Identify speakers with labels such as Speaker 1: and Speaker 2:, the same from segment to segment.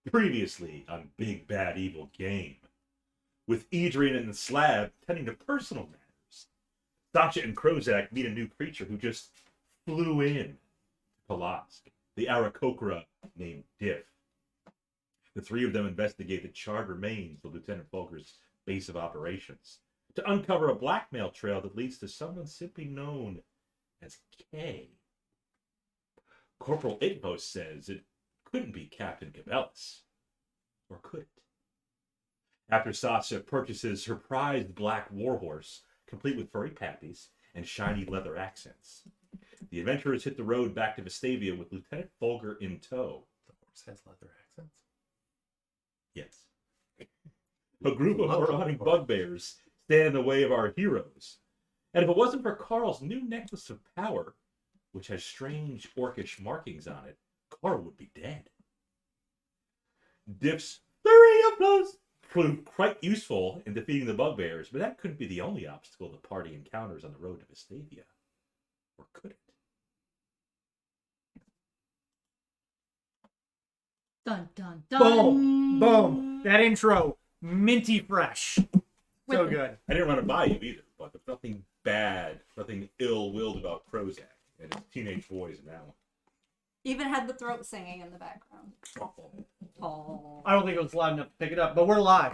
Speaker 1: Previously on Big Bad Evil Game, with Edrian and Slab tending to personal matters, Sasha and Krozak meet a new creature who just flew in to Pulask, the Aarakocra named Diff. The three of them investigate the charred remains of Lieutenant Fulger's base of operations to uncover a blackmail trail that leads to someone simply known as K. Corporal Igbo says it couldn't be Captain Cabellis. Or could it? After Sasha purchases her prized black warhorse, complete with furry pappies and shiny leather accents, the adventurers hit the road back to Vestavia with Lieutenant Fulger in tow.
Speaker 2: The horse has leather accents?
Speaker 1: Yes. A group of marauding bugbears stand in the way of our heroes. And if it wasn't for Carl's new necklace of power, which has strange orcish markings on it, Carl would be dead. Diff's flurry of blows proved quite useful in defeating the bugbears, but that couldn't be the only obstacle the party encounters on the road to Vestavia. Or could it?
Speaker 3: Dun, dun, dun.
Speaker 4: Boom. Boom. That intro, minty fresh. So good.
Speaker 1: I didn't run it by you either, but there's nothing bad, nothing ill-willed about Krozak and his teenage boys now.
Speaker 3: Even had the throat singing in the background. Oh.
Speaker 4: I don't think it was loud enough to pick it up, but we're live.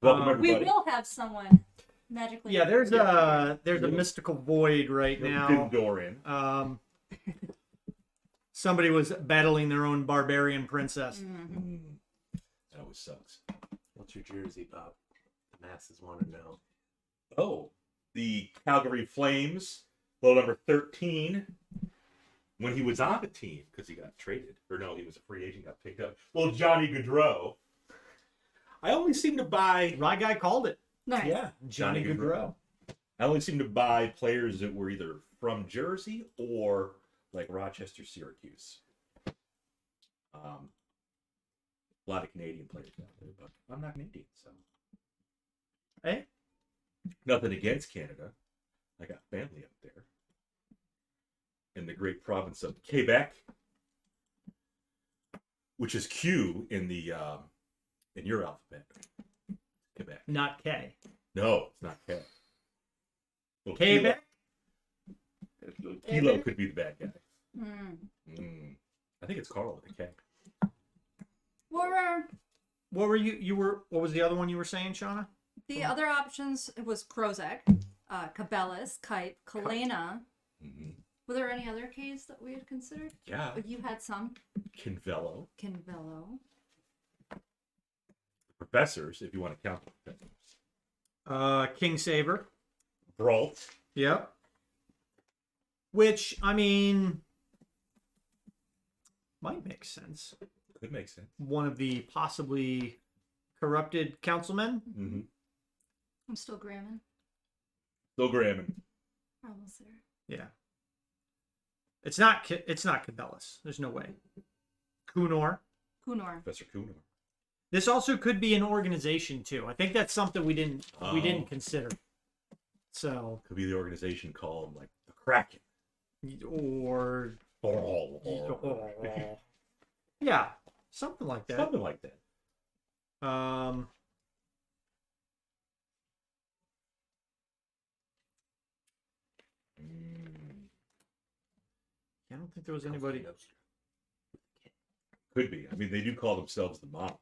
Speaker 1: Welcome, everybody.
Speaker 3: We will have someone magically.
Speaker 4: Yeah, there's a mystical void right now.
Speaker 1: Big door in.
Speaker 4: Somebody was battling their own barbarian princess.
Speaker 3: Mm-hmm.
Speaker 1: That always sucks.
Speaker 2: What's your jersey, Bob? The masses want to know.
Speaker 1: Oh, the Calgary Flames, low number 13. When he was on the team, because he got traded, or no, he was a free agent, got picked up. Well, Johnny Gaudreau. I only seem to buy.
Speaker 4: Right guy called it.
Speaker 3: Nice.
Speaker 4: Yeah, Johnny Gaudreau.
Speaker 1: I only seem to buy players that were either from Jersey or like Rochester, Syracuse. A lot of Canadian players out there, but I'm not Canadian, so.
Speaker 4: Hey?
Speaker 1: Nothing against Canada. I got family up there. In the great province of Quebec, which is Q in the in your alphabet. Quebec.
Speaker 4: Not K.
Speaker 1: No, it's not K. Well,
Speaker 4: Quebec?
Speaker 1: Kilo could be the bad guy. I think it's Carl with a K.
Speaker 4: What were you were? What was the other one you were saying, Shauna?
Speaker 3: The other options was Krozak, Cabellis, Kite, Kalena.
Speaker 1: Mm-hmm.
Speaker 3: Were there any other Ks that we had considered?
Speaker 1: Yeah.
Speaker 3: You had some.
Speaker 1: Kinvello. Professors, if you want to count them.
Speaker 4: King Saber.
Speaker 1: Brault.
Speaker 4: Yep. Which, I mean, might make sense.
Speaker 1: Could make sense.
Speaker 4: One of the possibly corrupted councilmen.
Speaker 1: Mm-hmm.
Speaker 3: I'm still gramming.
Speaker 1: Still gramming.
Speaker 3: Almost there.
Speaker 4: Yeah. It's not Cabellis. There's no way. Kunor.
Speaker 1: Professor Kunor.
Speaker 4: This also could be an organization too. I think that's something we didn't consider. So
Speaker 1: could be the organization called like the Kraken.
Speaker 4: Or yeah, something like that.
Speaker 1: Something like that.
Speaker 4: I don't think there was anybody.
Speaker 1: Could be. I mean, they do call themselves the mob.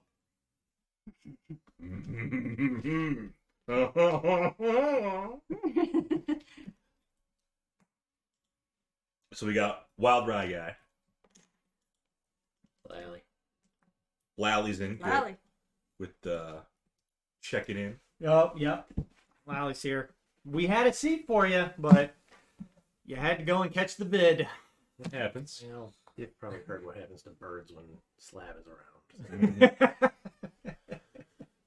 Speaker 1: So we got Wild Rye guy. Lally's in.
Speaker 3: Lally.
Speaker 1: With checking in.
Speaker 4: Oh, yep. Lally's here. We had a seat for you, but you had to go and catch the bid.
Speaker 1: It happens.
Speaker 2: You know, you've probably heard what happens to birds when Slab is around.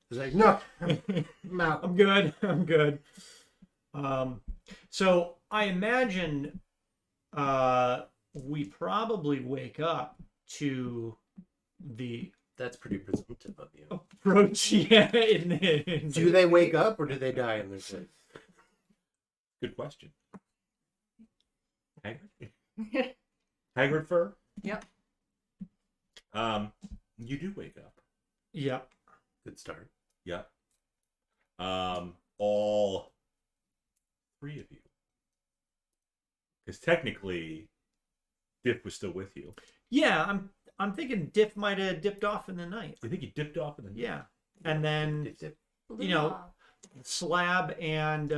Speaker 2: He's like, no, I'm out.
Speaker 4: I'm good. I'm good. So I imagine we probably wake up to the
Speaker 2: That's pretty presumptive of you.
Speaker 4: approach. Yeah.
Speaker 2: Do they wake up or do they die in their sleep?
Speaker 1: Good question. Hagrid? Hagrid fur?
Speaker 3: Yep.
Speaker 1: You do wake up.
Speaker 4: Yep.
Speaker 2: Good start.
Speaker 1: Yep. All three of you. Because technically, Diff was still with you.
Speaker 4: Yeah, I'm thinking Diff might have dipped off in the night.
Speaker 1: I think you dipped off in the night.
Speaker 4: Yeah. And then
Speaker 2: Dip, dip.
Speaker 4: you know, Slab and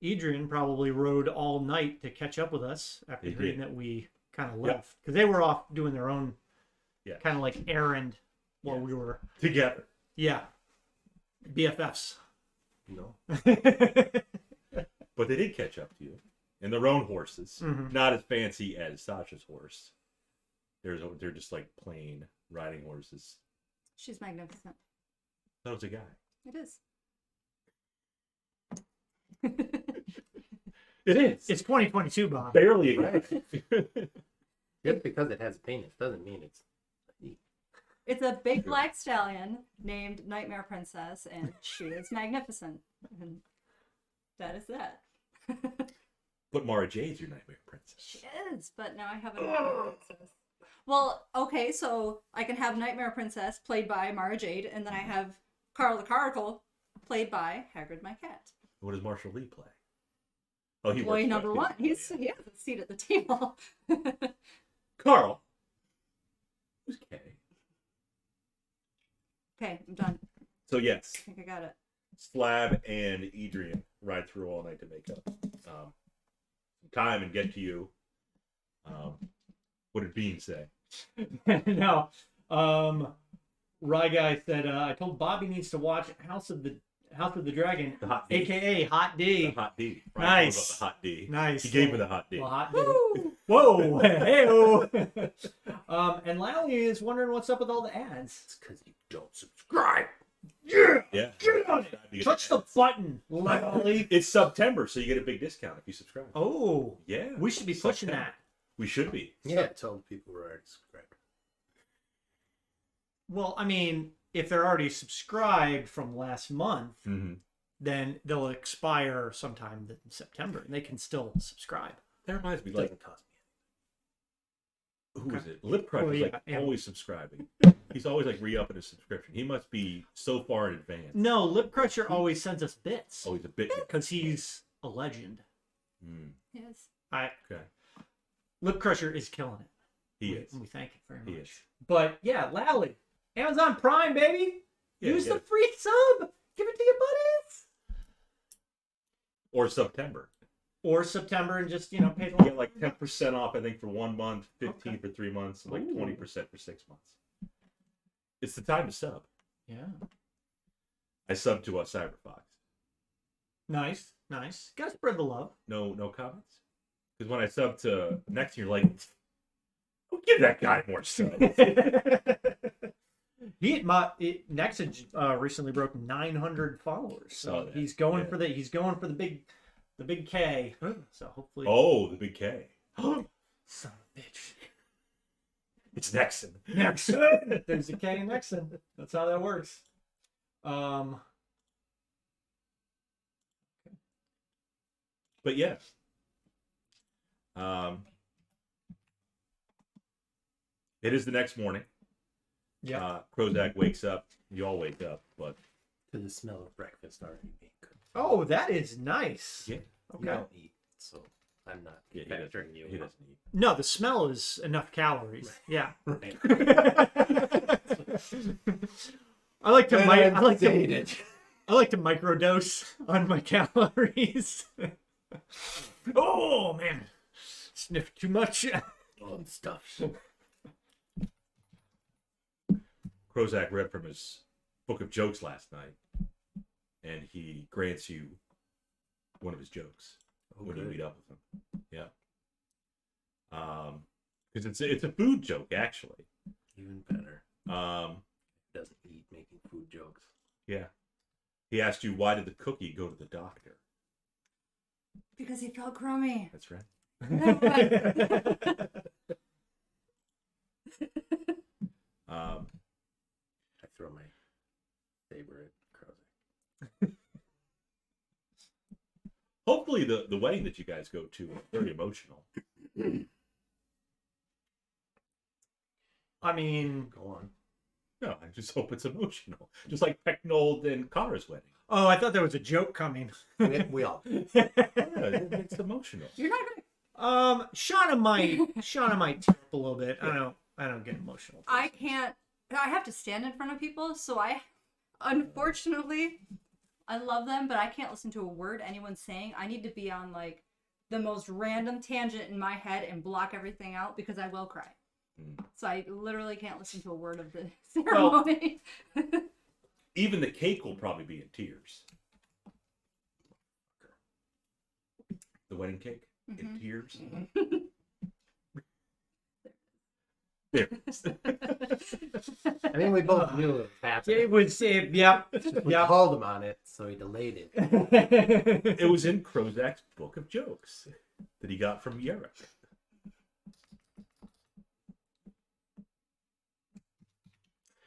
Speaker 4: Edrian probably rode all night to catch up with us after
Speaker 1: They
Speaker 4: hearing
Speaker 1: did.
Speaker 4: that we kind of
Speaker 1: Yep.
Speaker 4: left. Because they were off doing their own
Speaker 1: Yeah.
Speaker 4: kind of like errand while
Speaker 1: Yeah.
Speaker 4: we were,
Speaker 1: Together.
Speaker 4: yeah, BFFs.
Speaker 2: No.
Speaker 1: But they did catch up to you. And their own horses.
Speaker 4: Mhm.
Speaker 1: Not as fancy as Sasha's horse. They're just like plain riding horses.
Speaker 3: She's magnificent.
Speaker 1: That was a guy.
Speaker 3: It is.
Speaker 1: It is.
Speaker 4: It's 2022, Bob.
Speaker 1: barely a guy.
Speaker 2: Right. Just because it has a penis doesn't mean it's.
Speaker 3: It's a big black stallion named Nightmare Princess, and she is magnificent. And that is that.
Speaker 1: But Mara Jade's your nightmare princess.
Speaker 3: She is, but now I have a Nightmare Princess. Well, okay, so I can have Nightmare Princess played by Mara Jade, and then I have Carl the Caracal played by Hagrid my cat.
Speaker 1: What does Marshall Lee play? Oh, he
Speaker 3: Boy
Speaker 1: works
Speaker 3: number
Speaker 1: for-
Speaker 3: one. He has a seat at the table.
Speaker 1: Carl. Who's Kay?
Speaker 3: Okay, I'm done.
Speaker 1: So yes,
Speaker 3: I think I got it.
Speaker 1: Slab and Edrian ride through all night to make up some time and get to you. What did Bean say?
Speaker 4: No. Rye Guy said, I told Bobby needs to watch House of the Dragon,
Speaker 1: The hot D.
Speaker 4: aka Hot
Speaker 1: The
Speaker 4: D.
Speaker 1: hot D.
Speaker 4: Nice.
Speaker 1: About the hot D.
Speaker 4: Nice.
Speaker 1: He gave her the hot D.
Speaker 4: Well, Hot D.
Speaker 3: Woo!
Speaker 4: Whoa! Hey-o. And Lally is wondering what's up with all the ads.
Speaker 2: It's because you don't subscribe.
Speaker 4: Yeah!
Speaker 1: Yeah.
Speaker 4: Get on it!
Speaker 1: You get
Speaker 4: Touch the button, Lally.
Speaker 1: It's September, so you get a big discount if you subscribe.
Speaker 4: Oh,
Speaker 1: Yeah.
Speaker 4: we should be pushing
Speaker 1: September.
Speaker 4: that.
Speaker 1: We should be.
Speaker 2: Yeah, tell the people who are already subscribed.
Speaker 4: Well, I mean, if they're already subscribed from last month,
Speaker 1: Mm-hmm.
Speaker 4: then they'll expire sometime in September, and they can still subscribe.
Speaker 1: That reminds me,
Speaker 2: It
Speaker 1: like,
Speaker 2: doesn't cost me
Speaker 1: who is it? Lip Crutch
Speaker 4: Well,
Speaker 1: is like
Speaker 4: yeah.
Speaker 1: always subscribing. He's always like re-upping his subscription. He must be so far in advance.
Speaker 4: No, Lip Crusher always sends us bits
Speaker 1: Oh, he's a bit.
Speaker 4: because he's a legend.
Speaker 1: Mm,
Speaker 3: Yes.
Speaker 1: okay.
Speaker 4: Lip Crusher is killing it.
Speaker 1: He
Speaker 4: we,
Speaker 1: is.
Speaker 4: We thank you very
Speaker 1: He
Speaker 4: much.
Speaker 1: is.
Speaker 4: But yeah, Lally, Amazon Prime, baby.
Speaker 1: Yeah,
Speaker 4: Use
Speaker 1: get
Speaker 4: the
Speaker 1: it.
Speaker 4: free sub. Give it to your buddies.
Speaker 1: Or September.
Speaker 4: Or September and just, pay
Speaker 1: You
Speaker 4: the
Speaker 1: get like 10% off, I think, for 1 month, 15 for 3 months, and like
Speaker 4: Ooh.
Speaker 1: 20% for 6 months. It's the time to sub.
Speaker 4: Yeah.
Speaker 1: I subbed to Cyberfox.
Speaker 4: Nice. Nice. Gotta spread the love.
Speaker 1: No comments? Because when I sub to next, you're like, oh, give that guy more subs.
Speaker 4: Nexage recently broke 900 followers,
Speaker 1: Saw
Speaker 4: so
Speaker 1: that,
Speaker 4: he's going
Speaker 1: yeah.
Speaker 4: for the big K. So hopefully,
Speaker 1: Oh, the big K.
Speaker 4: son of a bitch.
Speaker 1: It's Nexon.
Speaker 4: Nexon. There's a K in Nexon. That's how that works.
Speaker 1: But yes. It is the next morning.
Speaker 4: Yeah.
Speaker 1: Krozak wakes up. You all wake up, but
Speaker 2: to the smell of breakfast already being cooked.
Speaker 4: Oh, that is nice.
Speaker 1: yeah,
Speaker 2: You
Speaker 4: Okay.
Speaker 2: don't eat, so I'm not
Speaker 1: yeah, he
Speaker 2: factoring you.
Speaker 1: He doesn't eat.
Speaker 4: No, the smell is enough calories. Yeah.
Speaker 2: Right.
Speaker 4: I like to
Speaker 2: And
Speaker 4: I like to
Speaker 2: dated.
Speaker 4: I like to microdose on my calories. Oh man, sniffed too much.
Speaker 2: Oh, stuff.
Speaker 1: Krozak read from his book of jokes last night, and he grants you one of his jokes when you
Speaker 2: Okay.
Speaker 1: meet up with him. Yeah. Because it's a food joke actually.
Speaker 2: Even better. Doesn't eat making food jokes.
Speaker 1: Yeah. He asked you, why did the cookie go to the doctor?
Speaker 3: Because he felt crummy.
Speaker 1: That's right.
Speaker 2: I throw my saber at Krozak.
Speaker 1: Hopefully the wedding that you guys go to is very emotional.
Speaker 4: I mean,
Speaker 2: Go on.
Speaker 1: No, I just hope it's emotional. Just like Pecknold and Connor's wedding.
Speaker 4: oh, I thought there was a joke coming.
Speaker 2: We all.
Speaker 1: Yeah, it's emotional.
Speaker 3: You're not gonna.
Speaker 4: Shauna might tip a little bit. I don't get emotional.
Speaker 3: I can't. I have to stand in front of people, so unfortunately, I love them, but I can't listen to a word anyone's saying. I need to be on like the most random tangent in my head and block everything out because I will cry. So I literally can't listen to a word of the ceremony.
Speaker 1: Even the cake will probably be in tears. The wedding cake in tears. There.
Speaker 2: I mean, we both knew it was happening.
Speaker 4: It was, yep.
Speaker 2: We called him on it, so he delayed it.
Speaker 1: It was in Krozak's book of jokes that he got from Yerek.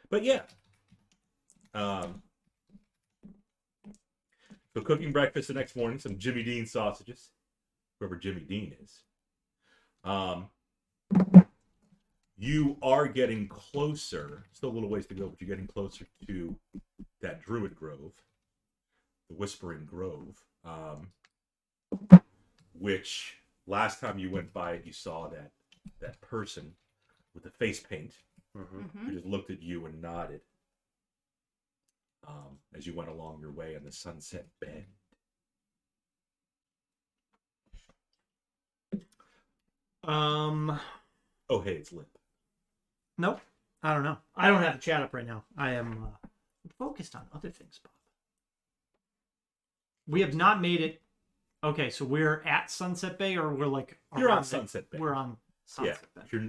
Speaker 1: But yeah. So cooking breakfast the next morning, some Jimmy Dean sausages. Whoever Jimmy Dean is. You are getting closer, still a little ways to go, but you're getting closer to that Druid Grove, the Whispering Grove, which last time you went by it, you saw that person with the face paint who just looked at you and nodded as you went along your way on the Sunset Bend. Oh, hey, it's Lip.
Speaker 4: Nope. I don't know. I don't have the chat up right now. I am focused on other things, Bob. We have not made it. Okay, so we're at Sunset Bay, or we're like
Speaker 1: You're on
Speaker 4: around
Speaker 1: Sunset Bay.
Speaker 4: We're on Sunset Bay.
Speaker 1: You're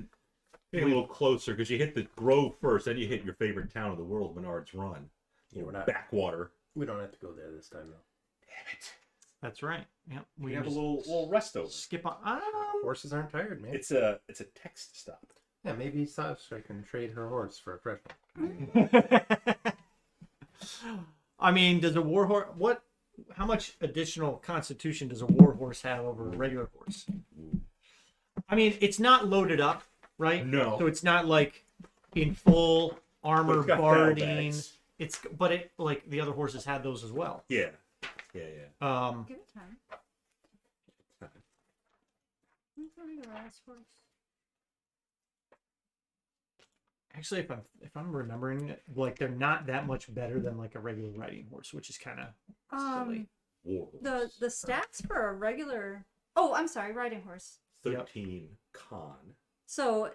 Speaker 1: getting a little closer because you hit the Grove first, then you hit your favorite town of the world, Menard's Run.
Speaker 2: Yeah, we're not.
Speaker 1: Backwater.
Speaker 2: We don't have to go there this time, though.
Speaker 1: Damn it.
Speaker 4: That's right. Yeah,
Speaker 1: We
Speaker 4: can
Speaker 1: have a
Speaker 4: just
Speaker 1: little rest over.
Speaker 4: skip on.
Speaker 2: Horses aren't tired, man.
Speaker 1: It's a text stop.
Speaker 2: Yeah, maybe Sasha can trade her horse for a fresh one.
Speaker 4: I mean, does a war horse? How much additional constitution does a war horse have over a regular horse? I mean, it's not loaded up, right?
Speaker 1: No.
Speaker 4: So it's not like in full armor
Speaker 1: But it's got
Speaker 4: barding.
Speaker 1: saddlebags.
Speaker 4: But it like the other horses had those as well.
Speaker 1: Yeah.
Speaker 3: Give it time.
Speaker 4: Actually, if I'm remembering it, like they're not that much better than like a regular riding horse, which is kind of silly.
Speaker 1: War
Speaker 3: The stats for a regular. Oh, I'm sorry, riding horse.
Speaker 1: 13 con.
Speaker 3: So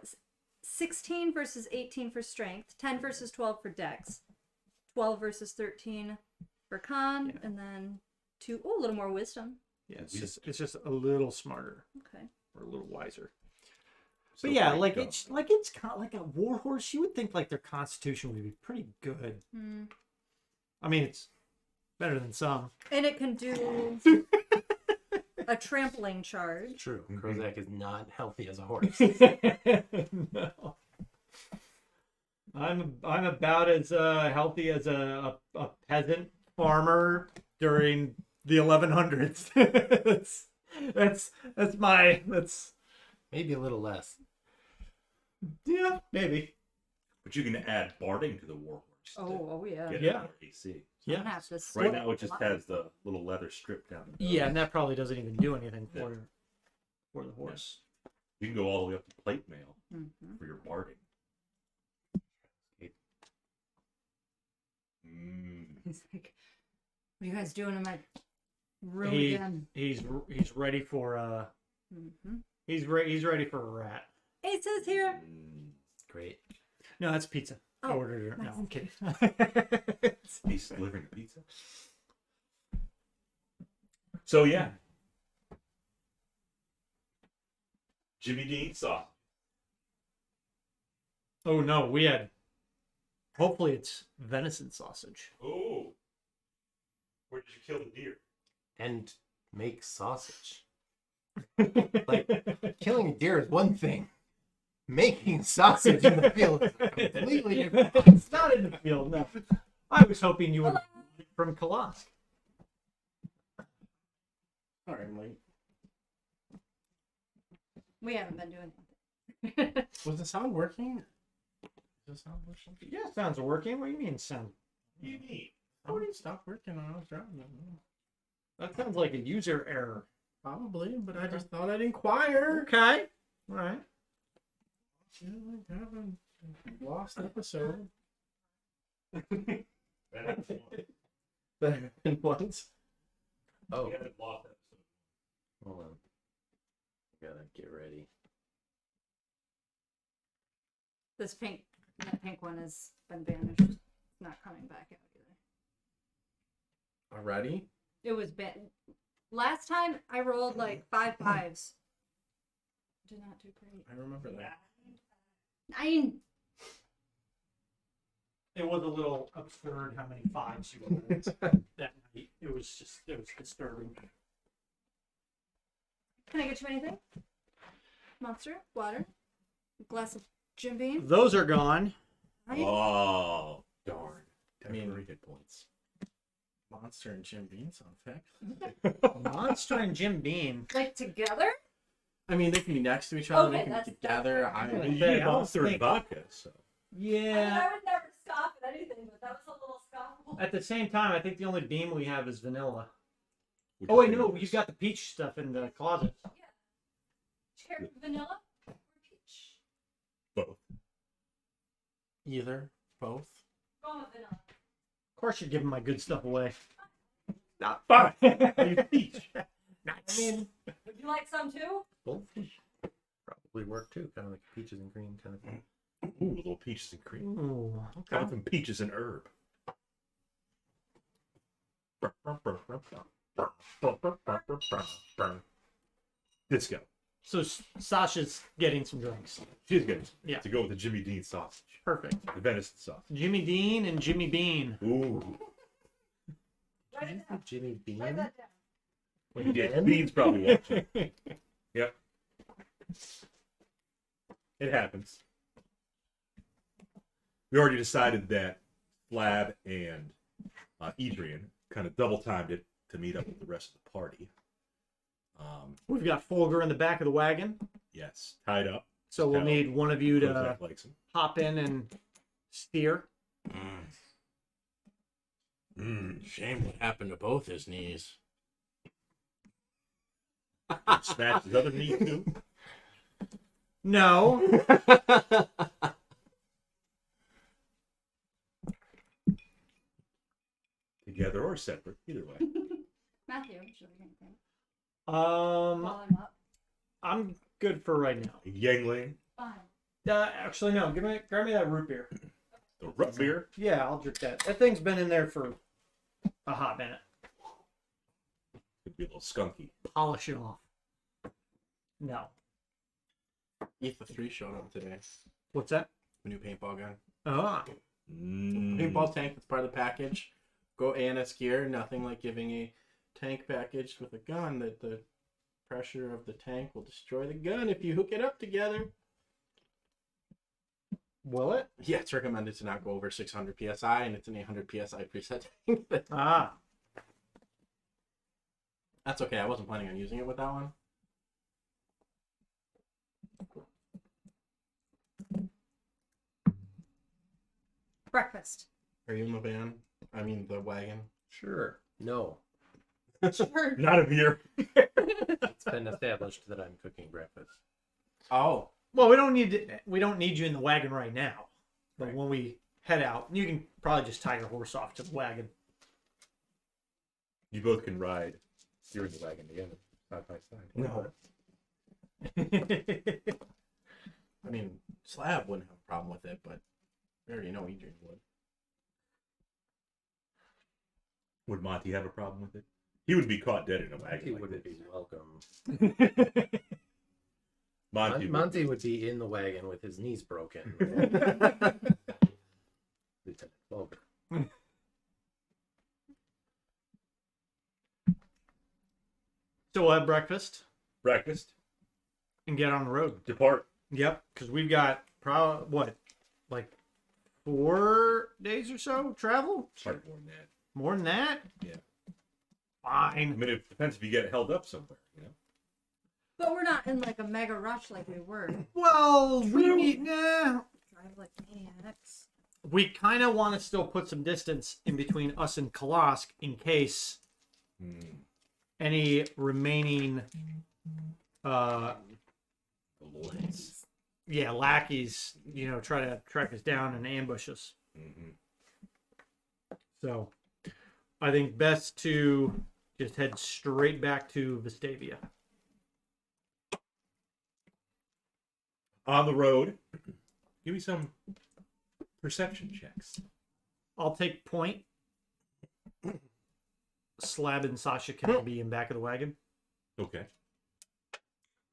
Speaker 3: 16 versus 18 for strength, 10 versus 12 for dex, 12 versus 13 for con, and then a little more wisdom.
Speaker 4: Yeah, it's just a little smarter
Speaker 3: Okay.
Speaker 4: or a little wiser.
Speaker 1: So
Speaker 4: But yeah,
Speaker 1: pretty
Speaker 4: like
Speaker 1: dumb.
Speaker 4: it's kind of like a war horse. You would think like their constitution would be pretty good. I mean, it's better than some.
Speaker 3: And it can do a trampling charge.
Speaker 2: True. Krozak is not healthy as a horse.
Speaker 4: No. I'm about as healthy as a peasant farmer during the 1100s. that's
Speaker 2: Maybe a little less.
Speaker 4: yeah, maybe.
Speaker 1: But you can add barding to the war horse. to
Speaker 3: Oh yeah.
Speaker 1: get
Speaker 4: Yeah.
Speaker 1: more AC.
Speaker 3: I'm gonna
Speaker 4: Yeah,
Speaker 3: have to
Speaker 1: Right
Speaker 3: split
Speaker 1: now it just
Speaker 3: a lot.
Speaker 1: has the little leather strip down. the
Speaker 4: yeah,
Speaker 1: nose.
Speaker 4: and that probably doesn't even do anything for the horse.
Speaker 1: You can go all the way up to plate mail
Speaker 3: Mhm.
Speaker 1: for your barding.
Speaker 3: He's like, "What are you guys doing in my room
Speaker 4: He-
Speaker 3: again?"
Speaker 4: He's ready for he's ready for a rat.
Speaker 3: It says here.
Speaker 2: Great.
Speaker 4: No, that's pizza. I
Speaker 3: Oh,
Speaker 4: ordered it. No,
Speaker 3: nice.
Speaker 4: I'm kidding.
Speaker 1: He's delivering the pizza. So yeah, Jimmy Dean sauce.
Speaker 4: Oh no, we had. Hopefully, it's venison sausage.
Speaker 1: Oh, where did you kill the deer?
Speaker 2: And make sausage. Like, killing a deer is one thing. Making sausage in the field is a completely different thing.
Speaker 4: It's not in the field. No, I was hoping you would from Kolosk.
Speaker 2: Sorry, I'm late.
Speaker 3: We haven't been doing anything.
Speaker 2: Was the sound working? the sound working?
Speaker 4: Yeah, sounds working. What do you mean sound?
Speaker 1: You need.
Speaker 2: Somebody stopped working when I was driving it.
Speaker 4: That sounds like a user error.
Speaker 2: Probably, but I just thought I'd inquire.
Speaker 4: Okay. All right.
Speaker 2: Yeah, I haven't lost episode.
Speaker 1: That
Speaker 2: That happened once. Oh,
Speaker 1: We haven't lost episode.
Speaker 2: hold on. Gotta get ready.
Speaker 3: This pink, that pink one has been banished. It's not coming back out either.
Speaker 2: Already?
Speaker 3: It was last time I rolled like 5 5s. Did not do great.
Speaker 2: I remember that.
Speaker 3: 9.
Speaker 4: It was a little absurd how many 5s you rolled that night. It was disturbing.
Speaker 3: Can I get you anything? Monster, water, a glass of Jim Beam.
Speaker 4: Those are gone.
Speaker 3: Right?
Speaker 1: Oh,
Speaker 2: Darn. I mean,
Speaker 1: temporary hit points.
Speaker 2: Monster and Jim Beam sound thick.
Speaker 4: Monster and Jim Beam.
Speaker 3: Like together?
Speaker 2: I mean, they can be next to each other.
Speaker 3: Okay,
Speaker 2: they can
Speaker 3: that's-
Speaker 2: be together.
Speaker 3: that's-
Speaker 1: You
Speaker 4: Yeah,
Speaker 1: need
Speaker 4: I
Speaker 1: a
Speaker 4: was
Speaker 1: monster and
Speaker 4: thinking-
Speaker 1: vodka, so.
Speaker 3: I mean,
Speaker 4: Yeah.
Speaker 3: I would never scoff at anything, but that was a little scoffable.
Speaker 4: At the same time, I think the only beam we have is vanilla.
Speaker 1: Which
Speaker 4: Oh
Speaker 1: is
Speaker 4: wait, no,
Speaker 1: dangerous.
Speaker 4: you've got the peach stuff in the closet.
Speaker 3: Cherry vanilla or peach?
Speaker 1: Both.
Speaker 2: Either, both.
Speaker 3: Go with vanilla.
Speaker 4: Of course, you're giving my good stuff away.
Speaker 1: Not fine. Peach.
Speaker 2: I mean,
Speaker 3: Would you like some too?
Speaker 2: both probably work too. Kind of like peaches and cream kind of thing.
Speaker 1: Ooh, little peaches and cream.
Speaker 4: Ooh,
Speaker 1: Got
Speaker 4: okay.
Speaker 1: some peaches and herb. Disco.
Speaker 4: So Sasha's getting some drinks.
Speaker 1: She's getting some.
Speaker 4: Yeah.
Speaker 1: To go with the Jimmy Dean sausage.
Speaker 4: Perfect.
Speaker 1: The venison sausage.
Speaker 4: Jimmy Dean and Jimmy Bean.
Speaker 1: Ooh.
Speaker 3: Write it down.
Speaker 2: Jimmy Bean.
Speaker 3: Write that down.
Speaker 1: Yeah, Dean's probably watching. Yep. It happens. We already decided that Slab and Edrian kind of double timed it to meet up with the rest of the party.
Speaker 4: We've got Folger in the back of the wagon,
Speaker 1: Yes, tied up.
Speaker 4: so we'll
Speaker 1: Hell.
Speaker 4: need one of you to
Speaker 1: Krozak likes him.
Speaker 4: hop in and steer.
Speaker 2: Shame what happened to both his knees.
Speaker 1: Smash his other knee too.
Speaker 4: No.
Speaker 1: Together or separate, either way.
Speaker 3: Matthew, would you like anything?
Speaker 4: Um,
Speaker 3: Call him up.
Speaker 4: I'm good for right now.
Speaker 1: Yangling,
Speaker 3: Fine.
Speaker 4: Actually, no. Grab me that root beer.
Speaker 1: the root beer.
Speaker 4: Yeah, I'll drink that. That thing's been in there for a hot minute.
Speaker 1: Could be a little skunky.
Speaker 4: Polish it off. No.
Speaker 2: Ether 3 showed up today.
Speaker 4: What's that?
Speaker 2: A new paintball gun.
Speaker 4: Ah.
Speaker 2: Paintball tank that's part of the package. Go ANS gear. Nothing like giving a tank package with a gun that the pressure of the tank will destroy the gun if you hook it up together.
Speaker 4: Will it?
Speaker 2: Yeah, it's recommended to not go over 600 psi, and it's an 800 psi preset tank.
Speaker 4: Ah.
Speaker 2: That's okay. I wasn't planning on using it with that one.
Speaker 3: Breakfast.
Speaker 2: Are you in the van? I mean, the wagon.
Speaker 5: Sure. No.
Speaker 3: Sure.
Speaker 1: Not a beer.
Speaker 5: It's been established that I'm cooking breakfast.
Speaker 2: Oh,
Speaker 4: Well, we don't need you in the wagon right now. But
Speaker 2: Right.
Speaker 4: when we head out, you can probably just tie your horse off to the wagon.
Speaker 1: You both can ride steering the wagon together, side by side.
Speaker 2: no. I mean, Slab wouldn't have a problem with it, but we already know Edrian would.
Speaker 1: Would Monty have a problem with it? He would be caught dead in a
Speaker 5: Monty
Speaker 1: wagon like
Speaker 5: wouldn't
Speaker 1: this.
Speaker 5: be welcome.
Speaker 1: Monty,
Speaker 5: Monty would be in the wagon with his knees broken. Lieutenant Fulger.
Speaker 4: So we'll have breakfast
Speaker 1: breakfast,
Speaker 4: and get on the road.
Speaker 1: depart.
Speaker 4: Yep, because we've got probably what, like 4 days or so travel.
Speaker 1: Probably more than that.
Speaker 4: More than that?
Speaker 1: Yeah. I
Speaker 4: Fine.
Speaker 1: mean, it depends if you get held up somewhere. You know.
Speaker 3: But we're not in like a mega rush like we were.
Speaker 4: Well, we
Speaker 1: True.
Speaker 4: need. Nah,
Speaker 3: drive like maniacs.
Speaker 4: We kind of want to still put some distance in between us and Kolosk in case any remaining lackeys, try to track us down and ambush us. So I think best to just head straight back to Vestavia.
Speaker 1: On the road, give me some perception checks.
Speaker 4: I'll take point. Slab and Sasha can be in back of the wagon.
Speaker 1: Okay.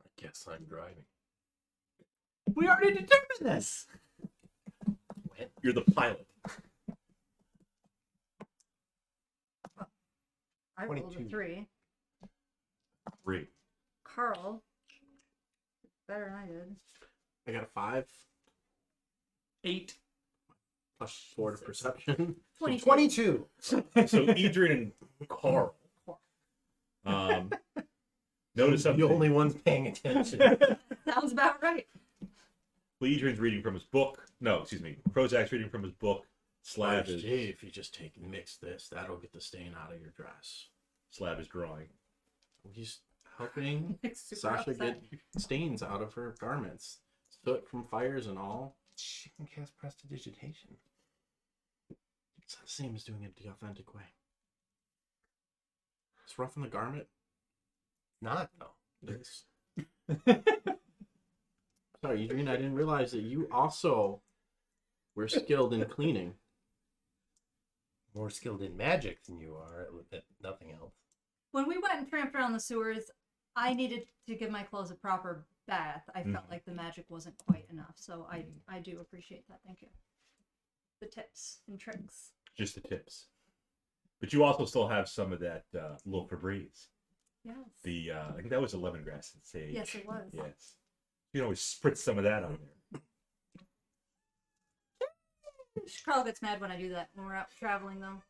Speaker 5: I guess I'm driving.
Speaker 4: We already determined this.
Speaker 1: You're the pilot.
Speaker 3: I rolled a
Speaker 5: 22.
Speaker 3: 3.
Speaker 1: 3.
Speaker 3: Carl, better than I did.
Speaker 2: I got a 5
Speaker 4: 8.
Speaker 2: plus 4 to perception.
Speaker 3: 22.
Speaker 5: 22.
Speaker 1: So Edrian and Carl notice something.
Speaker 5: The only ones paying attention.
Speaker 3: Sounds about right.
Speaker 1: Well, Adrian's reading from his book. No, excuse me. Krozak's reading from his book. Slab is
Speaker 2: If you just mix this, that'll get the stain out of your dress.
Speaker 1: Slab is drawing.
Speaker 2: He's helping
Speaker 3: Super
Speaker 2: Sasha
Speaker 3: upset.
Speaker 2: get stains out of her garments, soot from fires and all.
Speaker 5: She can cast prestidigitation.
Speaker 2: It's not the same as doing it the authentic way. It's rough in the garment.
Speaker 5: Not though.
Speaker 2: It's... Sorry, Adrian, I didn't realize that you also were skilled in cleaning.
Speaker 5: More skilled in magic than you are at nothing else.
Speaker 3: When we went and tramped around the sewers, I needed to give my clothes a proper bath. I felt like the magic wasn't quite enough, so I do appreciate that. Thank you. The tips and tricks.
Speaker 1: Just the tips. But you also still have some of that little Febreze.
Speaker 3: Yes.
Speaker 1: The I think that was lemongrass and sage.
Speaker 3: Yes, it was.
Speaker 1: Yes. You can always spritz some of that on there.
Speaker 3: Carl gets mad when I do that when we're out traveling, though.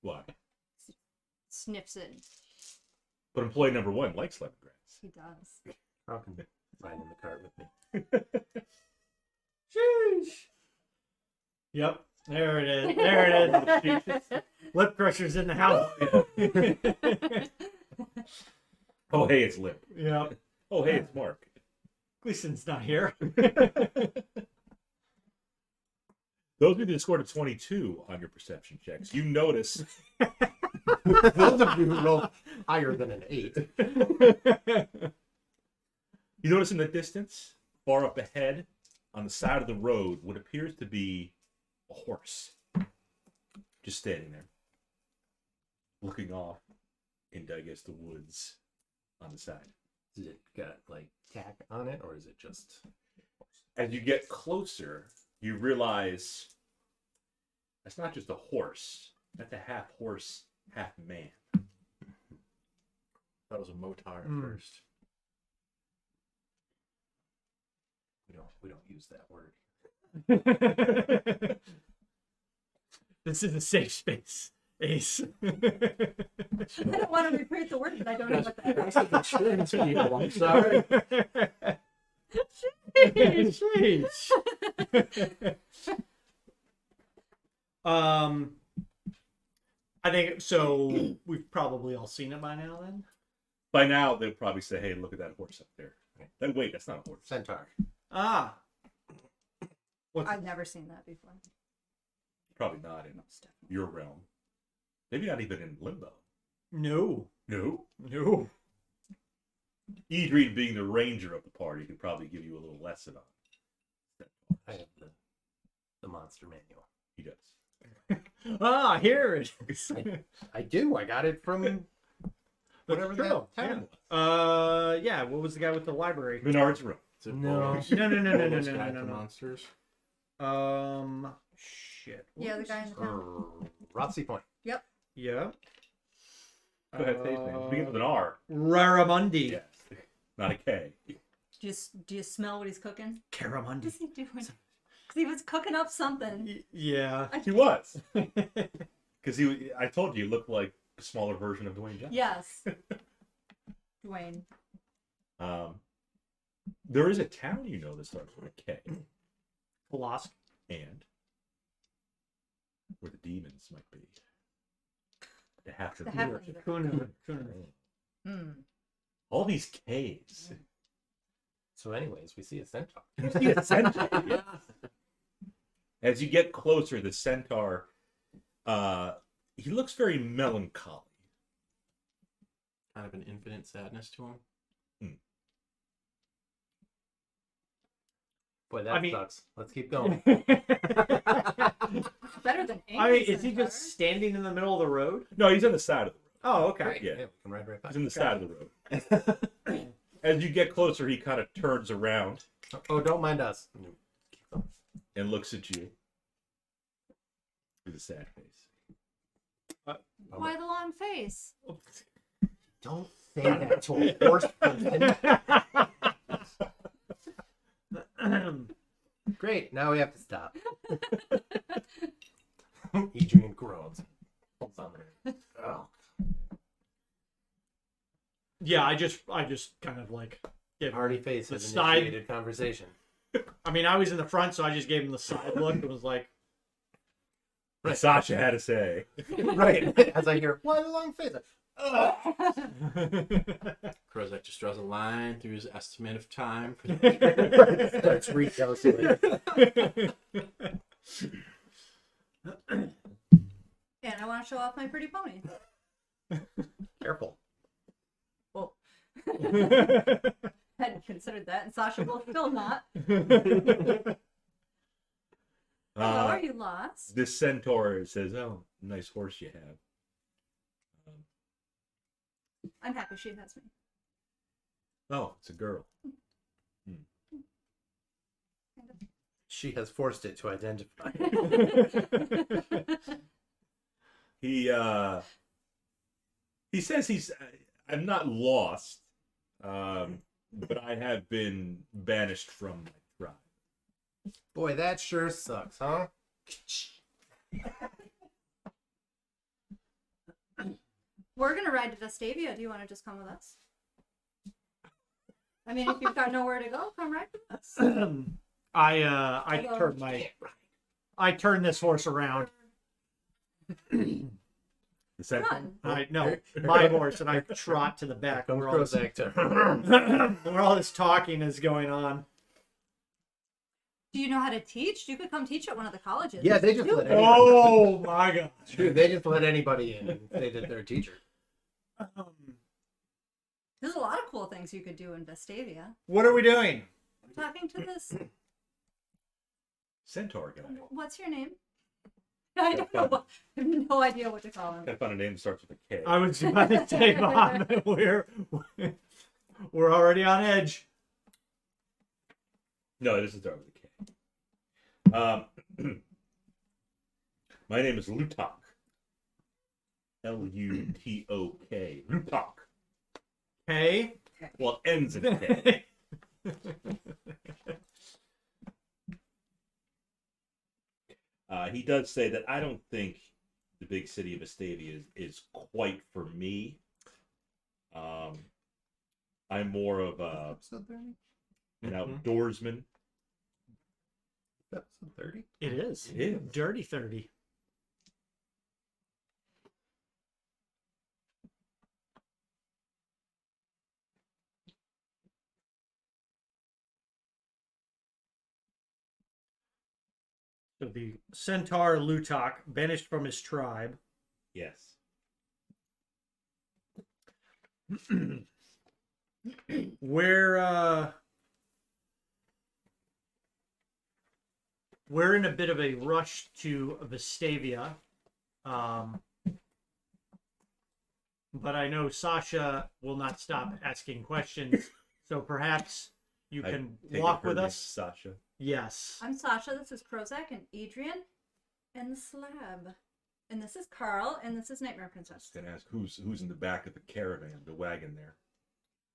Speaker 1: Why?
Speaker 3: Sniffs it.
Speaker 1: But employee number 1 likes lemongrass.
Speaker 3: He does.
Speaker 5: How can ride in the cart with me?
Speaker 4: Sheesh. Yep. There it is. There it is. Lip crusher's in the house.
Speaker 1: Oh, hey, it's Lip.
Speaker 4: Yep.
Speaker 1: Oh, hey, it's Mark.
Speaker 4: Gleason's not here.
Speaker 1: Those of you that scored a 22 on your perception checks, you notice
Speaker 5: Those of you who rolled higher than an 8.
Speaker 1: you notice in the distance, far up ahead, on the side of the road, what appears to be a horse. Just standing there. Looking off into, I guess, the woods on the side.
Speaker 5: Is it got like tack on it, or is it just?
Speaker 1: As you get closer, you realize that's not just a horse. That's a half horse, half man.
Speaker 2: That was a motar at first.
Speaker 5: We don't use that word.
Speaker 4: This is a safe space, Ace.
Speaker 3: I don't want to repeat the word, but I don't know what that is.
Speaker 2: That's an insurance people. I'm sorry.
Speaker 4: Sheesh. I think so. We've probably all seen it by now. Then
Speaker 1: By now, they'll probably say, hey, look at that horse up there. Then wait, that's not a horse.
Speaker 5: Centaur.
Speaker 4: ah,
Speaker 3: I've never seen that before.
Speaker 1: Probably not in your realm. Maybe not even in Limbo.
Speaker 4: no,
Speaker 1: No.
Speaker 4: no.
Speaker 1: Edrian, being the ranger of the party, could probably give you a little lesson on.
Speaker 5: I have the monster manual.
Speaker 1: He does.
Speaker 4: Ah, here it is.
Speaker 5: I do. I got it from whatever
Speaker 4: true.
Speaker 5: that town was.
Speaker 4: Yeah. What was the guy with the library?
Speaker 1: Menard's room.
Speaker 2: Is it
Speaker 5: No.
Speaker 2: Bolos?
Speaker 4: No.
Speaker 2: Bolos Guide to Monsters?
Speaker 4: Shit.
Speaker 3: Yeah, the guy in the town.
Speaker 5: Rotsy Point.
Speaker 4: Yeah.
Speaker 1: Go ahead, say his name. It begins with an R.
Speaker 4: Raramundi.
Speaker 1: Yes. Not a K.
Speaker 3: Do you smell what he's cooking? What
Speaker 4: Caramundi.
Speaker 3: is he doing? Because he was cooking up something.
Speaker 4: Yeah.
Speaker 1: He was. Because I told you, he looked like a smaller version of Dwayne Johnson.
Speaker 3: Yes. Dwayne.
Speaker 1: There is a town that starts with a K.
Speaker 4: Polosk.
Speaker 1: And where the demons might be. They have to
Speaker 3: The
Speaker 1: be.
Speaker 3: halfling.
Speaker 4: Kuna.
Speaker 1: All these K's.
Speaker 5: So, anyways, we see a centaur.
Speaker 1: You see a centaur. Yeah. As you get closer, the centaur, he looks very melancholy.
Speaker 2: Kind of an infinite sadness to him.
Speaker 5: Boy, that
Speaker 4: I mean-
Speaker 5: sucks. Let's keep going.
Speaker 3: Better than
Speaker 4: I mean, is he
Speaker 3: Centaur.
Speaker 4: just standing in the middle of the road?
Speaker 1: No, he's on the side of the road.
Speaker 4: Oh, okay.
Speaker 5: Great.
Speaker 1: Yeah.
Speaker 5: We can ride right by.
Speaker 1: He's on the side of the road. As you get closer, he kind of turns around
Speaker 5: Oh, don't mind us.
Speaker 1: and looks at you with a sad face.
Speaker 3: Why the long face?
Speaker 5: Don't say that to a horse person. Great. Now we have to stop. Adrian groans. Holds on there. Oh.
Speaker 4: Yeah, I just kind of like gave him,
Speaker 5: Hardy face
Speaker 4: The
Speaker 5: has
Speaker 4: side-
Speaker 5: initiated conversation.
Speaker 4: I mean, I was in the front, so I just gave him the side look and was like,
Speaker 1: Right. Sasha had to say.
Speaker 5: Right. As I hear, why the long face?
Speaker 2: Krozak just draws a line through his estimate of time.
Speaker 5: Starts recalculating.
Speaker 3: And I want to show off my pretty pony.
Speaker 5: Careful.
Speaker 3: Well, hadn't considered that, and Sasha will still not. Hello, are you lost?
Speaker 1: This centaur says, "Oh, nice horse you have."
Speaker 3: I'm happy she has me.
Speaker 1: Oh, it's a girl.
Speaker 5: She has forced it to identify.
Speaker 1: He says I'm not lost, but I have been banished from my tribe.
Speaker 5: Boy, that sure sucks, huh?
Speaker 3: We're gonna ride to Vestavia. Do you want to just come with us? I mean, if you've got nowhere to go, come ride with us.
Speaker 4: I turned this horse around.
Speaker 1: The centaur.
Speaker 3: Run.
Speaker 4: My horse, and I trot to the back
Speaker 5: Comes
Speaker 4: where all, this,
Speaker 5: Krozak to...
Speaker 4: where all this talking is going on.
Speaker 3: Do you know how to teach? You could come teach at one of the colleges.
Speaker 5: Yeah, they just let anybody.
Speaker 4: Oh my god!
Speaker 5: True, they just let anybody in and say that they're a teacher.
Speaker 3: There's a lot of cool things you could do in Vestavia.
Speaker 4: What are we doing?
Speaker 3: I'm talking to this.
Speaker 1: Centaur guy.
Speaker 3: What's your name? I don't know. I have no idea what to call him.
Speaker 1: I found a name that starts with a K.
Speaker 4: I was about to say, Mom, we're already on edge.
Speaker 1: No, this is start with a K. My name is Lutok. Lutok. Lutok.
Speaker 4: Hey.
Speaker 1: Well, it ends in K. He does say that I don't think the big city of Vestavia is quite for me. I'm more of
Speaker 5: Episode 30?
Speaker 1: an outdoorsman.
Speaker 5: Episode 30?
Speaker 4: It is.
Speaker 1: It is.
Speaker 4: Dirty 30. So the centaur Lutok, banished from his tribe.
Speaker 1: Yes.
Speaker 4: We're in a bit of a rush to Vestavia. But I know Sasha will not stop asking questions, so perhaps you can
Speaker 1: Take
Speaker 4: walk
Speaker 1: her
Speaker 4: with
Speaker 1: name,
Speaker 4: us.
Speaker 1: Sasha.
Speaker 4: Yes.
Speaker 3: I'm Sasha. This is Krozak and Edrian and Slab. And this is Carl. And this is Nightmare
Speaker 1: I was
Speaker 3: Princess.
Speaker 1: gonna ask who's in the back of the caravan, the wagon there.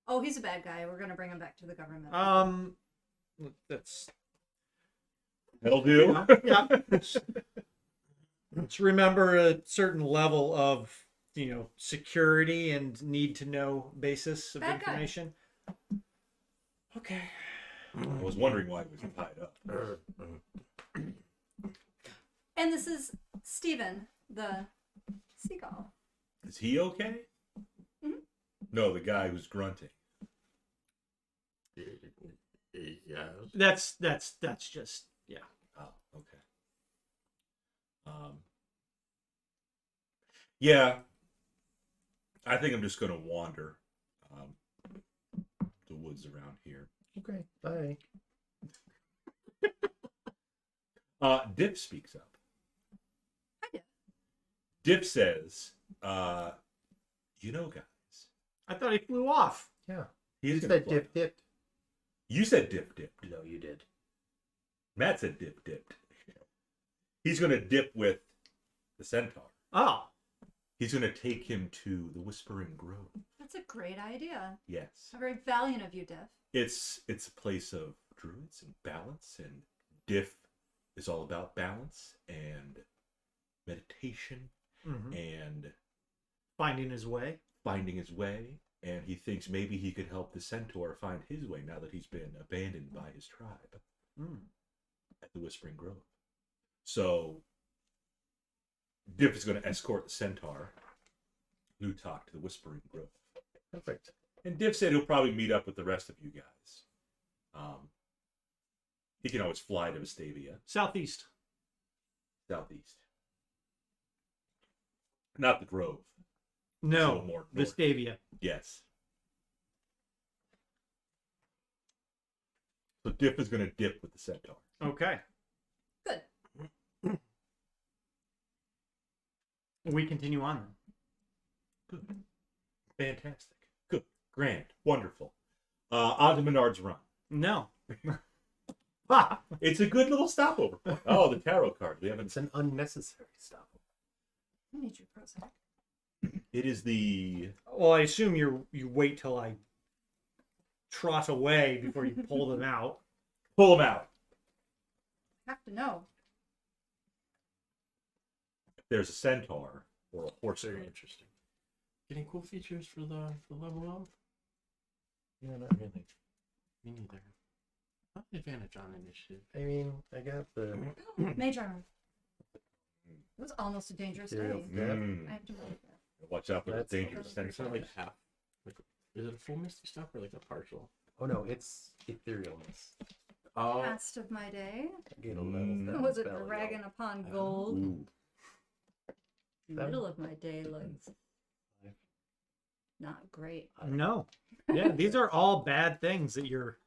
Speaker 3: Oh, he's a bad guy. We're gonna bring him back to the government.
Speaker 4: That's
Speaker 1: That'll do.
Speaker 4: yeah. Let's remember a certain level of security and need to know basis of
Speaker 3: Bad guy.
Speaker 4: information. Okay.
Speaker 1: I was wondering why he was tied up.
Speaker 3: And this is Steven, the seagull.
Speaker 1: Is he okay?
Speaker 3: Mhm.
Speaker 1: No, the guy who's grunting.
Speaker 2: Yeah.
Speaker 4: That's just yeah.
Speaker 1: Oh, okay. Yeah, I think I'm just gonna wander the woods around here.
Speaker 5: Okay, bye.
Speaker 1: Dip speaks up.
Speaker 3: Hi, Dip.
Speaker 1: Dip says, you know, guys,
Speaker 4: I thought he flew off.
Speaker 5: Yeah.
Speaker 1: he's
Speaker 5: You
Speaker 1: gonna
Speaker 5: said
Speaker 1: fly.
Speaker 5: dip dipped.
Speaker 1: You said dip dipped.
Speaker 5: No, you did.
Speaker 1: Matt said dip dipped. He's gonna dip with the centaur.
Speaker 4: Oh,
Speaker 1: He's gonna take him to the Whispering Grove.
Speaker 3: That's a great idea.
Speaker 1: Yes.
Speaker 3: Very valiant of you, Diff.
Speaker 1: It's a place of druids and balance, and Diff is all about balance and meditation and
Speaker 4: finding his way.
Speaker 1: finding his way. And he thinks maybe he could help the centaur find his way now that he's been abandoned by his tribe at the Whispering Grove. So Diff is going to escort the centaur, Lutok, to the Whispering Grove.
Speaker 5: Perfect.
Speaker 1: And Diff said he'll probably meet up with the rest of you guys. He can always fly to Vestavia,
Speaker 4: Southeast.
Speaker 1: southeast. Not the Grove. It's a
Speaker 4: No,
Speaker 1: little more north.
Speaker 4: Vestavia.
Speaker 1: Yes. So Diff is going to dip with the centaur.
Speaker 4: Okay.
Speaker 3: Good.
Speaker 4: We continue on then.
Speaker 1: Good. Fantastic. Good. Grand. Wonderful. On to Menard's Run.
Speaker 4: No. Ah,
Speaker 1: It's a good little stopover point. Oh, the tarot card. We haven't.
Speaker 5: It's an unnecessary stop.
Speaker 3: I need your Krozak.
Speaker 1: It is the.
Speaker 4: well, I assume you wait till I trot away before you pull them out.
Speaker 1: Pull him out.
Speaker 3: Have to know.
Speaker 1: There's a centaur or a horse.
Speaker 2: Very interesting. Getting cool features for the level up?
Speaker 5: Yeah, not really.
Speaker 2: Me neither. Not an advantage on initiative.
Speaker 5: I mean, I got the
Speaker 3: Mage armor. It was almost a dangerous
Speaker 5: material
Speaker 3: day.
Speaker 5: depth.
Speaker 3: I have to move it.
Speaker 1: Watch out for the
Speaker 5: That's-
Speaker 1: dangerous
Speaker 2: It's not
Speaker 1: centaur.
Speaker 2: like half. Like, is it a full misty stuff or like a partial?
Speaker 5: Oh no, it's etherealness.
Speaker 2: Oh,
Speaker 3: Last of my day.
Speaker 5: I get a level down
Speaker 3: Was it
Speaker 5: spell,
Speaker 3: dragon
Speaker 5: yo.
Speaker 3: upon gold?
Speaker 1: Ooh.
Speaker 3: Middle of my day looks not great.
Speaker 4: No. Yeah, these are all bad things that you're.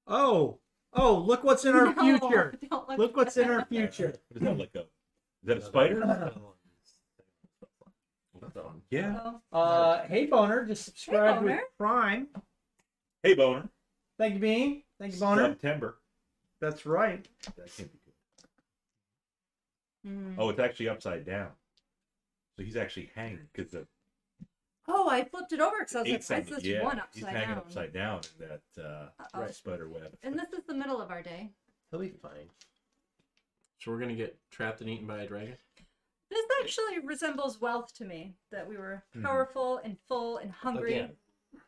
Speaker 4: Oh, look what's in our
Speaker 3: No,
Speaker 4: future.
Speaker 3: don't
Speaker 4: Look what's in our
Speaker 1: What
Speaker 4: future.
Speaker 1: is that like a? Is that a spider?
Speaker 2: that one.
Speaker 1: Yeah.
Speaker 3: Oh,
Speaker 4: Hey Boner, just subscribe with
Speaker 3: Boner.
Speaker 4: Prime.
Speaker 1: Hey, Boner.
Speaker 4: Thank you, Bean. Thank you, Boner.
Speaker 1: September.
Speaker 4: That's right.
Speaker 1: That can't be good.
Speaker 3: mm.
Speaker 1: Oh, it's actually upside down. So he's actually hanging because the
Speaker 3: Oh, I flipped it over because I was like,
Speaker 1: eight's
Speaker 3: why
Speaker 1: on
Speaker 3: is
Speaker 1: the,
Speaker 3: this
Speaker 1: yeah,
Speaker 3: one
Speaker 1: he's
Speaker 3: upside
Speaker 1: hanging
Speaker 3: down?
Speaker 1: upside down in that
Speaker 3: Uh-oh.
Speaker 1: spider web.
Speaker 3: And this is the middle of our day.
Speaker 5: He'll be fine.
Speaker 2: So we're gonna get trapped and eaten by a dragon?
Speaker 3: This actually resembles wealth to me. That we were
Speaker 1: Mhm.
Speaker 3: powerful and full and hungry.
Speaker 5: Again,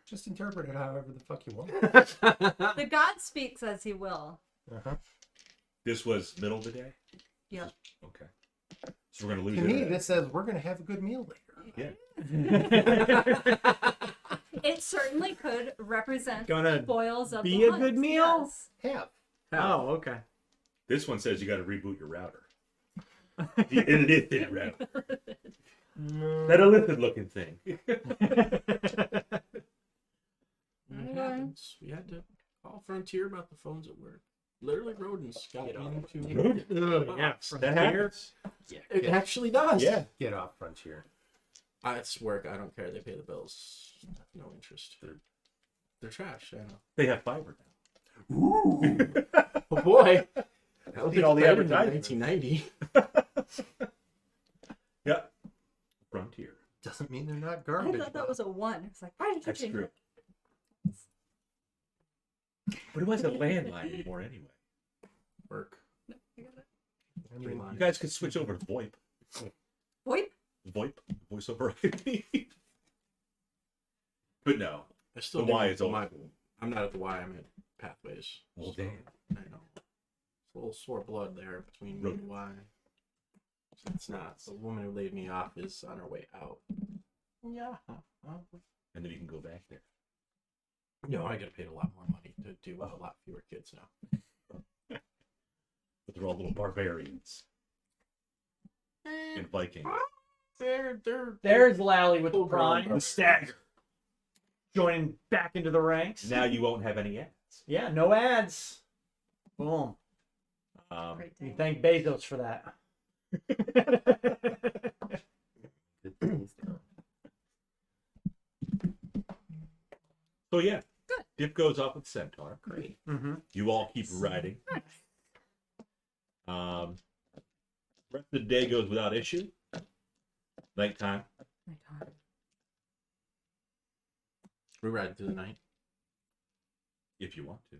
Speaker 5: just interpret it however the fuck you want.
Speaker 3: The God speaks as he will.
Speaker 5: Uh-huh.
Speaker 1: This was middle of the day.
Speaker 3: Yep.
Speaker 1: Okay. So we're gonna lose
Speaker 5: To me,
Speaker 1: it.
Speaker 5: this says we're gonna have a good meal later.
Speaker 1: Yeah.
Speaker 3: It certainly could represent
Speaker 4: Gonna
Speaker 3: spoils of
Speaker 4: be
Speaker 3: the
Speaker 4: a
Speaker 3: hunt,
Speaker 4: good meal?
Speaker 3: yes.
Speaker 5: Have.
Speaker 4: Oh, okay.
Speaker 1: This one says you got to reboot your router. The illicit router. That illicit looking thing.
Speaker 2: It happens. We had to call Frontier about the phones at work. Literally rodents got into
Speaker 4: Yeah,
Speaker 1: That happens.
Speaker 5: Yeah.
Speaker 2: It actually does.
Speaker 1: Yeah.
Speaker 5: Get off Frontier.
Speaker 2: It's work. I don't care. They pay the bills. No interest. They're trash. I know.
Speaker 1: They have fiber now.
Speaker 2: Oh boy. That was
Speaker 1: Seen all the
Speaker 2: exciting in
Speaker 1: advertisements.
Speaker 2: 1990.
Speaker 1: Yeah. Frontier.
Speaker 5: Doesn't mean they're not
Speaker 3: I
Speaker 5: garbage.
Speaker 3: thought that was a 1. It's like, why did you
Speaker 1: That's
Speaker 3: change
Speaker 1: true.
Speaker 3: it?
Speaker 1: But it wasn't a landline anymore anyway.
Speaker 2: Work.
Speaker 3: No, I got it.
Speaker 5: I mean,
Speaker 1: You guys could switch over to VoIP.
Speaker 3: VoIP?
Speaker 1: VoIP? Voice over IP. But no.
Speaker 2: I still
Speaker 1: The
Speaker 2: do
Speaker 1: Y is
Speaker 2: my-
Speaker 1: always cool.
Speaker 2: I'm not at the Y. I'm at Pathways.
Speaker 1: Well,
Speaker 2: So,
Speaker 1: damn.
Speaker 2: I know. It's a little sore blood there between me
Speaker 1: Rodent.
Speaker 2: and Y. It's not. The woman who laid me off is on her way out. Yeah.
Speaker 1: And then you can go back there.
Speaker 2: No, I gotta pay a lot more money to do with a lot fewer kids now.
Speaker 1: But they're all little barbarians and Vikings.
Speaker 2: They're
Speaker 4: There's Lally with the
Speaker 2: Full-grown
Speaker 4: prime.
Speaker 1: The stagger.
Speaker 4: Joining back into the ranks.
Speaker 1: Now you won't have any ads.
Speaker 4: Yeah, no ads. Boom.
Speaker 3: Great
Speaker 4: You
Speaker 3: day.
Speaker 4: thank Bezos for that.
Speaker 5: Good things down.
Speaker 1: So yeah,
Speaker 3: Good.
Speaker 1: Dip goes off with Centaur.
Speaker 5: Great.
Speaker 4: Mm-hmm.
Speaker 1: You all keep riding.
Speaker 3: Nice.
Speaker 1: Rest of the day goes without issue. Nighttime.
Speaker 3: Nighttime.
Speaker 2: we ride through the night.
Speaker 1: If you want to.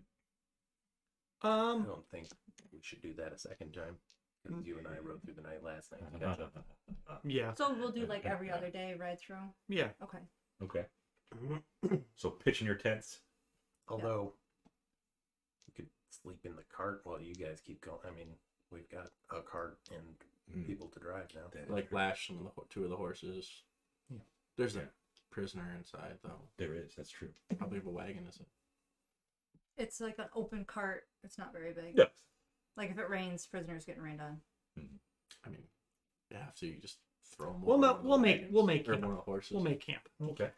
Speaker 5: I don't think we should do that a second time. Because you and I rode through the night last night. to catch up.
Speaker 4: Yeah.
Speaker 3: So we'll do like every other day ride through.
Speaker 4: Yeah.
Speaker 3: Okay.
Speaker 1: Okay. So pitching your tents.
Speaker 5: Although, you could sleep in the cart while you guys keep going. I mean, we've got a cart and people to drive now.
Speaker 2: Like lash on the two of the horses.
Speaker 5: Yeah.
Speaker 2: There's
Speaker 1: Yeah.
Speaker 2: a prisoner inside though.
Speaker 1: There is. That's true.
Speaker 2: How big of a wagon is it?
Speaker 3: It's like an open cart. It's not very big.
Speaker 1: Yeah.
Speaker 3: Like if it rains, prisoners getting rained on.
Speaker 2: I mean, yeah. So you just throw them.
Speaker 4: We'll
Speaker 2: over
Speaker 4: ma-
Speaker 2: one of the
Speaker 4: we'll make-
Speaker 2: wagons,
Speaker 4: we'll make
Speaker 2: or
Speaker 4: camp.
Speaker 2: one of the horses.
Speaker 4: We'll make camp.
Speaker 1: Okay.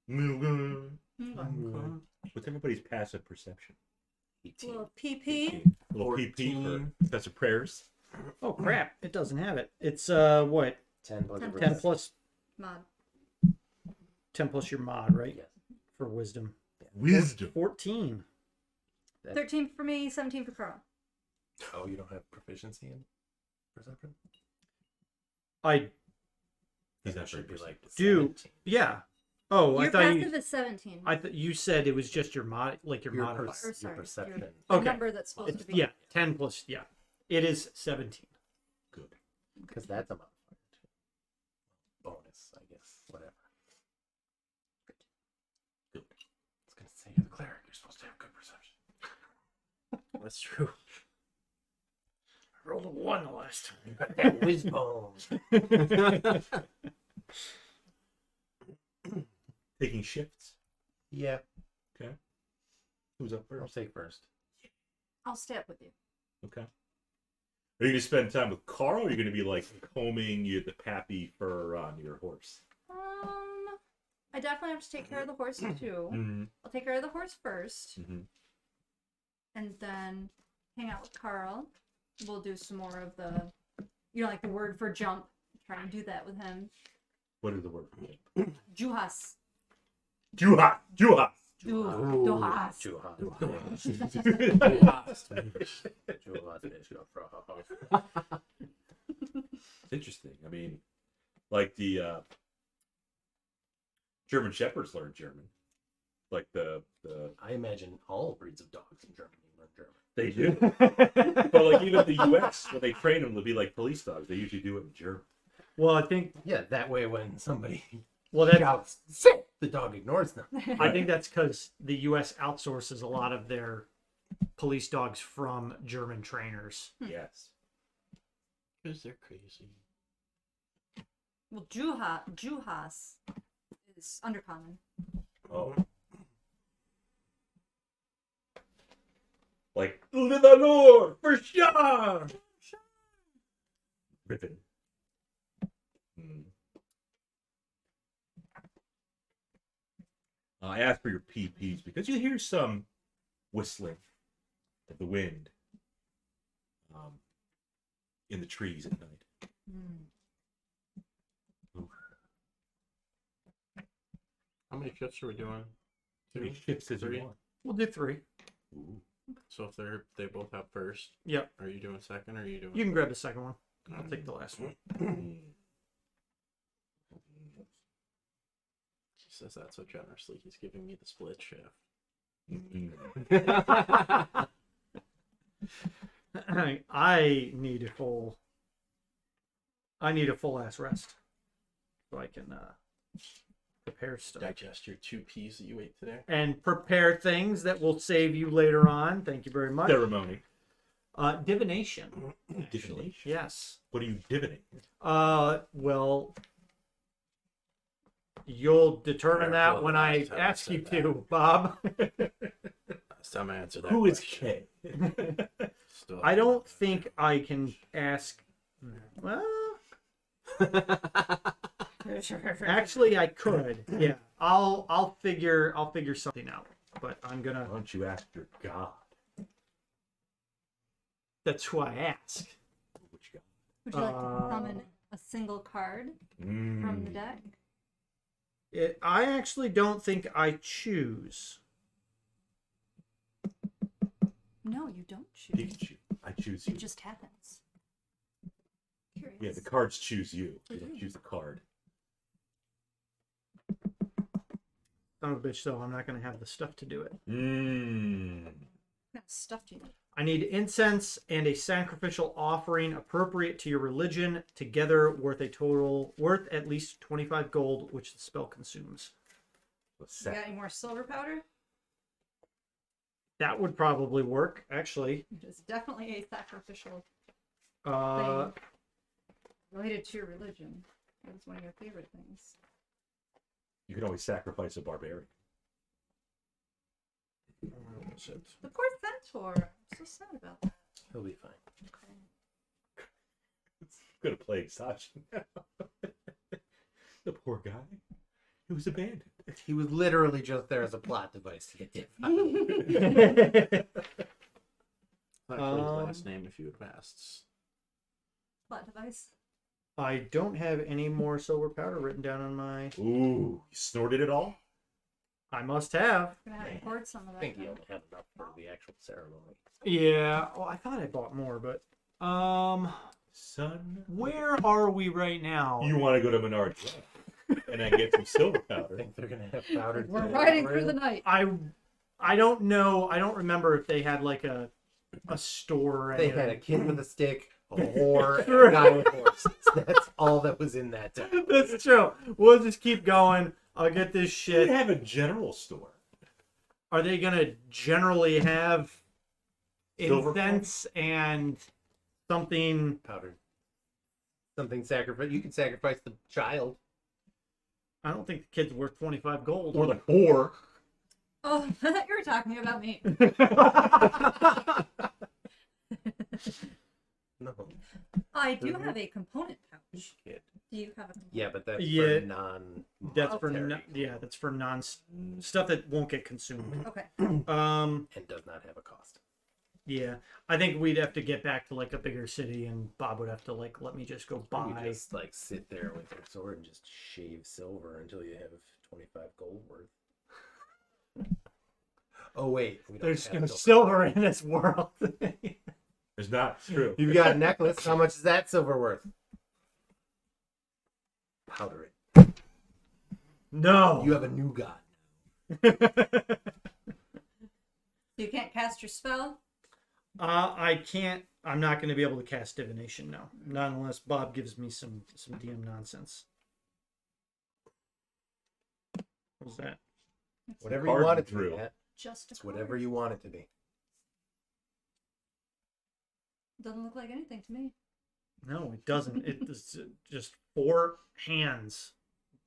Speaker 3: Mm.
Speaker 1: What's everybody's passive perception?
Speaker 5: 18.
Speaker 3: Little PP.
Speaker 1: A little PP
Speaker 2: 14.
Speaker 1: for Professor Prayers.
Speaker 4: Oh crap! It doesn't have it. It's what?
Speaker 5: 10 plus
Speaker 3: 10
Speaker 4: 10 plus
Speaker 3: Mod.
Speaker 4: 10 plus your mod, right?
Speaker 5: Yes.
Speaker 4: For wisdom.
Speaker 1: Wisdom.
Speaker 4: 14.
Speaker 3: 13 for me, 17 for Carl.
Speaker 5: Oh, you don't have proficiency in perception?
Speaker 4: I
Speaker 1: He's
Speaker 5: That
Speaker 1: not very
Speaker 5: should be like
Speaker 4: do.
Speaker 5: 17.
Speaker 4: Yeah. Oh, I
Speaker 3: Your
Speaker 4: thought
Speaker 3: passive
Speaker 4: you.
Speaker 3: is 17.
Speaker 4: I thought you said it was just your mod, like your
Speaker 5: Your,
Speaker 4: modifier.
Speaker 3: Or
Speaker 5: your
Speaker 3: sorry,
Speaker 5: perception.
Speaker 3: The
Speaker 4: Okay.
Speaker 3: number that's supposed
Speaker 4: It's,
Speaker 3: to be.
Speaker 4: yeah, 10 plus. Yeah, it is 17.
Speaker 1: Good.
Speaker 5: Because that's a modifier too. Bonus, I guess. Whatever.
Speaker 1: Good.
Speaker 5: I was going to say, you're the cleric. You're supposed to have good perception.
Speaker 2: That's true.
Speaker 4: I rolled a 1 the last time.
Speaker 5: You got that whiz bone.
Speaker 1: Taking shifts.
Speaker 5: Yeah.
Speaker 1: Who's up
Speaker 5: I'll
Speaker 1: first?
Speaker 5: take first.
Speaker 3: I'll stay up with you.
Speaker 1: Okay. Are you going to spend time with Carl, or are you going to be like combing the pappy fur on your horse?
Speaker 3: I definitely have to take care of the horse too.
Speaker 1: Mm-hmm.
Speaker 3: I'll take care of the horse first,
Speaker 1: Mm-hmm.
Speaker 3: and then hang out with Carl. We'll do some more of the, like the word for jump. Try and do that with him.
Speaker 1: What is the word for it?
Speaker 3: Juhas.
Speaker 1: Juha! Juha!
Speaker 3: Juhas.
Speaker 1: It's interesting. I mean, like the German Shepherds learn German. Like the
Speaker 5: I imagine all breeds of dogs in Germany learn German.
Speaker 1: they do. But like even the U.S. when they train them to be like police dogs, they usually do it in German.
Speaker 4: Well, I think.
Speaker 5: Yeah, that way when somebody
Speaker 4: Well, that
Speaker 5: shouts, "Sit!" the dog ignores them.
Speaker 4: I think that's because the U.S. outsources a lot of their police dogs from German trainers.
Speaker 1: Yes.
Speaker 2: Because they're crazy.
Speaker 3: Well, Juhas is undercommon.
Speaker 1: Oh. Like Livanor for sure. Ripping. I asked for your PPs because you hear some whistling of the wind in the trees at night.
Speaker 2: How many shifts are we doing?
Speaker 1: How many shifts does
Speaker 2: Three?
Speaker 1: you want?
Speaker 4: We'll do 3.
Speaker 1: Ooh.
Speaker 2: So if they both have first,
Speaker 4: Yep.
Speaker 2: are you doing second or are you doing?
Speaker 4: You can grab the second one. I'll take the last one.
Speaker 2: He says that so generously. He's giving me the split shift.
Speaker 4: I need a full ass rest so I can prepare stuff
Speaker 2: Digest your 2 peas that you ate today.
Speaker 4: and prepare things that will save you later on. Thank you very much.
Speaker 1: Ceremony.
Speaker 4: Divination. actually.
Speaker 1: Divination?
Speaker 4: Yes.
Speaker 1: What are you divining?
Speaker 4: Well, you'll determine that
Speaker 2: Careful,
Speaker 4: when I
Speaker 2: last time I
Speaker 4: ask you
Speaker 2: said
Speaker 4: to, Bob.
Speaker 2: Last time I answered that
Speaker 1: Who is
Speaker 2: question.
Speaker 1: K?
Speaker 2: Still
Speaker 4: I don't think I can ask. Well, actually, I could. Yeah, I'll figure something out. But I'm gonna.
Speaker 1: Why don't you ask your god?
Speaker 4: That's who I ask.
Speaker 1: Which god?
Speaker 3: Would you like to summon a single card from the deck?
Speaker 4: I actually don't think I choose.
Speaker 3: No, you don't choose.
Speaker 1: Pikachu. I choose you.
Speaker 3: It just happens. Curious.
Speaker 1: Yeah, the cards choose you. You don't choose the card.
Speaker 4: Son of a bitch, though, I'm not gonna have the stuff to do it.
Speaker 3: What kind of stuff do you need?
Speaker 4: I need incense and a sacrificial offering appropriate to your religion, together worth at least 25 gold, which the spell consumes.
Speaker 3: You got any more silver powder?
Speaker 4: That would probably work, actually.
Speaker 3: It's definitely a sacrificial
Speaker 4: Uh,
Speaker 3: thing related to your religion. It's one of your favorite things.
Speaker 1: You can always sacrifice a barbarian.
Speaker 3: The poor centaur. I'm so sad about that.
Speaker 5: He'll be fine.
Speaker 3: Okay.
Speaker 1: It's gonna play Sachi now. The poor guy. He was abandoned.
Speaker 5: He was literally just there as a plot device to get hit.
Speaker 2: Actually, his last name, if you would have asked.
Speaker 3: Plot device.
Speaker 4: I don't have any more silver powder written down on my.
Speaker 1: Ooh, you snorted it all?
Speaker 4: I must have.
Speaker 3: I'm gonna have to hoard some of
Speaker 5: I
Speaker 3: that.
Speaker 5: think he
Speaker 3: now.
Speaker 5: only had enough for the actual ceremony.
Speaker 4: Yeah. Oh, I thought I bought more, but
Speaker 1: Son.
Speaker 4: where are we right now?
Speaker 1: You want to go to Menards and then get some silver
Speaker 5: I
Speaker 1: powder.
Speaker 5: think they're gonna have powdered.
Speaker 3: We're
Speaker 5: silver.
Speaker 3: riding through the night.
Speaker 4: I don't know. I don't remember if they had like a store. Or
Speaker 5: They
Speaker 4: anything.
Speaker 5: had a kid with a stick, a whore, and a guy with horses. That's all that was in that town.
Speaker 4: That's true. We'll just keep going. I'll get this
Speaker 1: They
Speaker 4: shit.
Speaker 1: have a general store.
Speaker 4: Are they gonna generally have
Speaker 1: Silver
Speaker 4: incense and something?
Speaker 5: Powdered. Something sacrifice. You can sacrifice the child.
Speaker 4: I don't think the kid's worth 25 gold.
Speaker 1: Or the whore.
Speaker 3: Oh, I thought you were talking about me.
Speaker 5: No.
Speaker 3: I do have a component pouch.
Speaker 5: Kid.
Speaker 3: Do you have a component?
Speaker 5: Yeah, but that's
Speaker 4: Yeah.
Speaker 5: for non.
Speaker 4: That's for
Speaker 5: monetary
Speaker 4: that's for non stuff that won't get consumed.
Speaker 3: Okay.
Speaker 5: and does not have a cost.
Speaker 4: Yeah, I think we'd have to get back to like a bigger city, and Bob would have to like let me just go
Speaker 5: You
Speaker 4: buy.
Speaker 5: just like sit there with your sword and just shave silver until you have 25 gold worth. Oh wait, we don't
Speaker 4: There's
Speaker 5: have
Speaker 4: no silver in this world.
Speaker 1: It's not. It's true.
Speaker 5: You've got a necklace. How much is that silver worth? Powder it.
Speaker 4: No.
Speaker 5: You have a new god.
Speaker 3: You can't cast your spell?
Speaker 4: I can't. I'm not going to be able to cast divination now. Not unless Bob gives me some DM nonsense. What was that?
Speaker 5: Whatever you
Speaker 1: Card
Speaker 5: want it to
Speaker 1: drew.
Speaker 5: be, Matt.
Speaker 3: Just a
Speaker 5: It's whatever
Speaker 3: card.
Speaker 5: you want it to be.
Speaker 3: Doesn't look like anything to me.
Speaker 4: No, it doesn't. It's just four hands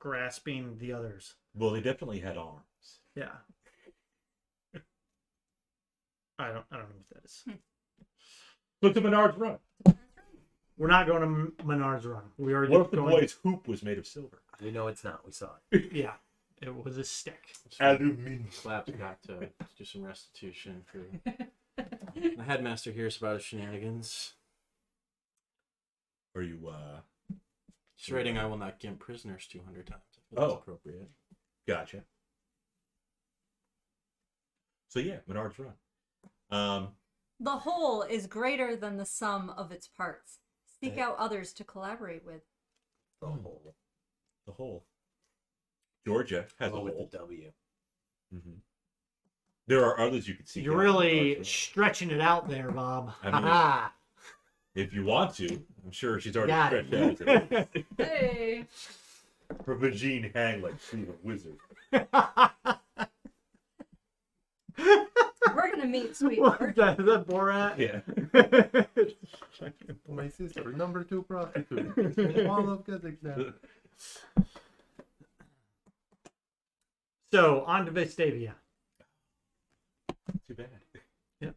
Speaker 4: grasping the others.
Speaker 1: Well, they definitely had arms.
Speaker 4: Yeah. I don't know what that is.
Speaker 1: Look at Menards Run.
Speaker 4: We're not going to Menards Run. We are
Speaker 1: What
Speaker 4: just
Speaker 1: if the
Speaker 4: going.
Speaker 1: boy's hoop was made of silver?
Speaker 5: We know it's not. We saw it.
Speaker 4: Yeah, it was a stick.
Speaker 1: Aluminium.
Speaker 2: Slab's got to do some restitution for the headmaster hears about his shenanigans.
Speaker 1: Are you,
Speaker 2: He's writing, "I will not give prisoners 200 times." I feel
Speaker 1: Oh.
Speaker 2: that's appropriate.
Speaker 1: Gotcha. So yeah, Menards Run.
Speaker 3: The whole is greater than the sum of its parts. Seek out others to collaborate with.
Speaker 5: The whole.
Speaker 1: The whole. Georgia has a
Speaker 5: Oh, with
Speaker 1: hole.
Speaker 5: the W.
Speaker 1: Mm-hmm. There are others you could see.
Speaker 4: You're really stretching it out there, Bob.
Speaker 1: I mean,
Speaker 5: Ha
Speaker 1: if you want to, I'm sure she's already
Speaker 5: Got it.
Speaker 1: stretched out.
Speaker 3: Hey!
Speaker 1: Her vagine hang like she's a wizard.
Speaker 3: We're gonna meet,
Speaker 4: What is
Speaker 3: sweetheart.
Speaker 4: that? Is that Borat?
Speaker 1: Yeah.
Speaker 5: My sister, number 2 prostitute. All of Kazakhstan.
Speaker 4: So, on to Vestavia.
Speaker 1: Too bad.
Speaker 4: Yep.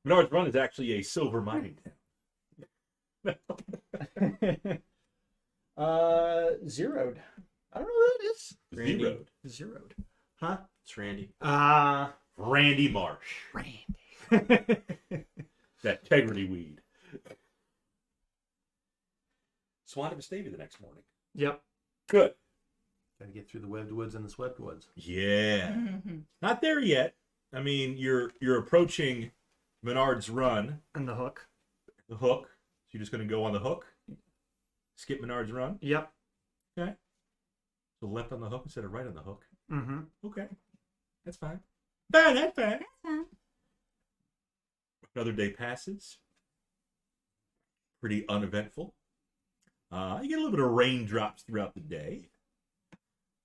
Speaker 1: Menard's Run is actually a silver mining town.
Speaker 4: Zeroed. I don't know what that is.
Speaker 2: Randy.
Speaker 1: Zeroed.
Speaker 4: Zeroed. Huh?
Speaker 2: It's Randy.
Speaker 1: Randy Marsh.
Speaker 4: Randy.
Speaker 1: That integrity weed. So on to Vestavia the next morning.
Speaker 4: Yep.
Speaker 1: Good.
Speaker 5: Gotta get through the webbed woods and the swept woods.
Speaker 1: Yeah.
Speaker 3: Mhm.
Speaker 1: Not there yet. I mean, you're approaching Menard's Run,
Speaker 4: And the hook.
Speaker 1: the hook. So you're just going to go on the hook? Skip Menard's Run?
Speaker 4: Yep.
Speaker 1: Okay. So left on the hook instead of right on the hook.
Speaker 4: Mm-hmm.
Speaker 1: Okay. That's fine. Fine, that's fine.
Speaker 3: That's fine.
Speaker 1: Another day passes. Pretty uneventful. You get a little bit of raindrops throughout the day.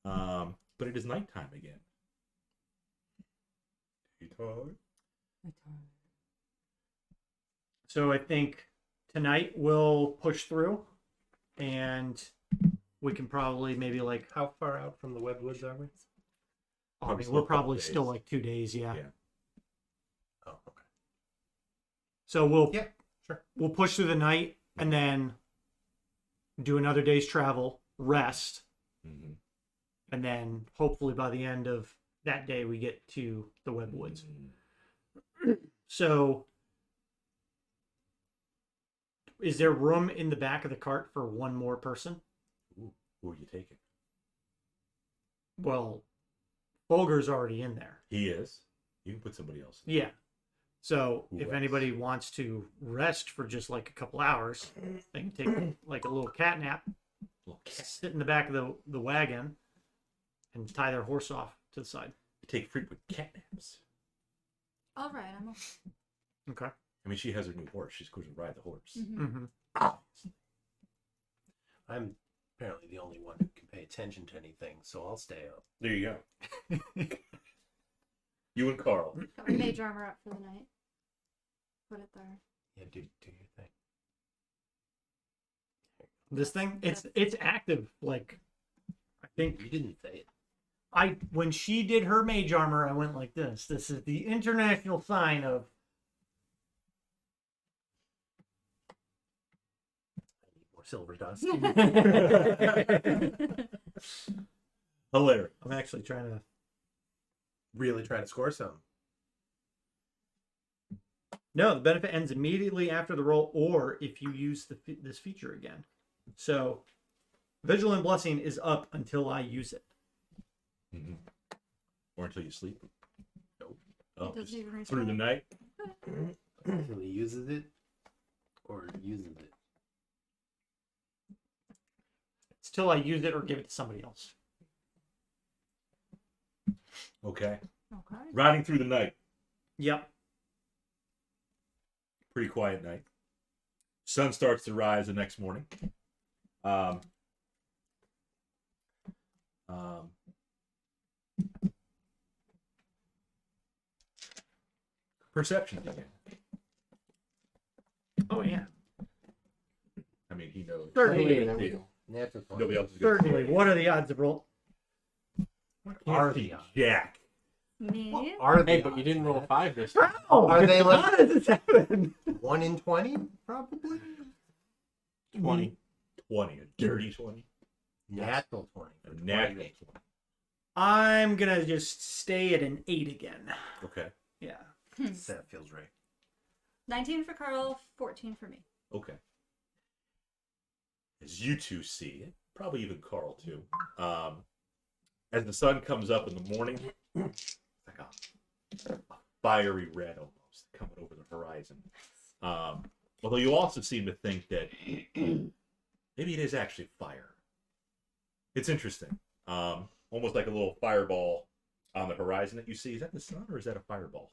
Speaker 1: But it is nighttime again.
Speaker 4: So I think tonight we'll push through, and we can probably maybe like.
Speaker 5: How far out from the webbed woods are we?
Speaker 4: I
Speaker 1: Probably
Speaker 4: mean,
Speaker 1: still
Speaker 4: we're
Speaker 1: a couple
Speaker 4: probably
Speaker 1: days.
Speaker 4: still like 2 days, yeah.
Speaker 1: Yeah.
Speaker 5: Oh, okay.
Speaker 4: So we'll
Speaker 5: Yeah, sure.
Speaker 4: we'll push through the night and then do another day's travel, rest,
Speaker 1: Mm-hmm.
Speaker 4: and then hopefully by the end of that day we get to the web woods. So is there room in the back of the cart for one more person?
Speaker 1: Ooh, who are you taking?
Speaker 4: Well, Folger's already in there.
Speaker 1: He is. You can put somebody else in.
Speaker 4: Yeah. So
Speaker 1: Who
Speaker 4: if
Speaker 1: else?
Speaker 4: anybody wants to rest for just like a couple hours, they can take like a little cat nap,
Speaker 1: Little cat.
Speaker 4: sit in the back of the wagon, and tie their horse off to the side.
Speaker 1: Take frequent cat naps.
Speaker 3: All right, I'm okay.
Speaker 4: Okay.
Speaker 1: I mean, she has her new horse. She's going to ride the horse.
Speaker 3: Mhm.
Speaker 4: Mm-hmm.
Speaker 5: I'm apparently the only one who can pay attention to anything, so I'll stay up.
Speaker 1: There you go. You and Carl.
Speaker 3: Got my mage armor up for the night. Put it there.
Speaker 5: Yeah, do your thing.
Speaker 4: This thing, it's active. Like, I think
Speaker 5: You didn't say it.
Speaker 4: when she did her mage armor, I went like this. This is the international sign of.
Speaker 5: I need more silver dust.
Speaker 1: Hilarious.
Speaker 4: I'm actually trying to.
Speaker 5: Really trying to score some.
Speaker 4: No, the benefit ends immediately after the roll, or if you use this feature again. So, Vigilant Blessing is up until I use it.
Speaker 1: Mm-hmm. Or until you sleep.
Speaker 5: Nope.
Speaker 1: Oh,
Speaker 3: It doesn't
Speaker 1: just
Speaker 3: even
Speaker 1: through the
Speaker 3: respond.
Speaker 1: night.
Speaker 5: Until he uses it or uses it.
Speaker 4: It's till I use it or give it to somebody else.
Speaker 1: Okay.
Speaker 3: Okay.
Speaker 1: Riding through the night.
Speaker 4: Yep.
Speaker 1: Pretty quiet night. Sun starts to rise the next morning. Perception again.
Speaker 4: Oh yeah.
Speaker 1: I mean, he knows.
Speaker 4: Certainly.
Speaker 5: Natural one.
Speaker 1: Nobody else is going
Speaker 4: Certainly. What are the odds of roll?
Speaker 5: Are the odds?
Speaker 1: Jack.
Speaker 3: Me?
Speaker 5: Are they?
Speaker 2: Hey, but you didn't roll a 5 this time.
Speaker 5: Are they like
Speaker 4: How does this happen?
Speaker 5: 1 in 20? Probably.
Speaker 2: 20.
Speaker 1: 20. A dirty 20.
Speaker 5: Natural 20.
Speaker 1: A natural 20.
Speaker 4: I'm gonna just stay at an 8 again.
Speaker 1: Okay.
Speaker 4: Yeah.
Speaker 5: That feels right.
Speaker 3: 19 for Carl, 14 for me.
Speaker 1: Okay. As you two see, probably even Carl too, as the sun comes up in the morning, it's like a fiery red almost coming over the horizon. Although you also seem to think that maybe it is actually fire. It's interesting. Almost like a little fireball on the horizon that you see. Is that the sun or is that a fireball?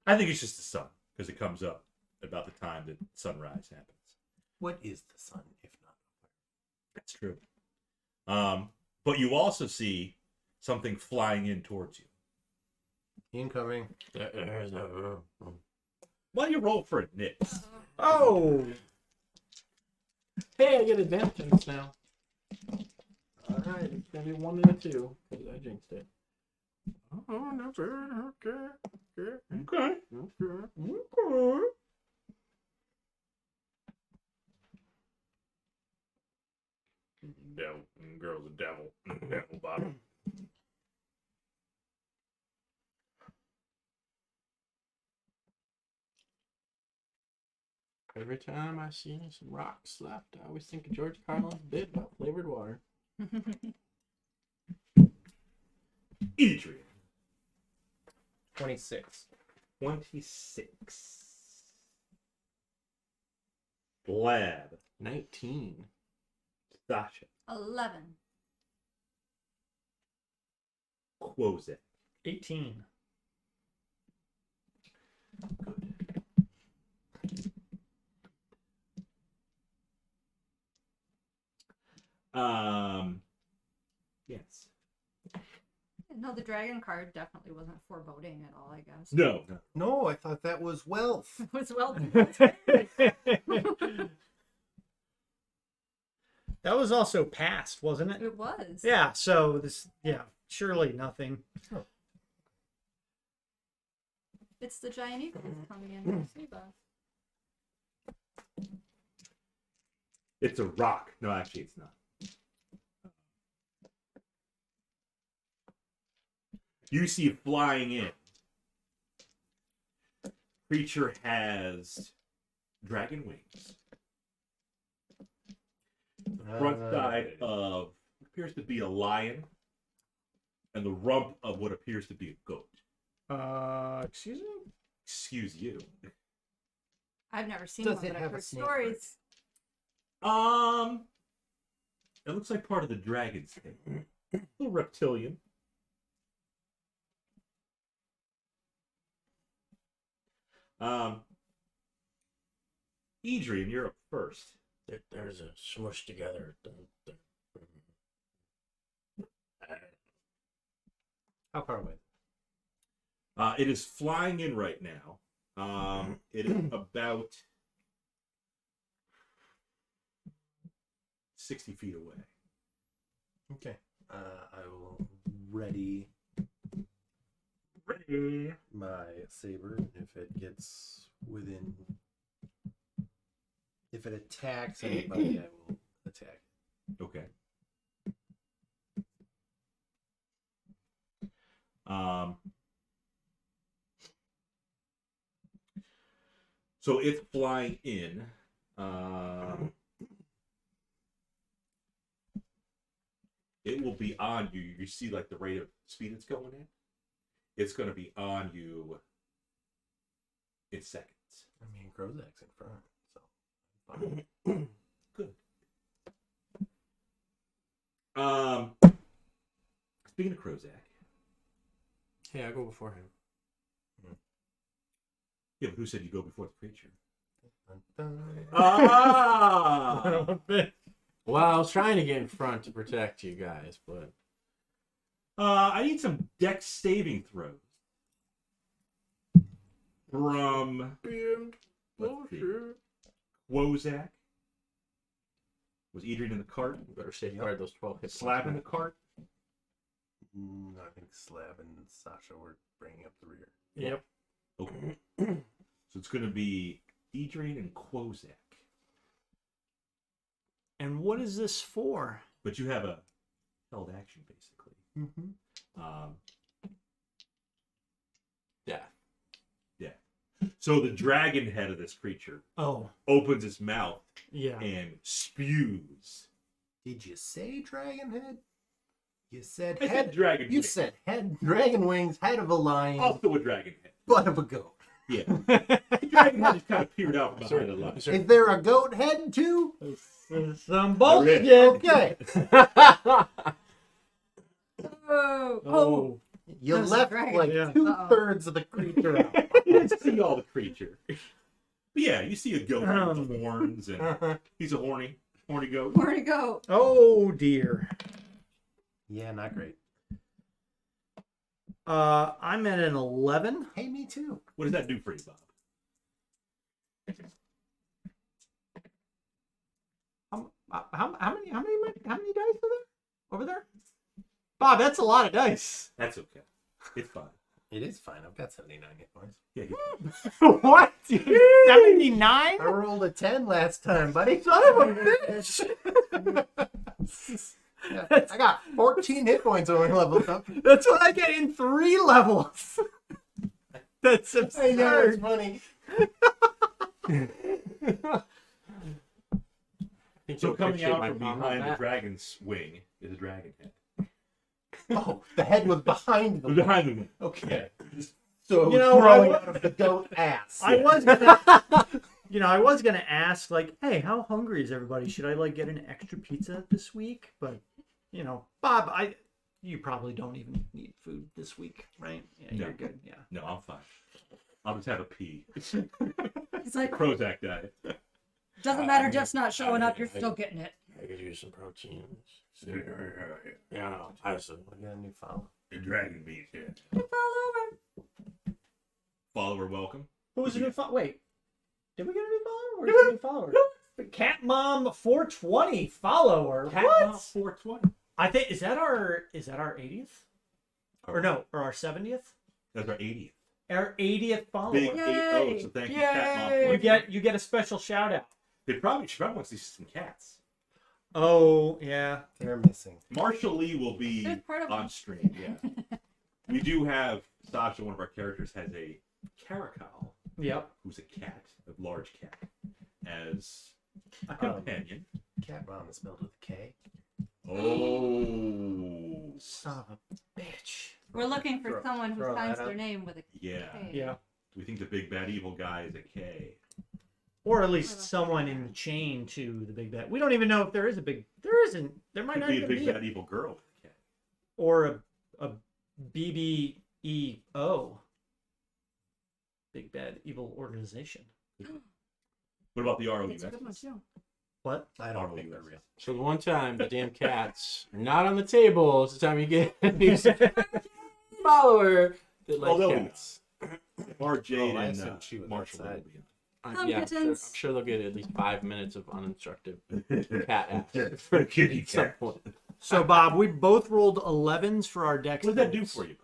Speaker 1: I think it's just the sun because it comes up about the time that sunrise happens.
Speaker 5: What is the sun if not fire?
Speaker 1: That's true. But you also see something flying in towards you.
Speaker 5: Incoming.
Speaker 1: Why do you roll for a nix?
Speaker 4: Oh,
Speaker 2: Hey, I get advantage on this now. Alright, it's gonna be 1 and a 2, because I jinxed it. Oh, no, sir. Okay.
Speaker 1: Okay.
Speaker 2: Okay.
Speaker 1: Devil. Girl's a devil. Devil bottom.
Speaker 2: Every time I see some rocks left, I always think of George Carlin's bit about flavored water.
Speaker 1: Adrian.
Speaker 5: 26.
Speaker 1: 26. Slab.
Speaker 2: 19.
Speaker 1: Sasha.
Speaker 3: 11.
Speaker 1: Krozak.
Speaker 4: 18.
Speaker 1: Yes.
Speaker 3: No, the dragon card definitely wasn't foreboding at all, I guess.
Speaker 1: No.
Speaker 5: No, I thought that was wealth.
Speaker 3: It was well.
Speaker 4: That was also past, wasn't it?
Speaker 3: It was.
Speaker 4: Yeah. So this, yeah, surely nothing.
Speaker 3: It's the giant eagle coming in to save us.
Speaker 1: It's a rock. No, actually, it's not. You see it flying in. Creature has dragon wings. Front side of what appears to be a lion, and the rump of what appears to be a goat.
Speaker 4: Excuse me?
Speaker 1: Excuse you.
Speaker 3: I've never seen
Speaker 5: Does
Speaker 3: one,
Speaker 5: it
Speaker 3: but I've
Speaker 5: have a
Speaker 3: heard
Speaker 5: snake
Speaker 3: stories.
Speaker 1: It looks like part of the dragon's thing. A little reptilian. Edrian, you're up first.
Speaker 2: There's a smush together.
Speaker 5: How far away?
Speaker 1: It is flying in right now. It is about 60 feet away.
Speaker 5: Okay. I will ready my saber. If it gets within, if it attacks anybody, I will attack.
Speaker 1: Okay. So it's flying in. It will be on you. You see, like the rate of speed it's going in. It's going to be on you in seconds.
Speaker 5: I mean, Krozak's in front, so.
Speaker 1: Good. Speaking of Krozak,
Speaker 2: Hey, I go before him.
Speaker 1: yeah, but who said you go before the creature?
Speaker 5: Dun,
Speaker 1: Ah!
Speaker 2: Well, I was trying to get in front to protect you guys, but
Speaker 1: I need some dex saving throws from let's see. Krozak. Was Edrian in the cart?
Speaker 2: better safeguard those 12 hit
Speaker 1: Slab in the
Speaker 2: points.
Speaker 1: cart?
Speaker 5: I think Slab and Sasha were bringing up the rear.
Speaker 2: Yep.
Speaker 1: Okay. So it's going to be Edrian and Krozak.
Speaker 4: And what is this for?
Speaker 1: But you have a held action, basically.
Speaker 5: Mm-hmm.
Speaker 2: Yeah.
Speaker 1: So the dragon head of this creature
Speaker 4: Oh,
Speaker 1: opens its mouth
Speaker 4: yeah.
Speaker 1: and spews.
Speaker 5: Did you say dragon head? You said
Speaker 1: I said
Speaker 5: head.
Speaker 1: dragon
Speaker 5: You
Speaker 1: wing.
Speaker 5: said head, dragon wings, head of a lion,
Speaker 1: Also a dragon head.
Speaker 5: butt of a goat.
Speaker 1: Yeah. The dragon head just kind of peered out from behind the line.
Speaker 5: Is there a goat head too?
Speaker 4: Some bullshit.
Speaker 5: Okay.
Speaker 3: Oh.
Speaker 5: You
Speaker 3: There's a
Speaker 5: left
Speaker 3: dragon.
Speaker 5: like
Speaker 4: Yeah.
Speaker 5: 2/3 of the creature out.
Speaker 1: You didn't see all the creature. But yeah, you see a goat with the horns, and he's a horny goat.
Speaker 3: Where'd it go?
Speaker 4: Oh dear.
Speaker 5: Yeah, not great.
Speaker 4: I'm at an 11.
Speaker 5: Hey, me too.
Speaker 1: What does that do for you, Bob?
Speaker 4: How many dice are there over there? Bob, that's a lot of dice.
Speaker 1: That's okay. It's fine.
Speaker 5: It is fine. I've got 79 hit points.
Speaker 1: Yeah.
Speaker 4: What? 79?
Speaker 5: I rolled a 10 last time, buddy.
Speaker 4: Son of a bitch!
Speaker 5: Yeah, I got 14 hit points when we leveled up.
Speaker 4: That's what I get in 3 levels. That's
Speaker 5: I know, it's
Speaker 4: absurd.
Speaker 5: funny.
Speaker 1: So coming out from behind the dragon's wing is a dragon head.
Speaker 5: Oh, the head was behind them.
Speaker 1: Behind the wing.
Speaker 5: Okay. So it
Speaker 4: You
Speaker 5: was
Speaker 4: know,
Speaker 5: growing out of the goat ass.
Speaker 4: I was gonna, I was gonna ask, like, hey, how hungry is everybody? Should I like get an extra pizza this week? But, Bob, you probably don't even need food this week, right? Yeah,
Speaker 1: No.
Speaker 4: you're good. Yeah.
Speaker 1: No, I'm fine. I'll just have a pee.
Speaker 3: It's like,
Speaker 1: Krozak diet.
Speaker 3: doesn't matter just not showing up, you're still getting it.
Speaker 6: I could use some protein. Yeah, I was.
Speaker 5: We got a new follow.
Speaker 1: The dragon meat, yeah. Follower welcome.
Speaker 4: Who was the new follower? Wait, did we get a new follower? Where's the new follower? The Cat Mom 420 follower.
Speaker 1: Cat
Speaker 4: What?
Speaker 1: Mom 420.
Speaker 4: I think is that our 80th? Or no, or our 70th?
Speaker 1: That's our 80th.
Speaker 4: Our 80th follower.
Speaker 1: Big
Speaker 3: Yay.
Speaker 1: 8-0, so thank you, Cat Mom.
Speaker 4: You
Speaker 1: 420.
Speaker 4: get a special shout out.
Speaker 1: She probably wants to see some cats.
Speaker 4: Oh yeah.
Speaker 5: They're missing.
Speaker 1: Marshall Lee will be
Speaker 3: There's part of
Speaker 1: on stream, yeah. We do have Sasha, one of our characters, has a caracal,
Speaker 4: Yep.
Speaker 1: who's a cat, a large cat, as a companion.
Speaker 5: Cat mom is spelled with a K.
Speaker 1: Oh.
Speaker 4: Son of a bitch.
Speaker 3: We're looking for someone who
Speaker 5: throw
Speaker 3: signs
Speaker 5: that
Speaker 3: their
Speaker 5: up.
Speaker 3: name with a
Speaker 1: Yeah.
Speaker 3: K.
Speaker 4: Yeah.
Speaker 1: We think the big bad evil guy is a K.
Speaker 4: Or at least someone in the chain to the big bad. We don't even know if there is a big. There isn't. There might
Speaker 1: Could
Speaker 4: not
Speaker 1: be a
Speaker 4: even
Speaker 1: big
Speaker 4: be.
Speaker 1: bad evil girl with a K.
Speaker 4: Or a BBEO. Big bad evil organization.
Speaker 1: What about the ROE
Speaker 3: It's a good one
Speaker 1: messages?
Speaker 3: too.
Speaker 4: What?
Speaker 5: I don't
Speaker 1: ROE
Speaker 5: think they're real.
Speaker 1: messages.
Speaker 2: So the one time the damn cats are not on the table is the time you get a new follower that likes
Speaker 1: Although
Speaker 2: cats.
Speaker 1: RJ
Speaker 5: I
Speaker 1: and
Speaker 5: assumed she was
Speaker 1: Marshall will
Speaker 5: outside.
Speaker 1: be
Speaker 2: I'm
Speaker 3: kittens.
Speaker 2: sure they'll get at least 5 minutes of uninstructed cat ass.
Speaker 1: For kitty
Speaker 2: At some
Speaker 1: cat.
Speaker 2: point.
Speaker 4: So Bob, we both rolled 11s for our dex.
Speaker 1: What does that do
Speaker 4: saves.
Speaker 1: for you?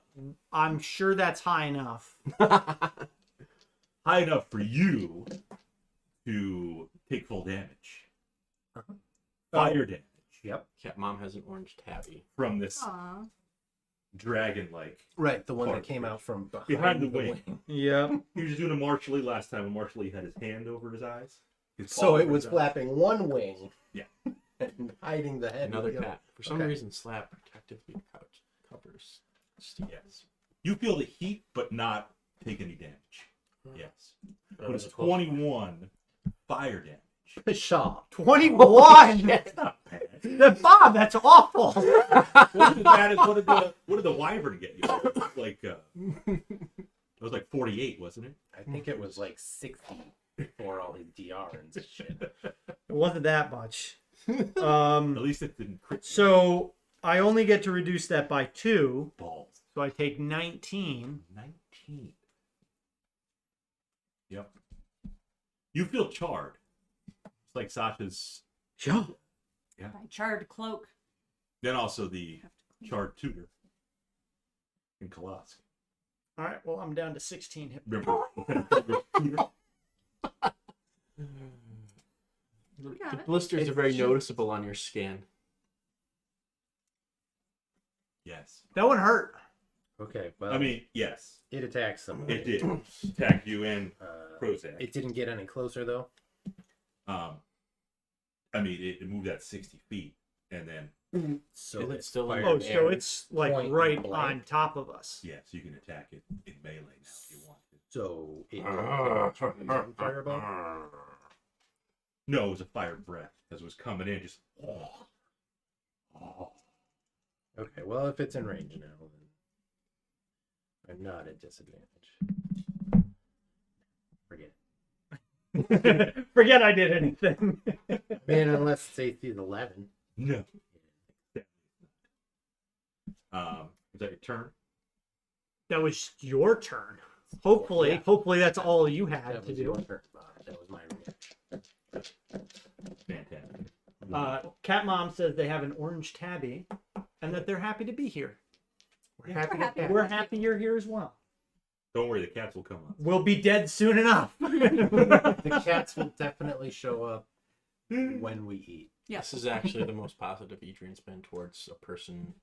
Speaker 4: I'm sure that's high enough.
Speaker 1: High enough for you to take full damage. Fire damage
Speaker 5: Yep.
Speaker 2: Cat mom has an orange tabby.
Speaker 1: from this
Speaker 3: Aw.
Speaker 5: Oh.
Speaker 1: dragon-like.
Speaker 5: Right, the one
Speaker 1: Part
Speaker 5: that came out from
Speaker 1: Behind the wing.
Speaker 4: Yep.
Speaker 1: He was just doing a Marshall Lee last time, and Marshall Lee had his hand over his eyes. His paw
Speaker 5: So
Speaker 1: over
Speaker 5: it was
Speaker 1: his eyes.
Speaker 5: flapping one wing.
Speaker 1: Yeah.
Speaker 5: And hiding the head.
Speaker 2: Another
Speaker 5: with the
Speaker 2: cat. For some
Speaker 5: Okay.
Speaker 2: reason, Slab protectively covers Steve.
Speaker 1: Yes. You feel the heat, but not take any damage. Yes. But it's
Speaker 6: was a close
Speaker 1: 21 fire damage.
Speaker 5: other. Pshaw.
Speaker 4: 21.
Speaker 1: That's not bad.
Speaker 4: Bob, that's awful.
Speaker 1: Wasn't as bad as what did the wyvern get you? Like it was like 48, wasn't it?
Speaker 5: I think it was like 60 for all his DRs and shit.
Speaker 4: It wasn't that much.
Speaker 1: At least it didn't crit.
Speaker 4: So I only get to reduce that by 2.
Speaker 1: Balls.
Speaker 4: So I take 19.
Speaker 1: 19. Yep. You feel charred. It's like Sasha's.
Speaker 4: Yeah.
Speaker 3: My charred cloak.
Speaker 1: Then also the charred tutor in Kolosk.
Speaker 4: All right. Well, I'm down to 16 hit.
Speaker 1: Remember? Tutor?
Speaker 3: We got
Speaker 2: The
Speaker 3: it.
Speaker 2: blisters are very noticeable on your skin.
Speaker 1: Yes.
Speaker 4: That one hurt.
Speaker 5: Okay, well,
Speaker 1: I mean, yes.
Speaker 5: it attacked somebody.
Speaker 1: It did. Attack you and Krozak.
Speaker 5: It didn't get any closer, though.
Speaker 1: I mean, it moved at 60 feet, and then,
Speaker 5: So
Speaker 2: Is it
Speaker 5: it's
Speaker 2: still in
Speaker 5: fired
Speaker 4: Oh,
Speaker 2: the
Speaker 4: so
Speaker 2: air.
Speaker 4: it's like
Speaker 5: Point
Speaker 4: right
Speaker 5: blank.
Speaker 4: on top of us.
Speaker 1: yeah, so you can attack it in melee now if you want to.
Speaker 5: So it didn't fireball.
Speaker 1: No, it was a fire breath as it was coming in, just.
Speaker 5: Okay, well, if it's in range now, then I'm not at disadvantage. Forget it.
Speaker 4: Forget I did anything.
Speaker 5: Man, unless safety is 11.
Speaker 1: No. Is that your turn?
Speaker 4: That was your turn. Hopefully,
Speaker 5: Yeah.
Speaker 4: that's all you had
Speaker 5: That
Speaker 4: to
Speaker 5: was
Speaker 4: do.
Speaker 5: your turn, Bob. That was my reaction.
Speaker 1: Fantastic.
Speaker 4: Cat Mom says they have an orange tabby, and that they're happy to be here.
Speaker 3: We're happy.
Speaker 4: We're happy you're here as well.
Speaker 1: Don't worry, the cats will come up.
Speaker 4: We'll be dead soon enough.
Speaker 5: The cats will definitely show up when we eat.
Speaker 2: This is actually the most positive Edrian's been towards a person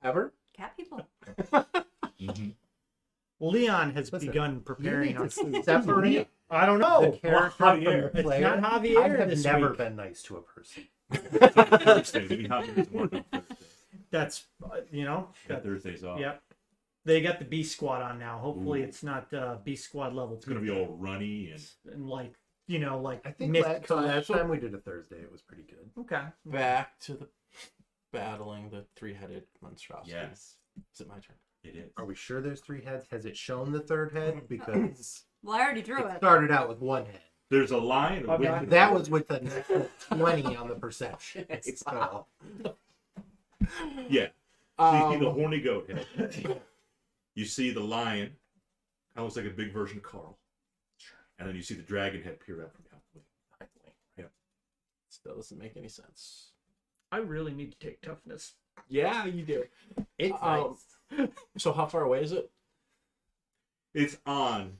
Speaker 2: ever.
Speaker 3: Cat people.
Speaker 4: Leon has
Speaker 5: Listen,
Speaker 4: begun preparing
Speaker 5: You
Speaker 4: us.
Speaker 5: need to separate
Speaker 4: I don't
Speaker 5: the
Speaker 4: know.
Speaker 5: character from
Speaker 1: Javier.
Speaker 5: the
Speaker 4: It's
Speaker 5: player.
Speaker 4: not Javier
Speaker 5: I have
Speaker 4: this
Speaker 5: never
Speaker 4: week.
Speaker 5: been nice to a person.
Speaker 1: Thursday. Maybe Javier doesn't work on Thursday.
Speaker 4: That's
Speaker 1: Got Thursdays off.
Speaker 4: Yep. They got the B squad on now. Hopefully,
Speaker 1: Ooh.
Speaker 4: it's not B squad level.
Speaker 1: It's gonna be all runny and
Speaker 4: like
Speaker 5: I think
Speaker 4: myth
Speaker 5: last time we did a Thursday, it was pretty good.
Speaker 4: Okay.
Speaker 2: Back to the battling the three-headed monstrosity.
Speaker 1: yes,
Speaker 2: Is it my turn?
Speaker 1: it is.
Speaker 5: Are we sure there's 3 heads? Has it shown the 3rd head? Because
Speaker 3: Well, I already drew
Speaker 5: it
Speaker 3: it.
Speaker 5: started out with 1 head.
Speaker 1: There's a line.
Speaker 4: Okay.
Speaker 1: Of
Speaker 5: That was with a natural 20 on the perception. So,
Speaker 1: yeah. So you see the
Speaker 2: Um,
Speaker 1: horny goat head. You see the lion, almost like a big version of Carl. And then you see the dragon head peer out from behind.
Speaker 2: Still doesn't make any sense.
Speaker 4: I really need to take toughness.
Speaker 2: Yeah, you do.
Speaker 5: it's nice.
Speaker 2: So how far away is it?
Speaker 1: It's on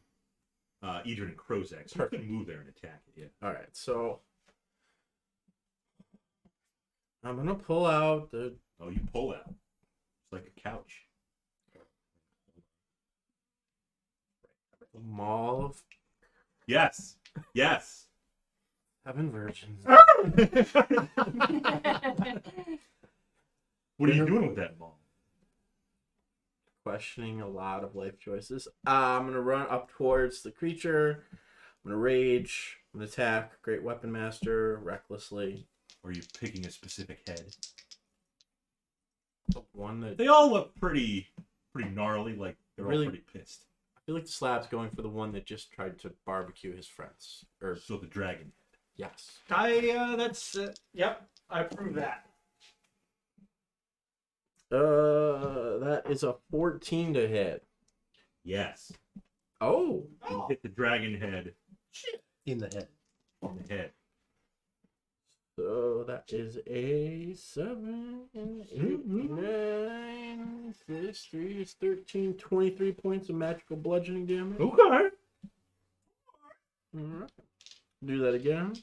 Speaker 1: Edrian and Krozak, so you can move there and attack it. Yeah.
Speaker 2: All right, so I'm gonna pull out the
Speaker 1: Oh, you pull out. It's like a couch.
Speaker 2: Maul of
Speaker 1: Yes. Yes.
Speaker 2: 7 virgins.
Speaker 1: What are you doing with that ball?
Speaker 2: Questioning a lot of life choices. I'm gonna run up towards the creature. I'm gonna rage. I'm gonna attack. Great Weapon Master recklessly.
Speaker 1: Or are you picking a specific head?
Speaker 2: The one that
Speaker 1: They all look pretty gnarly, like they're
Speaker 2: Really?
Speaker 1: all pretty pissed.
Speaker 2: I feel like the slab's going for the one that just tried to barbecue his friends. Or
Speaker 1: So the dragon.
Speaker 2: yes.
Speaker 4: Yep, I approve that.
Speaker 2: That is a 14 to hit.
Speaker 1: Yes.
Speaker 2: Oh.
Speaker 1: You hit the dragon head
Speaker 5: In the head.
Speaker 1: on the head.
Speaker 2: So that is a 7, 8, 9, 6, 3 is 13, 23 points of magical bludgeoning damage.
Speaker 1: Okay.
Speaker 2: Alright. Do that again.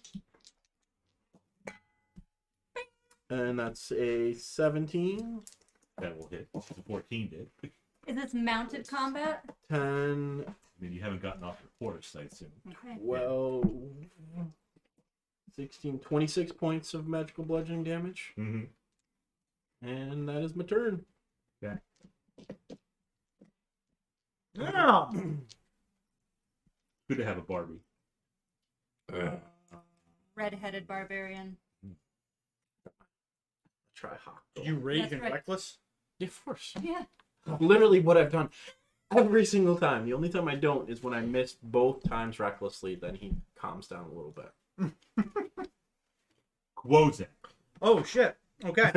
Speaker 2: And that's a 17,
Speaker 1: That will hit. The 14 did.
Speaker 3: Is this mounted combat?
Speaker 2: 10,
Speaker 1: I mean, you haven't gotten off your quarter sight soon.
Speaker 3: Okay.
Speaker 2: 12, 16, 26 points of magical bludgeoning damage.
Speaker 1: Mm-hmm.
Speaker 2: And that is my turn.
Speaker 4: Yeah.
Speaker 1: Good to have a Barbie.
Speaker 3: Red-headed barbarian.
Speaker 2: Try hawk.
Speaker 4: Did you rage
Speaker 3: That's
Speaker 4: and
Speaker 3: right.
Speaker 4: reckless?
Speaker 2: Yeah, of course.
Speaker 3: Yeah.
Speaker 2: Literally what I've done every single time. The only time I don't is when I missed both times recklessly. Then he calms down a little bit.
Speaker 1: Krozak.
Speaker 4: Oh shit. Okay.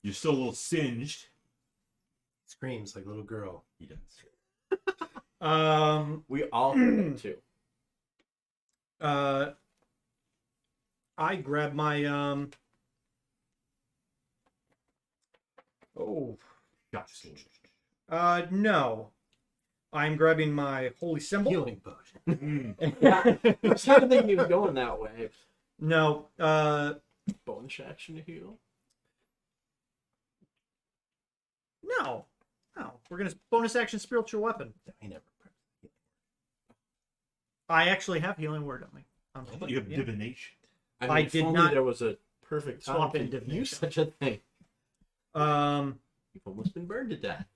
Speaker 1: You're still a little singed.
Speaker 5: Screams like a little girl.
Speaker 1: He does.
Speaker 2: We all heard it too.
Speaker 4: I grab my Oh.
Speaker 1: Shots.
Speaker 4: No. I'm grabbing my holy symbol.
Speaker 5: Healing potion.
Speaker 2: Yeah, I was kind of thinking he was going that way.
Speaker 4: No.
Speaker 2: Bonus action to heal.
Speaker 4: No. We're gonna bonus action spiritual weapon.
Speaker 5: I never.
Speaker 4: I actually have healing word on me.
Speaker 1: I thought you have divination.
Speaker 2: I mean,
Speaker 4: I
Speaker 2: if
Speaker 4: did
Speaker 2: only
Speaker 4: not
Speaker 2: there was a perfect time
Speaker 4: swap
Speaker 2: to
Speaker 4: in
Speaker 2: use
Speaker 4: divination.
Speaker 2: such a thing.
Speaker 4: You've
Speaker 2: You've almost been burned to death.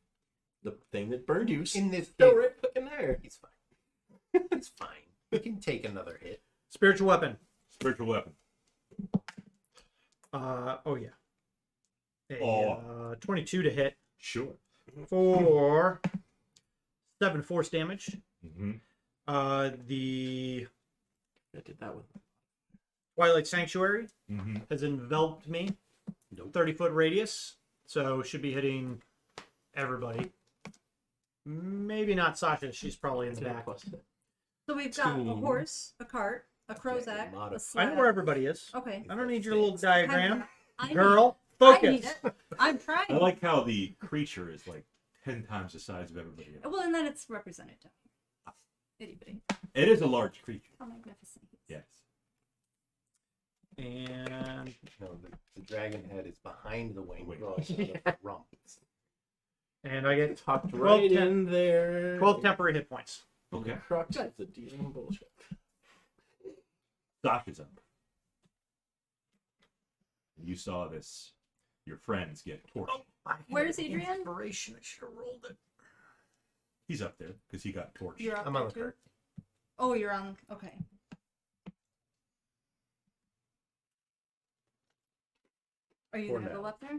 Speaker 2: The thing that burned you is
Speaker 5: In this
Speaker 2: still
Speaker 5: hit,
Speaker 2: right fucking there.
Speaker 5: he's fine. He's fine. We can take another hit.
Speaker 4: spiritual weapon.
Speaker 1: Spiritual weapon.
Speaker 4: Oh yeah. A,
Speaker 1: Oh.
Speaker 4: 22 to hit
Speaker 1: Sure.
Speaker 4: for 7 force damage.
Speaker 1: Mm-hmm.
Speaker 4: The
Speaker 2: I did that with
Speaker 4: Twilight Sanctuary
Speaker 1: Mm-hmm.
Speaker 4: has enveloped me.
Speaker 5: Nope.
Speaker 4: 30-foot radius, so should be hitting everybody. Maybe not Sasha. She's probably in the back.
Speaker 3: So we've got a
Speaker 2: Two.
Speaker 3: horse, a cart, a Krozak, a
Speaker 4: I
Speaker 3: slab.
Speaker 4: know where everybody is.
Speaker 3: Okay.
Speaker 4: I don't need your little diagram.
Speaker 3: I need-
Speaker 4: Girl,
Speaker 3: I need
Speaker 4: focus.
Speaker 3: it. I'm trying.
Speaker 1: I like how the creature is like 10 times the size of everybody else.
Speaker 3: Well, and then it's represented. Itty bitty.
Speaker 1: It is a large creature.
Speaker 3: How magnificent.
Speaker 1: Yes.
Speaker 4: And
Speaker 5: No, the dragon head is behind the wing,
Speaker 1: Wing.
Speaker 5: growing out of the rump.
Speaker 4: I get
Speaker 2: Tucked
Speaker 4: 12
Speaker 2: right
Speaker 4: temp-
Speaker 2: in there.
Speaker 4: 12 temporary hit points.
Speaker 1: Okay.
Speaker 2: Krux is the dealing bullshit.
Speaker 1: Sasha's up. You saw this. Your friends get torched.
Speaker 3: Where's Adrian?
Speaker 4: Inspiration. I should have rolled it.
Speaker 1: He's up there because he got torched.
Speaker 3: You're up
Speaker 5: I'm
Speaker 3: there
Speaker 5: on the
Speaker 3: too?
Speaker 5: cart.
Speaker 3: Oh, you're on. Okay. Are you
Speaker 5: For
Speaker 3: gonna go
Speaker 5: now.
Speaker 3: up there?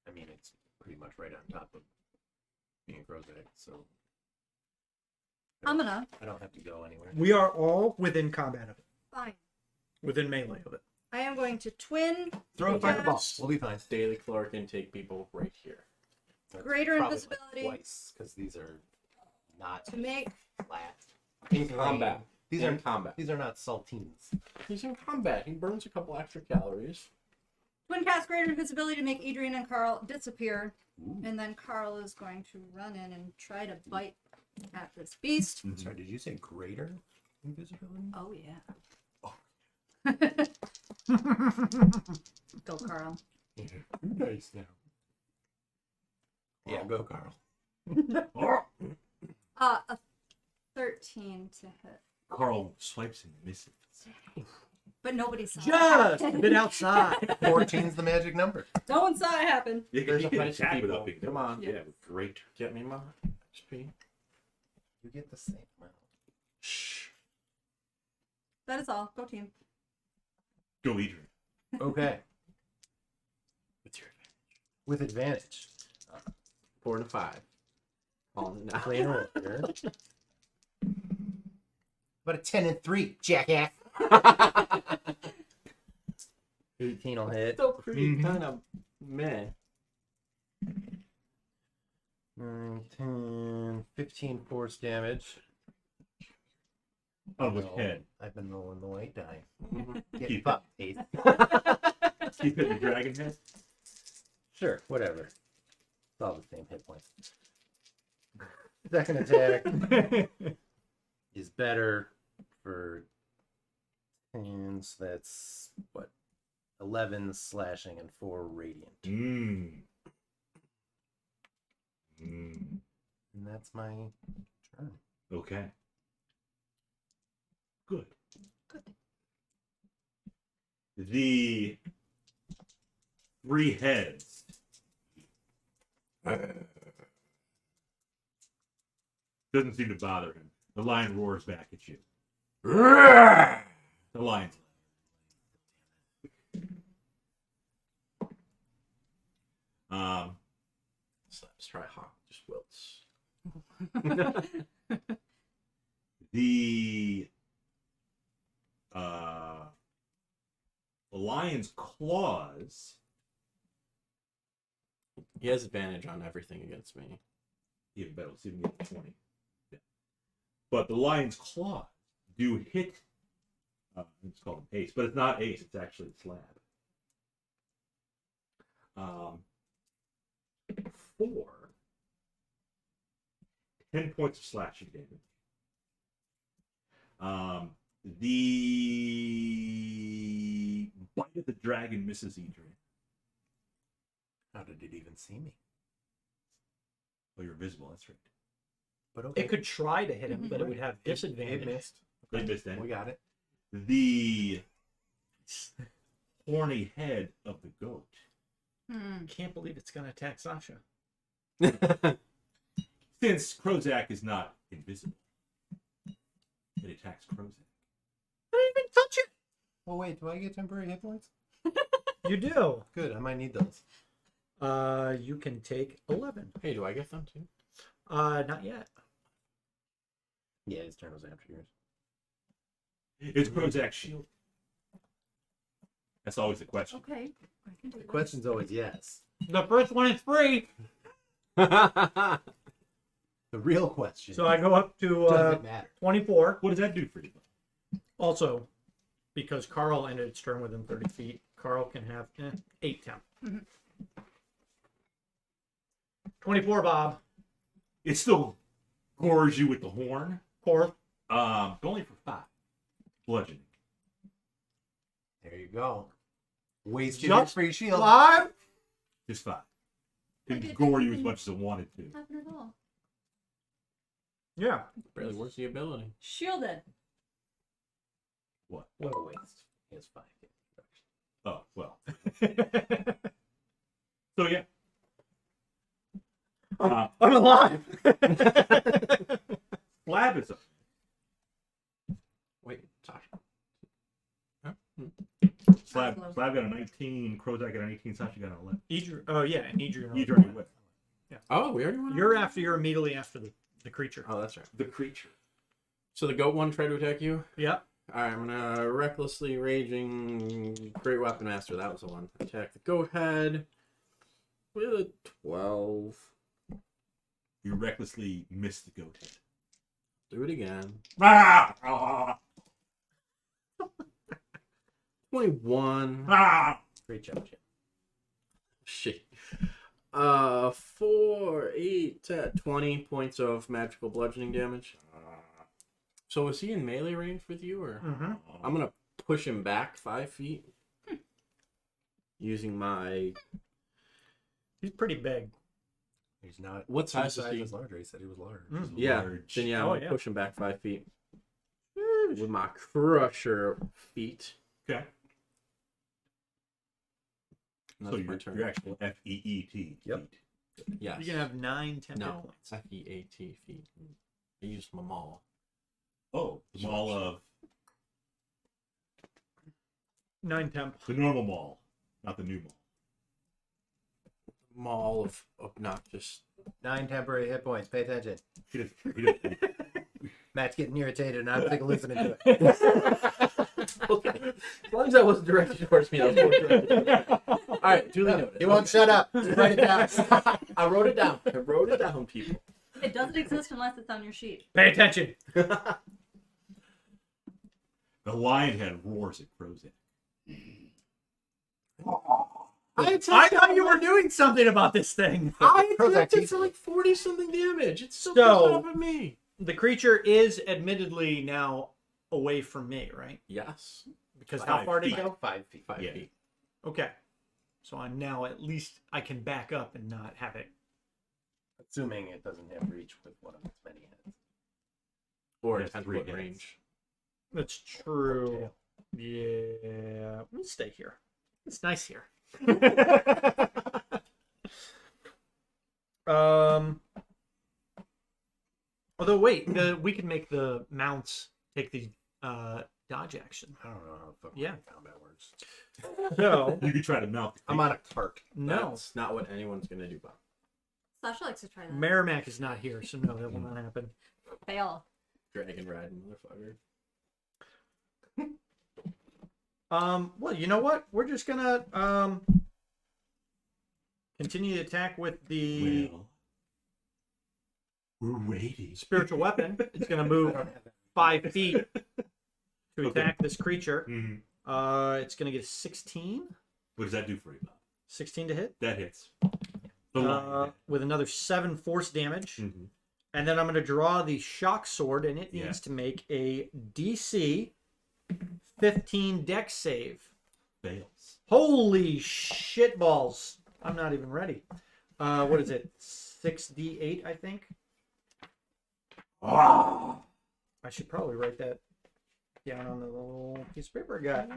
Speaker 5: I mean, it's pretty much right on top of being Krozak, so
Speaker 3: I'm gonna.
Speaker 5: I don't have to go anywhere.
Speaker 4: We are all within combat of it.
Speaker 3: Fine.
Speaker 4: Within melee of it.
Speaker 3: I am going to twin.
Speaker 5: Throw a
Speaker 3: dash,
Speaker 5: fireball. We'll be fine.
Speaker 2: Daily Clore can take people right here.
Speaker 5: That's
Speaker 3: Greater
Speaker 5: probably
Speaker 3: invisibility.
Speaker 5: Like twice, because these are not
Speaker 3: to make
Speaker 5: flat.
Speaker 2: In combat.
Speaker 5: These
Speaker 2: in
Speaker 5: are
Speaker 2: combat.
Speaker 5: These are not saltines.
Speaker 2: He's in combat. He burns a couple extra calories.
Speaker 3: twin cast greater invisibility to make Adrian and Carl disappear, and then Carl is going to run in and try to bite at this beast.
Speaker 5: Sorry, did you say greater invisibility?
Speaker 3: Oh yeah. Go, Carl.
Speaker 5: Nice now. Yeah, go, Carl.
Speaker 3: A 13 to hit,
Speaker 1: Carl swipes and misses.
Speaker 3: but nobody saw
Speaker 4: Just
Speaker 3: it.
Speaker 4: a bit outside.
Speaker 5: 14's the magic number.
Speaker 3: No one saw it happen.
Speaker 1: Yeah,
Speaker 2: There's
Speaker 1: he
Speaker 2: a
Speaker 1: can
Speaker 2: bunch of
Speaker 1: attack
Speaker 2: people.
Speaker 1: without being
Speaker 2: Come on.
Speaker 1: Yeah, with great.
Speaker 2: Get me my XP.
Speaker 5: You get the same amount.
Speaker 2: Shh.
Speaker 3: That is all. Go team.
Speaker 1: Go, Edrian.
Speaker 5: Okay.
Speaker 2: What's your
Speaker 5: With advantage.
Speaker 2: 4 to 5? Oh no.
Speaker 5: Plain roll here. About a 10 and 3, jackass. 18 will hit.
Speaker 2: Still pretty kind of meh.
Speaker 5: 9, 10, 15 force damage.
Speaker 1: On with
Speaker 5: Well,
Speaker 1: head.
Speaker 5: I've been rolling the white die.
Speaker 1: Keep
Speaker 5: Get fucked, Ace.
Speaker 1: Keep hitting the dragon head.
Speaker 5: Sure, whatever. It's all the same hit points. Second attack is better for 10, so that's what? 11 slashing and 4 radiant.
Speaker 1: Mm.
Speaker 5: And that's my turn.
Speaker 1: Okay. Good.
Speaker 3: Good.
Speaker 1: The 3 heads doesn't seem to bother him. The lion roars back at you. The lion's
Speaker 2: Slaps try hawk, just wilts.
Speaker 1: the lion's claws.
Speaker 2: He has advantage on everything against me.
Speaker 1: Even better, let's see if we can get 20. Yeah. But the lion's claws do hit. It's called an ace, but it's not ace. It's actually a slab. 4. 10 points of slashing damage. The bite of the dragon misses Edrian.
Speaker 5: How did it even see me?
Speaker 1: Oh, you're invisible. That's right.
Speaker 5: But okay.
Speaker 4: It could try to hit him, but it would have
Speaker 5: It
Speaker 4: disadvantage.
Speaker 5: missed.
Speaker 1: They missed that.
Speaker 5: We got it.
Speaker 1: The horny head of the goat.
Speaker 4: Can't believe it's going to attack Sasha.
Speaker 1: Since Krozak is not invisible, it attacks Krozak.
Speaker 4: I didn't even touch it.
Speaker 5: Oh wait, do I get temporary hit points?
Speaker 4: You do.
Speaker 5: Good, I might need those.
Speaker 4: You can take 11.
Speaker 2: Hey, do I get them too?
Speaker 4: Not yet.
Speaker 5: Yeah, his turn was after yours.
Speaker 1: It's Krozak's shield. That's always the question.
Speaker 3: Okay. I can do
Speaker 5: The
Speaker 3: this.
Speaker 5: question's always yes.
Speaker 4: The first one is free.
Speaker 5: The real question.
Speaker 4: So I go up to
Speaker 5: does it matter?
Speaker 4: 24.
Speaker 1: What does that do for you?
Speaker 4: Also, because Carl ended its turn within 30 feet, Carl can have 8 temp. 24, Bob.
Speaker 1: It still gores you with the horn.
Speaker 4: Core.
Speaker 1: Only for 5. Bludgeoning.
Speaker 5: There you go. Wasted
Speaker 4: Just
Speaker 5: your free shield.
Speaker 4: 5.
Speaker 1: Just 5.
Speaker 3: Look
Speaker 1: Didn't
Speaker 3: at
Speaker 1: gore you
Speaker 3: that.
Speaker 1: as much as it wanted to.
Speaker 3: Happen at all.
Speaker 4: Yeah.
Speaker 2: Barely worth the ability.
Speaker 3: Shielded.
Speaker 1: What?
Speaker 5: What a waste. He has 5.
Speaker 1: Oh, well. So, yeah.
Speaker 4: I'm alive.
Speaker 1: Slab is up.
Speaker 2: Wait, Sasha.
Speaker 1: Slab got a 19. Krozak got a 19. Sasha got an 11.
Speaker 4: Oh, yeah. And Edrian.
Speaker 1: You already went.
Speaker 2: Oh, we already went.
Speaker 4: You're immediately after the creature.
Speaker 2: Oh, that's right.
Speaker 1: The creature.
Speaker 2: So the goat one tried to attack you.
Speaker 4: Yep.
Speaker 2: All right, I'm gonna recklessly raging great weapon master. That was the one. Attack the goat head with a 12.
Speaker 1: You recklessly missed the goat head.
Speaker 2: Do it again.
Speaker 1: Ah!
Speaker 2: 21.
Speaker 1: Ah!
Speaker 5: Great job, Jim.
Speaker 2: Shit. 4, 8, 10, 20 points of magical bludgeoning damage. So is he in melee range with you, or
Speaker 4: Mm-hmm.
Speaker 2: I'm gonna push him back 5 feet using my.
Speaker 4: He's pretty big.
Speaker 5: He's not.
Speaker 2: What size is
Speaker 5: size
Speaker 2: he?
Speaker 5: is larger. He said he was large.
Speaker 2: Yeah.
Speaker 1: Large.
Speaker 2: Then yeah, I'm
Speaker 4: Oh,
Speaker 2: gonna
Speaker 4: yeah.
Speaker 2: push him back 5 feet with my crusher feet.
Speaker 1: Okay.
Speaker 2: And
Speaker 1: So
Speaker 2: that's my
Speaker 1: your
Speaker 2: turn.
Speaker 1: actual FEET.
Speaker 5: Yep.
Speaker 2: Yes.
Speaker 4: You can have 9 temp hit
Speaker 2: no
Speaker 4: points.
Speaker 2: FEAT feet. I used them all.
Speaker 1: Oh, the mall of
Speaker 4: 9 temp.
Speaker 1: the normal mall, not the new mall.
Speaker 2: Mall of obnoxious.
Speaker 5: 9 temporary hit points. Pay attention.
Speaker 1: He doesn't-
Speaker 5: Matt's getting irritated, and I'm sick of listening to it.
Speaker 2: Okay. As long as that wasn't directed towards me, that was directed. All right, duly noted.
Speaker 5: He won't shut up. Just write it down.
Speaker 2: I wrote it down. I wrote it down, people.
Speaker 3: It doesn't exist unless it's on your sheet.
Speaker 4: Pay attention.
Speaker 1: The lion head roars at Krozak.
Speaker 4: I thought you were doing something about this thing.
Speaker 2: I
Speaker 5: Krozak
Speaker 2: attacked it
Speaker 5: teeth.
Speaker 2: for like 40 something damage. It's so
Speaker 4: So-
Speaker 2: pissed off at me.
Speaker 4: The creature is admittedly now away from me, right?
Speaker 2: Yes.
Speaker 4: Because how
Speaker 1: 5
Speaker 4: far did it
Speaker 1: feet.
Speaker 4: go?
Speaker 5: 5 feet.
Speaker 2: 5
Speaker 1: Yeah.
Speaker 2: feet.
Speaker 4: Okay. So I'm now at least I can back up and not have it.
Speaker 5: Assuming it doesn't have reach with one of its many heads.
Speaker 2: Or
Speaker 1: Yes,
Speaker 2: 10
Speaker 1: 3
Speaker 2: foot
Speaker 1: hits.
Speaker 2: range.
Speaker 4: That's true. Yeah. We'll stay here. It's nice here. Although wait, we can make the mounts take the dodge action.
Speaker 5: I don't know how the fuck
Speaker 4: Yeah.
Speaker 5: combat works.
Speaker 4: So
Speaker 1: You could try to mount the
Speaker 5: I'm on a cart.
Speaker 4: no,
Speaker 2: That's not what anyone's going to do, Bob.
Speaker 3: Sasha likes to try that.
Speaker 4: Merrimack is not here, so no, that will not happen.
Speaker 3: Fail.
Speaker 2: Dragon riding motherfucker.
Speaker 4: Well, you know what? We're just gonna continue to attack with the
Speaker 1: Well, we're waiting.
Speaker 4: spiritual weapon. It's gonna move 5 feet to attack this creature.
Speaker 1: Mhm.
Speaker 4: It's gonna get a 16.
Speaker 1: What does that do for you, Bob?
Speaker 4: 16 to hit.
Speaker 1: That hits. The lion head.
Speaker 4: With another 7 force damage.
Speaker 1: Mhm.
Speaker 4: And then I'm going to draw the shock sword, and it
Speaker 1: Yeah.
Speaker 4: needs to make a DC 15 dex save.
Speaker 1: Fails.
Speaker 4: Holy shit balls. I'm not even ready. What is it? 6d8, I think.
Speaker 1: Ah!
Speaker 4: I should probably write that down on the little piece of paper I got.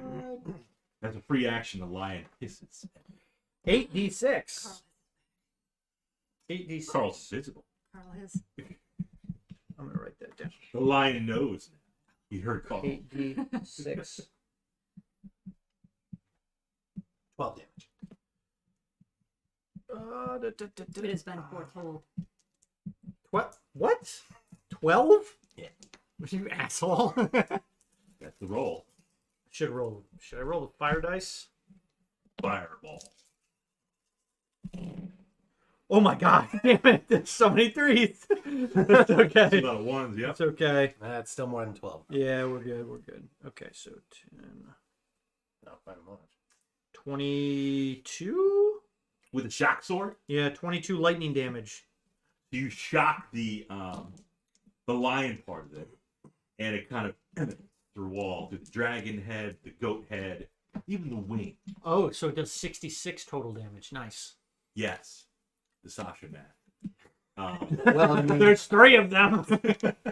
Speaker 1: That's a free action. The lion hisses.
Speaker 4: 8d6. 8d6.
Speaker 1: Carl's visible.
Speaker 3: Carl is.
Speaker 4: I'm going to write that down.
Speaker 1: The lion knows now. He heard Carl.
Speaker 4: 8d6.
Speaker 5: 12 damage.
Speaker 3: It has been foretold.
Speaker 4: What? 12?
Speaker 5: Yeah.
Speaker 4: You asshole.
Speaker 1: That's the roll.
Speaker 4: Should I roll the fire dice?
Speaker 1: Fireball.
Speaker 4: Oh my god, damn it. There's so many threes. That's
Speaker 1: It's a
Speaker 4: okay.
Speaker 1: lot of ones, yep.
Speaker 4: That's okay.
Speaker 5: That's still more than 12.
Speaker 4: Yeah, we're good. We're good. Okay, so 10,
Speaker 5: Not by much.
Speaker 4: 22?
Speaker 1: With a shock sword,
Speaker 4: Yeah, 22 lightning damage.
Speaker 1: you shock the lion part of it, and it kind of through all through the dragon head, the goat head, even the wing.
Speaker 4: Oh, so it does 66 total damage. Nice.
Speaker 1: Yes, the Sasha math.
Speaker 5: Well, I mean,
Speaker 4: There's 3 of them.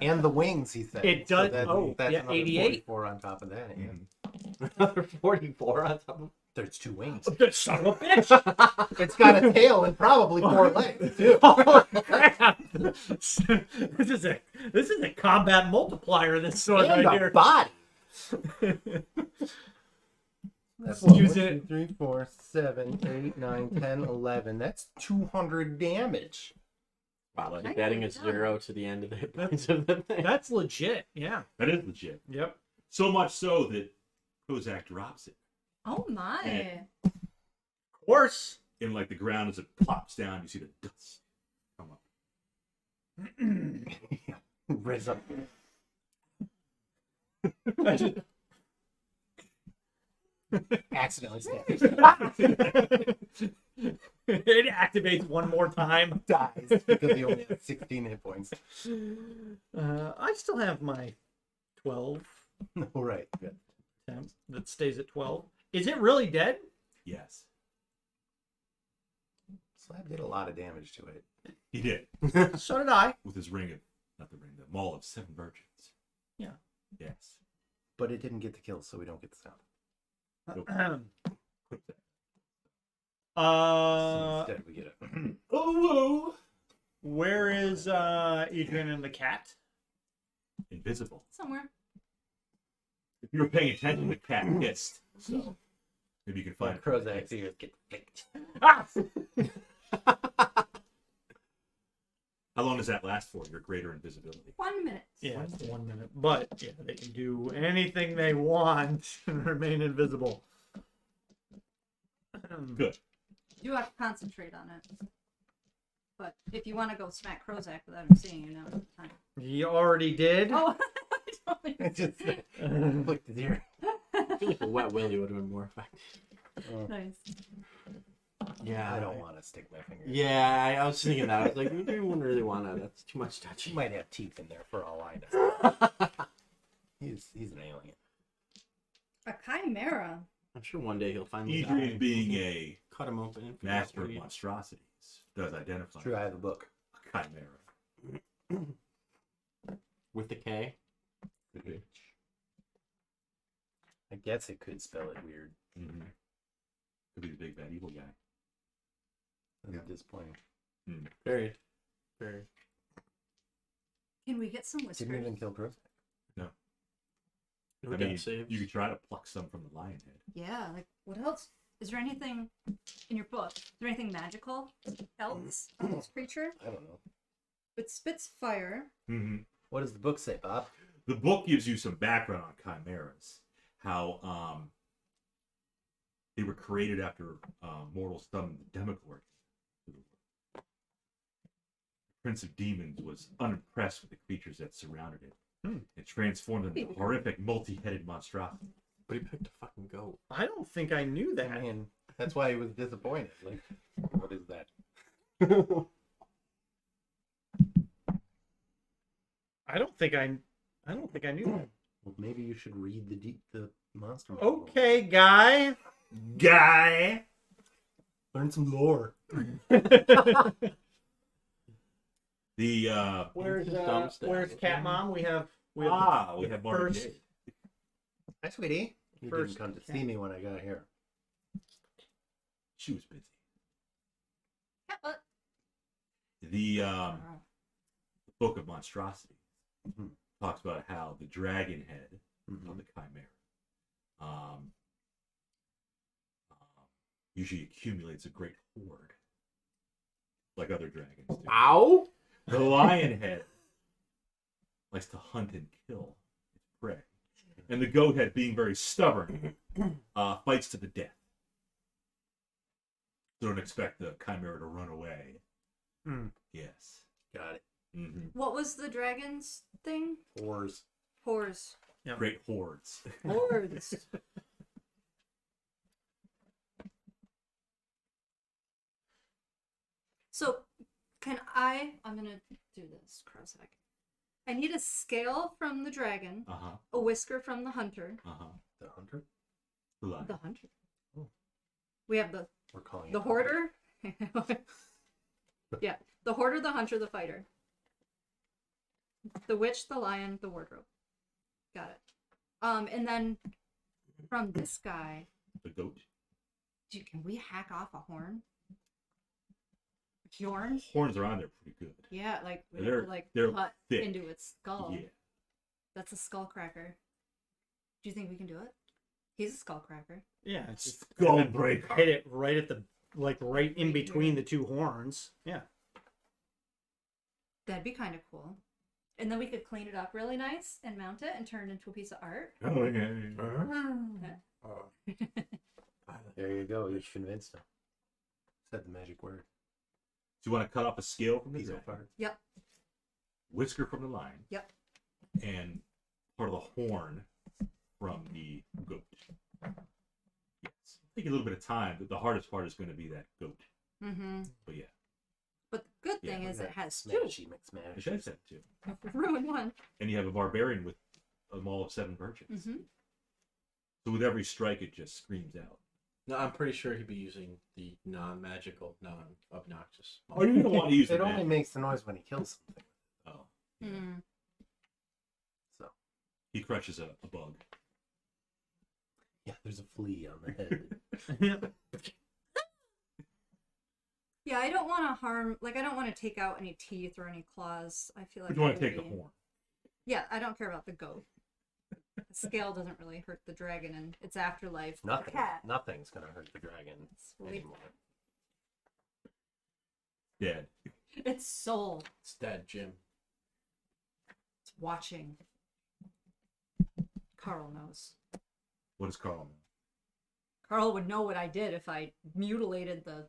Speaker 5: and the wings, he said.
Speaker 4: It does-
Speaker 5: that's
Speaker 4: yeah,
Speaker 5: another
Speaker 4: 88.
Speaker 5: 44 on top of that. Yeah.
Speaker 2: Another 44 on top of
Speaker 5: There's 2 wings.
Speaker 4: Son of a bitch.
Speaker 5: It's got a tail and probably 4 legs, too.
Speaker 4: Oh, crap. This is a combat multiplier, this sword
Speaker 5: And
Speaker 4: right
Speaker 5: a
Speaker 4: here.
Speaker 5: body. That's
Speaker 4: Use
Speaker 5: 1,
Speaker 4: it.
Speaker 5: 2, 3, 4, 7, 8, 9, 10, 11. That's 200 damage.
Speaker 2: Wow,
Speaker 3: I
Speaker 2: like adding a
Speaker 3: get it done.
Speaker 2: 0 to the end of the hit points of the thing.
Speaker 4: That's legit. Yeah.
Speaker 1: That is legit.
Speaker 4: Yep.
Speaker 1: So much so that Krozak drops it,
Speaker 3: Oh my.
Speaker 1: And-
Speaker 4: Of course.
Speaker 1: and like the ground as it plops down, you see the dust come up.
Speaker 5: Riz up. Accidentally stabbed.
Speaker 4: It activates one more time.
Speaker 5: Dies because he only has 16 hit points.
Speaker 4: I still have my 12
Speaker 5: All right, good.
Speaker 4: temp that stays at 12. Is it really dead?
Speaker 1: Yes,
Speaker 5: Slab did a lot of damage to it.
Speaker 1: he did
Speaker 4: So did I.
Speaker 1: with his ring of the maul of 7 virgins.
Speaker 4: Yeah.
Speaker 1: Yes.
Speaker 5: But it didn't get the kill, so we don't get the sound.
Speaker 1: Nope.
Speaker 5: So
Speaker 4: Uh,
Speaker 5: instead, we get a.
Speaker 1: Oh,
Speaker 4: where is Edrian and the cat?
Speaker 1: invisible.
Speaker 3: Somewhere.
Speaker 1: If you were paying attention, the cat hissed. So maybe you can find
Speaker 5: Krozak's ears get flicked.
Speaker 4: Ah!
Speaker 1: How long does that last for? Your greater invisibility.
Speaker 3: 1 minute.
Speaker 4: Yeah, it's 1 minute. But yeah, they can do anything they want and remain invisible.
Speaker 1: Good.
Speaker 3: You have to concentrate on it. But if you want to go smack Krozak without him seeing you, now is the time.
Speaker 4: You already did.
Speaker 3: Oh, I totally
Speaker 5: It just flicked his ear.
Speaker 2: I feel like a wet willy would have been more effective.
Speaker 3: Nice.
Speaker 2: Yeah.
Speaker 5: I don't want to stick my finger.
Speaker 2: Yeah, I was thinking that. I was like, we wouldn't really want to. That's too much
Speaker 5: He
Speaker 2: touching.
Speaker 5: might have teeth in there for all I know. He's an alien.
Speaker 3: A chimera.
Speaker 2: I'm sure one day he'll finally
Speaker 1: Edrian,
Speaker 2: die.
Speaker 1: being a
Speaker 2: Cut him open. and figure out
Speaker 1: master
Speaker 2: what
Speaker 1: of
Speaker 2: he-
Speaker 1: monstrosities, does identify
Speaker 5: True, I have a book.
Speaker 1: a chimera.
Speaker 2: With the K.
Speaker 5: I guess it could spell it weird.
Speaker 1: Mm-hmm. Could be the big bad evil guy.
Speaker 5: That's disappointing.
Speaker 2: Very. Very.
Speaker 3: Can we get some whispers?
Speaker 5: Didn't even kill Krozak.
Speaker 2: We
Speaker 1: I
Speaker 2: got
Speaker 1: mean,
Speaker 2: saved.
Speaker 1: you could try to pluck some from the lion head.
Speaker 3: Yeah, like what else? Is there anything in your book? Is there anything magical else on this creature?
Speaker 5: I don't know.
Speaker 3: It spits fire.
Speaker 1: Mm-hmm.
Speaker 5: What does the book say, Bob?
Speaker 1: The book gives you some background on chimeras, how they were created after mortals summoned the Demogorgon. The Prince of Demons was unimpressed with the creatures that surrounded it. It transformed them into horrific, multi-headed monstrosities.
Speaker 2: But he picked a fucking goat.
Speaker 4: I don't think I knew that.
Speaker 5: I mean, that's why he was disappointed. Like, what is that?
Speaker 4: I don't think I knew that.
Speaker 5: Well, maybe you should read the monster. manual.
Speaker 4: Okay, guy.
Speaker 1: Guy!
Speaker 5: Learn some lore.
Speaker 1: The
Speaker 4: Where's
Speaker 2: Dumb stuff.
Speaker 4: where's Cat Mom? We have
Speaker 1: we have Marty
Speaker 4: first-
Speaker 1: Jade.
Speaker 5: Hi, sweetie. You
Speaker 4: First
Speaker 5: didn't come to see me when I got here.
Speaker 1: She was busy.
Speaker 3: Yeah, but
Speaker 1: The Book of Monstrosity
Speaker 5: Mhm.
Speaker 1: talks about how the dragon head
Speaker 5: Mhm.
Speaker 1: of the chimera usually accumulates a great hoard, like other dragons do.
Speaker 2: Ow!
Speaker 1: The lion head likes to hunt and kill its prey, and the goat head, being very stubborn, fights to the death. So don't expect the chimera to run away Yes.
Speaker 5: Got it.
Speaker 1: Mm-hmm.
Speaker 3: What was the dragon's thing?
Speaker 5: Whores.
Speaker 3: Whores.
Speaker 4: Yep.
Speaker 1: Great hordes.
Speaker 3: Hordes. So, I'm gonna do this, Krozak. I need a scale from the dragon,
Speaker 1: Uh-huh.
Speaker 3: a whisker from the hunter.
Speaker 1: Uh-huh.
Speaker 5: The hunter?
Speaker 1: The lion.
Speaker 3: The hunter.
Speaker 5: Oh.
Speaker 3: We have the
Speaker 5: We're calling
Speaker 3: the
Speaker 5: it
Speaker 3: hoarder. Yeah, the hoarder, the hunter, the fighter. The witch, the lion, the wardrobe. Got it. And then from this guy,
Speaker 1: The goat.
Speaker 3: can we hack off a horn? Horn?
Speaker 1: Horns are on there pretty good.
Speaker 3: Yeah, like we
Speaker 1: They're-
Speaker 3: have to like
Speaker 1: they're
Speaker 3: cut
Speaker 1: thick.
Speaker 3: into its skull.
Speaker 1: Yeah.
Speaker 3: That's a skull cracker. Do you think we can do it? He's a skull cracker.
Speaker 4: Yeah, it's just
Speaker 1: Skull
Speaker 4: kinda
Speaker 1: breaker.
Speaker 4: hit it right at the right in between the two horns. Yeah.
Speaker 3: That'd be kind of cool. And then we could clean it up really nice and mount it and turn it into a piece of art.
Speaker 1: Oh, yeah.
Speaker 5: There you go. You convinced him. Said the magic word.
Speaker 1: So you want to cut off a scale from the
Speaker 5: Piece of
Speaker 1: dragon,
Speaker 5: art.
Speaker 3: Yep.
Speaker 1: whisker from the lion,
Speaker 3: Yep.
Speaker 1: and part of the horn from the goat. Yes. Take a little bit of time, but the hardest part is going to be that goat.
Speaker 3: Mm-hmm.
Speaker 1: But yeah,
Speaker 3: But the good
Speaker 1: Yeah,
Speaker 3: thing
Speaker 1: look
Speaker 3: is
Speaker 5: That
Speaker 3: it has two.
Speaker 5: Smashy McSmash.
Speaker 1: it should have too.
Speaker 3: Ruin one.
Speaker 1: And you have a barbarian with a maul of 7 virgins.
Speaker 3: Mm-hmm.
Speaker 1: So with every strike, it just screams out.
Speaker 2: No, I'm pretty sure he'd be using the non-magical, non-obnoxious.
Speaker 1: Oh, you're going to want to use
Speaker 5: It
Speaker 1: the
Speaker 5: only
Speaker 1: magic.
Speaker 5: makes the noise when he kills something.
Speaker 1: Oh, yeah.
Speaker 3: Mm.
Speaker 5: So
Speaker 1: He crushes a bug.
Speaker 5: yeah, there's a flea on the head.
Speaker 3: Yeah, I don't want to harm. Like, I don't want to take out any teeth or any claws. I feel like.
Speaker 1: But you want
Speaker 3: that
Speaker 1: to take
Speaker 3: would
Speaker 1: the
Speaker 3: be-
Speaker 1: horn.
Speaker 3: Yeah, I don't care about the goat. The scale doesn't really hurt the dragon and its afterlife. The
Speaker 5: Nothing.
Speaker 3: cat.
Speaker 5: Nothing's gonna hurt the dragon
Speaker 3: Sweet.
Speaker 5: anymore.
Speaker 1: Dead.
Speaker 3: Its soul.
Speaker 2: It's dead, Jim.
Speaker 3: It's watching. Carl knows.
Speaker 1: What does Carl know?
Speaker 3: Carl would know what I did if I mutilated the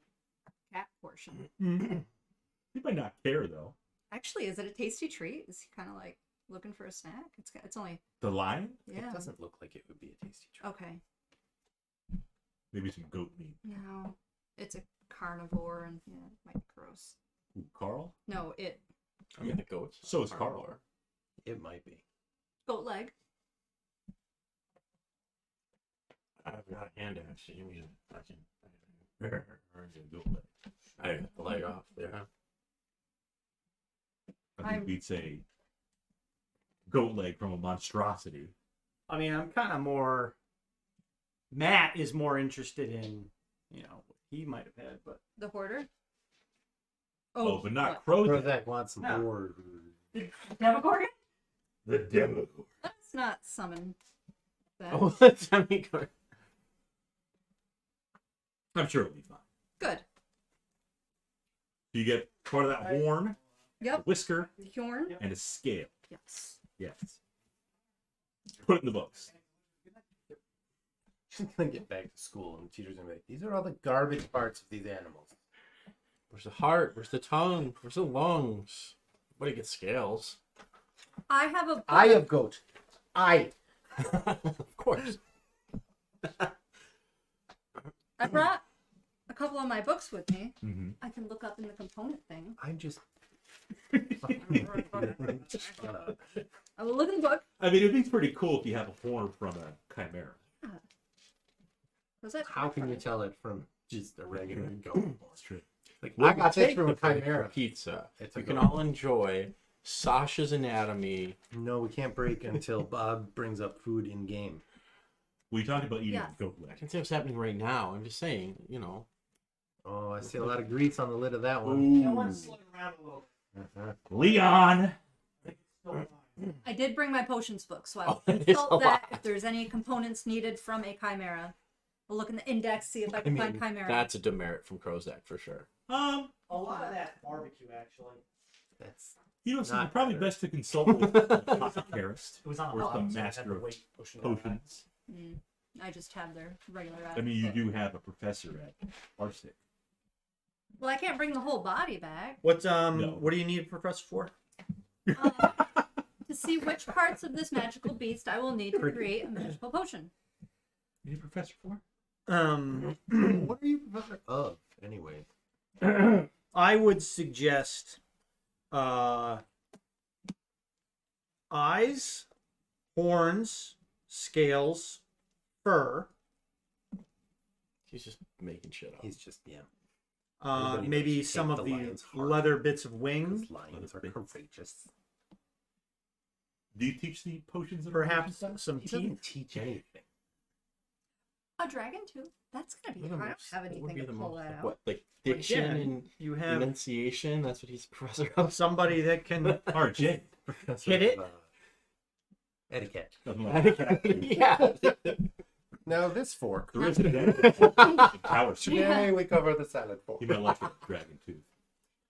Speaker 3: cat portion.
Speaker 1: He might not care, though.
Speaker 3: Actually, is it a tasty treat? Is he kind of like looking for a snack? It's only
Speaker 1: The lion?
Speaker 3: yeah.
Speaker 5: It doesn't look like it would be a tasty treat.
Speaker 3: Okay.
Speaker 1: Maybe some goat meat.
Speaker 3: No, it's a carnivore and yeah, it might be gross.
Speaker 1: Ooh, Carl?
Speaker 3: No, it
Speaker 2: I mean, the goats.
Speaker 1: So is
Speaker 2: are
Speaker 1: Carl.
Speaker 2: more-
Speaker 5: It might be.
Speaker 3: goat leg.
Speaker 2: I've got a hand axe. You mean I can?
Speaker 1: Goat leg.
Speaker 2: I got the leg off. Yeah.
Speaker 1: I think
Speaker 3: I'm-
Speaker 1: we'd say goat leg from a monstrosity.
Speaker 4: I mean, I'm kind of more. Matt is more interested in, what he might have had, but
Speaker 3: The hoarder.
Speaker 1: Oh, but not
Speaker 3: what?
Speaker 1: Krozak.
Speaker 5: Krozak wants some
Speaker 4: No.
Speaker 5: more.
Speaker 3: The Demogorgon?
Speaker 1: The demo.
Speaker 3: Let's not summon that.
Speaker 2: Oh, that's I mean,
Speaker 1: I'm sure it'll be fine.
Speaker 3: Good.
Speaker 1: You get part of that horn, a
Speaker 3: Yep.
Speaker 1: whisker,
Speaker 3: The horn.
Speaker 1: and a scale.
Speaker 3: Yes.
Speaker 1: Yes. Put it in the books.
Speaker 5: She's gonna get back to school, and the teacher's gonna be like, "These are all the garbage parts of these animals."
Speaker 2: where's the heart? Where's the tongue? Where's the lungs? Nobody gets scales.
Speaker 3: I have a.
Speaker 5: Eye of goat. Eye.
Speaker 2: Of course.
Speaker 3: I brought a couple of my books with me.
Speaker 1: Mm-hmm.
Speaker 3: I can look up in the component thing.
Speaker 5: I'm just.
Speaker 3: I will look in the book.
Speaker 1: I mean, it'd be pretty cool if you have a horn from a chimera.
Speaker 3: Was that?
Speaker 5: How can you tell it from just a regular goat?
Speaker 1: That's true.
Speaker 5: Like,
Speaker 2: We'll
Speaker 5: I got this
Speaker 2: take
Speaker 5: from a
Speaker 2: the break for
Speaker 5: chimera.
Speaker 2: pizza.
Speaker 5: It's a
Speaker 2: We can
Speaker 5: goat.
Speaker 2: all enjoy Sasha's anatomy.
Speaker 5: No, we can't break until Bob brings up food in game.
Speaker 1: We talked about eating
Speaker 3: Yeah.
Speaker 1: goat
Speaker 2: I
Speaker 1: leg.
Speaker 2: can see what's happening right now. I'm just saying,
Speaker 5: Oh, I see a lot of grease on the lid of that one.
Speaker 1: Ooh.
Speaker 4: slid around a little.
Speaker 1: Leon!
Speaker 3: I did bring my potions book, so I will
Speaker 2: Oh, it is
Speaker 3: consult
Speaker 2: a
Speaker 3: that
Speaker 2: lot.
Speaker 3: if there's any components needed from a chimera. We'll look in the index, see if I
Speaker 2: I
Speaker 3: can find
Speaker 2: mean,
Speaker 3: chimera.
Speaker 2: that's a demerit from Krozak for sure.
Speaker 4: A lot of that barbecue, actually.
Speaker 5: That's
Speaker 1: You know, it's
Speaker 5: Not
Speaker 1: probably
Speaker 5: better.
Speaker 1: best to consult with a apothecarist
Speaker 4: It was on
Speaker 1: or
Speaker 4: the
Speaker 1: some
Speaker 4: so I had
Speaker 1: master
Speaker 4: to
Speaker 1: of
Speaker 4: wait, pushing it out.
Speaker 1: potions.
Speaker 3: I just have their regular.
Speaker 1: I mean, you do have a professor at Arctic.
Speaker 3: Well, I can't bring the whole body back.
Speaker 4: What
Speaker 1: No.
Speaker 4: what do you need a professor for?
Speaker 3: To see which parts of this magical beast I will need to create a magical potion.
Speaker 1: You need a professor for?
Speaker 5: What are you professor of, anyway?
Speaker 4: I would suggest eyes, horns, scales, fur,
Speaker 2: He's just making shit up.
Speaker 5: He's just, Everybody
Speaker 4: maybe
Speaker 5: knows
Speaker 4: some
Speaker 5: take
Speaker 4: of
Speaker 5: the
Speaker 4: the
Speaker 5: lion's heart.
Speaker 4: leather bits of wing,
Speaker 5: Because lions are courageous.
Speaker 1: Do you teach the potions? And
Speaker 4: perhaps
Speaker 1: potions
Speaker 4: some
Speaker 5: He
Speaker 4: teeth.
Speaker 5: doesn't teach anything.
Speaker 3: A dragon tooth? That's gonna be hard. I don't have anything to pull that out.
Speaker 2: What, like diction
Speaker 4: Again,
Speaker 2: and
Speaker 4: you have
Speaker 2: enunciation? That's what he's professor of.
Speaker 4: somebody that can
Speaker 1: RJ.
Speaker 4: hit it.
Speaker 5: Etiquette.
Speaker 2: Yeah.
Speaker 5: Now this fork.
Speaker 1: There is a power.
Speaker 5: Today we cover the salad fork.
Speaker 1: You might like a dragon tooth.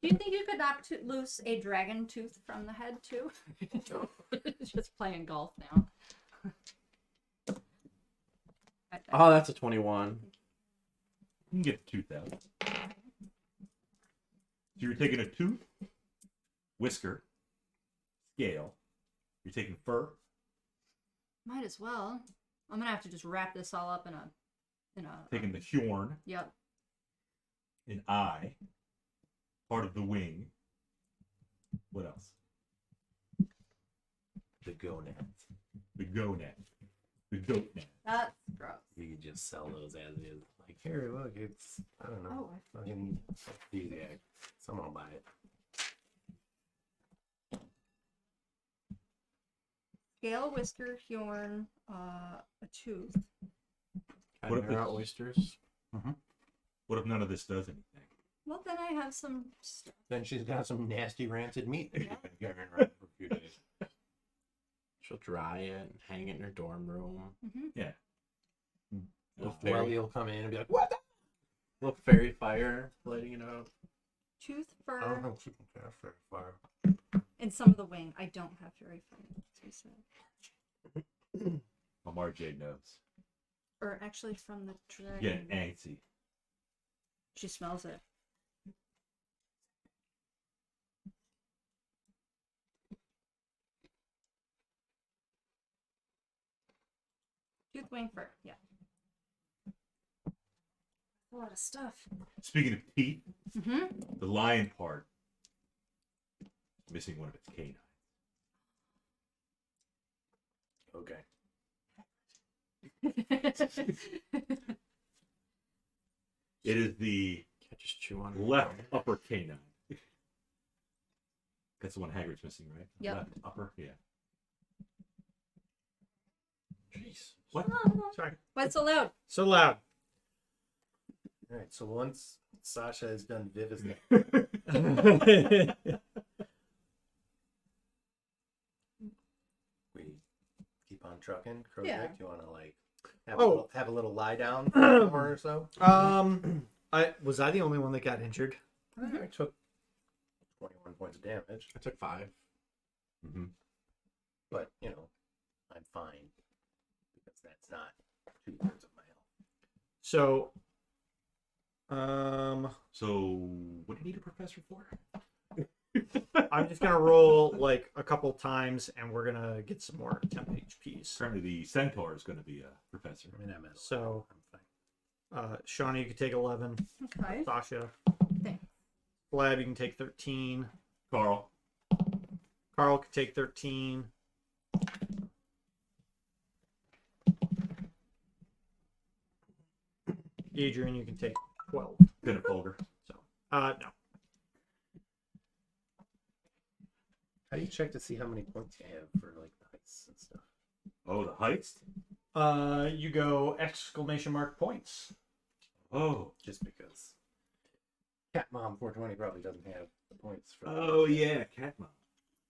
Speaker 3: Do you think you could knock loose a dragon tooth from the head too? Just playing golf now.
Speaker 2: Oh, that's a 21.
Speaker 1: You can get the tooth out. So you're taking a tooth, whisker, scale. You're taking fur.
Speaker 3: Might as well. I'm gonna have to just wrap this all up in a.
Speaker 1: Taking the horn,
Speaker 3: Yep.
Speaker 1: an eye, part of the wing. What else?
Speaker 5: The gonads.
Speaker 1: The gonad. The goat nad.
Speaker 3: That's gross.
Speaker 5: You could just sell those as is. Like, here, look, it's, I don't know.
Speaker 3: Oh,
Speaker 5: Fucking aphrodisiac. Someone will buy it.
Speaker 3: scale, whisker, horn, a tooth.
Speaker 1: What if
Speaker 2: Chimera
Speaker 1: it's-
Speaker 2: oysters?
Speaker 1: What if none of this does anything?
Speaker 3: Well, then I have some stuff.
Speaker 5: Then she's got some nasty rancid meat that she's
Speaker 3: Yeah.
Speaker 5: been carrying around for a few days.
Speaker 2: She'll dry it and hang it in her dorm room.
Speaker 1: Yeah.
Speaker 2: Little
Speaker 5: Well,
Speaker 2: fairy,
Speaker 5: he'll come in and be like, what the?
Speaker 2: little fairy fire lighting it up.
Speaker 3: Tooth,
Speaker 5: I don't
Speaker 3: fur,
Speaker 5: know if she can cast fairy fire.
Speaker 3: and some of the wing. I don't have fairy fire. That's what I said.
Speaker 1: RJ knows.
Speaker 3: Or actually, from the dragon.
Speaker 1: Getting antsy.
Speaker 3: She smells it. Tooth, wing, fur. Yeah. A lot of stuff.
Speaker 1: Speaking of teeth,
Speaker 3: Mm-hmm.
Speaker 1: the lion part is missing one of its canines.
Speaker 5: Okay.
Speaker 1: It is the
Speaker 2: Can't just chew on her.
Speaker 1: left upper canine. That's the one Hagrid's missing, right?
Speaker 3: Yep.
Speaker 1: Left upper, yeah.
Speaker 2: Jeez.
Speaker 1: What?
Speaker 4: Sorry.
Speaker 3: What's so loud?
Speaker 4: So loud.
Speaker 5: All right, so once Sasha has done Vivis, we keep on trucking. Krozak,
Speaker 3: Yeah.
Speaker 5: do you want to like have,
Speaker 4: Oh.
Speaker 5: have a little lie down for an hour or so?
Speaker 4: I the only one that got injured?
Speaker 5: I took 21 points of damage,
Speaker 2: I took 5.
Speaker 1: Mm-hmm.
Speaker 5: but you know, I'm fine because that's not 2/3 of my health.
Speaker 4: So,
Speaker 1: So, what do you need a professor for?
Speaker 4: I'm just gonna roll like a couple times, and we're gonna get some more temp HPs.
Speaker 1: Apparently, the centaur is going to be a professor.
Speaker 5: I mean, I'm at
Speaker 4: So-
Speaker 5: I'm fine.
Speaker 4: Shawnee, you can take 11.
Speaker 3: Okay.
Speaker 4: Sasha,
Speaker 3: Thanks.
Speaker 4: Flab, you can take 13.
Speaker 1: Carl,
Speaker 4: Carl can take 13. Adrian, you can take 12.
Speaker 1: Pinnafolger.
Speaker 4: So, no.
Speaker 5: How do you check to see how many points you have for like the heights and stuff?
Speaker 1: Oh, the heights?
Speaker 4: You go exclamation mark points.
Speaker 1: Oh.
Speaker 5: Just because Cat Mom 420 probably doesn't have the points for.
Speaker 1: Oh, yeah, cat mom.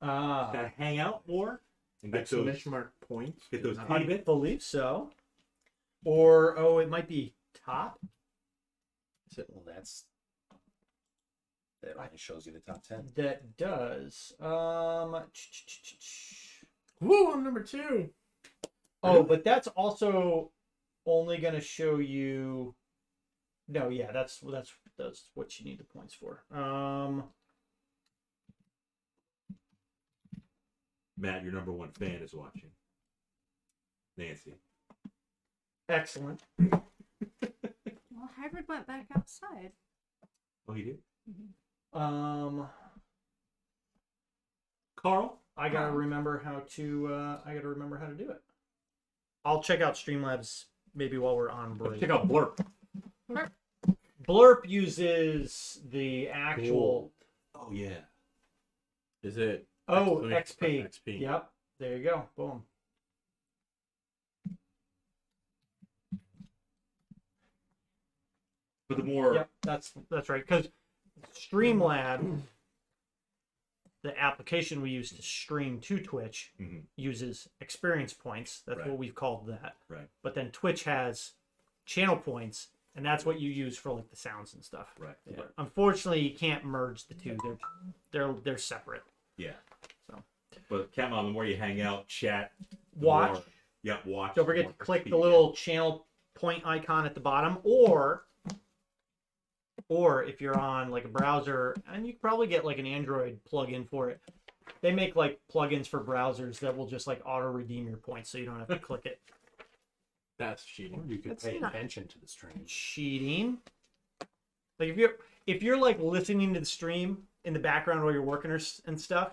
Speaker 4: Ah,
Speaker 1: Gotta hang out more and get those,
Speaker 2: Exclamation mark points.
Speaker 1: get those
Speaker 4: I
Speaker 1: teeny bits.
Speaker 4: believe so. Or, it might be top.
Speaker 5: Well, that only shows you the top 10.
Speaker 4: That does.
Speaker 2: Woo, I'm number 2.
Speaker 4: Oh, but that's also only going to show you. No, yeah, that's does what you need the points for.
Speaker 1: Matt, your number one fan is watching. Nancy.
Speaker 4: Excellent.
Speaker 3: Well, Hagrid went back outside.
Speaker 1: Oh, he did?
Speaker 4: Carl, I gotta remember how to. I gotta remember how to do it. I'll check out Streamlabs maybe while we're on break.
Speaker 1: Check out Blurp.
Speaker 4: Blurp uses the actual.
Speaker 1: Oh, yeah.
Speaker 2: Is it?
Speaker 4: Oh,
Speaker 2: XP.
Speaker 4: XP. Yep. There you go. Boom.
Speaker 1: But the more...
Speaker 4: Yep, that's right. Because Streamlab, the application we use to stream to Twitch, uses experience points. That's what we've called that.
Speaker 1: Right.
Speaker 4: But then Twitch has channel points, and that's what you use for like the sounds and stuff.
Speaker 1: Right.
Speaker 4: Yeah. Unfortunately, you can't merge the two. They're separate.
Speaker 1: Yeah.
Speaker 4: So.
Speaker 1: But come on, the more you hang out, chat,
Speaker 4: Watch.
Speaker 1: More, yeah, watch.
Speaker 4: Don't forget to click the little channel point icon at the bottom, or if you're on like a browser, and you can probably get like an Android plugin for it. They make like plugins for browsers that will just like auto redeem your points, so you don't have to click it.
Speaker 2: That's
Speaker 5: Or
Speaker 2: cheating.
Speaker 5: you could
Speaker 4: That's
Speaker 5: pay
Speaker 4: not-
Speaker 5: attention to the stream.
Speaker 4: Cheating. Like if you're like listening to the stream in the background while you're working and stuff.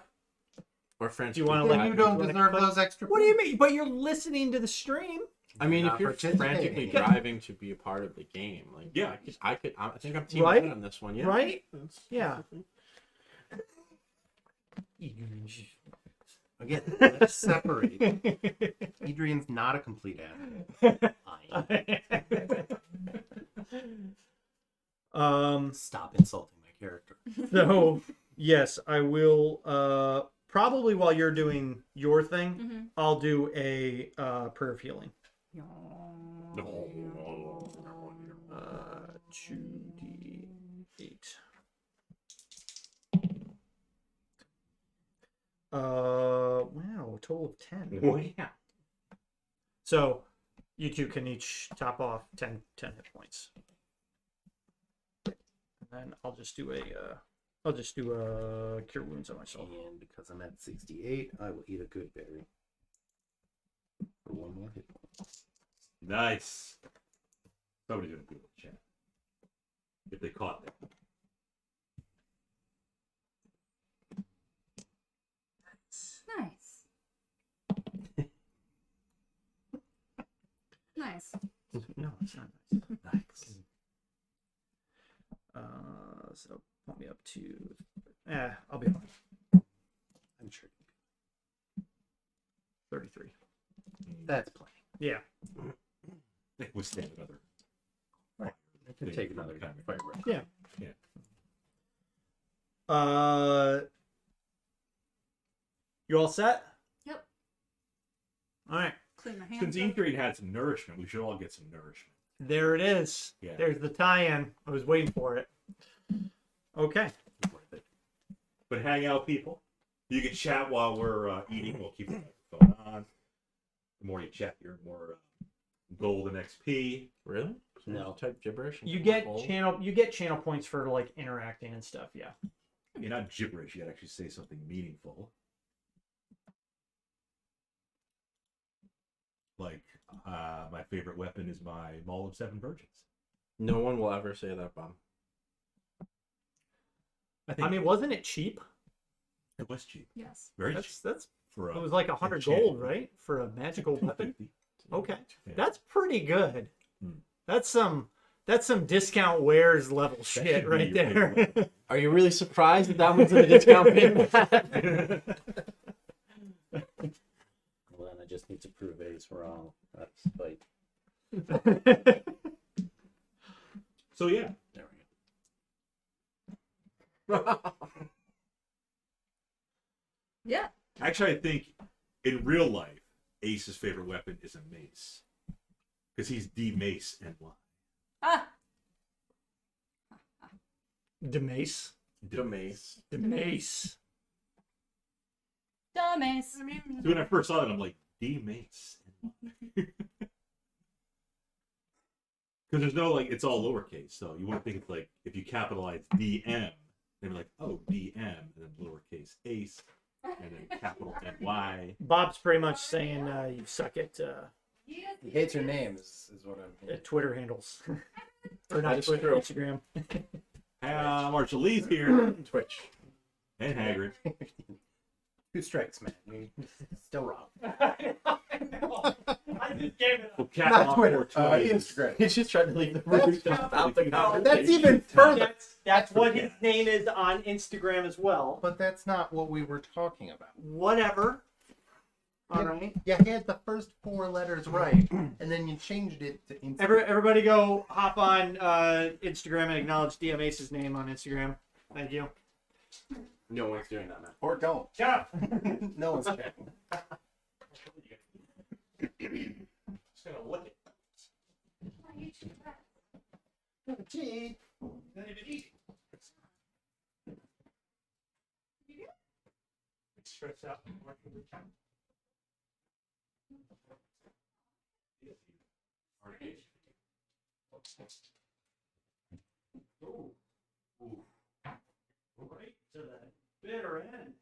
Speaker 2: Or French.
Speaker 4: Do you wanna
Speaker 2: people.
Speaker 4: let-
Speaker 5: You don't
Speaker 4: wanna
Speaker 5: deserve
Speaker 4: click-
Speaker 5: those extra.
Speaker 4: What do you mean? But you're listening to the stream.
Speaker 2: I mean,
Speaker 5: Not
Speaker 2: if you're
Speaker 5: participating.
Speaker 2: frantically driving to be a part of the game, like
Speaker 1: Yeah.
Speaker 2: I think I'm team
Speaker 4: Right?
Speaker 2: on this one. Yeah.
Speaker 4: Right?
Speaker 2: That's-
Speaker 4: Yeah.
Speaker 5: Again, let's separate. Adrian's not a complete animal. Stop insulting my character.
Speaker 4: So yes, I will. Probably while you're doing your thing, I'll do a prayer of healing. 2d8. Wow, a total of 10.
Speaker 1: Oh, yeah.
Speaker 4: So you two can each top off 10 hit points. And then I'll just do a cure wounds on myself.
Speaker 5: And because I'm at 68, I will eat a good berry. For one more hit point.
Speaker 1: Nice. Somebody's going to do it in the chat. If they caught that.
Speaker 3: Nice. Nice.
Speaker 4: No, it's not nice.
Speaker 1: Nice.
Speaker 4: So pump me up to. I'll be fine.
Speaker 5: I'm sure.
Speaker 4: 33.
Speaker 5: That's plenty.
Speaker 4: Yeah.
Speaker 1: They can withstand another.
Speaker 5: Right. I can
Speaker 1: thing
Speaker 5: take
Speaker 1: from
Speaker 5: another
Speaker 1: the kind of-
Speaker 5: fire breath.
Speaker 4: Yeah.
Speaker 1: Yeah.
Speaker 4: You all set?
Speaker 3: Yep.
Speaker 4: All right.
Speaker 3: Clean my hands.
Speaker 1: Since
Speaker 3: up.
Speaker 1: Adrian had some nourishment, we should all get some nourishment.
Speaker 4: There it is.
Speaker 1: Yeah.
Speaker 4: There's the tie-in. I was waiting for it. Okay.
Speaker 1: Worth it. But hang out, people. You can chat while we're eating. We'll keep the microphone on. The more you chat, you're more golden XP.
Speaker 2: Really?
Speaker 5: No.
Speaker 2: Type gibberish. and
Speaker 4: You
Speaker 2: come
Speaker 4: get
Speaker 2: up old?
Speaker 4: channel points for like interacting and stuff. Yeah.
Speaker 1: You're not gibberish. You gotta actually say something meaningful. Like, my favorite weapon is my Maul of Seven Virgins.
Speaker 2: No one will ever say that, Bob.
Speaker 4: I mean, wasn't it cheap?
Speaker 1: it was cheap.
Speaker 3: Yes.
Speaker 1: Very cheap.
Speaker 4: That's
Speaker 1: For
Speaker 4: it was like 100 gold, right, for a magical weapon.
Speaker 1: 250.
Speaker 4: Okay,
Speaker 1: Yeah.
Speaker 4: that's pretty good.
Speaker 1: Hmm.
Speaker 4: That's some discount wares level shit
Speaker 1: should be
Speaker 4: right
Speaker 1: your favorite
Speaker 4: there.
Speaker 1: weapon.
Speaker 2: Are you really surprised that that one's in the discount bin?
Speaker 5: Well, then I just need to prove Ace wrong. That's like,
Speaker 1: So yeah,
Speaker 5: there we go.
Speaker 3: Yeah.
Speaker 1: actually, I think in real life, Ace's favorite weapon is a mace, because he's de-mace and why.
Speaker 3: Ah.
Speaker 4: Demace.
Speaker 2: The mace.
Speaker 4: Demace.
Speaker 3: Dumbass.
Speaker 1: So when I first saw that, I'm like, de-mace and why? Because there's no like, it's all lowercase, so you wouldn't think it's like if you capitalize DM, they'd be like, oh, DM, and then lowercase ace, and then capital NY.
Speaker 4: Bob's pretty much saying you suck at
Speaker 5: He hates your name, is what I'm hearing.
Speaker 4: Twitter handles. Or not
Speaker 2: That is
Speaker 4: Twitter,
Speaker 2: true.
Speaker 4: Instagram.
Speaker 1: Marshall Lee's here,
Speaker 2: Twitch.
Speaker 1: and Haggard.
Speaker 5: 2 strikes, man. You're still wrong.
Speaker 4: I just gave it
Speaker 1: Well, Cat
Speaker 5: Twitter.
Speaker 1: 420.
Speaker 5: Instagram.
Speaker 2: He's just trying to leave the room to stop the conversation.
Speaker 5: That's even further.
Speaker 4: That's what his name is on Instagram as well.
Speaker 5: But that's not what we were talking about.
Speaker 4: Whatever. All right.
Speaker 5: You had the first 4 letters right, and then you changed it to Instagram.
Speaker 4: Everybody go hop on Instagram and acknowledge DM Ace's name on Instagram. Thank you.
Speaker 2: No one's doing that, man.
Speaker 5: Or don't.
Speaker 4: Shut up.
Speaker 5: No one's checking.
Speaker 4: Just gonna lick it.
Speaker 5: Gee.
Speaker 4: Not even eat. Stress out. Ooh. Ooh. Right to the bitter end.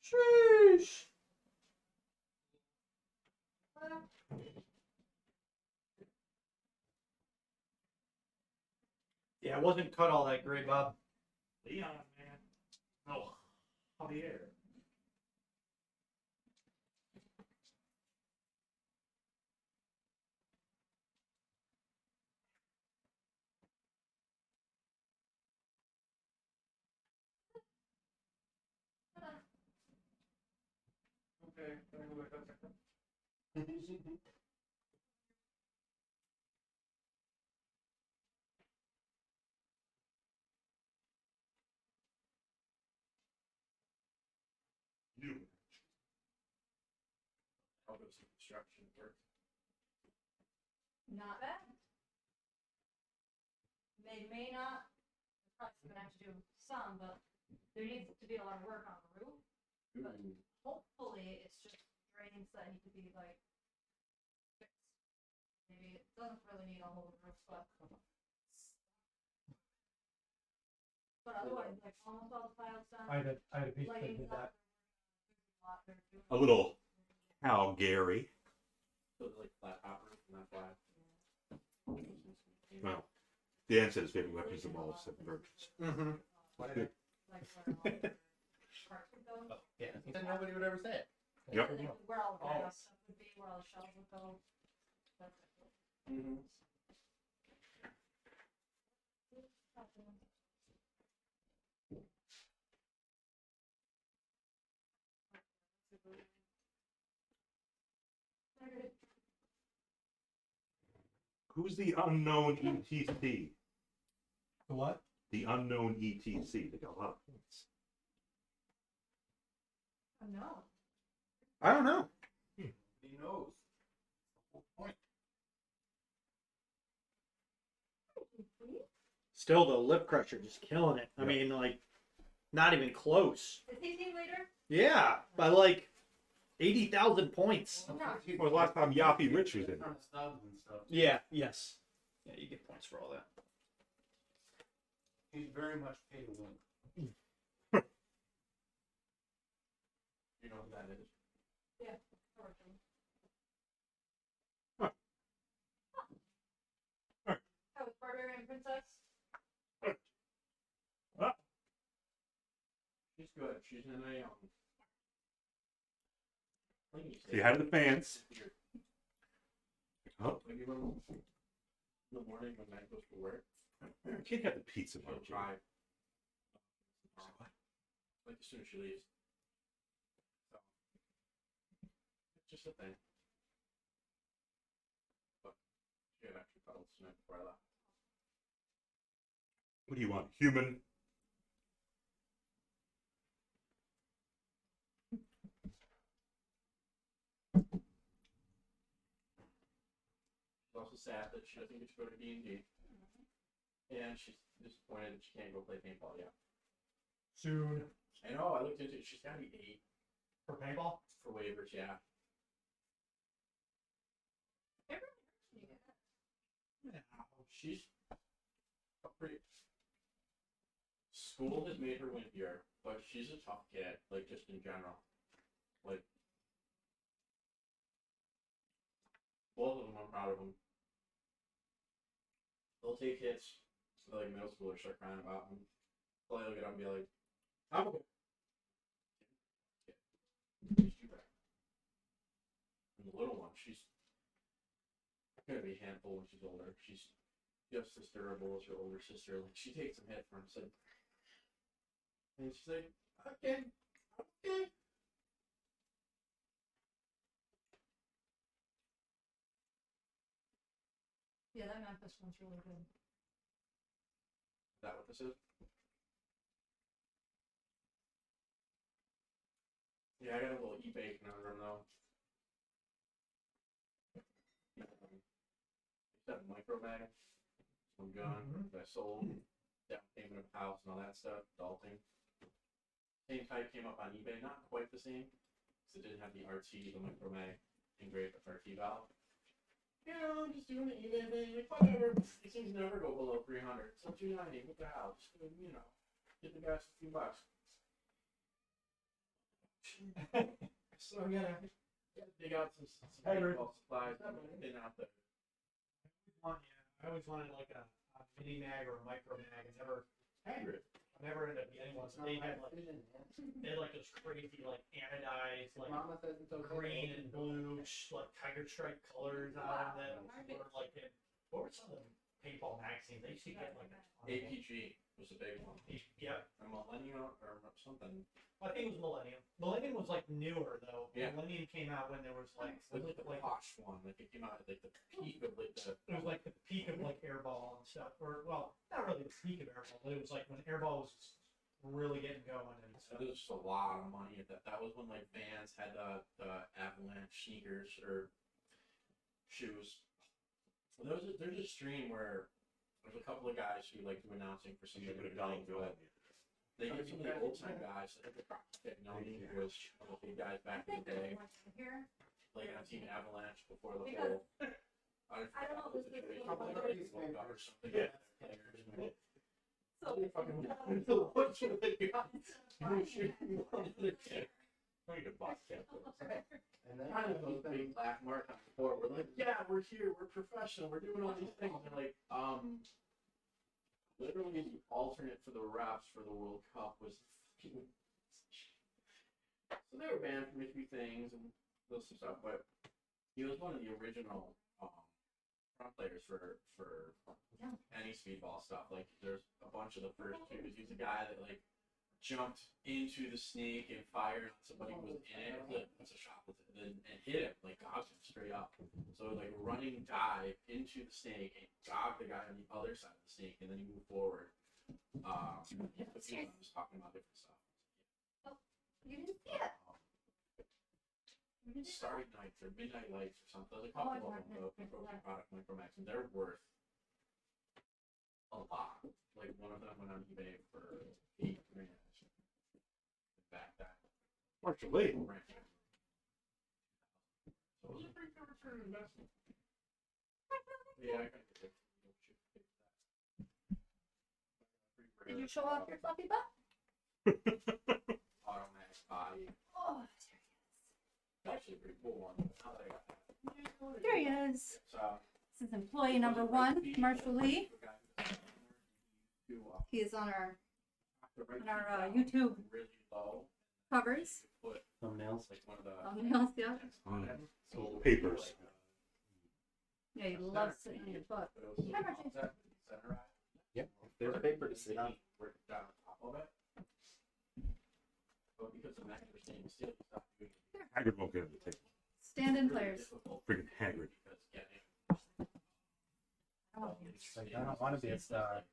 Speaker 4: Sheesh. Yeah, it wasn't cut all that great, Bob.
Speaker 1: Leon, man. Oh, Javier.
Speaker 4: Okay.
Speaker 1: You.
Speaker 2: I'll go some construction work.
Speaker 3: Not bad. They may not. Probably gonna have to do some, but there needs to be a lot of work on the roof. But hopefully, it's just drains that need to be like fixed. Maybe it doesn't really need a whole roof, but otherwise, like almost all the files done.
Speaker 4: I had a piece that
Speaker 3: Lighting
Speaker 4: did that.
Speaker 1: A little Cal Gary.
Speaker 2: So it's like flat top roof, not flat.
Speaker 1: Well, Dan said his favorite weapon is the Ball of 7 Virgins.
Speaker 4: Mm-hmm.
Speaker 3: Like where all the parts would go.
Speaker 5: Yeah, then nobody would ever say it.
Speaker 1: Yep.
Speaker 3: Like where all the warehouse stuff would be, where all the shelves would go. That's it.
Speaker 2: Mm-hmm.
Speaker 1: Who's the unknown ETC?
Speaker 4: The what?
Speaker 1: The unknown ETC. They got a lot of points.
Speaker 3: Oh, no.
Speaker 4: I don't know.
Speaker 5: He knows. Whole point.
Speaker 4: Still, the lip crusher just killing it. I
Speaker 1: Yep.
Speaker 4: mean, like, not even close.
Speaker 3: Is he team leader?
Speaker 4: Yeah, by like 80,000 points.
Speaker 3: No.
Speaker 1: Well, the last time Yappy Rich was in.
Speaker 5: On stubs and stuff.
Speaker 4: Yeah, yes. Yeah, you get points for all that.
Speaker 5: He's very much paid to win.
Speaker 2: You know who that is?
Speaker 3: Oh, with Barbarian Princess?
Speaker 2: good. She's in a
Speaker 1: Say hi to the fans. Oh,
Speaker 2: Maybe when in the morning when Night goes to work,
Speaker 1: I can't have the pizza.
Speaker 2: she'll
Speaker 1: Marjorie.
Speaker 2: try. Like as soon as she leaves. So it's just a thing. But she had actually cuddled tonight before I left.
Speaker 1: What do you want? Human?
Speaker 2: She's also sad that she doesn't get to go to D&D. And she's disappointed that she can't go play paintball yet.
Speaker 4: Soon.
Speaker 2: I know, I looked into it. She's got to be 8
Speaker 4: For paintball?
Speaker 2: for waivers, yeah.
Speaker 4: Yeah.
Speaker 2: She's a pretty. School has made her wimpier, but she's a tough kid, like just in general. Like, both of them, I'm proud of them. They'll take hits, like middle schoolers start crying about them. They'll look at them and be like, I'm okay. She's too bad. And the little one, she's gonna be a handful when she's older. She's just as durable as her older sister. Like, she takes some hit from him, and she's like, okay, okay.
Speaker 3: Yeah, that Memphis one's really good.
Speaker 2: Is that what this is? Yeah, I got a little eBay conundrum though. That micro mag, some gun that I sold, down payment of a house and all that stuff, adulting. Same type came up on eBay, not quite the same, because it didn't have the RT, the micro mag engraved with RT valve. Yeah, I'm just doing the eBay thing, like whatever. These things never go below 300. So 290, what the hell? Just you know, give the guys a few bucks. So I gotta dig out some paintball supplies. Been out there.
Speaker 4: I always wanted like a mini mag or a micro mag. I never ended up getting one. So they had like those crazy like anodized like green and blue like tiger stripe colors out of them. Or like in, what were some of the paintball magazines? They used to get like a ton of them.
Speaker 2: APG was a big one.
Speaker 4: Yep.
Speaker 2: A Millennium or something.
Speaker 4: I think it was Millennium. Millennium was like newer though.
Speaker 2: Yeah.
Speaker 4: Millennium came out when there was like
Speaker 2: It was like the posh one. Like it came out at like the peak of like the.
Speaker 4: it was like the peak of like airball and stuff. Or well, not really the peak of airball, but it was like when airball was really getting going and
Speaker 2: So
Speaker 4: stuff.
Speaker 2: there was just a lot of money at that. That was when like Vans had the Avalanche sneakers or shoes. Well, there's a stream where there's a couple of guys who like do announcing for some
Speaker 1: You
Speaker 2: of
Speaker 1: should put
Speaker 2: the
Speaker 1: a dollar
Speaker 2: things,
Speaker 1: bill
Speaker 2: but
Speaker 1: on you.
Speaker 2: they get some of the old time guys. Like the Krux technology was one of the guys back in the day,
Speaker 3: Here.
Speaker 2: like on Team Avalanche before the
Speaker 3: Because-
Speaker 2: whole.
Speaker 3: I don't know if this is-
Speaker 2: Probably already woke up or something.
Speaker 1: Yeah.
Speaker 3: So,
Speaker 2: What should they got?
Speaker 1: I need a box cap.
Speaker 6: And then
Speaker 2: Kind of those big black mark on the floor. We're like, yeah, we're here, we're professional, we're doing all these things. They're like, literally the alternate for the refs for the World Cup was fucking. So they were banned from a few things and those stuff, but he was one of the original front players for any speedball stuff. Like, there's a bunch of the first two. He's a guy that like jumped into the snake and fired on somebody who was in it. That's a shot with it, and hit him, like gogged him straight up. So like running dive into the snake and gogged the guy on the other side of the snake, and then he moved forward. But he was talking about different stuff.
Speaker 3: you didn't see it. You didn't see it.
Speaker 2: Starry Nights or Midnight Lights or something. There's a couple of them, the broken product Micromax, and they're worth a lot. Like one of them went on eBay for $8 grand. Back that.
Speaker 1: Marshall Lee.
Speaker 2: So it was a pretty good return on investment. Yeah, I got it.
Speaker 3: Did you show off your fluffy butt?
Speaker 2: Automatic body.
Speaker 3: Oh,
Speaker 2: Actually a pretty cool one. Now that I got that.
Speaker 3: there he is.
Speaker 2: So,
Speaker 3: This is employee number one, Marshall Lee. He is on our on our YouTube
Speaker 2: really low.
Speaker 3: covers.
Speaker 2: Put
Speaker 5: Thumbnails.
Speaker 2: like one of the
Speaker 3: Thumbnails, yeah.
Speaker 2: on it. So
Speaker 1: Papers.
Speaker 3: Yeah, you love sitting on your butt. Hi, Margie.
Speaker 5: Yep. There's paper to sit on.
Speaker 2: Work down on top of it. But because the neck was staying still, you stop doing it.
Speaker 1: Haggard won't get on the table.
Speaker 3: Stand-in
Speaker 2: Really
Speaker 3: players.
Speaker 2: difficult
Speaker 1: Freaking Haggard.
Speaker 2: because getting
Speaker 5: Like, I don't want to be a star.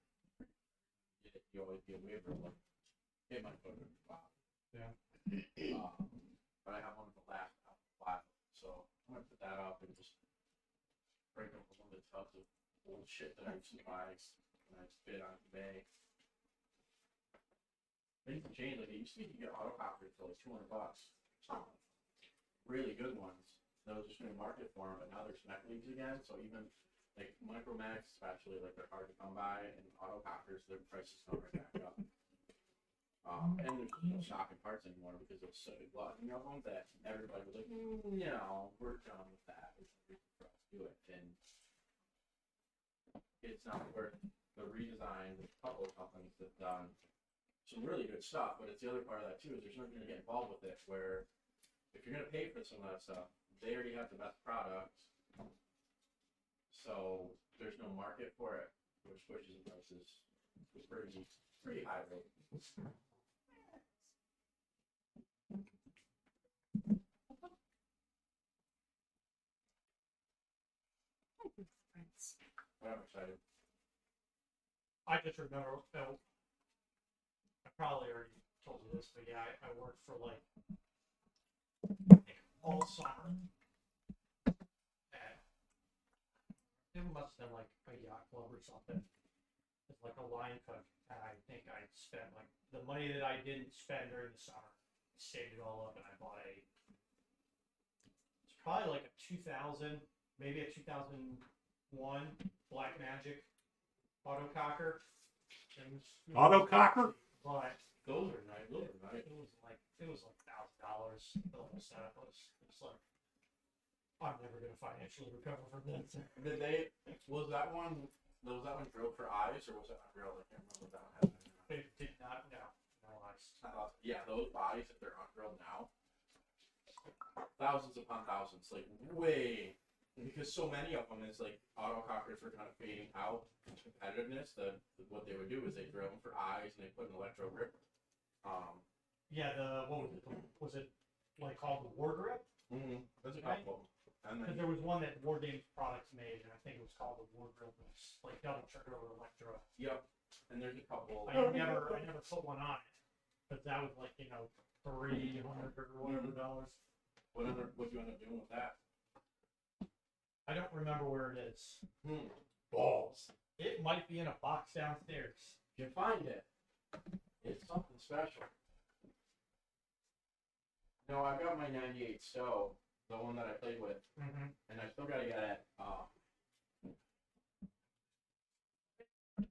Speaker 2: you always be a waiver like it might go to wow.
Speaker 4: Yeah.
Speaker 2: But I have one of the last five, so I'm gonna put that up and just break up one of the tubs of old shit that I used to buy and I spit on eBay. Things have changed. Like it used to be you get auto copiers for like $200. Really good ones. That was just gonna market for them, but now there's spec leagues again. So even like Micromax, especially, like they're hard to come by, and auto copiers, their prices come right back up. And there's just no stock and parts anymore because it was so big blood. You know, that everybody was like, no, we're done with that. There's no reason for us to do it, and it's not worth the redesign. There's a couple of companies that have done some really good stuff, but it's the other part of that too is there's nothing to get involved with it. Where if you're gonna pay for some of that stuff, they already have the best product. So there's no market for it, which pushes the prices to pretty high rate. But I'm excited.
Speaker 4: I just remember, I probably already told you this, but yeah, I worked for like all summer. At, it must have been like a yacht club or something. It's like a line cook, and I think I spent like the money that I didn't spend during the summer, saved it all up, and I bought it's probably like a 2000, maybe a 2001 Black Magic autococker.
Speaker 1: Autococker?
Speaker 4: But
Speaker 2: Those are nice. Those are nice.
Speaker 4: it was like $1,000. The whole setup was like, I'm never gonna financially recover from this.
Speaker 2: Did they? Was that one drilled for eyes or was it undrilled? I can't remember what that one had.
Speaker 4: It did not, no ice.
Speaker 2: Yeah, those bodies, if they're undrilled now, thousands upon thousands, like way, because so many of them is like autocockers were kind of fading out in competitiveness. What they would do is they drill them for eyes and they put an electro grip.
Speaker 4: Yeah, what was it? Was it like called the War Grip?
Speaker 2: There's a couple of them. And
Speaker 4: Because
Speaker 2: then
Speaker 4: there was one that War Games Products made, and I think it was called the War Grip. It was like double trigger or electro.
Speaker 2: yep, and there's a couple.
Speaker 4: I never put one on it, but that was like $300 or whatever dollars.
Speaker 2: What you end up doing with that?
Speaker 4: I don't remember where it is.
Speaker 2: Balls.
Speaker 4: It might be in a box downstairs.
Speaker 2: If you find it, it's something special. No, I've got my 98 stove, the one that I played with, and I still gotta get it.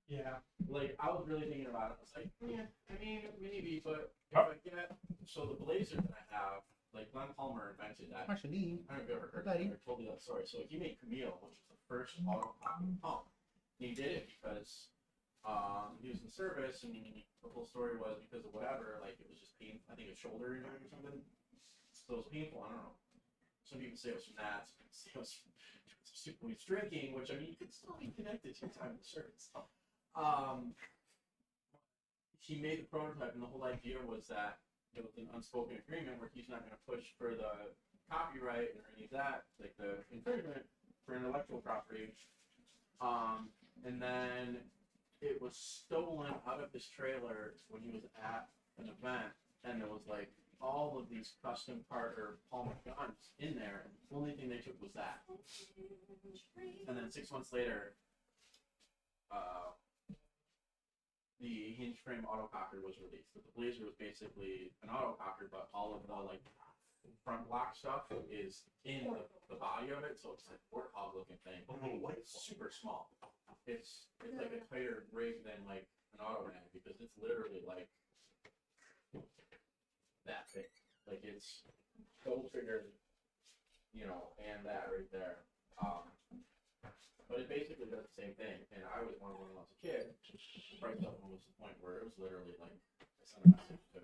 Speaker 4: Yeah.
Speaker 2: Like, I was really thinking about it. I was like, yeah, I mean, maybe, but if I get, so the blazer that I have, like, Glenn Palmer invented that. I don't know if you ever heard I told you that story. So he made Camille, which was the first auto-popping pump. And he did it because he was in service, and the whole story was because of whatever, like, it was just painful. I think a shoulder injury or something. So it was painful, I don't know. Some people say it was from that, some people say it was from super weed drinking, which, I mean, you could still be connected to your time in service. He made the prototype, and the whole idea was that it was an unspoken agreement where he's not going to push for the copyright or any of that, like the infringement for intellectual property. And then it was stolen out of his trailer when he was at an event, and there was like all of these custom part or Palmer guns in there, and the only thing they took was that. And then 6 months later, the hinge frame autococker was released. So the Blazer was basically an autococker, but all of the like front block stuff is in the body of it, so it's like a warthog looking thing. It's super small. It's like a tighter rig than like an auto mag because it's literally like that big. Like it's double triggered, and that right there. But it basically does the same thing, and I was one when I was a kid. The price of them was the point where it was literally like sent a message to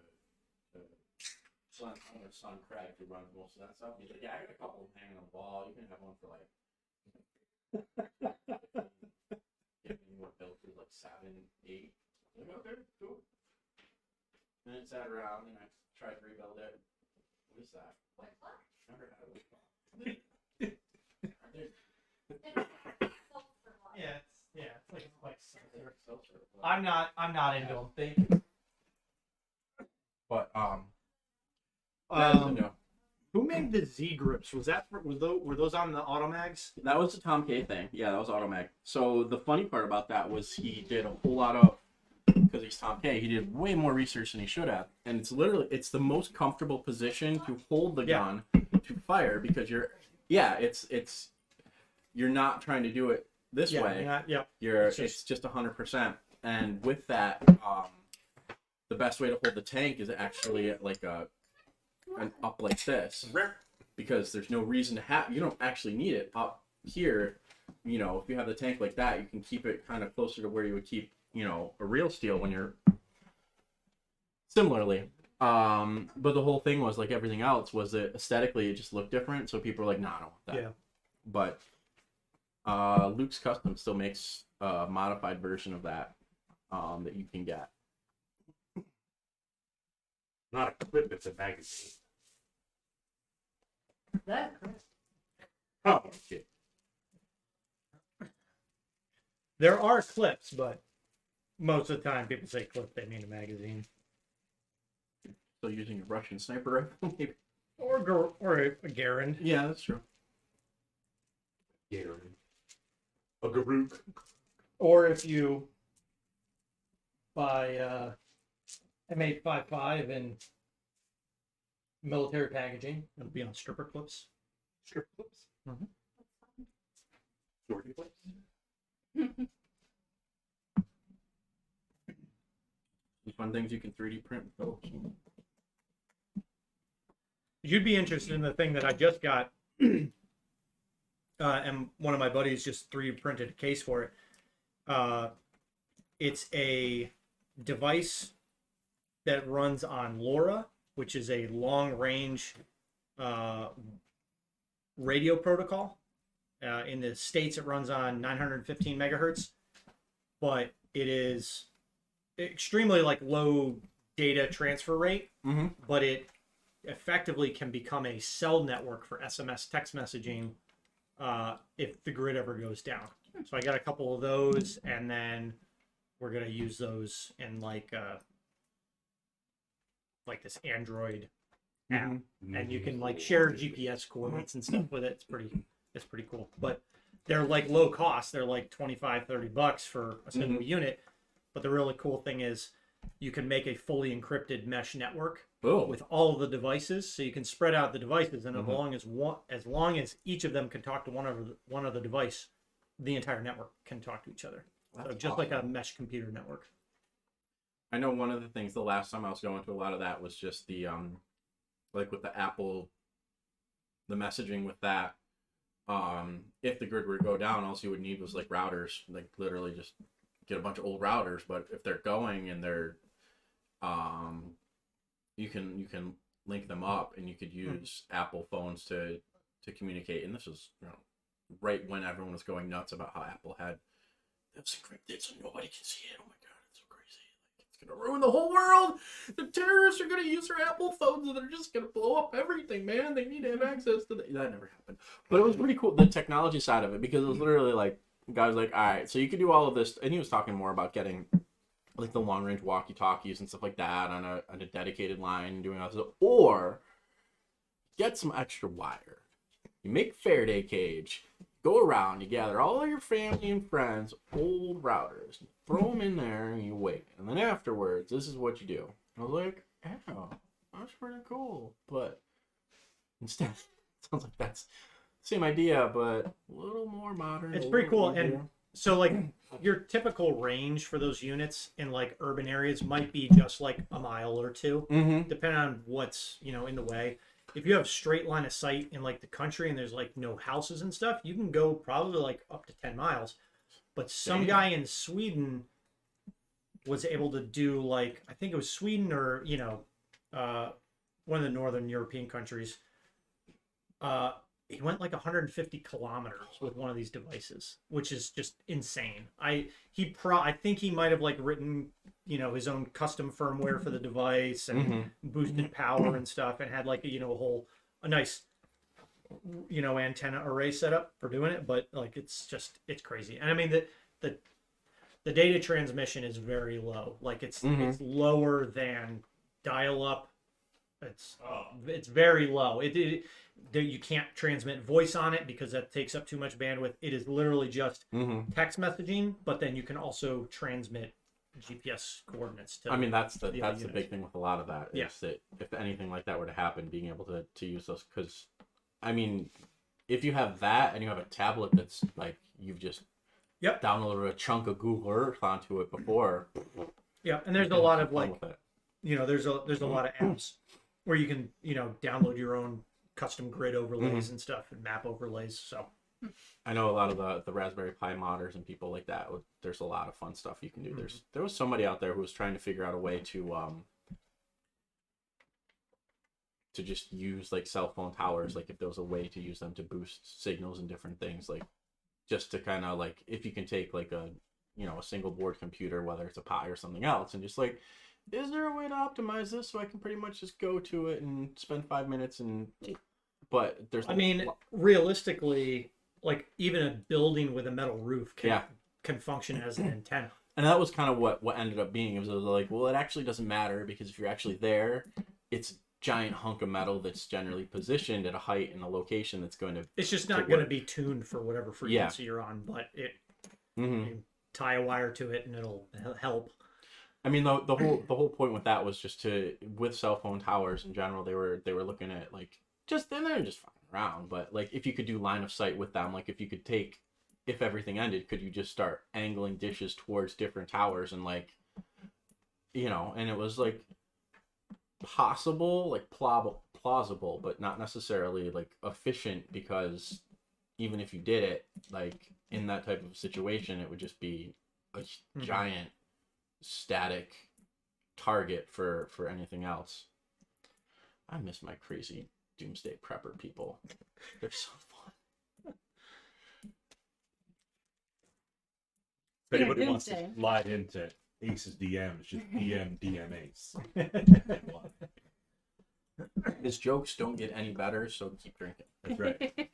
Speaker 2: son Craig, who runs most of that stuff. He's like, yeah, I got a couple of them hanging on the wall. You can have one for like. Yeah, what built for like 7, 8. Like, okay, cool. And it sat around, and I tried to rebuild it. What is that? Never had a
Speaker 4: it's like I'm not into them. Thank you.
Speaker 2: But
Speaker 4: Who made the Z grips? Were those on the Automags?
Speaker 2: that was the Tom K thing. Yeah, that was Automag. So the funny part about that was he did a whole lot of, because he's Tom K, he did way more research than he should have. And it's the most comfortable position to hold the gun to fire, because you're not trying to do it this way. It's just 100%. And with that, the best way to hold the tank is actually like an up like this, because there's no reason to you don't actually need it up here. You know, if you have the tank like that, you can keep it kind of closer to where you would keep, a real steel when you're similarly. But the whole thing was, like everything else, was that aesthetically it just looked different, so people were like, nah, I don't want that.
Speaker 4: Yeah.
Speaker 2: But Luke's Custom still makes a modified version of that that you can get.
Speaker 1: Not a clip, it's a magazine.
Speaker 3: That
Speaker 1: Oh, shit.
Speaker 4: There are clips, but most of the time people say clip, they mean a magazine.
Speaker 2: Still using a Russian sniper rifle, maybe.
Speaker 4: Or a Garand.
Speaker 2: Yeah, that's true.
Speaker 1: Darren. A Garuk.
Speaker 4: Or if you buy M855 in military packaging, it'll be on stripper clips.
Speaker 1: Strip clips.
Speaker 4: Mhm.
Speaker 1: Shorty clips.
Speaker 2: Fun things you can 3D print. Oh,
Speaker 4: You'd be interested in the thing that I just got, and one of my buddies just 3D printed a case for it. It's a device that runs on LoRa, which is a long-range radio protocol. In the States, it runs on 915 megahertz, but it is extremely low data transfer rate, but it effectively can become a cell network for SMS text messaging if the grid ever goes down. So I got a couple of those, and then we're gonna use those in like this Android app, and you can share GPS coordinates and stuff with it. It's pretty cool. But they're low cost. They're $25-$30 for a single unit. But the really cool thing is you can make a fully encrypted mesh network with all of the devices, so you can spread out the devices, and as long as each of them can talk to one other device, the entire network can talk to each other. So just like a mesh computer network.
Speaker 2: I know one of the things the last time I was going to a lot of that was just the with the Apple, the messaging with that. If the grid were to go down, all you would need was routers, literally just get a bunch of old routers. But if they're going and they're you can link them up, and you could use Apple phones to communicate. And this was right when everyone was going nuts about how Apple had it's encrypted so nobody can see it. Oh my god, it's so crazy! It's gonna ruin the whole world. The terrorists are gonna use their Apple phones, and they're just gonna blow up everything, man. They need to have access to that never happened, but it was pretty cool, the technology side of it, because it was literally the guy was like, all right, so you can do all of this, and he was talking more about getting the long range walkie talkies and stuff like that on a dedicated line, doing all this, or get some extra wire. You make a Faraday cage. Go around, you gather all your family and friends, old routers, throw them in there, and you wait. And then afterwards, this is what you do. I was like, oh, that's pretty cool. But instead, it sounds like that's the same idea, but a little more modern.
Speaker 4: It's pretty cool. Easier. And so, your typical range for those units in, urban areas might be just, a mile or two, depending on what's, in the way. If you have straight line of sight in the country and there's no houses and stuff, you can go probably up to 10 miles. But some guy in Sweden was able to do like I think it was Sweden or one of the northern European countries. He went like 150 kilometers with one of these devices, which is just insane. I think he might have like written his own custom firmware for the device and boosted power and stuff, and had like a nice antenna array setup for doing it. But like it's crazy. And I mean the data transmission is very low. Like it's lower than dial up. It's very low. You can't transmit voice on it because that takes up too much bandwidth. It is literally just text messaging, but then you can also transmit GPS coordinates to.
Speaker 2: I mean, that's the big thing with a lot of that. Is that if anything like that were to happen, being able to use those, because I mean, if you have that and you have a tablet that's like you've just downloaded a chunk of Google Earth onto it before.
Speaker 4: Yeah, and there's a lot of like, there's a lot of apps where you can download your own custom grid overlays and stuff and map overlays. So
Speaker 2: I know a lot of the Raspberry Pi modders and people like that. There's a lot of fun stuff you can do. There was somebody out there who was trying to figure out a way to just use like cell phone towers, like if there was a way to use them to boost signals and different things, like just to kind of like if you can take like a single board computer, whether it's a Pi or something else, and just like, is there a way to optimize this so I can pretty much just go to it and spend 5 minutes but there's
Speaker 4: realistically, like even a building with a metal roof can function as an antenna.
Speaker 2: And that was kind of what ended up being. It was like, well, it actually doesn't matter because if you're actually there, it's a giant hunk of metal that's generally positioned at a height and a location that's going to.
Speaker 4: It's just not going to be tuned for whatever frequency you're on, but you tie a wire to it and it'll help.
Speaker 2: I mean, the whole point with that was just with cell phone towers in general, they were looking at like they're just fucking around, but like if you could do line of sight with them, like if everything ended, could you just start angling dishes towards different towers and like, and it was like possible, like plausible, but not necessarily like efficient, because even if you did it, like in that type of situation, it would just be a giant static target for anything else. I miss my crazy doomsday prepper people. They're so fun.
Speaker 1: If anybody wants to slide into Ace's DMs, just DM Ace.
Speaker 2: His jokes don't get any better, so keep drinking.
Speaker 1: That's right.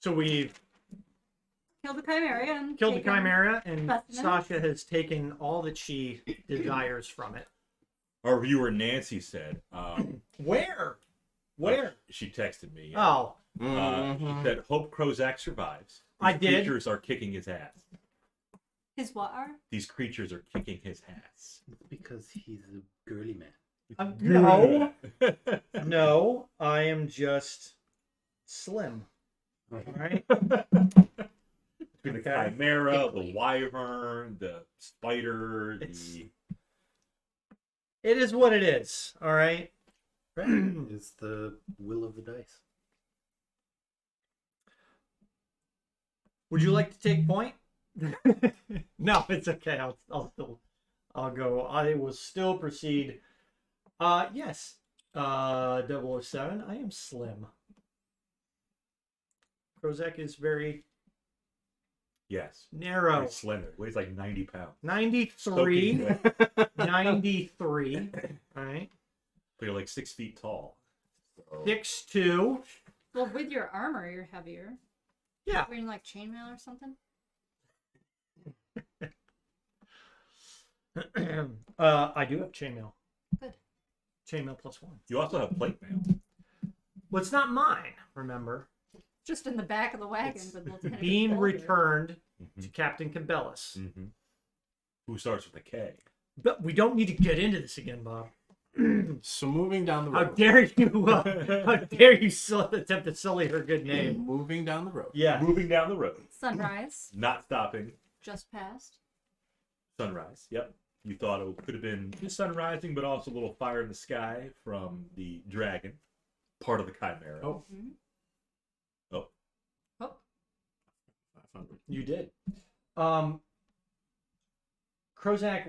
Speaker 4: So we've
Speaker 3: Killed the Chimera and
Speaker 4: and Sasha has taken all that she desires from it.
Speaker 1: Our viewer Nancy said,
Speaker 4: Where?
Speaker 1: She texted me.
Speaker 4: Oh.
Speaker 1: She said, hope Krozak survives.
Speaker 4: I
Speaker 1: These
Speaker 4: did.
Speaker 1: creatures are kicking his ass.
Speaker 3: His what are?
Speaker 1: These creatures are kicking his ass.
Speaker 5: Because he's a girly man.
Speaker 4: No. No, I am just slim. All right.
Speaker 1: Between the chimera, the wyvern, the spider,
Speaker 4: It is what it is. All right.
Speaker 5: It's the will of the dice.
Speaker 4: Would you like to take point? No, it's okay. I'll go. I will still proceed. Yes. 007. I am slim. Krozak is very narrow.
Speaker 1: Very slender. Weighs like 90 pounds.
Speaker 4: 93. 93. All right.
Speaker 1: But you're like 6 feet tall. So...
Speaker 4: 6'2".
Speaker 3: Well, with your armor, you're heavier.
Speaker 4: Yeah.
Speaker 3: Wearing like chainmail or something.
Speaker 4: I do have chainmail.
Speaker 3: Good.
Speaker 4: Chainmail +1.
Speaker 1: You also have plate mail.
Speaker 4: Well, it's not mine. Remember,
Speaker 3: Just in the back of the wagon with Lieutenant
Speaker 4: being
Speaker 3: Boulder.
Speaker 4: returned to Captain Cabellis.
Speaker 1: Mm-hmm. Who starts with a K?
Speaker 4: But we don't need to get into this again, Bob.
Speaker 2: So moving down the
Speaker 4: How
Speaker 2: road.
Speaker 4: dare you? How dare you attempt to sully her good name?
Speaker 2: Moving down the road.
Speaker 4: Yeah.
Speaker 1: Moving down the road.
Speaker 3: Sunrise.
Speaker 1: Not stopping.
Speaker 3: Just passed.
Speaker 1: Sunrise. Yep. You thought it could have been just sun rising, but also a little fire in the sky from the dragon, part of the chimera.
Speaker 2: Oh.
Speaker 3: Mm-hmm.
Speaker 1: Oh.
Speaker 4: You did. Krozak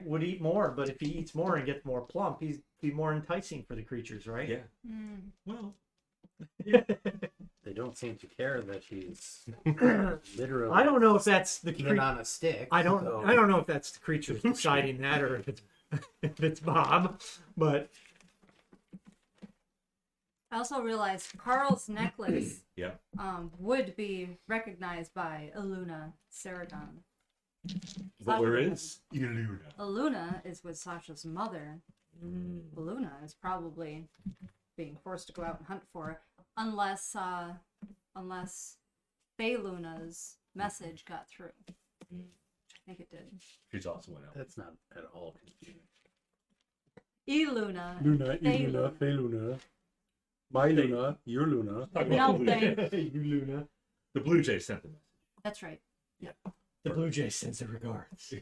Speaker 4: would eat more, but if he eats more and gets more plump, he'd be more enticing for the creatures, right?
Speaker 1: Yeah.
Speaker 3: Mm.
Speaker 1: Well,
Speaker 5: They don't seem to care that he's literally.
Speaker 4: I don't know if that's the
Speaker 5: in
Speaker 4: creature.
Speaker 5: on a stick.
Speaker 4: I don't
Speaker 5: so-
Speaker 4: know if that's the creatures deciding that or if it's Bob, but
Speaker 3: I also realized Carl's necklace
Speaker 1: yeah.
Speaker 3: would be recognized by Aluna Saragon.
Speaker 1: But where is Iluna?
Speaker 3: Aluna is with Sasha's mother. Aluna is probably being forced to go out and hunt for her, unless Luna's message got through. I think it did.
Speaker 1: She's also an elf.
Speaker 5: That's not at all confusing.
Speaker 3: Luna,
Speaker 6: Luna,
Speaker 3: Fey
Speaker 6: Luna,
Speaker 3: Luna.
Speaker 6: Fey Luna. My Luna, your Luna.
Speaker 1: Talking about the Blue
Speaker 3: Nothing.
Speaker 1: Jay.
Speaker 4: you Luna.
Speaker 1: The Blue Jay sent them.
Speaker 3: That's right.
Speaker 4: The Blue Jay sends their regards.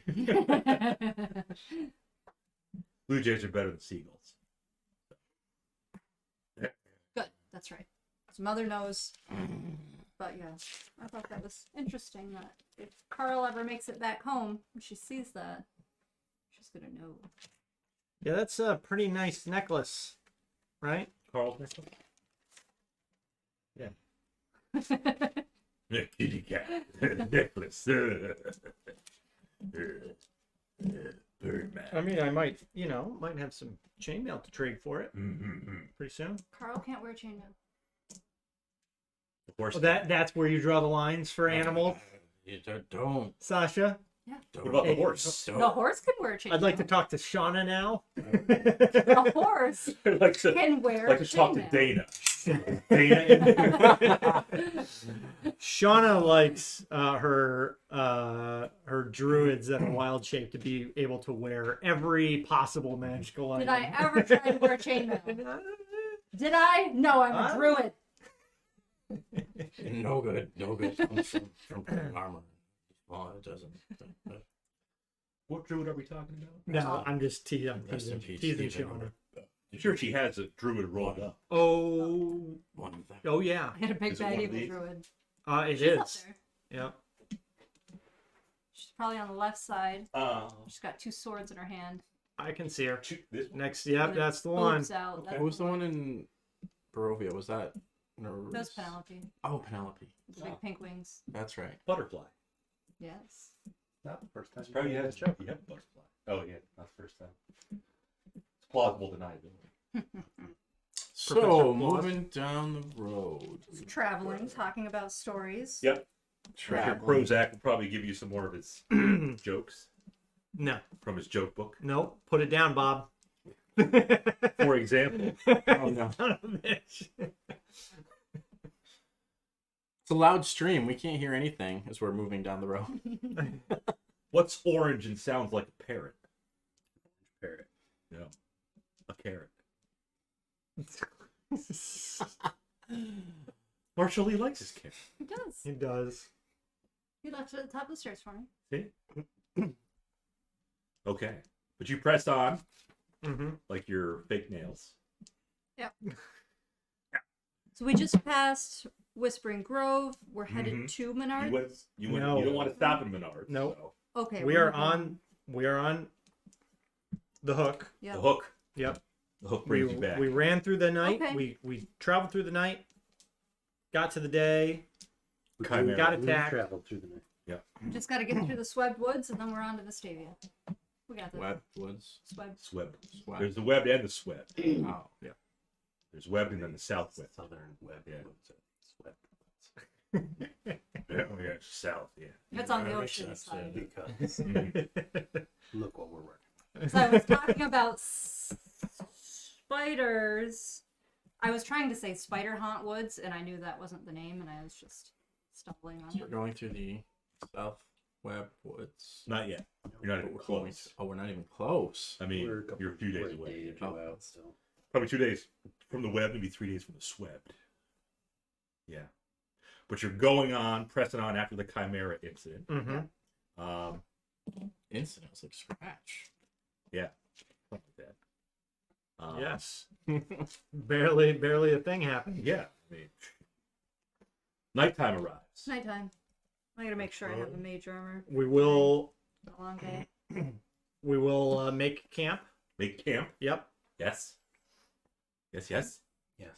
Speaker 1: Blue Jays are better than seagulls.
Speaker 3: Good. That's right. His mother knows. But yeah, I thought that was interesting that if Carl ever makes it back home and she sees that, she's gonna know.
Speaker 4: Yeah, that's a pretty nice necklace, right?
Speaker 1: Carl's necklace? Yeah. Kitty cat necklace. Birdman.
Speaker 4: I mean, I might have some chainmail to trade for it pretty soon.
Speaker 3: Carl can't wear chainmail.
Speaker 1: Of course.
Speaker 4: Well, that's where you draw the lines for animals,
Speaker 6: You don't.
Speaker 4: Sasha.
Speaker 1: What about the horse?
Speaker 6: Don't.
Speaker 3: The horse can wear chainmail.
Speaker 4: I'd like to talk to Shauna now.
Speaker 3: The horse
Speaker 1: I'd like to,
Speaker 3: can wear
Speaker 1: like to talk to
Speaker 3: chainmail.
Speaker 1: Dana. Dana.
Speaker 4: Shauna likes her druids that are wild shape to be able to wear every possible magical item.
Speaker 3: Did I ever try to wear chainmail? Did I? No, I'm a druid.
Speaker 6: No good. No good comes from putting armor. Well, it doesn't.
Speaker 1: What druid are we talking about?
Speaker 4: No, I'm just teasing.
Speaker 6: Rest in peace,
Speaker 4: Teasing
Speaker 6: Stephen.
Speaker 4: Shauna.
Speaker 1: I'm sure she has a druid rolled up.
Speaker 4: Oh,
Speaker 6: One of them.
Speaker 4: oh yeah.
Speaker 3: I had a big
Speaker 1: Is it
Speaker 3: bad
Speaker 1: one of
Speaker 3: evil
Speaker 1: these?
Speaker 3: druid.
Speaker 4: It
Speaker 3: She's up
Speaker 4: is.
Speaker 3: there.
Speaker 4: Yeah.
Speaker 3: She's probably on the left side.
Speaker 1: Uh,
Speaker 3: She's got two swords in her hand.
Speaker 4: I can see her.
Speaker 1: this
Speaker 4: Next, yep,
Speaker 3: With
Speaker 4: that's the
Speaker 3: her
Speaker 4: one.
Speaker 3: boobs out. That's
Speaker 2: What was the one in Barovia? Was that?
Speaker 3: That was Penelope.
Speaker 2: Oh, Penelope.
Speaker 3: With the big pink wings.
Speaker 2: That's right.
Speaker 1: butterfly.
Speaker 3: Yes.
Speaker 5: Not the first time.
Speaker 1: That's probably you have butterfly. Oh yeah, not the first time. It's plausible deniability.
Speaker 2: So,
Speaker 4: Professor
Speaker 2: moving down the road.
Speaker 3: Traveling, talking about stories.
Speaker 1: Yep. Sure,
Speaker 2: Traveling.
Speaker 1: Krozak will probably give you some more of his jokes
Speaker 4: No,
Speaker 1: from his joke book.
Speaker 4: no, put it down, Bob.
Speaker 1: For example,
Speaker 2: Oh, no.
Speaker 4: Son of a bitch.
Speaker 2: It's a loud stream. We can't hear anything as we're moving down the road.
Speaker 1: what's orange and sounds like a parrot?
Speaker 5: Parrot.
Speaker 1: No, a carrot. Marshall Lee likes his carrot.
Speaker 3: He does.
Speaker 4: He does.
Speaker 3: He left it at the top of the stairs for me.
Speaker 1: See? Okay, but you press on
Speaker 4: Mm-hmm.
Speaker 1: like your fake nails.
Speaker 3: So we just passed Whispering Grove. We're headed
Speaker 1: Mhm.
Speaker 3: to Menards.
Speaker 1: You don't want to stop in Menards.
Speaker 4: Nope.
Speaker 1: so.
Speaker 3: Okay.
Speaker 4: We
Speaker 3: we're
Speaker 4: are on the hook.
Speaker 3: Yeah.
Speaker 1: The hook.
Speaker 4: Yep.
Speaker 1: The hook
Speaker 4: We,
Speaker 1: brings you back.
Speaker 4: we ran through the night.
Speaker 3: Okay.
Speaker 4: We traveled through the night. Got to the day.
Speaker 1: Chimera.
Speaker 4: Got
Speaker 5: We
Speaker 4: attacked.
Speaker 5: traveled through the night.
Speaker 3: Just got to get through the Swebbed Woods, and then we're on to Vestavia. We got this.
Speaker 2: Web woods.
Speaker 3: Swebbed.
Speaker 1: Sweb.
Speaker 2: Swag.
Speaker 1: There's the webbed and the swept.
Speaker 2: Oh, yeah.
Speaker 1: There's webbed and then the south web.
Speaker 5: Southern web.
Speaker 1: Yeah.
Speaker 5: Swept.
Speaker 1: Yeah, oh yeah, it's south. Yeah.
Speaker 3: It's on the
Speaker 6: That makes
Speaker 3: ocean
Speaker 6: sense,
Speaker 3: side.
Speaker 5: Because
Speaker 1: Mhm.
Speaker 5: look what we're working.
Speaker 3: So I was talking about spiders. I was trying to say Spider Haunt Woods, and I knew that wasn't the name, and I was just stumbling on
Speaker 2: So we're
Speaker 3: it.
Speaker 2: going through the South Web Woods.
Speaker 1: Not yet. You're not
Speaker 2: But
Speaker 1: even
Speaker 2: we're going
Speaker 1: close.
Speaker 2: to- oh, we're not even close.
Speaker 1: I mean,
Speaker 5: We're a couple-
Speaker 1: you're a few days
Speaker 5: we're a
Speaker 1: away.
Speaker 5: day or two out still.
Speaker 1: Probably 2 days from the web, maybe 3 days from the swept. Yeah. But you're going on, pressing on after the Chimera incident.
Speaker 4: Mm-hmm.
Speaker 2: Incidents like scratch.
Speaker 1: Something like that.
Speaker 4: Yes. barely a thing happened.
Speaker 1: Yeah. I mean, nighttime arrives.
Speaker 3: It's nighttime. I gotta make sure I have a mage armor.
Speaker 4: We will
Speaker 3: It's a long day.
Speaker 4: make camp.
Speaker 1: Make camp.
Speaker 4: Yep.
Speaker 1: Yes. Yes. Yes.
Speaker 5: Yes.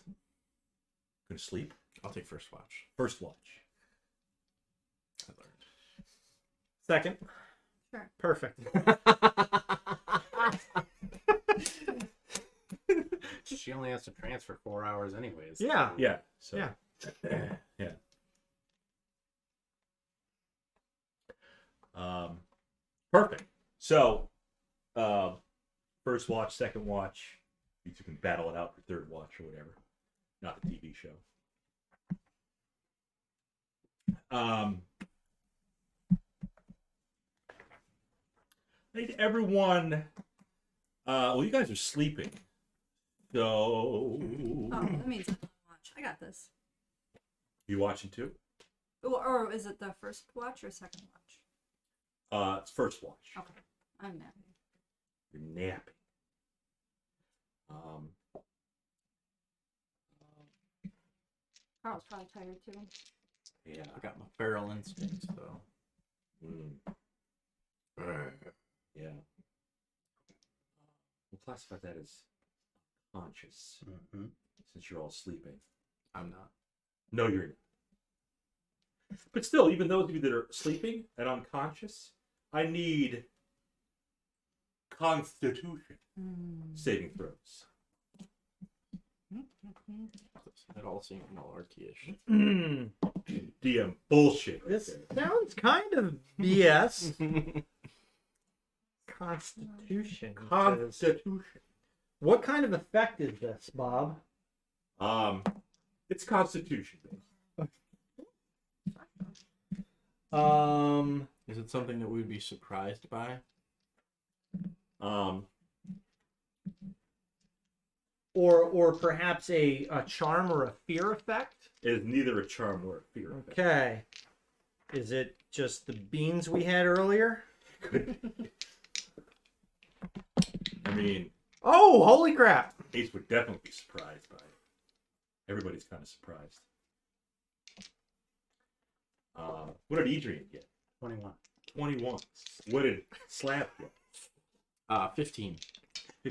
Speaker 1: Gonna sleep.
Speaker 2: I'll take first watch.
Speaker 1: First watch.
Speaker 2: I learned.
Speaker 4: Second.
Speaker 3: Sure.
Speaker 4: Perfect.
Speaker 5: She only has to transfer 4 hours anyways.
Speaker 4: Yeah.
Speaker 5: so-
Speaker 1: Yeah. So.
Speaker 4: Yeah.
Speaker 1: Yeah. Perfect. So, first watch, second watch, you two can battle it out for third watch or whatever. Not the TV show. I need everyone. Well, you guys are sleeping, so
Speaker 3: Oh, that means I don't watch. I got this.
Speaker 1: you watching too?
Speaker 3: Or is it the first watch or second watch?
Speaker 1: It's first watch.
Speaker 3: Okay. I'm napping.
Speaker 1: You're napping.
Speaker 3: Carl's probably tired too.
Speaker 1: Yeah.
Speaker 2: I got my feral instincts though.
Speaker 1: Yeah. We'll classify that as conscious,
Speaker 5: Mhm.
Speaker 1: since you're all sleeping.
Speaker 2: I'm not.
Speaker 1: No, you're not. But still, even those of you that are sleeping and unconscious, I need Constitution saving throws.
Speaker 2: It all seemed malarkey-ish.
Speaker 1: DM bullshit. Right
Speaker 4: This
Speaker 1: there.
Speaker 4: sounds kind of BS. Constitution.
Speaker 1: Constitution.
Speaker 4: What kind of effect is this, Bob?
Speaker 1: It's Constitution.
Speaker 2: Is it something that we would be surprised by?
Speaker 4: Or perhaps a charm or a fear effect?
Speaker 1: It is neither a charm nor a fear effect.
Speaker 4: Okay. Is it just the beans we had earlier?
Speaker 1: I mean,
Speaker 4: Oh, holy crap!
Speaker 1: Ace would definitely be surprised by it. Everybody's kind of surprised. What did Edrian get?
Speaker 5: 21.
Speaker 1: 21. What did Slab get?
Speaker 2: 15.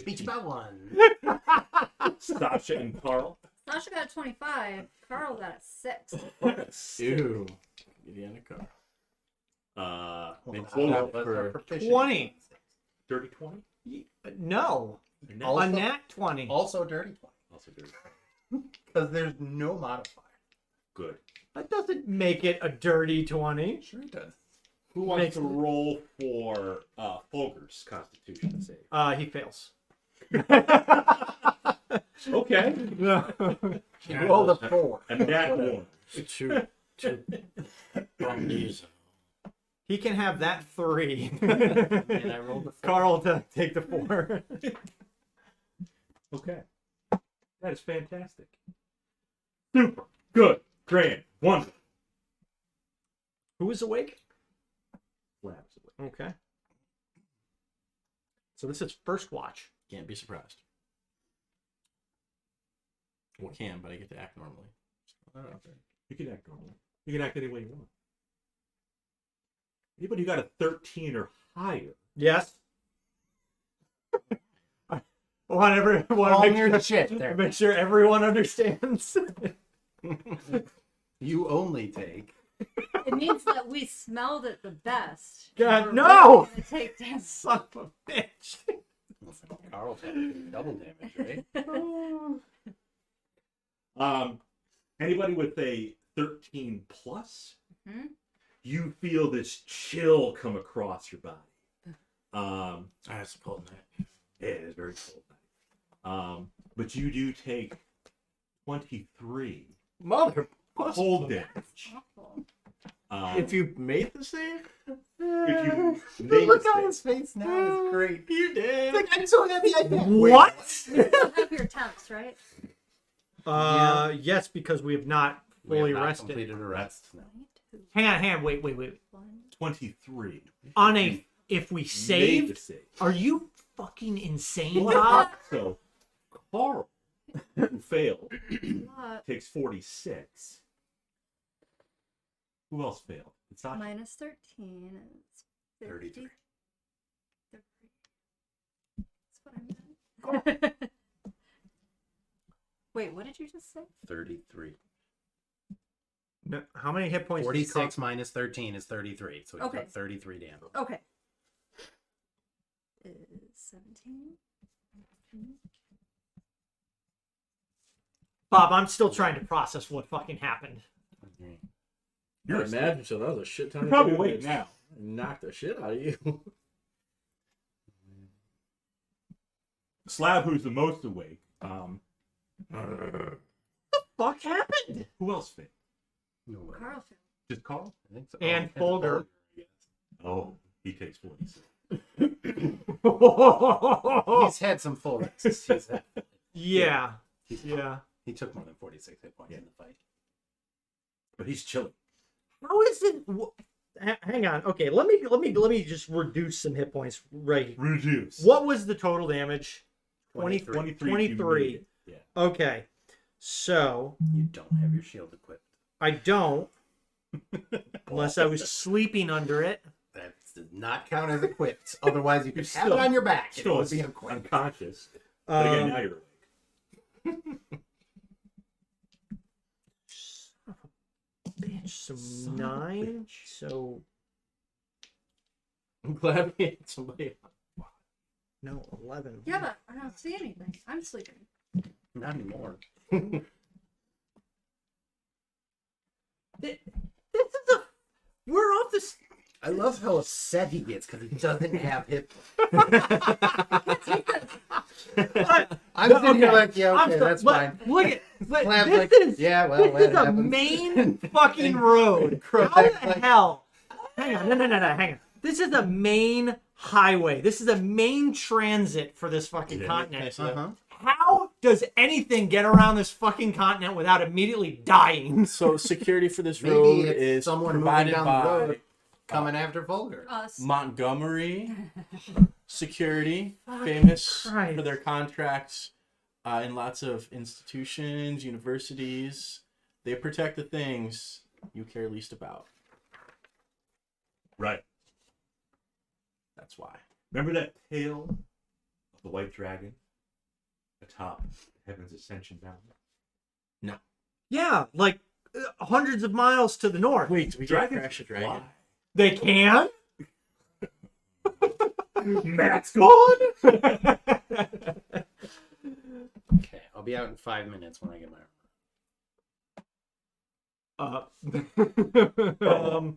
Speaker 5: Beat you by 1.
Speaker 1: Sasha and Carl.
Speaker 3: Sasha got a 25. Carl got a 6.
Speaker 2: Ew. Get in a car.
Speaker 1: Maybe
Speaker 5: That
Speaker 1: close.
Speaker 5: was our proficiency.
Speaker 4: 20.
Speaker 1: Dirty 20?
Speaker 4: No.
Speaker 1: And
Speaker 5: Also-
Speaker 4: A nat 20.
Speaker 5: Also dirty 20.
Speaker 1: also dirty.
Speaker 5: Because there's no modifier.
Speaker 1: Good.
Speaker 4: That doesn't make it a dirty 20.
Speaker 5: Sure it does.
Speaker 1: Who wants
Speaker 4: Makes
Speaker 1: to roll for Folger's Constitution save?
Speaker 4: He fails.
Speaker 1: Okay.
Speaker 5: You rolled a 4.
Speaker 1: And that one.
Speaker 2: Two. Brumbies.
Speaker 4: He can have that 3.
Speaker 5: And I rolled a 4.
Speaker 4: Carl to take the 4.
Speaker 1: Okay. That is fantastic. Super. Good. Grand. Wonderful.
Speaker 4: Who is awake?
Speaker 1: Slab's away.
Speaker 4: Okay. So this is first watch.
Speaker 2: Can't be surprised. Well, can, but I get to act normally. Just throw that out there.
Speaker 1: You can act normal. You can act any way you want. Anybody who got a 13 or higher.
Speaker 4: Yes. I want everyone
Speaker 5: All
Speaker 4: to
Speaker 5: your shit there.
Speaker 4: make sure everyone understands.
Speaker 5: You only take.
Speaker 3: It means that we smelled it the best.
Speaker 4: God,
Speaker 3: We're
Speaker 4: no!
Speaker 3: gonna take damage.
Speaker 4: Son of a bitch.
Speaker 5: Carl's having double damage, right?
Speaker 1: Anybody with a 13 plus,
Speaker 3: Mhm.
Speaker 1: you feel this chill come across your body.
Speaker 2: That's a cold night.
Speaker 1: It is very cold. But you do take 23
Speaker 2: Mother.
Speaker 1: cold damage.
Speaker 3: Awful.
Speaker 2: If you made the save,
Speaker 1: If you
Speaker 5: The
Speaker 1: make
Speaker 5: look
Speaker 1: a
Speaker 5: on
Speaker 1: save.
Speaker 5: his face now is great.
Speaker 2: you did.
Speaker 5: Like, I'm so happy I did.
Speaker 4: What?
Speaker 3: You still have your temps, right?
Speaker 4: Yes, because we have not
Speaker 5: We have
Speaker 4: fully
Speaker 5: not
Speaker 4: rested.
Speaker 5: completed a rest. No.
Speaker 4: Hang on, wait.
Speaker 1: 23.
Speaker 4: On a, if we
Speaker 1: Made the
Speaker 4: saved,
Speaker 1: save.
Speaker 4: are you fucking insane, Bob?
Speaker 1: So, Carl, who failed,
Speaker 3: What?
Speaker 1: takes 46. Who else failed? It's not.
Speaker 3: Minus 13 is
Speaker 5: 33.
Speaker 3: 33. That's what I meant. Wait, what did you just say?
Speaker 5: 33.
Speaker 4: No, how many hit points?
Speaker 5: 46 minus 13 is 33. So we
Speaker 3: Okay.
Speaker 5: took 33 damage.
Speaker 3: Okay. Is 17?
Speaker 4: Bob, I'm still trying to process what fucking happened.
Speaker 2: You're imagine so. That was a shit ton.
Speaker 1: You're
Speaker 2: of
Speaker 1: probably
Speaker 2: damage.
Speaker 1: awake now.
Speaker 2: Knocked the shit out of you.
Speaker 1: Slab, who's the most awake.
Speaker 4: Fuck happened?
Speaker 1: Who else fit?
Speaker 5: No way.
Speaker 3: Carl failed.
Speaker 1: Just Carl?
Speaker 5: I think so.
Speaker 4: And
Speaker 5: Oh,
Speaker 4: Folger.
Speaker 5: yes.
Speaker 1: Oh, he takes 46.
Speaker 5: He's had some full rests.
Speaker 4: Yeah.
Speaker 5: He's
Speaker 4: Yeah.
Speaker 5: He took more than 46 hit points in the fight.
Speaker 1: But he's chilling.
Speaker 4: How is it? Hang on. Okay, let me just reduce some hit points right here.
Speaker 1: Reduce.
Speaker 4: What was the total damage?
Speaker 5: 23.
Speaker 4: 23.
Speaker 1: Yeah.
Speaker 4: Okay. So,
Speaker 5: You don't have your shield equipped.
Speaker 4: I don't unless I was sleeping under it.
Speaker 5: That does not count as equipped. Otherwise, you could have
Speaker 1: still-
Speaker 5: it on your back. It
Speaker 1: Still
Speaker 5: would be equipped.
Speaker 1: unconscious. But again, now you're awake.
Speaker 4: Bitch, so 9. So
Speaker 2: I'm glad we had somebody.
Speaker 4: no, 11.
Speaker 3: Yeah, but I don't see anything. I'm sleeping.
Speaker 5: Not anymore.
Speaker 4: This is a. We're off this.
Speaker 5: I love how upset he gets because he doesn't have hit. I'm sitting here like, yeah, okay, that's fine.
Speaker 4: Look at
Speaker 5: Slab's
Speaker 4: this
Speaker 5: like,
Speaker 4: is
Speaker 5: yeah, well,
Speaker 4: this
Speaker 5: that
Speaker 4: is a
Speaker 5: happens.
Speaker 4: main fucking road. How
Speaker 5: Krozak's
Speaker 4: the
Speaker 5: like-
Speaker 4: hell? Hang on, no, hang on. This is a main highway. This is a main transit for this fucking continent.
Speaker 5: Uh-huh.
Speaker 4: How does anything get around this fucking continent without immediately dying?
Speaker 2: So security for this
Speaker 5: Maybe
Speaker 2: road
Speaker 5: it's
Speaker 2: is
Speaker 5: someone moving
Speaker 2: provided
Speaker 5: down the
Speaker 2: by
Speaker 5: road coming after Volger.
Speaker 3: Us.
Speaker 2: Montgomery Security, famous
Speaker 4: Christ.
Speaker 2: for their contracts in lots of institutions, universities. They protect the things you care least about.
Speaker 1: Right.
Speaker 2: That's why.
Speaker 1: Remember that tail of the white dragon atop Heaven's Ascension Mountain?
Speaker 4: Yeah, like hundreds of miles to the north.
Speaker 2: Wait, we
Speaker 1: Dragons
Speaker 2: crash a dragon.
Speaker 1: fly.
Speaker 4: They can?
Speaker 1: Matt's gone.
Speaker 5: Okay, I'll be out in 5 minutes when I get my
Speaker 4: Um,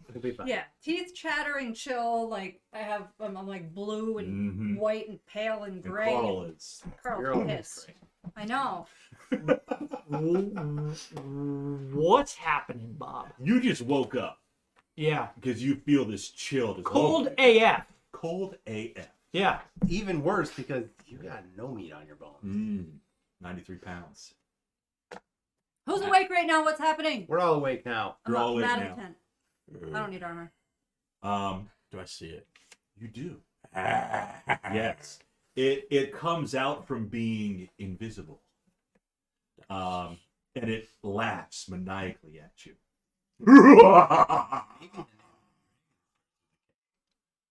Speaker 5: It'll be fine.
Speaker 3: Yeah, teeth chattering, chill. Like I'm like blue and white and pale and
Speaker 1: And
Speaker 3: gray.
Speaker 1: Carl is.
Speaker 5: You're
Speaker 3: Carl's
Speaker 5: always
Speaker 3: pissed.
Speaker 5: great.
Speaker 3: I know.
Speaker 4: what's happening, Bob?
Speaker 1: You just woke up
Speaker 4: Yeah.
Speaker 1: because you feel this chill. This
Speaker 4: Cold
Speaker 1: okay.
Speaker 4: AF.
Speaker 1: Cold AF.
Speaker 4: Yeah.
Speaker 5: Even worse because you got no meat on your bones.
Speaker 1: 93 pounds.
Speaker 3: Who's awake right now? What's happening?
Speaker 5: We're all awake now.
Speaker 1: You're all awake
Speaker 3: I'm out
Speaker 1: now.
Speaker 3: of the tent. I don't need armor.
Speaker 2: Do I see it?
Speaker 1: You do. Yes. It comes out from being invisible. And it laughs maniacally at you.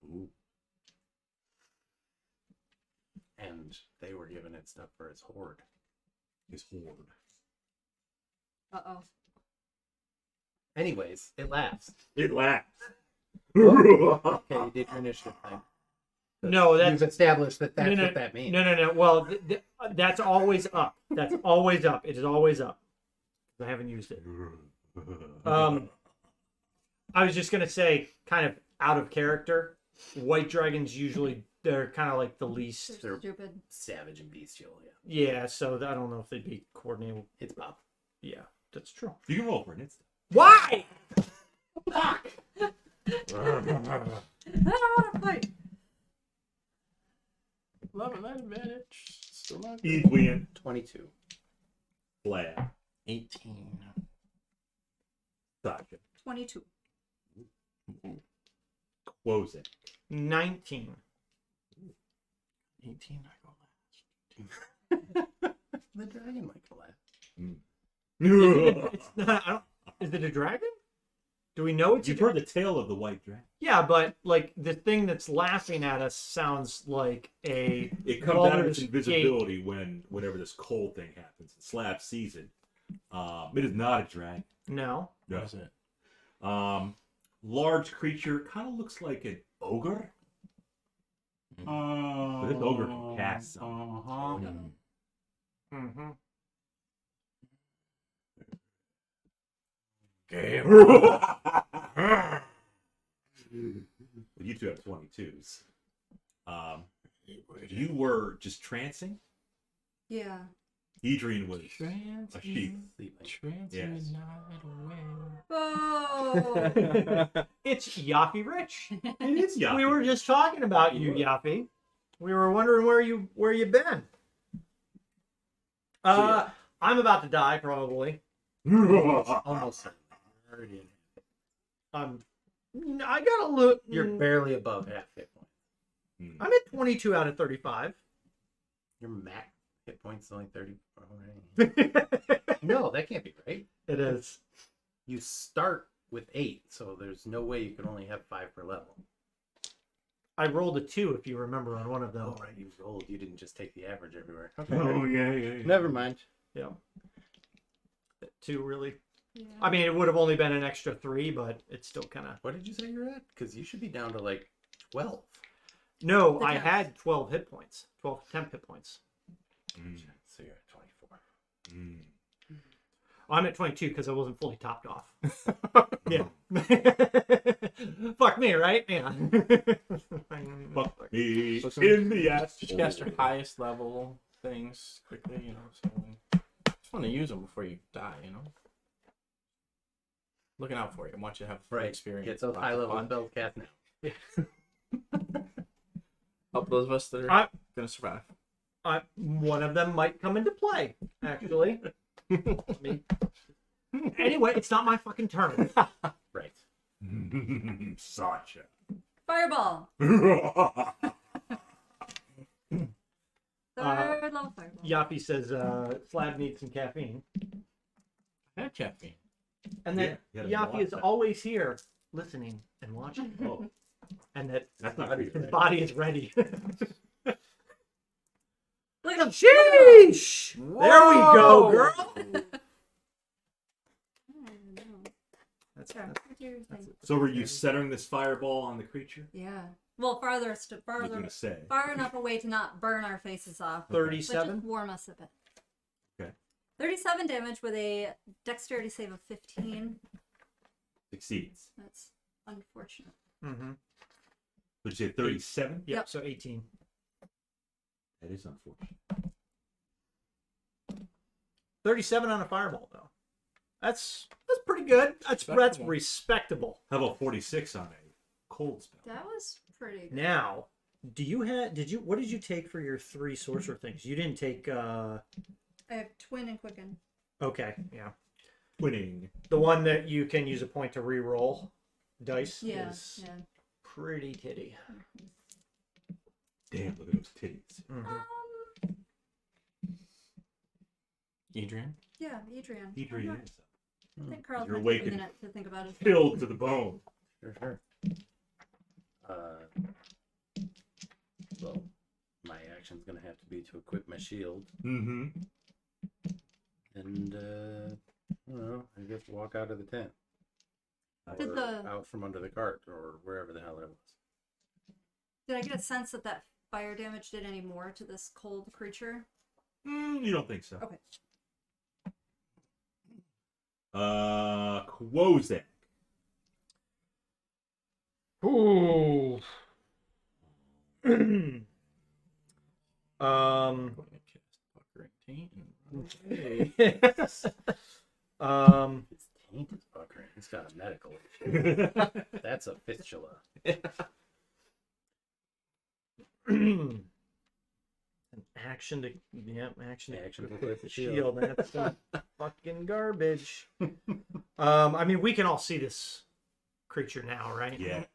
Speaker 5: Ooh. And they were giving it stuff for its horde.
Speaker 1: His horde.
Speaker 3: Uh-oh.
Speaker 5: Anyways, it laughs.
Speaker 1: It laughs.
Speaker 5: Okay, you did your initiative thing.
Speaker 4: No, that's
Speaker 5: You've established that that's
Speaker 4: no,
Speaker 5: what that means.
Speaker 4: No. Well, that's always up. That's always up. It is always up. I haven't used it. I was just gonna say, kind of out of character. White dragons usually they're kind of like the least.
Speaker 3: They're stupid.
Speaker 5: Savage and bestial, yeah.
Speaker 4: Yeah, so I don't know if they'd be coordinated.
Speaker 5: It's Bob.
Speaker 4: Yeah, that's true.
Speaker 1: You can roll for an instant.
Speaker 4: Why?
Speaker 3: Fuck! I don't want to fight.
Speaker 2: Love that advantage. Still not good.
Speaker 1: Edrian,
Speaker 5: 22.
Speaker 1: Slab,
Speaker 2: 18.
Speaker 1: Sasha,
Speaker 3: 22.
Speaker 1: Krozak.
Speaker 4: 19.
Speaker 2: 18, I go last.
Speaker 5: The dragon might go last.
Speaker 4: It's not. Is it a dragon? Do we know it's
Speaker 1: You've heard the tale of the white dragon.
Speaker 4: Yeah, but like the thing that's laughing at us sounds like a
Speaker 1: It comes out of its
Speaker 4: Baldur's
Speaker 1: invisibility whenever this cold thing happens. Slab sees it. It is not a dragon.
Speaker 4: No.
Speaker 1: No.
Speaker 2: What is it?
Speaker 1: Large creature, kind of looks like an ogre. But this ogre can cast something.
Speaker 4: Mm-hmm.
Speaker 1: You two have 22s. You were just trancing.
Speaker 3: Yeah.
Speaker 1: Adrian was a sheep. Yes.
Speaker 3: Oh.
Speaker 4: It's Yappy Rich.
Speaker 1: It is Yappy.
Speaker 4: We were just talking about you, Yappy. We were wondering where you've been.
Speaker 1: yeah.
Speaker 4: I'm about to die probably.
Speaker 5: Almost. Already
Speaker 4: I gotta look.
Speaker 5: You're barely above half hit points.
Speaker 4: I'm at 22 out of 35.
Speaker 5: Your max hit points is only 30.
Speaker 4: It
Speaker 5: No, that can't be right.
Speaker 4: is.
Speaker 5: You start with 8, so there's no way you can only have 5 per level.
Speaker 4: I rolled a 2 if you remember on one of them.
Speaker 5: Oh, right, you rolled. You didn't just take the average everywhere.
Speaker 2: Okay.
Speaker 6: Oh, yeah.
Speaker 2: Never mind.
Speaker 4: Yeah. 2 really.
Speaker 3: Yeah.
Speaker 4: I mean, it would have only been an extra 3, but it's still kind of.
Speaker 5: What did you say you're at? Because you should be down to like 12.
Speaker 4: No,
Speaker 3: The
Speaker 4: I
Speaker 3: temps.
Speaker 4: had 12 hit points. 12 temp hit points.
Speaker 5: So you're at 24.
Speaker 4: I'm at 22 because I wasn't fully topped off. Yeah. Fuck me, right? Yeah.
Speaker 1: Fuck me in the ass.
Speaker 2: Just cast your highest level things quickly, you know. So just want to use them before you die, you know. Looking out for you. I want you to have full experience.
Speaker 5: Get those high level spells cast now.
Speaker 2: Help those of us that are
Speaker 4: I-
Speaker 2: gonna survive.
Speaker 4: One of them might come into play, actually. Anyway, it's not my fucking turn.
Speaker 5: Right.
Speaker 1: Sasha.
Speaker 3: Fireball.
Speaker 4: Uh,
Speaker 3: Third level fireball.
Speaker 4: Yappy says Slab needs some caffeine.
Speaker 2: I had caffeine.
Speaker 4: And that
Speaker 1: Yeah, you had a
Speaker 4: Yappy
Speaker 1: lot
Speaker 4: is
Speaker 1: of-
Speaker 4: always here listening and watching.
Speaker 1: Oh,
Speaker 4: And that
Speaker 1: that's not
Speaker 4: his
Speaker 1: creepy.
Speaker 4: body is ready.
Speaker 3: Look at him.
Speaker 4: Sheesh! There we go, girl.
Speaker 3: I don't know.
Speaker 4: That's,
Speaker 3: Sure.
Speaker 4: that's,
Speaker 3: What's your thing?
Speaker 1: So were you centering this fireball on the creature?
Speaker 3: Yeah. Well,
Speaker 1: I was gonna say.
Speaker 3: far enough away to not burn our faces off. But
Speaker 4: 37.
Speaker 3: just warm us a bit.
Speaker 1: Okay.
Speaker 3: 37 damage with a dexterity save of 15.
Speaker 1: Succeeds.
Speaker 3: That's unfortunate.
Speaker 4: Mm-hmm.
Speaker 1: Would you say 37?
Speaker 4: Yep,
Speaker 3: Yep.
Speaker 4: so 18.
Speaker 1: That is unfortunate.
Speaker 4: 37 on a fireball, though. That's pretty good. That's
Speaker 2: Respectable.
Speaker 4: respectable.
Speaker 1: How about 46 on a cold spell?
Speaker 3: That was pretty good.
Speaker 4: Now, what did you take for your 3 sorcerer things? You didn't take
Speaker 3: I have twin and quicken.
Speaker 4: okay, yeah.
Speaker 1: Twinning.
Speaker 4: The one that you can use a point to re-roll dice
Speaker 3: Yeah.
Speaker 4: is
Speaker 3: Yeah.
Speaker 4: pretty titty.
Speaker 1: Damn, look at those titties.
Speaker 4: Mhm.
Speaker 2: Adrian.
Speaker 3: Yeah, Adrian.
Speaker 1: Adrian
Speaker 3: I
Speaker 1: is
Speaker 3: think Carl's
Speaker 1: You're
Speaker 3: might take a
Speaker 1: awakened.
Speaker 3: minute to think about it.
Speaker 1: filled to the bone.
Speaker 5: Sure. Well, my action's gonna have to be to equip my shield,
Speaker 1: Mm-hmm.
Speaker 5: and I don't know. I guess walk out of the tent,
Speaker 3: Did
Speaker 5: or
Speaker 3: the-
Speaker 5: out from under the cart, or wherever the hell I was.
Speaker 3: Did I get a sense that that fire damage did any more to this cold creature?
Speaker 1: You don't think so?
Speaker 3: Okay.
Speaker 1: Krozak.
Speaker 4: Ooh.
Speaker 2: Going to cast Puckering Taint and run away.
Speaker 5: His taint is puckering. He's got a medical issue. That's a fistula.
Speaker 4: An action to
Speaker 5: Action to
Speaker 4: equip
Speaker 5: equip the
Speaker 4: shield. That's fucking garbage. I mean, we can all see this creature now, right?
Speaker 1: Yes.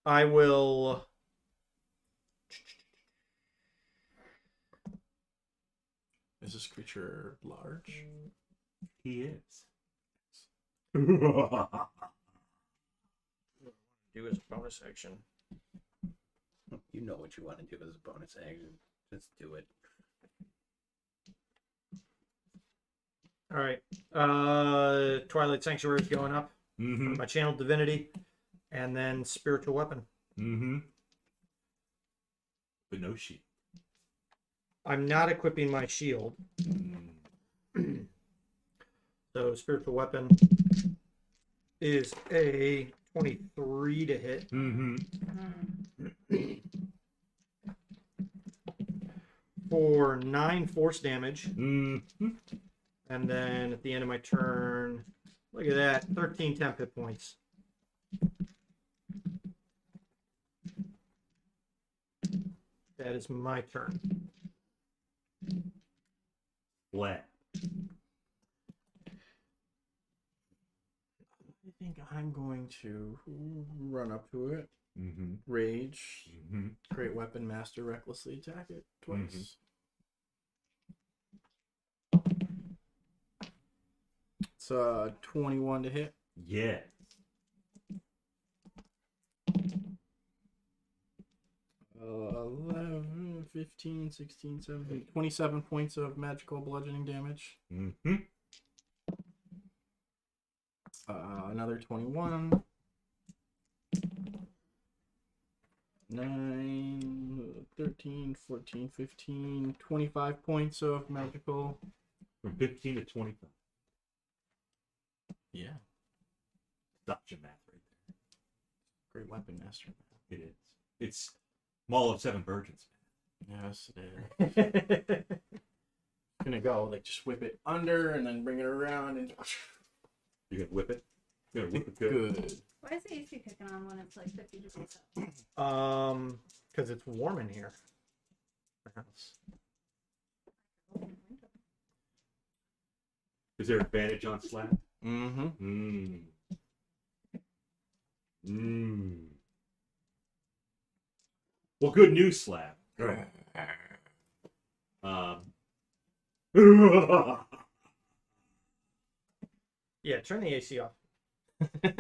Speaker 4: I will.
Speaker 2: Is this creature large?
Speaker 1: He is.
Speaker 4: Do as a bonus action.
Speaker 5: You know what you want to do as a bonus action. Just do it.
Speaker 4: All right. Twilight Sanctuary is going up.
Speaker 1: Mm-hmm.
Speaker 4: My channel divinity, and then spiritual weapon.
Speaker 1: Mm-hmm. But no shield.
Speaker 4: I'm not equipping my shield. So spiritual weapon is a 23 to hit.
Speaker 1: Mm-hmm.
Speaker 4: For 9 force damage.
Speaker 1: Mm-hmm.
Speaker 4: And then at the end of my turn, look at that, 13 temp hit points. That is my turn.
Speaker 1: Flat.
Speaker 2: I think I'm going to run up to it,
Speaker 1: Mm-hmm.
Speaker 2: rage,
Speaker 1: Mm-hmm.
Speaker 2: great weapon, master, recklessly attack it twice. It's 21 to hit.
Speaker 1: Yeah.
Speaker 2: 11, 15, 16, 17, 27 points of magical bludgeoning damage.
Speaker 1: Mm-hmm.
Speaker 2: Another 21. 9, 13, 14, 15, 25 points of magical.
Speaker 1: From 15 to 25.
Speaker 2: Yeah.
Speaker 1: That's your math right
Speaker 2: Great weapon, master.
Speaker 1: there. It is. It's Mall of Seven Virgins.
Speaker 2: Yes, it is. Gonna go, like, just whip it under and then bring it around and.
Speaker 1: You're gonna whip it? You're gonna whip it good?
Speaker 2: Good.
Speaker 3: Why is the AC kicking on when it's like 50 degrees out?
Speaker 4: Because it's warm in here. My house.
Speaker 1: Is there advantage on slap?
Speaker 2: Mm-hmm.
Speaker 1: Well, good news, slap.
Speaker 4: Yeah, turn the AC off.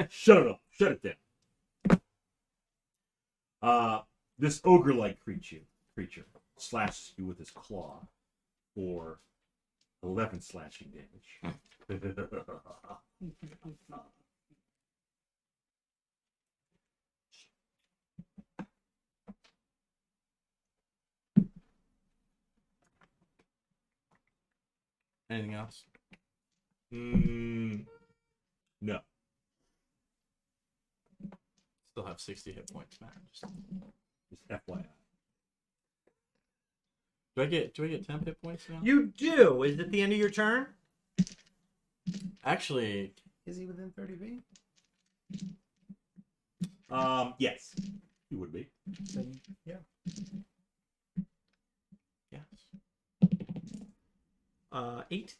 Speaker 1: Shut it up. Shut it down. This ogre-like creature slashes you with his claw for 11 slashing damage.
Speaker 2: Anything else?
Speaker 1: No.
Speaker 2: Still have 60 hit points, man.
Speaker 1: Just FYI.
Speaker 2: Do I get 10 hit points now?
Speaker 4: You do. Is it the end of your turn?
Speaker 2: Actually,
Speaker 5: Is he within 30 feet?
Speaker 1: Yes. You would be.
Speaker 4: Then, yeah.
Speaker 2: yes.
Speaker 4: 8.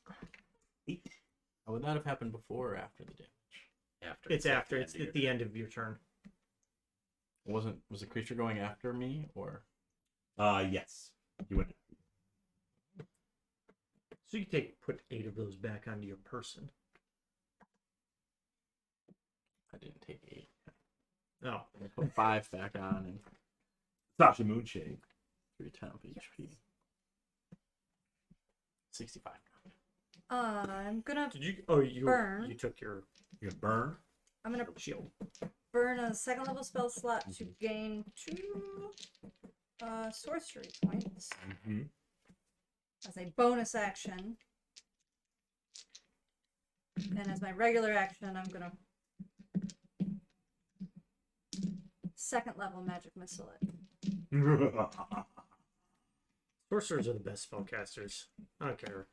Speaker 1: 8.
Speaker 2: Would that have happened before or after the damage?
Speaker 5: After.
Speaker 4: It's after.
Speaker 5: the
Speaker 4: It's
Speaker 5: end of
Speaker 4: at the end of your turn.
Speaker 2: Was the creature going after me or?
Speaker 1: Yes. You went.
Speaker 4: So you can put 8 of those back onto your person.
Speaker 2: I didn't take 8.
Speaker 4: No.
Speaker 2: I put 5 back on and
Speaker 1: Sasha Moonshade.
Speaker 2: 3 temp HP. 65.
Speaker 3: I'm gonna
Speaker 4: Did you? Oh, you.
Speaker 3: Burn.
Speaker 4: You took your
Speaker 1: You're gonna burn.
Speaker 3: I'm gonna
Speaker 4: shield.
Speaker 3: burn a second level spell slot to gain 2 sorcery points
Speaker 1: Mm-hmm.
Speaker 3: as a bonus action. And as my regular action, I'm gonna second level magic missile it.
Speaker 4: Sorcerers are the best spellcasters. I don't care.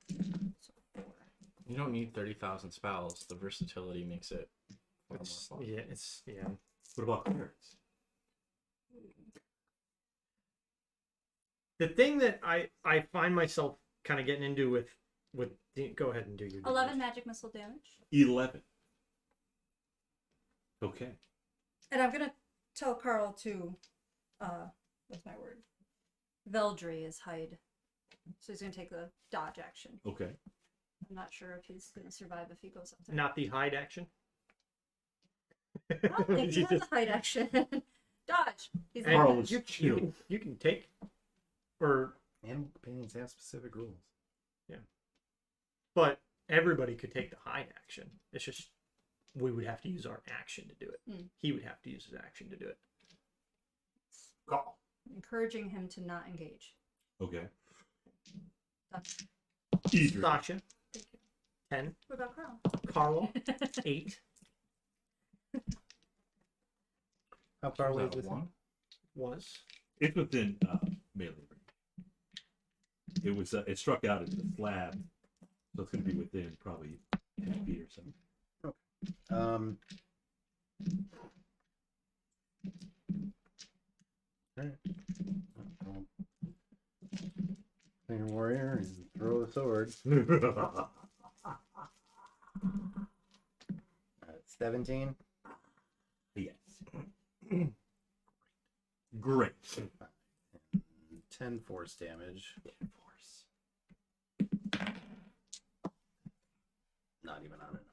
Speaker 3: So 4.
Speaker 2: You don't need 30,000 spells. The versatility makes it far more
Speaker 4: It's,
Speaker 2: fun.
Speaker 4: yeah, it's yeah.
Speaker 1: What about clerics?
Speaker 4: The thing that I find myself kind of getting into with go ahead and do your
Speaker 3: 11 magic missile damage.
Speaker 1: 11. Okay.
Speaker 3: And I'm gonna tell Carl to, what's my word? Veldry is hide. So he's gonna take the dodge action.
Speaker 1: Okay.
Speaker 3: I'm not sure if he's gonna survive if he goes up there.
Speaker 4: Not the hide action.
Speaker 3: I don't think he
Speaker 4: You
Speaker 3: has
Speaker 4: just-
Speaker 3: a hide action. Dodge. He's
Speaker 4: and
Speaker 3: like,
Speaker 1: Carl was
Speaker 4: you
Speaker 1: chill.
Speaker 4: can take, or
Speaker 5: And paintings have specific rules.
Speaker 4: but everybody could take the hide action. It's just we would have to use our action to do it.
Speaker 3: Hmm.
Speaker 4: He would have to use his action to do it.
Speaker 3: encouraging him to not engage.
Speaker 1: Okay.
Speaker 3: Dodge.
Speaker 1: Edrian.
Speaker 4: Sasha,
Speaker 3: Thank you.
Speaker 4: 10.
Speaker 3: What about Carl?
Speaker 4: Carl, 8.
Speaker 5: How far away
Speaker 2: Was
Speaker 5: is
Speaker 2: that
Speaker 5: this?
Speaker 2: one?
Speaker 4: Was.
Speaker 1: It's within melee range. It was. It struck out at the slab, so it's going to be within probably 10 feet or something.
Speaker 5: Alright. Clean warrior and throw the sword. 17.
Speaker 1: Yes. Great.
Speaker 5: 10 force damage. Not even on a number.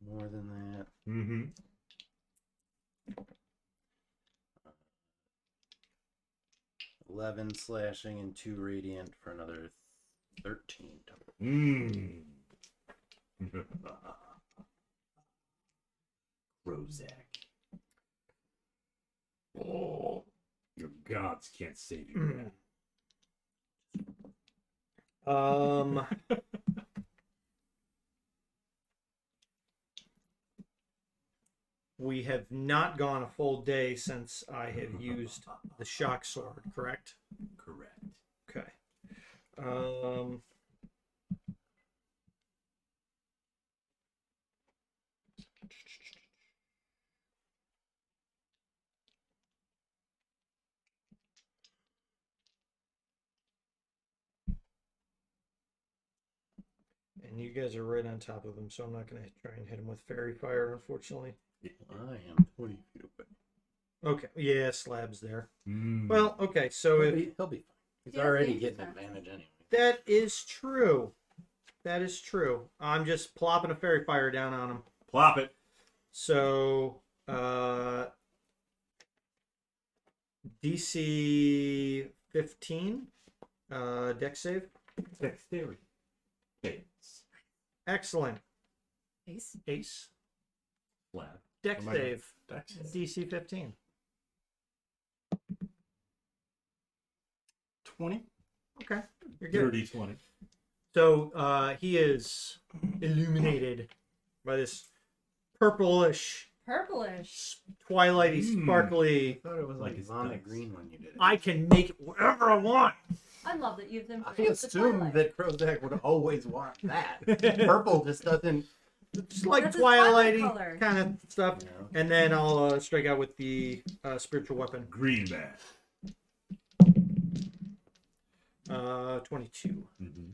Speaker 5: More than that.
Speaker 1: Mm-hmm.
Speaker 5: 11 slashing and 2 radiant for another 13 total.
Speaker 1: Mmm. Krozak. Oh, your gods can't save you.
Speaker 4: Um. We have not gone a full day since I have used the shock sword, correct?
Speaker 1: Correct.
Speaker 4: Okay. Um. And you guys are right on top of him, so I'm not going to try and hit him with fairy fire, unfortunately.
Speaker 5: I am 20 feet away.
Speaker 4: Okay. Yeah, Slab's there.
Speaker 1: Mm.
Speaker 4: Well, okay, so
Speaker 5: He'll
Speaker 4: if
Speaker 5: be, he'll be fine. He's
Speaker 3: Yeah,
Speaker 5: already
Speaker 3: he's
Speaker 5: getting
Speaker 3: fine.
Speaker 5: advantage anyway.
Speaker 4: that is true. That is true. I'm just plopping a fairy fire down on him.
Speaker 1: Plop it.
Speaker 4: So, DC 15, deck save.
Speaker 1: Dexterity. Ace.
Speaker 4: Excellent.
Speaker 3: Ace.
Speaker 4: Ace.
Speaker 1: Slab.
Speaker 4: Deck
Speaker 2: Am I-
Speaker 4: save.
Speaker 2: Dex.
Speaker 4: DC 15.
Speaker 2: 20.
Speaker 4: Okay. You're good.
Speaker 1: Dirty 20.
Speaker 4: So, he is illuminated by this purplish,
Speaker 3: Purplish.
Speaker 4: twilighty,
Speaker 1: Mm.
Speaker 4: sparkly.
Speaker 5: I thought it was
Speaker 1: Like
Speaker 5: like
Speaker 1: it's
Speaker 5: vomit
Speaker 1: nuts.
Speaker 5: green when you did it.
Speaker 4: I can make it whatever I want.
Speaker 3: I love that you've
Speaker 5: I
Speaker 3: embraced the
Speaker 5: assumed
Speaker 3: Twilight.
Speaker 5: that Krozak would always want that. Purple just doesn't.
Speaker 4: It's like
Speaker 3: That's his twilight
Speaker 4: twilighty
Speaker 3: color.
Speaker 4: kind of stuff.
Speaker 5: You know.
Speaker 4: And then I'll strike out with the spiritual weapon.
Speaker 1: Green man.
Speaker 4: 22.
Speaker 1: Mm-hmm.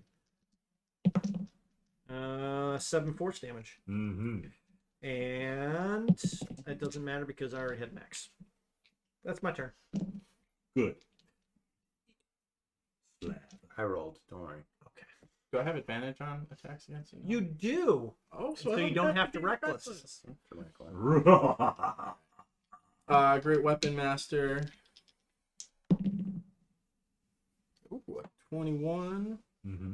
Speaker 4: 7 force damage.
Speaker 1: Mm-hmm.
Speaker 4: And it doesn't matter because I already had max. That's my turn.
Speaker 1: Good. Slab.
Speaker 5: I rolled. Don't worry.
Speaker 4: Okay.
Speaker 2: Do I have advantage on attacks against you?
Speaker 4: You do.
Speaker 2: Oh,
Speaker 4: So you don't have to reckless.
Speaker 2: Great Weapon Master. Ooh, a 21.
Speaker 1: Mm-hmm.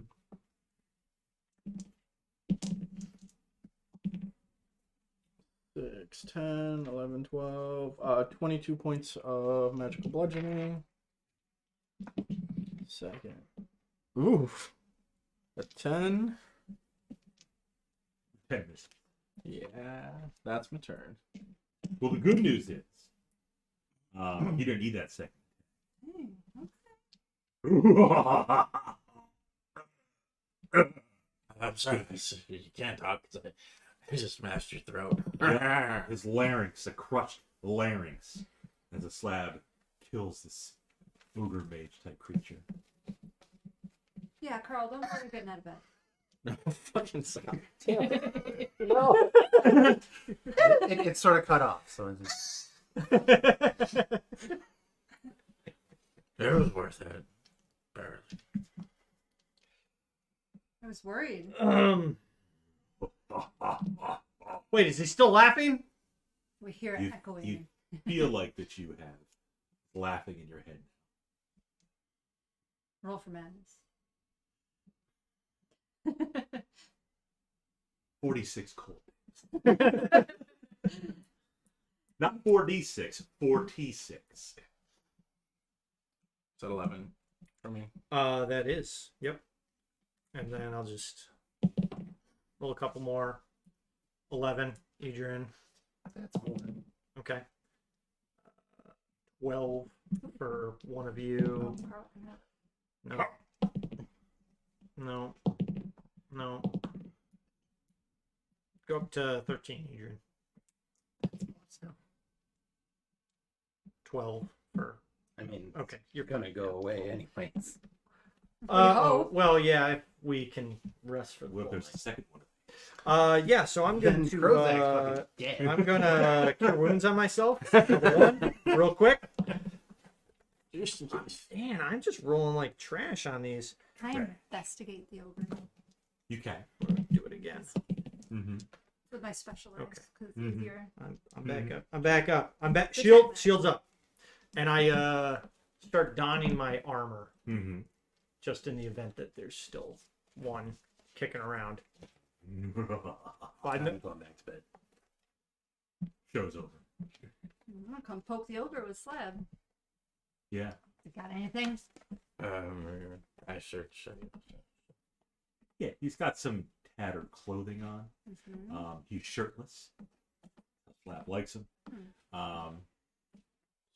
Speaker 2: 6, 10, 11, 12. 22 points of magical bludgeoning. Second. Ooh. A 10.
Speaker 1: 10 misses.
Speaker 2: Yeah, that's my turn.
Speaker 1: Well, the good news is, you don't need that second.
Speaker 3: Hey,
Speaker 6: I'm sorry, you can't talk. I just smashed your throat.
Speaker 1: Yeah, his larynx, a crushed larynx, as a slab kills this ogre mage type creature.
Speaker 3: yeah, Carl, don't worry getting out of bed.
Speaker 2: No, fucking stop.
Speaker 5: It's sort of cut off, so it's just...
Speaker 6: It was worth it. Barely.
Speaker 3: I was worried.
Speaker 4: Wait, is he still laughing?
Speaker 3: We hear it
Speaker 1: You
Speaker 3: echoing.
Speaker 1: feel like that you have laughing in your head.
Speaker 3: Roll for madness.
Speaker 1: 46 cold. Not 4d6, 4t6.
Speaker 2: Is that 11 for me?
Speaker 4: That is. Yep. And then I'll just roll a couple more. 11, Adrian.
Speaker 5: That's more.
Speaker 4: Okay. 12 for one of you.
Speaker 3: Oh, Carl, no.
Speaker 4: No. No. Go up to 13, Adrian. 12 for.
Speaker 5: I mean,
Speaker 4: Okay,
Speaker 5: you're gonna go away anyways.
Speaker 3: hope.
Speaker 4: Well, yeah, if we can rest for the
Speaker 1: What if
Speaker 4: whole
Speaker 1: there's a second one?
Speaker 4: yeah, so I'm going
Speaker 5: Then
Speaker 4: to
Speaker 5: Krozak's fucking dead.
Speaker 4: I'm gonna cure wounds on myself. Number one, real quick.
Speaker 2: Just in case.
Speaker 4: Man, I'm just rolling like trash on these.
Speaker 3: Try and investigate the ogre
Speaker 1: You can.
Speaker 4: Do it again.
Speaker 1: Mm-hmm.
Speaker 3: with my specialist
Speaker 4: Okay.
Speaker 3: because it's
Speaker 1: Mhm.
Speaker 3: easier.
Speaker 4: I'm back up. I'm back up. I'm back.
Speaker 3: Good
Speaker 4: Shield,
Speaker 3: job.
Speaker 4: shields up, and I start donning my armor
Speaker 1: Mm-hmm.
Speaker 4: just in the event that there's still one kicking around.
Speaker 5: I'm going back to bed.
Speaker 1: Show's over.
Speaker 3: I'm gonna come poke the ogre with Slab.
Speaker 1: Yeah.
Speaker 3: You got anything?
Speaker 2: I search.
Speaker 1: Yeah, he's got some tattered clothing on.
Speaker 3: Mhm.
Speaker 1: He's shirtless. Slab likes him.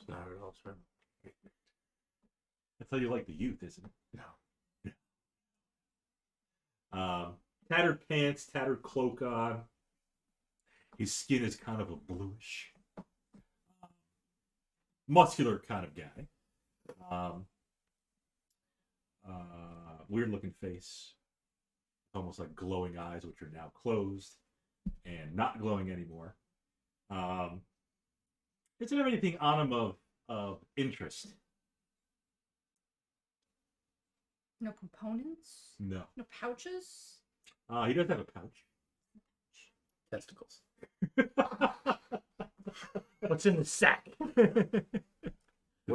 Speaker 2: It's not at all true.
Speaker 1: That's how you like the youth, isn't it?
Speaker 2: No.
Speaker 1: Tattered pants, tattered cloak on. His skin is kind of a bluish. Muscular kind of guy. Weird looking face. Almost like glowing eyes, which are now closed and not glowing anymore. Doesn't have anything on him of interest.
Speaker 3: No components?
Speaker 1: No.
Speaker 3: No pouches?
Speaker 1: He does have a pouch.
Speaker 5: Testicles.
Speaker 4: What's in the sack?
Speaker 1: The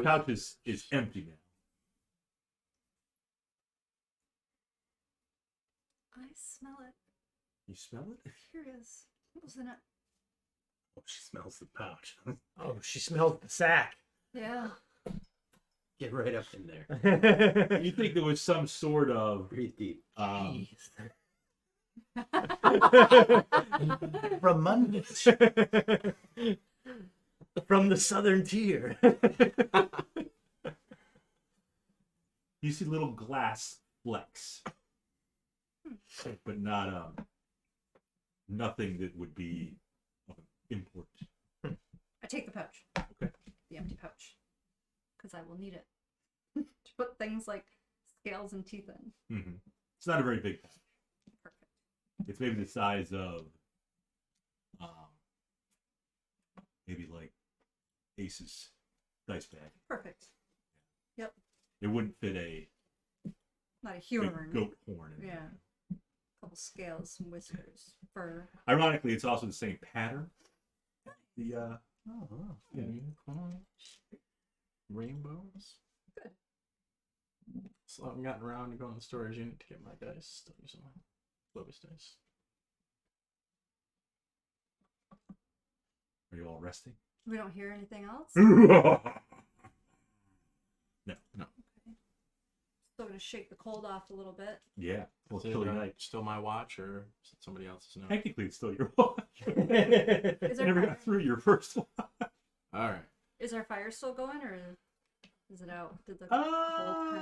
Speaker 1: pouch is empty now.
Speaker 3: I smell it.
Speaker 1: You smell it?
Speaker 3: Curious. What was in it?
Speaker 5: Oh, she smells the pouch.
Speaker 4: Oh, she smells the sack.
Speaker 3: Yeah.
Speaker 5: Get right up in there.
Speaker 1: You think there was some sort of
Speaker 5: Breathe deep.
Speaker 4: From Mundus. From the southern tier.
Speaker 1: you see little glass flecks, but not nothing that would be of import.
Speaker 3: I take the pouch.
Speaker 1: Okay.
Speaker 3: The empty pouch. Because I will need it. To put things like scales and teeth in.
Speaker 1: Mm-hmm. It's not a very big pouch.
Speaker 3: Perfect.
Speaker 1: It's maybe the size of maybe like Ace's dice bag.
Speaker 3: Perfect.
Speaker 1: It wouldn't fit a
Speaker 3: Not a
Speaker 1: big
Speaker 3: human.
Speaker 1: goat horn in
Speaker 3: Yeah.
Speaker 1: there.
Speaker 3: Couple scales, some whiskers, fur.
Speaker 1: Ironically, it's also the same pattern. The
Speaker 5: Oh, wow.
Speaker 2: Unicorns. Rainbows.
Speaker 3: Good.
Speaker 2: So I haven't gotten around to going to the storage unit to get my dice. Still using my Globus dice.
Speaker 1: are you all resting?
Speaker 3: We don't hear anything else.
Speaker 1: No.
Speaker 3: Still gonna shake the cold off a little bit.
Speaker 1: Yeah. Well,
Speaker 2: Is it,
Speaker 1: till night.
Speaker 2: still my watch or is it somebody else's now?
Speaker 1: Technically, it's still your watch.
Speaker 3: Is
Speaker 1: You never
Speaker 3: our,
Speaker 1: got through your first one.
Speaker 2: Alright.
Speaker 3: is our fire still going or is it out? Did the cold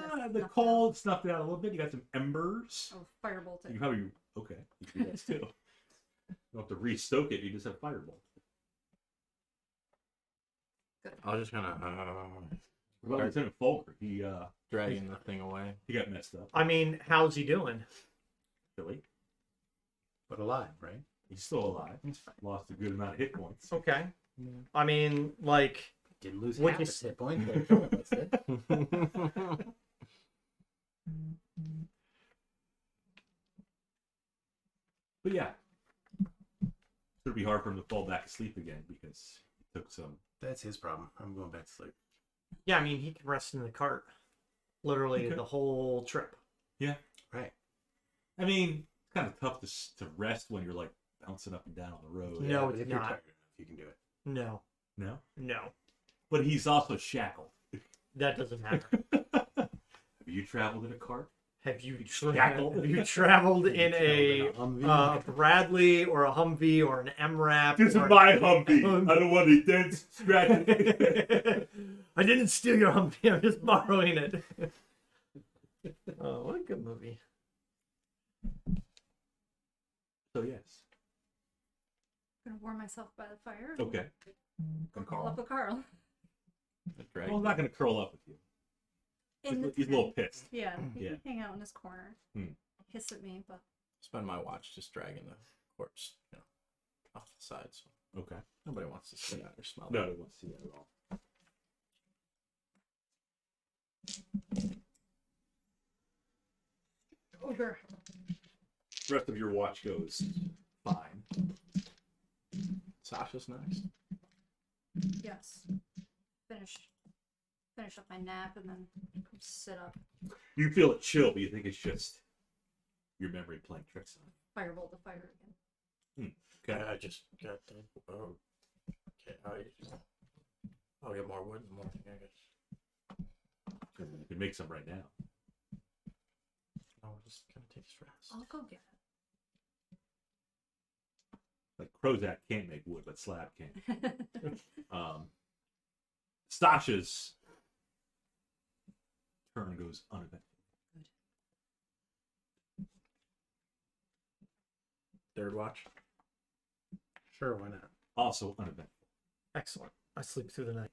Speaker 3: kind of
Speaker 1: The cold snuffed it out a little bit. You got some embers.
Speaker 3: Oh, firebolting.
Speaker 1: You probably okay. You can do that too. You don't have to re-stoke it. You just have firebolt.
Speaker 2: I was just kind of
Speaker 1: Well, Lieutenant Folger, he
Speaker 2: dragging the thing away.
Speaker 1: he got messed up.
Speaker 4: I mean, how's he doing?
Speaker 1: Billy,
Speaker 5: But alive, right?
Speaker 1: he's still alive. He's lost a good amount of hit points.
Speaker 4: Okay. I mean, like,
Speaker 5: Didn't lose
Speaker 4: Would
Speaker 5: half
Speaker 4: you
Speaker 5: his
Speaker 4: s-
Speaker 5: hit points. Like some of us did.
Speaker 1: But yeah, it'll be hard for him to fall back asleep again because he took some.
Speaker 5: That's his problem. I'm going back to sleep.
Speaker 4: Yeah, I mean, he can rest in the cart literally
Speaker 1: Okay.
Speaker 4: the whole trip.
Speaker 1: Yeah,
Speaker 5: Right.
Speaker 1: I mean, it's kind of tough to rest when you're like bouncing up and down on the road.
Speaker 4: No,
Speaker 5: but
Speaker 4: it's
Speaker 5: if you're
Speaker 4: not.
Speaker 5: tired enough, you can do it.
Speaker 4: No,
Speaker 1: No,
Speaker 4: no,
Speaker 1: but he's also shackled.
Speaker 4: that doesn't matter.
Speaker 1: Have you traveled in a cart?
Speaker 4: Have you
Speaker 1: Shackled?
Speaker 4: have you traveled in a Bradley or a Humvee or an MRAP?
Speaker 1: This is
Speaker 4: or-
Speaker 1: my Humvee. I don't want any dents, scratches.
Speaker 4: I didn't steal your Humvee. I'm just borrowing it. Oh, what a good movie.
Speaker 1: So yes.
Speaker 3: I'm gonna warm myself by the fire.
Speaker 1: Okay.
Speaker 3: Go call up a Carl.
Speaker 1: Well, I'm not going to curl up with you. He's a little pissed.
Speaker 3: Yeah, he
Speaker 1: Yeah.
Speaker 3: can hang out in his corner.
Speaker 1: Hmm.
Speaker 3: Hiss at me, but
Speaker 2: Spend my watch just dragging the corpse, off the side, so
Speaker 1: Okay.
Speaker 2: nobody wants to see that or smell
Speaker 1: No, I
Speaker 2: that.
Speaker 1: don't want to see that at all.
Speaker 3: ogre.
Speaker 1: The rest of your watch goes fine.
Speaker 2: Sasha's next.
Speaker 3: Yes. Finish up my nap and then sit up.
Speaker 1: You feel it chill, but you think it's just your memory playing tricks on you.
Speaker 3: Firebolt the fire again.
Speaker 6: Okay, I just got the. Oh, okay, I'll get more wood in the morning, I guess.
Speaker 1: You can make some right now.
Speaker 2: Oh, we're just gonna take this rest.
Speaker 3: I'll go get
Speaker 1: Like Krozak can't make wood, but Slab can.
Speaker 3: it.
Speaker 1: Sasha's turn goes uneventful.
Speaker 2: Third watch.
Speaker 5: Sure, why not?
Speaker 1: Also uneventful.
Speaker 4: Excellent. I sleep through the night.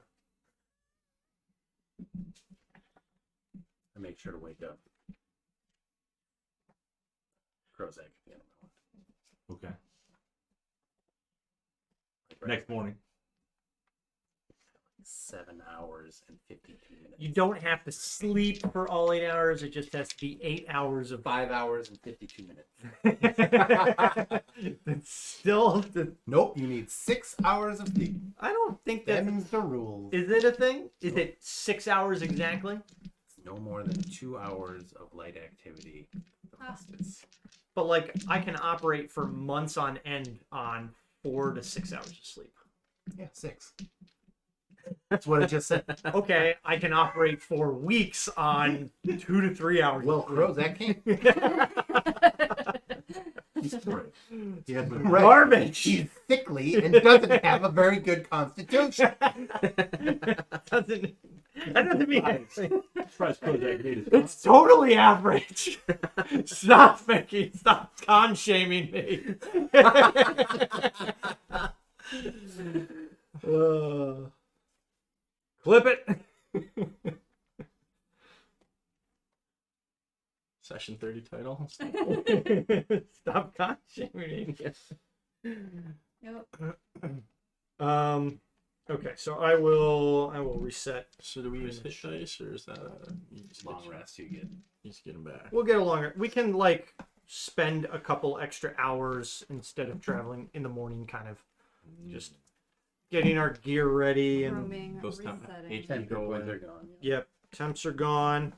Speaker 5: I make sure to wake up Krozak at the end of my watch.
Speaker 1: Okay.
Speaker 5: Like right
Speaker 1: Next morning.
Speaker 5: 7 hours and 52 minutes.
Speaker 4: You don't have to sleep for all 8 hours. It just has to be 8 hours of
Speaker 5: 5 hours and 52 minutes.
Speaker 4: It's still.
Speaker 5: Nope, you need 6 hours of sleep.
Speaker 4: I don't think that
Speaker 5: Them's the rules.
Speaker 4: is it a thing. Is it 6 hours exactly?
Speaker 5: It's no more than 2 hours of light activity. The rest is
Speaker 4: But like, I can operate for months on end on 4 to 6 hours of sleep.
Speaker 5: 6. That's what I just said.
Speaker 4: Okay, I can operate for weeks on 2 to 3 hours.
Speaker 5: Well,
Speaker 4: of sleep.
Speaker 5: Krozak can't.
Speaker 1: He's great.
Speaker 5: He has been
Speaker 4: Garbage.
Speaker 5: He's sickly and doesn't have a very good constitution.
Speaker 4: That doesn't mean anything.
Speaker 1: Surprised Krozak made his
Speaker 4: It's totally average. Stop con shaming me. Clip it.
Speaker 2: Session 30 title.
Speaker 4: Stop con shaming me.
Speaker 3: Yep.
Speaker 4: Okay, so I will reset.
Speaker 2: So do we use hit dice or is that you just
Speaker 5: Long
Speaker 2: get,
Speaker 5: rest you get.
Speaker 2: you just get them back?
Speaker 4: We'll get a longer. We can like spend a couple extra hours instead of traveling in the morning, kind of just getting our gear ready and
Speaker 3: Roaming,
Speaker 2: those time-
Speaker 3: resetting.
Speaker 2: HP go
Speaker 5: When
Speaker 2: in.
Speaker 5: they're gone.
Speaker 4: yep, temps are gone.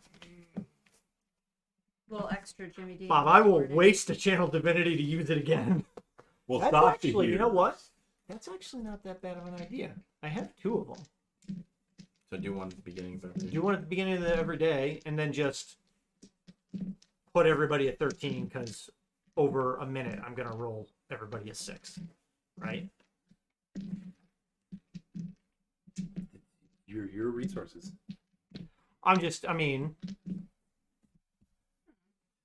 Speaker 3: Little extra Jimmy D.
Speaker 4: Bob, I will
Speaker 3: recording.
Speaker 4: waste a channel divinity to use it again.
Speaker 1: Well,
Speaker 4: That's
Speaker 1: Sasha
Speaker 4: actually,
Speaker 1: here.
Speaker 4: you know what? That's actually not that bad of an idea. I have 2 of them.
Speaker 2: So do one at the beginning of every.
Speaker 4: Do one at the beginning of every day, and then just put everybody at 13, because over a minute I'm gonna roll everybody a 6, right?
Speaker 5: Your resources.
Speaker 4: I mean,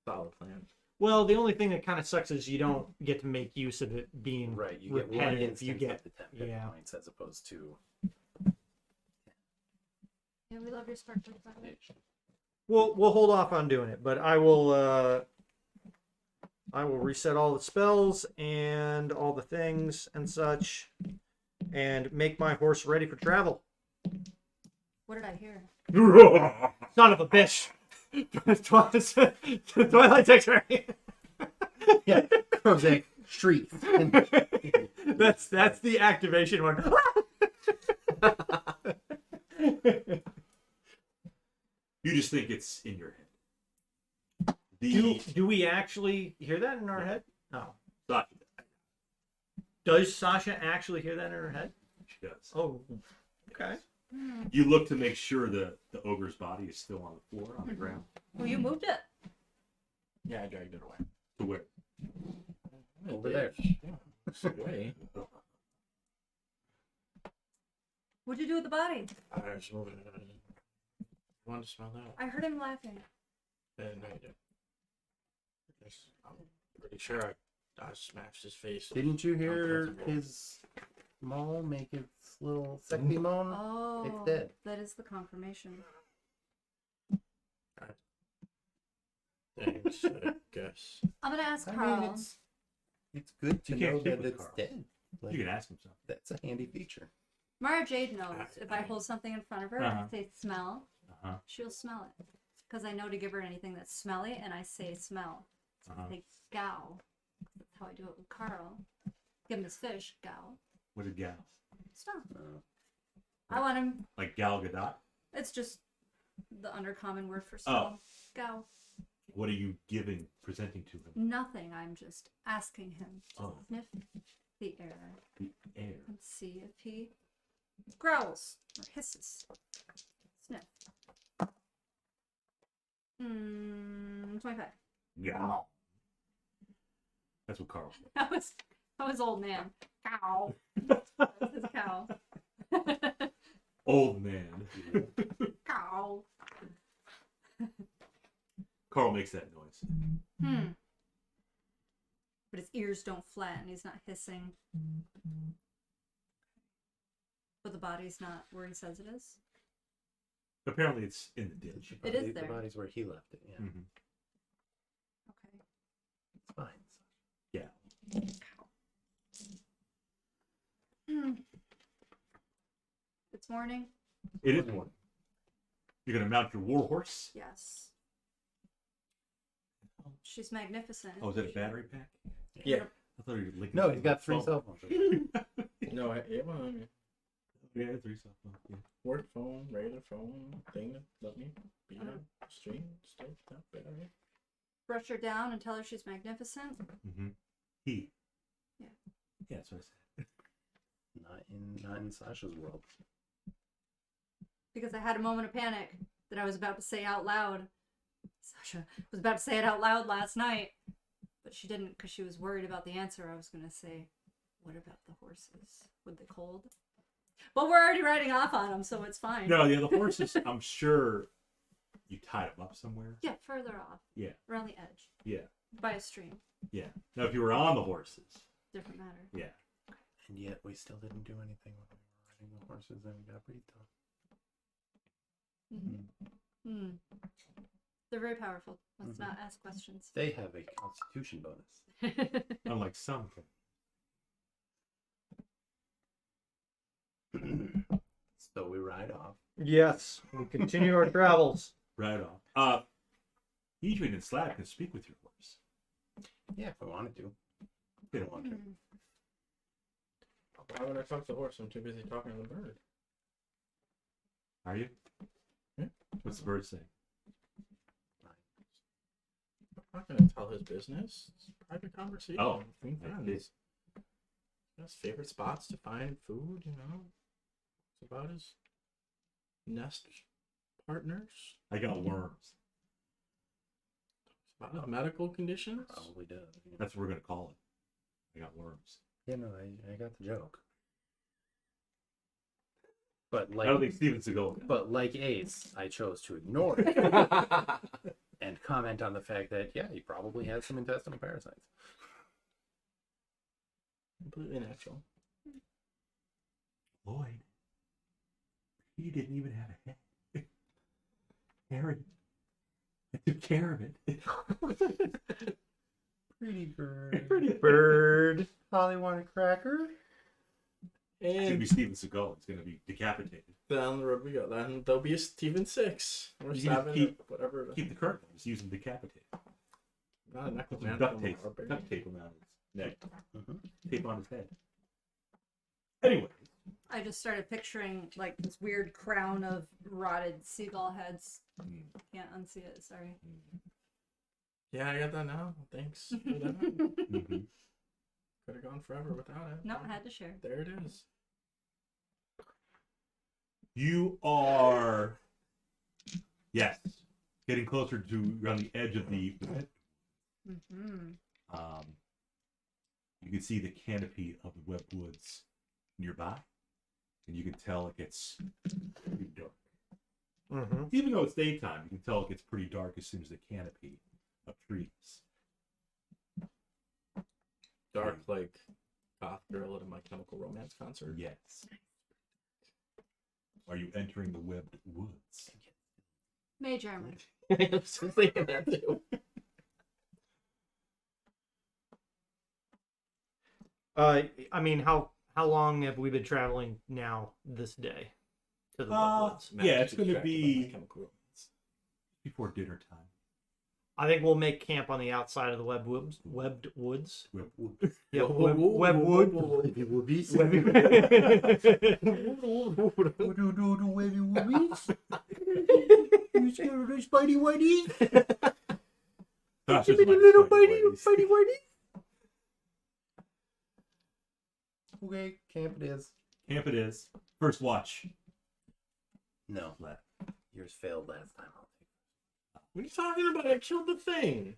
Speaker 2: Solid plan.
Speaker 4: well, the only thing that kind of sucks is you don't get to make use of it being
Speaker 5: Right, you get one
Speaker 4: repetitive.
Speaker 5: instance
Speaker 4: You get
Speaker 5: of the 10 hit
Speaker 4: yeah.
Speaker 5: points as opposed to
Speaker 3: Yeah, we love your sparkly flower.
Speaker 4: We'll hold off on doing it, but I will reset all the spells and all the things and such, and make my horse ready for travel.
Speaker 3: What did I hear?
Speaker 4: Son of a bitch! Twilight takes her.
Speaker 5: yeah, Krozak Shrieks.
Speaker 4: That's the activation one.
Speaker 1: You just think it's in your head.
Speaker 4: Do we actually hear that in our head? No.
Speaker 1: Sasha,
Speaker 4: Does Sasha actually hear that in her head?
Speaker 1: she does.
Speaker 4: Oh, okay.
Speaker 1: You look to make sure the ogre's body is still on the floor, on the ground.
Speaker 3: Well, you moved it.
Speaker 2: Yeah, I dragged it away.
Speaker 1: To where?
Speaker 5: Over there.
Speaker 2: Yeah, it's away.
Speaker 3: What'd you do with the body?
Speaker 6: I was moving it. I wanted to smell that.
Speaker 3: I heard him laughing.
Speaker 6: And I did. I'm pretty sure I smashed his face.
Speaker 5: Didn't you hear
Speaker 6: Uncomfortable.
Speaker 5: his maul make its little sexy moan?
Speaker 3: Oh,
Speaker 5: It's dead.
Speaker 3: that is the confirmation.
Speaker 6: Thanks, I guess.
Speaker 3: I'm gonna ask
Speaker 5: I
Speaker 3: Carl.
Speaker 5: mean, it's good to
Speaker 1: You can't
Speaker 5: know
Speaker 1: speak
Speaker 5: that
Speaker 1: with
Speaker 5: it's
Speaker 1: Carl.
Speaker 5: dead. Like,
Speaker 1: You can ask him something.
Speaker 5: that's a handy feature.
Speaker 3: Mara Jade knows if I hold something in front of her and
Speaker 1: Uh-huh.
Speaker 3: I say smell,
Speaker 1: Uh-huh.
Speaker 3: she'll smell it. Because I know to give her anything that's smelly, and I say smell. So
Speaker 1: Uh-huh.
Speaker 3: I say gow. That's how I do it with Carl. Give him his fish, gow.
Speaker 1: What did Gal?
Speaker 3: Smell.
Speaker 5: Uh,
Speaker 3: I want him.
Speaker 1: Like Gal Gadot?
Speaker 3: It's just the undercommon word for smell. Gow.
Speaker 1: What are you presenting to him?
Speaker 3: Nothing. I'm just asking him to
Speaker 1: Oh.
Speaker 3: sniff the air
Speaker 1: The air.
Speaker 3: and see if he growls or hisses. Sniff. 25.
Speaker 1: Yeah. That's what Carl said.
Speaker 3: That was old man. Cow. That's his cow.
Speaker 1: Old man.
Speaker 3: Cow.
Speaker 1: Carl makes that noise.
Speaker 3: But his ears don't flatten. He's not hissing. But the body's not where he says it is.
Speaker 1: Apparently it's in the ditch.
Speaker 3: It is
Speaker 5: the
Speaker 3: there.
Speaker 5: body's where he left it. Yeah,
Speaker 1: Mhm.
Speaker 3: Okay.
Speaker 5: it's fine.
Speaker 1: Yeah.
Speaker 3: It's morning.
Speaker 1: It is one. You're gonna mount your war horse?
Speaker 3: Yes. She's magnificent.
Speaker 1: Oh, is that a battery pack?
Speaker 2: Yeah.
Speaker 1: I thought you were linking
Speaker 5: No,
Speaker 1: it
Speaker 5: he's
Speaker 1: to
Speaker 5: got
Speaker 1: the
Speaker 5: 3
Speaker 1: phone.
Speaker 5: cell phones.
Speaker 2: No, well, I mean,
Speaker 1: Yeah, 3 cell phones. Yeah.
Speaker 2: work phone, regular phone, thing that let me be on stream, stuff, that battery.
Speaker 3: Brush her down and tell her she's magnificent.
Speaker 1: Mm-hmm. He.
Speaker 3: Yeah.
Speaker 1: Yeah, that's what I said.
Speaker 5: Not in Sasha's world.
Speaker 3: Because I had a moment of panic that I was about to say out loud. Sasha was about to say it out loud last night, but she didn't because she was worried about the answer. I was going to say, what about the horses? Would they cold? But we're already riding off on them, so it's fine.
Speaker 1: No, the other horses, I'm sure you tied them up somewhere.
Speaker 3: Yeah, further off.
Speaker 1: Yeah.
Speaker 3: Around the edge.
Speaker 1: Yeah.
Speaker 3: By a stream.
Speaker 1: Yeah. Now, if you were on the horses,
Speaker 3: Different matter.
Speaker 1: yeah.
Speaker 5: And yet we still didn't do anything when we were riding the horses and we got breathed on.
Speaker 3: They're very powerful. Let's
Speaker 5: Mhm.
Speaker 3: not ask questions.
Speaker 5: They have a constitution bonus.
Speaker 1: Unlike some.
Speaker 5: So we ride off.
Speaker 4: Yes, we continue our travels.
Speaker 1: Right on. Edrian and Slab can speak with your horse.
Speaker 5: Yeah, if we wanted to.
Speaker 1: They don't want to.
Speaker 2: Why would I talk to the horse? I'm too busy talking to the bird.
Speaker 1: Are you?
Speaker 2: Yeah.
Speaker 1: What's the bird saying?
Speaker 2: I'm not gonna tell his business. It's a private conversation.
Speaker 1: Oh,
Speaker 2: between
Speaker 1: I
Speaker 2: friends. His favorite spots to find food, you know. It's about his nest partners.
Speaker 1: I got worms.
Speaker 2: It's about his medical conditions.
Speaker 5: Probably does. Yeah,
Speaker 1: That's what we're going to call it. I got worms.
Speaker 5: no, I got the joke. But
Speaker 1: I don't think
Speaker 5: like,
Speaker 1: Steven Seagal.
Speaker 5: but like Ace, I chose to ignore it and comment on the fact that yeah, he probably has some intestinal parasites.
Speaker 2: Completely natural.
Speaker 1: Lloyd. He didn't even have a head. Harry. I took care of it.
Speaker 5: Pretty bird.
Speaker 4: Pretty bird.
Speaker 5: Holly want a cracker?
Speaker 1: It's going to
Speaker 2: And
Speaker 1: be Steven Seagal. It's going to be decapitated.
Speaker 2: down the road we go. Then there'll be a Steven 6 or
Speaker 1: You
Speaker 2: 7
Speaker 1: keep-
Speaker 2: or whatever.
Speaker 1: Keep the current one. Just use them decapitated.
Speaker 2: Not a
Speaker 1: Put some
Speaker 2: necromancer.
Speaker 1: duct tape.
Speaker 2: or a
Speaker 1: Duct tape around it. neck,
Speaker 5: Mhm.
Speaker 1: tape on his head. Anyway,
Speaker 3: I just started picturing like this weird crown of rotted seagull heads. Can't unsee it. Sorry.
Speaker 2: Yeah, I got that now. Thanks. For that. Could have gone forever without it.
Speaker 3: No, I had to share.
Speaker 2: There it is.
Speaker 1: you are, yes, getting closer to around the edge of the.
Speaker 3: Mm-hmm.
Speaker 1: You can see the canopy of the web woods nearby, and you can tell it gets pretty dark.
Speaker 4: Mm-hmm.
Speaker 1: Even though it's daytime, you can tell it gets pretty dark as soon as the canopy of trees.
Speaker 2: Dark like goth girl at a My Chemical Romance concert.
Speaker 1: Yes. Are you entering the webbed woods?
Speaker 3: Mage armor.
Speaker 2: I was thinking that too.
Speaker 4: I mean, how long have we been traveling now this day to the woods?
Speaker 1: Yeah, it's going to
Speaker 2: Distracted by My
Speaker 1: be
Speaker 2: Chemical Romance.
Speaker 1: before dinner time.
Speaker 4: I think we'll make camp on the outside of the webbed woods.
Speaker 1: Webbed woods.
Speaker 4: Yeah,
Speaker 2: Whoa, whoa,
Speaker 4: web
Speaker 2: whoa,
Speaker 4: wood.
Speaker 2: whoa, whoa, whoa.
Speaker 4: You scared of those spidey whiteys?
Speaker 1: Gosh, this is
Speaker 4: Little
Speaker 1: like Spidey
Speaker 4: spidey
Speaker 1: Whiteys.
Speaker 4: whiteys.
Speaker 5: Okay, camp it is.
Speaker 1: Camp it is. First watch.
Speaker 5: No,
Speaker 1: Left.
Speaker 5: yours failed last time. I'll take
Speaker 2: What are you talking about? I killed the thing.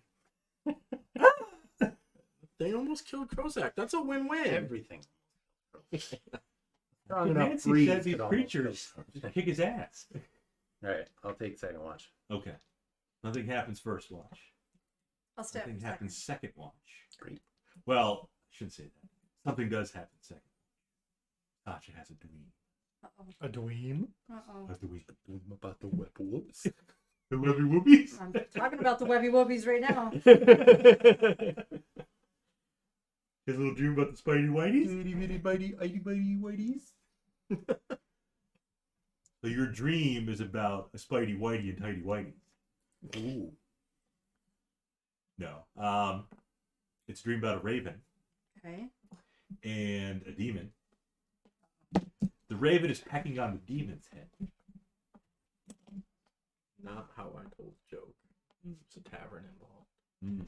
Speaker 2: They almost killed Krozak. That's a win-win.
Speaker 5: everything.
Speaker 1: The
Speaker 5: Strong enough
Speaker 1: fancy
Speaker 5: breeze
Speaker 1: said these
Speaker 5: could almost
Speaker 1: creatures
Speaker 5: kill
Speaker 1: just
Speaker 5: something.
Speaker 1: kick his ass.
Speaker 5: All right, I'll take second watch.
Speaker 1: Okay. Nothing happens first watch.
Speaker 3: I'll stay up
Speaker 1: Nothing
Speaker 3: for a
Speaker 1: happens
Speaker 3: second.
Speaker 1: second watch.
Speaker 5: Great.
Speaker 1: Well, I shouldn't say that. Something does happen second. Tasha has a dream.
Speaker 3: Uh-oh.
Speaker 4: A dweem?
Speaker 3: Uh-oh.
Speaker 1: Has the week.
Speaker 5: Dream about the web whoops.
Speaker 1: The webby whoopies.
Speaker 3: I'm talking about the webby woobies right now.
Speaker 1: His little dream about the spidey whiteys.
Speaker 5: Itty bitty bitty itty bitty whiteys.
Speaker 1: So your dream is about a spidey whitey and tidy whitey.
Speaker 5: Ooh.
Speaker 1: No. It's a dream about a raven
Speaker 3: Okay.
Speaker 1: and a demon. The raven is pecking on the demon's head.
Speaker 2: Not how I told the joke. It's a tavern involved.
Speaker 1: Mm.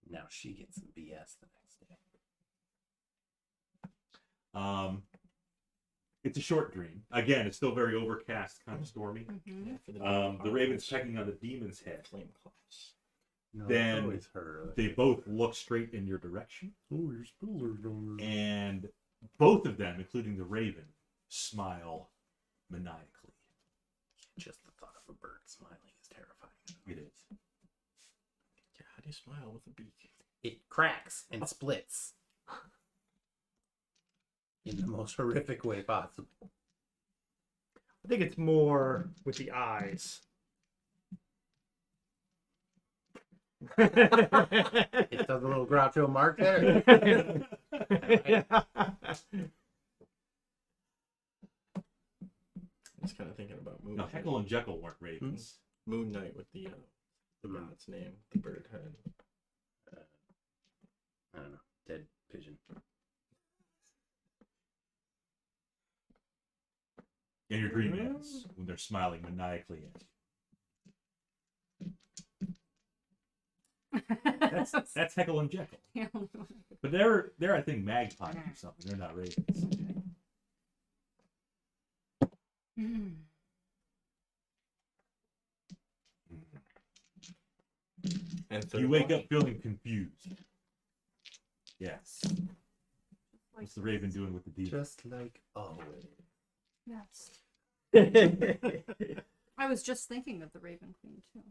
Speaker 5: Now she gets some BS the next day.
Speaker 1: It's a short dream. Again, it's still very overcast, kind of stormy.
Speaker 3: Mm-hmm.
Speaker 2: Yeah, for the
Speaker 1: The raven's pecking on the demon's head.
Speaker 2: flame claws.
Speaker 5: No,
Speaker 1: Then
Speaker 5: it's always her.
Speaker 1: They both look straight in your direction,
Speaker 5: Oh, your spillers don't.
Speaker 1: and both of them, including the raven, smile maniacally.
Speaker 5: Just the thought of a bird smiling is terrifying.
Speaker 1: It is.
Speaker 2: Yeah, how do you smile with a beak?
Speaker 5: It cracks and splits in the most horrific way possible.
Speaker 4: I think it's more with the eyes.
Speaker 5: It does a little Groucho Mark there.
Speaker 2: I'm just kind of thinking about Moon.
Speaker 1: Now, Heckle and Jekyll weren't ravens.
Speaker 2: Moon Knight with the god's name, the bird head.
Speaker 5: I don't know. Dead pigeon.
Speaker 1: And your dream ends when they're smiling maniacally at you. That's Heckle and Jekyll. But they're I think magpies or something. They're not ravens.
Speaker 2: And
Speaker 1: You wake up feeling confused. Yes. What's the raven doing with the demon?
Speaker 5: Just like always.
Speaker 3: Yes. I was just thinking of the Raven Queen too.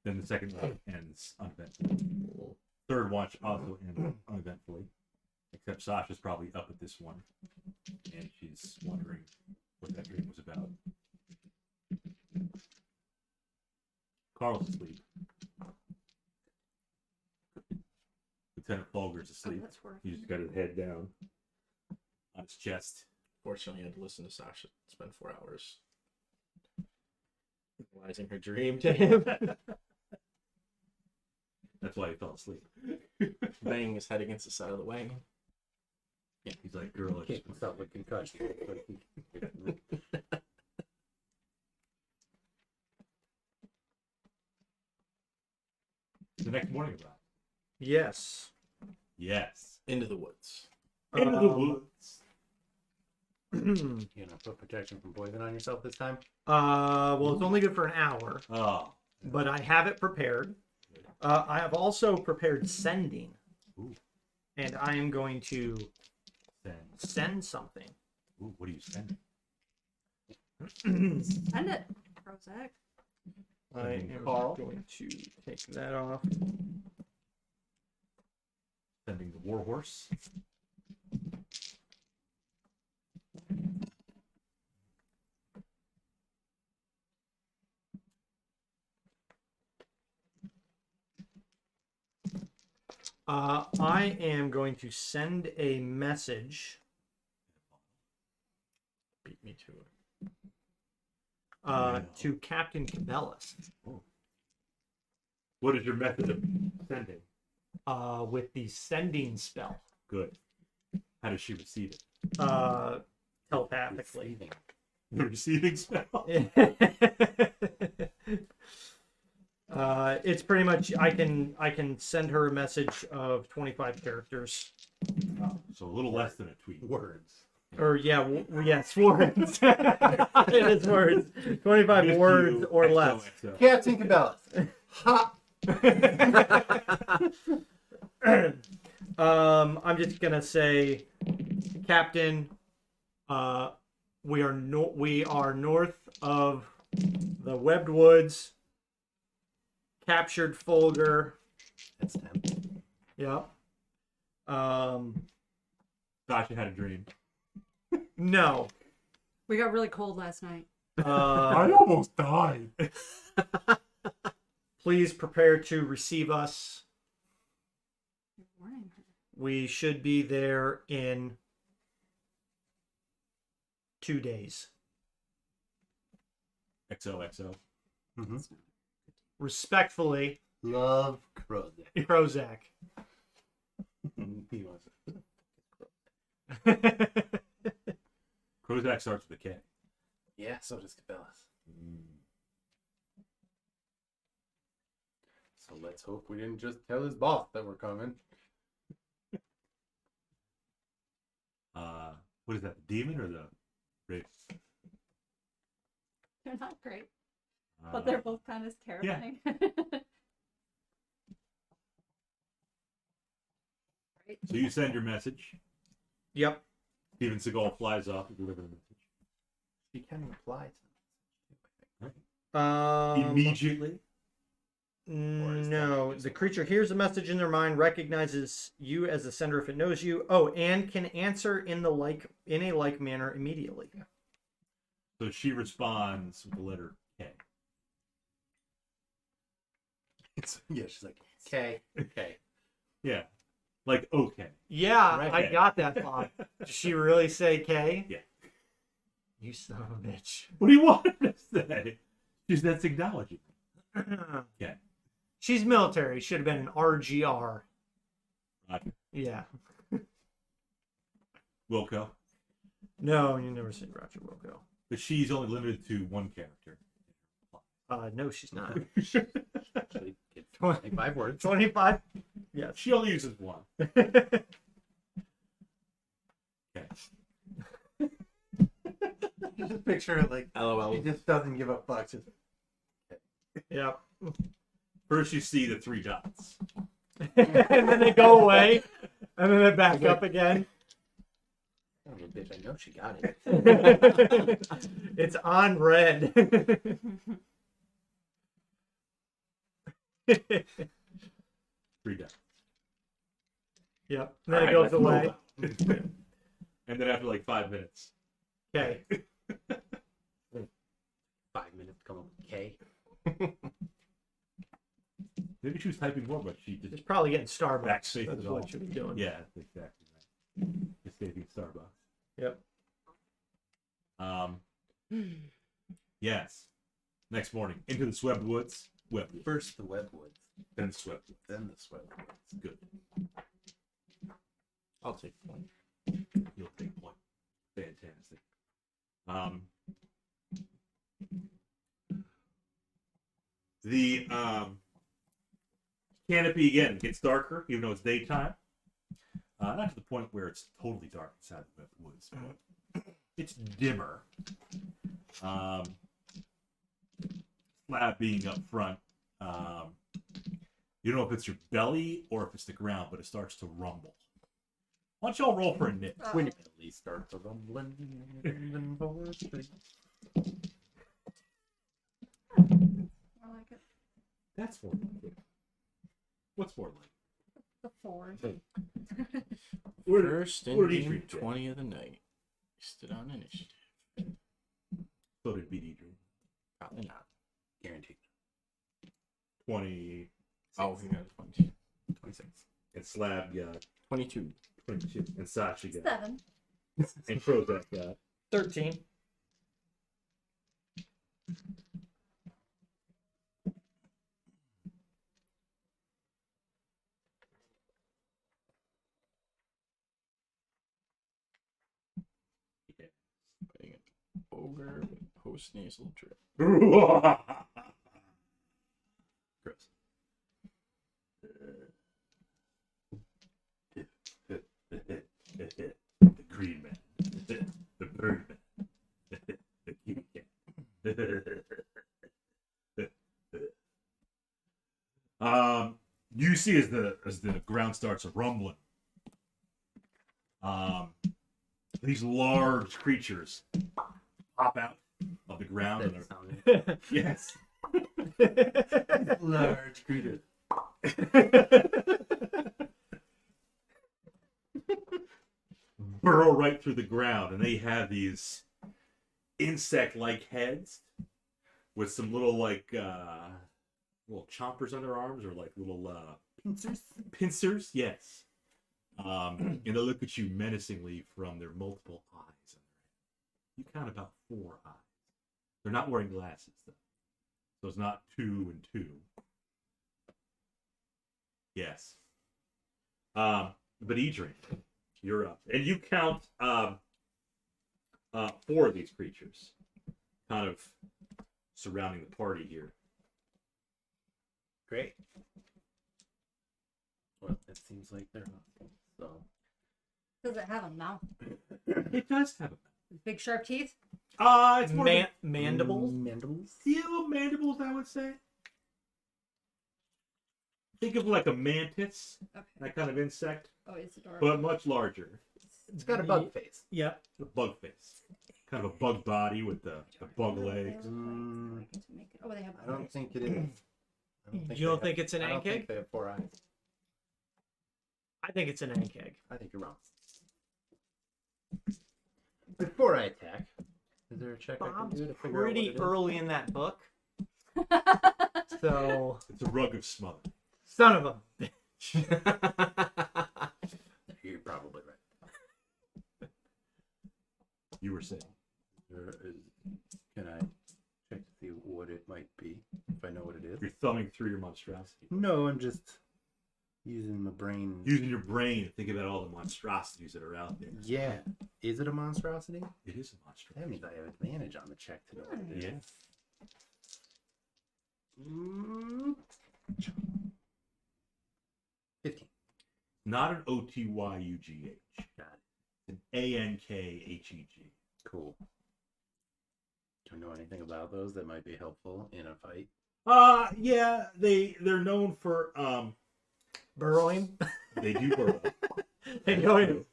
Speaker 1: Then the second watch ends uneventfully. Third watch also ends uneventfully. Except Sasha's probably up at this one. And she's wondering what that dream was about. Carl's asleep. Lieutenant Fulger's asleep.
Speaker 3: Oh, that's worth
Speaker 1: He's just got his head down on his chest.
Speaker 2: Fortunately, I had to listen to Sasha spend 4 hours Analyzing her dream to him.
Speaker 1: That's why he fell asleep.
Speaker 2: Banging his head against the side of the wagon.
Speaker 1: He's like, girl, I
Speaker 5: Kick
Speaker 1: just
Speaker 5: himself with concussion.
Speaker 1: the next morning about.
Speaker 4: Yes.
Speaker 1: Yes.
Speaker 2: Into the woods.
Speaker 1: Into the woods.
Speaker 5: You gonna put protection from poison on yourself this time?
Speaker 4: Well, it's only good for an hour,
Speaker 1: Oh.
Speaker 4: but I have it prepared. I have also prepared sending.
Speaker 1: Ooh.
Speaker 4: And I am going to
Speaker 1: Send.
Speaker 4: send something.
Speaker 1: Ooh, what are you sending?
Speaker 3: Send it, Krozak.
Speaker 4: I am
Speaker 2: Carl.
Speaker 4: going to take that off.
Speaker 1: Sending the warhorse.
Speaker 4: I am going to send a message
Speaker 2: Beat me to it.
Speaker 4: to Captain Cabellas
Speaker 1: What is your method of sending?
Speaker 4: with the sending spell.
Speaker 1: Good. How does she receive it?
Speaker 4: Telepathically.
Speaker 1: The receiving spell.
Speaker 4: It's pretty much I can send her a message of 25 characters.
Speaker 1: So a little less than a tweet.
Speaker 5: Words.
Speaker 4: Or yes, words. It is words. 25
Speaker 1: Missed
Speaker 4: words
Speaker 1: you,
Speaker 4: or less.
Speaker 1: XOXO.
Speaker 5: Captain Cabela's. Ha!
Speaker 4: I'm just gonna say, Captain, we are north of the Webbed Woods. Captured Folger.
Speaker 5: That's 10.
Speaker 4: Yep.
Speaker 1: Sasha had a dream.
Speaker 4: No.
Speaker 3: We got really cold last night.
Speaker 1: almost died.
Speaker 4: Please prepare to receive us.
Speaker 3: You're warning her.
Speaker 4: We should be there in 2 days.
Speaker 1: XOXO.
Speaker 5: Mm-hmm.
Speaker 4: Respectfully,
Speaker 5: Love Krozak.
Speaker 4: Krozak.
Speaker 5: He wants
Speaker 1: Krozak starts with a K.
Speaker 5: Yeah, so does Cabela's. So let's hope we didn't just tell his boss that we're coming.
Speaker 1: What is that? The demon or the race?
Speaker 3: They're not great, but they're both kind of terrifying. Right.
Speaker 1: So you send your message.
Speaker 4: Yep.
Speaker 1: Steven Seagal flies off and delivers the message.
Speaker 5: He kind of applies.
Speaker 1: Immediately.
Speaker 4: No, the creature hears the message in their mind, recognizes you as the sender if it knows you. Oh, and can answer in a like manner immediately.
Speaker 1: So she responds with the letter K.
Speaker 5: Yeah, she's like, okay.
Speaker 1: Yeah. Like, okay.
Speaker 4: Yeah,
Speaker 5: Right.
Speaker 4: I got that thought. Did she really say K?
Speaker 1: Yeah.
Speaker 4: You son of a bitch.
Speaker 1: What do you want her to say? That's acknowledging. Yeah.
Speaker 4: She's military. Should have been an RGR.
Speaker 1: Roger.
Speaker 4: Yeah.
Speaker 1: Wilco.
Speaker 4: No, you never said Roger Wilco.
Speaker 1: But she's only limited to one character.
Speaker 4: No, she's not.
Speaker 5: Actually, it's 25 words.
Speaker 4: 25? Yes.
Speaker 1: She only uses one. Okay.
Speaker 5: Just picture it like,
Speaker 2: LOL.
Speaker 5: he just doesn't give a fuck. Just,
Speaker 4: Yep.
Speaker 1: First you see the 3 dots.
Speaker 4: And then they go away. And then they back up again.
Speaker 5: oh, bitch, I know she got it.
Speaker 4: It's on red.
Speaker 1: 3 dots.
Speaker 4: Yep. And then it goes away.
Speaker 1: And then after like 5 minutes.
Speaker 4: Okay.
Speaker 5: 5 minutes to come up with K.
Speaker 1: Maybe she was typing more, but she
Speaker 4: It's
Speaker 1: just
Speaker 4: probably getting Starbucks.
Speaker 1: backspace
Speaker 4: That's
Speaker 1: it all.
Speaker 4: what she was doing.
Speaker 1: Yeah, that's exactly right. Just saving Starbucks.
Speaker 4: Yep.
Speaker 1: Yes. Next morning, into the swept woods. Webwoods.
Speaker 5: First the webwoods,
Speaker 1: Then the swept woods.
Speaker 5: then the sweatwoods.
Speaker 1: Good.
Speaker 2: I'll take one.
Speaker 1: You'll take point. Fantastic. The canopy again gets darker, even though it's daytime. Not to the point where it's totally dark inside the woods, but it's dimmer. Slab being up front. You don't know if it's your belly or if it's the ground, but it starts to rumble. Why don't y'all roll for a nip?
Speaker 5: When your belly starts rumbling, and vortex.
Speaker 3: I like it.
Speaker 1: That's more like it. What's more like?
Speaker 3: The 4.
Speaker 2: First
Speaker 1: what did
Speaker 2: in
Speaker 1: Edrian get?
Speaker 2: 20 of the night. Stood on initiative.
Speaker 1: So did beat Edrian.
Speaker 2: Probably not.
Speaker 5: Guaranteed.
Speaker 1: 20.
Speaker 2: Oh, he got 20.
Speaker 5: 26.
Speaker 1: And Slab got
Speaker 2: 22.
Speaker 1: 22. And Sasha got.
Speaker 3: 7.
Speaker 1: And Krozak got.
Speaker 4: 13.
Speaker 2: Putting it ogre with post nasal drip.
Speaker 1: Gross. The green man. The bird man. The kitty cat. You see as the ground starts rumbling, these large creatures pop out of the ground and are, yes, large creatures. Burrow right through the ground, and they have these insect-like heads with some little little chompers on their arms, or like little pincers, yes. And they look at you menacingly from their multiple eyes. You count about 4 eyes. They're not wearing glasses though, so it's not 2 and 2. Yes. But Edrian, you're up, and you count 4 of these creatures, kind of surrounding the party here.
Speaker 5: Great. Well, it seems like they're not. So
Speaker 3: Does it have a mouth?
Speaker 1: It does have a
Speaker 3: Big sharp teeth?
Speaker 1: it's more
Speaker 4: Mandibles?
Speaker 5: mandibles.
Speaker 1: little mandibles, I would say. Think of like a mantis,
Speaker 3: Okay.
Speaker 1: that kind of insect,
Speaker 3: Oh, it's adorable.
Speaker 1: but much larger.
Speaker 5: It's got a bug face.
Speaker 4: Yep.
Speaker 1: A bug face, kind of a bug body with the bug legs.
Speaker 3: Oh, they have.
Speaker 5: I don't think it is.
Speaker 4: You don't think it's an
Speaker 5: I don't think
Speaker 4: ankeg?
Speaker 5: they have 4 eyes.
Speaker 4: I think it's an ankeg.
Speaker 5: I think you're wrong. Before I attack, is there a check I can
Speaker 4: Bob's
Speaker 5: do to figure out what
Speaker 4: pretty
Speaker 5: it is?
Speaker 4: early in that book. So,
Speaker 1: It's a rug of smother.
Speaker 4: son of a bitch.
Speaker 5: You're probably right.
Speaker 1: You were saying.
Speaker 5: Can I check to see what it might be? If I know what it is?
Speaker 1: You're thumbing through your monstrosity.
Speaker 5: No, I'm just using my brain.
Speaker 1: Using your brain to think about all the monstrosities that are out there.
Speaker 5: Yeah. Is it a monstrosity?
Speaker 1: It is a
Speaker 5: That
Speaker 1: monstrosity.
Speaker 5: means I have advantage on the check to know what it is.
Speaker 1: Yeah.
Speaker 5: Mm. 15.
Speaker 1: Not an OTYUGH.
Speaker 5: Got it.
Speaker 1: An ANKHEG.
Speaker 5: Cool. Do you know anything about those that might be helpful in a fight?
Speaker 1: Yeah, they're known for
Speaker 4: Burrowing.
Speaker 1: they do burrow.
Speaker 4: They know him.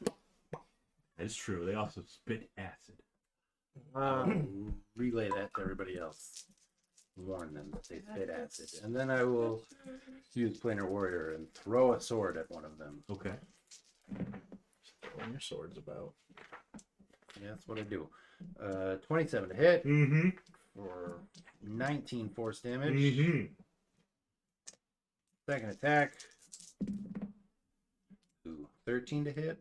Speaker 1: That's true. They also spit acid.
Speaker 5: Relay that to everybody else. Warn them that they spit acid. And then I will use Planar Warrior and throw a sword at one of them.
Speaker 1: Okay.
Speaker 2: Throwing your swords about.
Speaker 5: Yeah, that's what I do. 27 to hit
Speaker 1: Mm-hmm.
Speaker 5: for 19 force damage.
Speaker 1: Mm-hmm.
Speaker 5: Second attack. Ooh, 13 to hit.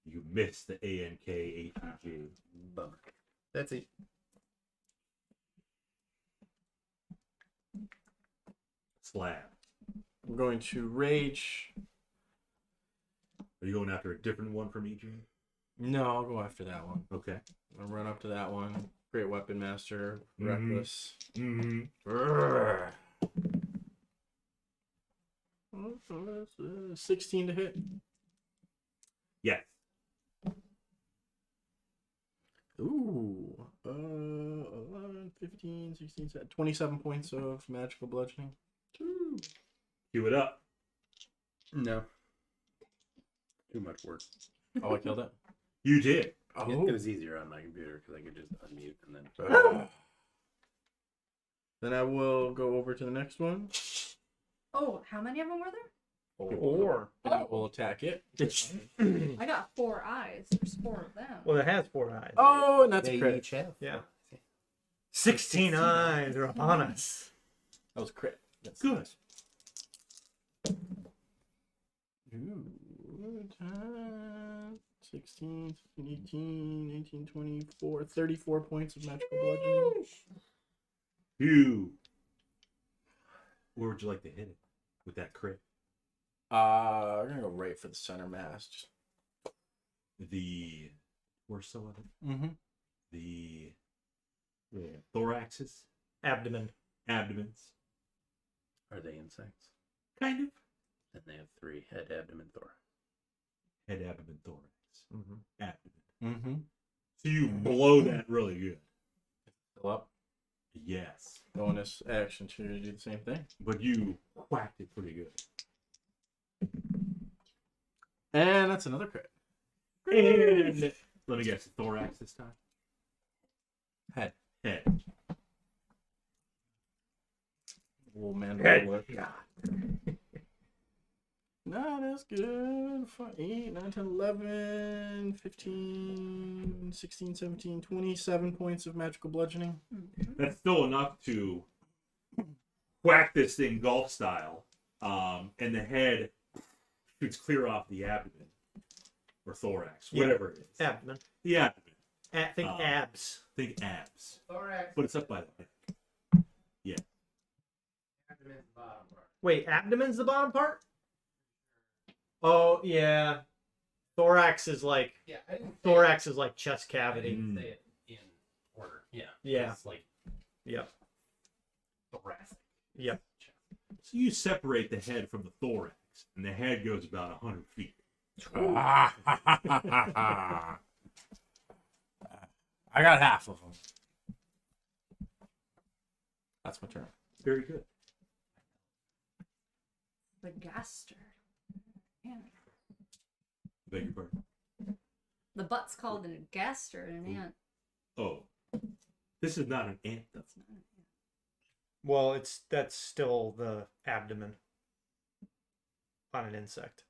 Speaker 1: You missed the ANKHEG.
Speaker 5: Bummer. That's it.
Speaker 1: Slab.
Speaker 2: I'm going to rage.
Speaker 1: Are you going after a different one from Edrian?
Speaker 2: No, I'll go after that one.
Speaker 1: Okay.
Speaker 2: I'll run up to that one. Great Weapon Master.
Speaker 1: Mhm.
Speaker 2: Reckless.
Speaker 1: Mm-hmm.
Speaker 2: 16 to hit.
Speaker 1: Yes.
Speaker 2: Ooh. 11, 15, 16, 17, 27 points of magical bludgeoning.
Speaker 1: Cue it up.
Speaker 5: No. Too much work.
Speaker 2: Oh, I killed it.
Speaker 1: You did.
Speaker 5: It was easier on my computer because I could just unmute and then.
Speaker 2: Then I will go over to the next one.
Speaker 3: Oh, how many of them were there?
Speaker 4: Or
Speaker 2: And I will attack it.
Speaker 3: I got 4 eyes. There's 4 of them.
Speaker 4: well, it has 4 eyes.
Speaker 2: Oh, and that's a
Speaker 5: They
Speaker 2: crit.
Speaker 5: each have.
Speaker 4: Yeah. 16 eyes are upon us.
Speaker 2: That was a crit. That's
Speaker 1: Good.
Speaker 2: Ooh, 10, 16, 18, 19, 24, 34 points of magical bludgeoning.
Speaker 1: You. Where would you like to hit it with that crit?
Speaker 2: I'm gonna go right for the center mass. Just...
Speaker 1: The torso of it?
Speaker 2: Mm-hmm.
Speaker 1: The thoraxes?
Speaker 4: Abdomen.
Speaker 1: Abdomens?
Speaker 5: Are they insects?
Speaker 1: Kind of.
Speaker 5: Then they have 3: head, abdomen, thorax.
Speaker 1: Head, abdomen, thorax.
Speaker 4: Mm-hmm.
Speaker 1: Abdomen.
Speaker 2: Mm-hmm.
Speaker 1: So you blow that really good.
Speaker 2: Fill up.
Speaker 1: Yes.
Speaker 2: Bonus action to do the same thing.
Speaker 1: But you whacked it pretty good.
Speaker 2: And that's another crit.
Speaker 1: And let me guess, thorax this time?
Speaker 2: Head.
Speaker 1: Head.
Speaker 2: Old man.
Speaker 4: Head.
Speaker 2: No, that's good. 8, 9, 10, 11, 15, 16, 17, 27 points of magical bludgeoning.
Speaker 1: That's still enough to whack this thing golf style. And the head shoots clear off the abdomen. Or thorax,
Speaker 4: Yeah.
Speaker 1: whatever it is.
Speaker 4: Abdomen.
Speaker 1: The abdomen.
Speaker 4: Think abs.
Speaker 1: Think abs.
Speaker 6: Thorax.
Speaker 1: But it's up by the head.
Speaker 6: Abdomen's the bottom part.
Speaker 4: Wait, abdomen's the bottom part? Oh, yeah. Thorax is like
Speaker 6: Yeah, I didn't say
Speaker 4: thorax is like chest
Speaker 6: I
Speaker 4: cavity.
Speaker 6: didn't say it in order.
Speaker 5: Yeah.
Speaker 4: Yeah.
Speaker 5: It's like
Speaker 4: Yep.
Speaker 5: thoracic.
Speaker 4: Yep.
Speaker 1: So you separate the head from the thorax, and the head goes about 100 feet.
Speaker 2: I got half of them. That's my turn.
Speaker 1: Very good.
Speaker 3: The gaster. Yeah.
Speaker 1: Beg your pardon.
Speaker 3: The butt's called a gaster in an ant.
Speaker 1: Oh. This is not an ant, though.
Speaker 3: It's not an ant.
Speaker 4: Well, that's still the abdomen on an insect.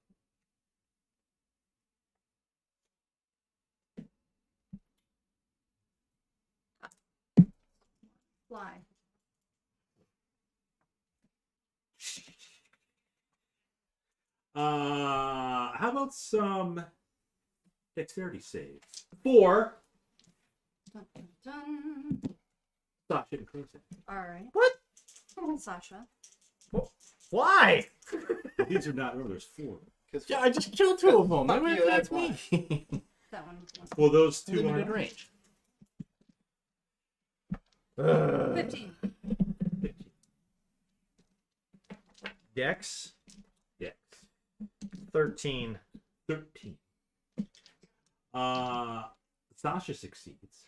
Speaker 3: Fly.
Speaker 1: How about some dexterity saves? 4.
Speaker 3: Dun, dun, dun.
Speaker 1: Stop hitting Krozak.
Speaker 3: Alright.
Speaker 4: What?
Speaker 3: Sasha.
Speaker 4: Why?
Speaker 1: These are not, remember, there's 4.
Speaker 2: Yeah, I just killed 2 of them.
Speaker 6: Fuck
Speaker 2: They
Speaker 6: you,
Speaker 2: attack
Speaker 6: that's
Speaker 2: me.
Speaker 3: That one.
Speaker 1: Well, those 2
Speaker 2: Limited
Speaker 1: are
Speaker 2: range.
Speaker 3: 15.
Speaker 1: 15.
Speaker 4: Dex
Speaker 1: Dex.
Speaker 4: 13.
Speaker 1: 13. Sasha succeeds.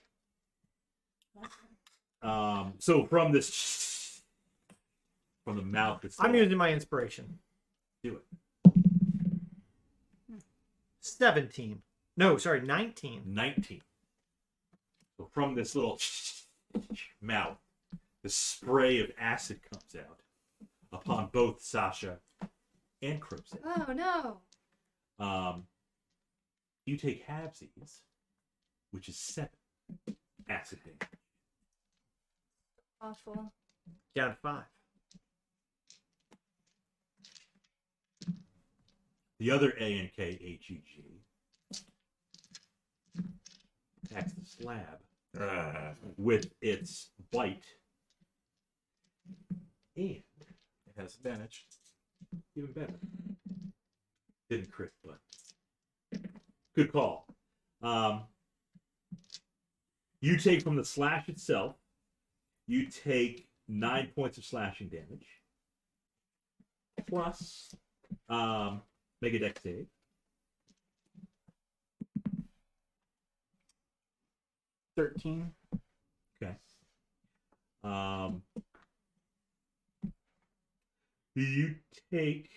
Speaker 1: So from this, from the mouth, it's
Speaker 4: I'm using my inspiration.
Speaker 1: do it.
Speaker 4: 17. No, sorry, 19.
Speaker 1: 19. So from this little mouth, the spray of acid comes out upon both Sasha and Krux.
Speaker 3: Oh no.
Speaker 1: You take halvesies, which is 7 acid damage.
Speaker 3: Awful.
Speaker 4: Down to 5.
Speaker 1: The other A-N-K-H-E-G attacks the slab with its bite. And
Speaker 5: It
Speaker 2: Has advantage.
Speaker 1: Even better. Didn't crit, but good call. You take from the slash itself, you take 9 points of slashing damage. Plus, make a dex save.
Speaker 2: $13.
Speaker 1: Okay. You take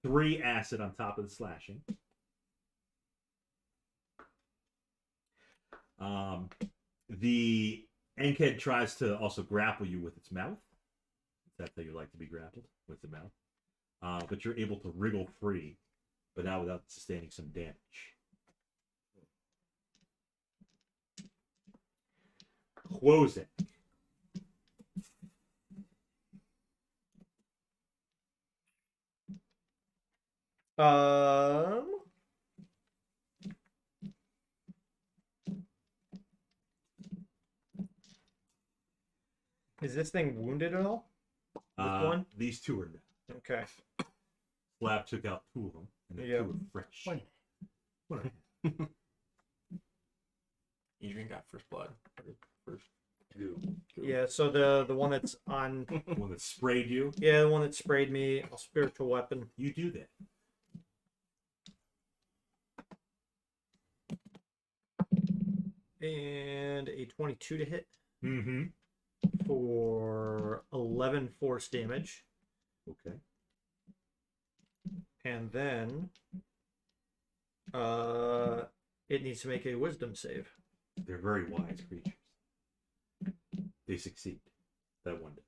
Speaker 1: 3 acid on top of the slashing. The Enkhead tries to also grapple you with its mouth. That's how you like to be grappled, with the mouth. But you're able to wriggle free, but now without sustaining some damage. Krozak.
Speaker 4: Is this thing wounded at all? This one?
Speaker 1: These 2 are dead.
Speaker 4: Okay.
Speaker 1: Slab took out 2 of them, and the 2 are fresh. One.
Speaker 2: Adrian got first blood. First.
Speaker 4: Yeah, so the one that's on...
Speaker 1: The one that sprayed you,
Speaker 4: Yeah, the one that sprayed me, a spiritual weapon.
Speaker 1: you do that.
Speaker 4: And a 22 to hit
Speaker 1: Mm-hmm.
Speaker 4: for 11 force damage.
Speaker 1: Okay.
Speaker 4: And then it needs to make a wisdom save.
Speaker 1: They're very wise creatures. They succeed. That one does.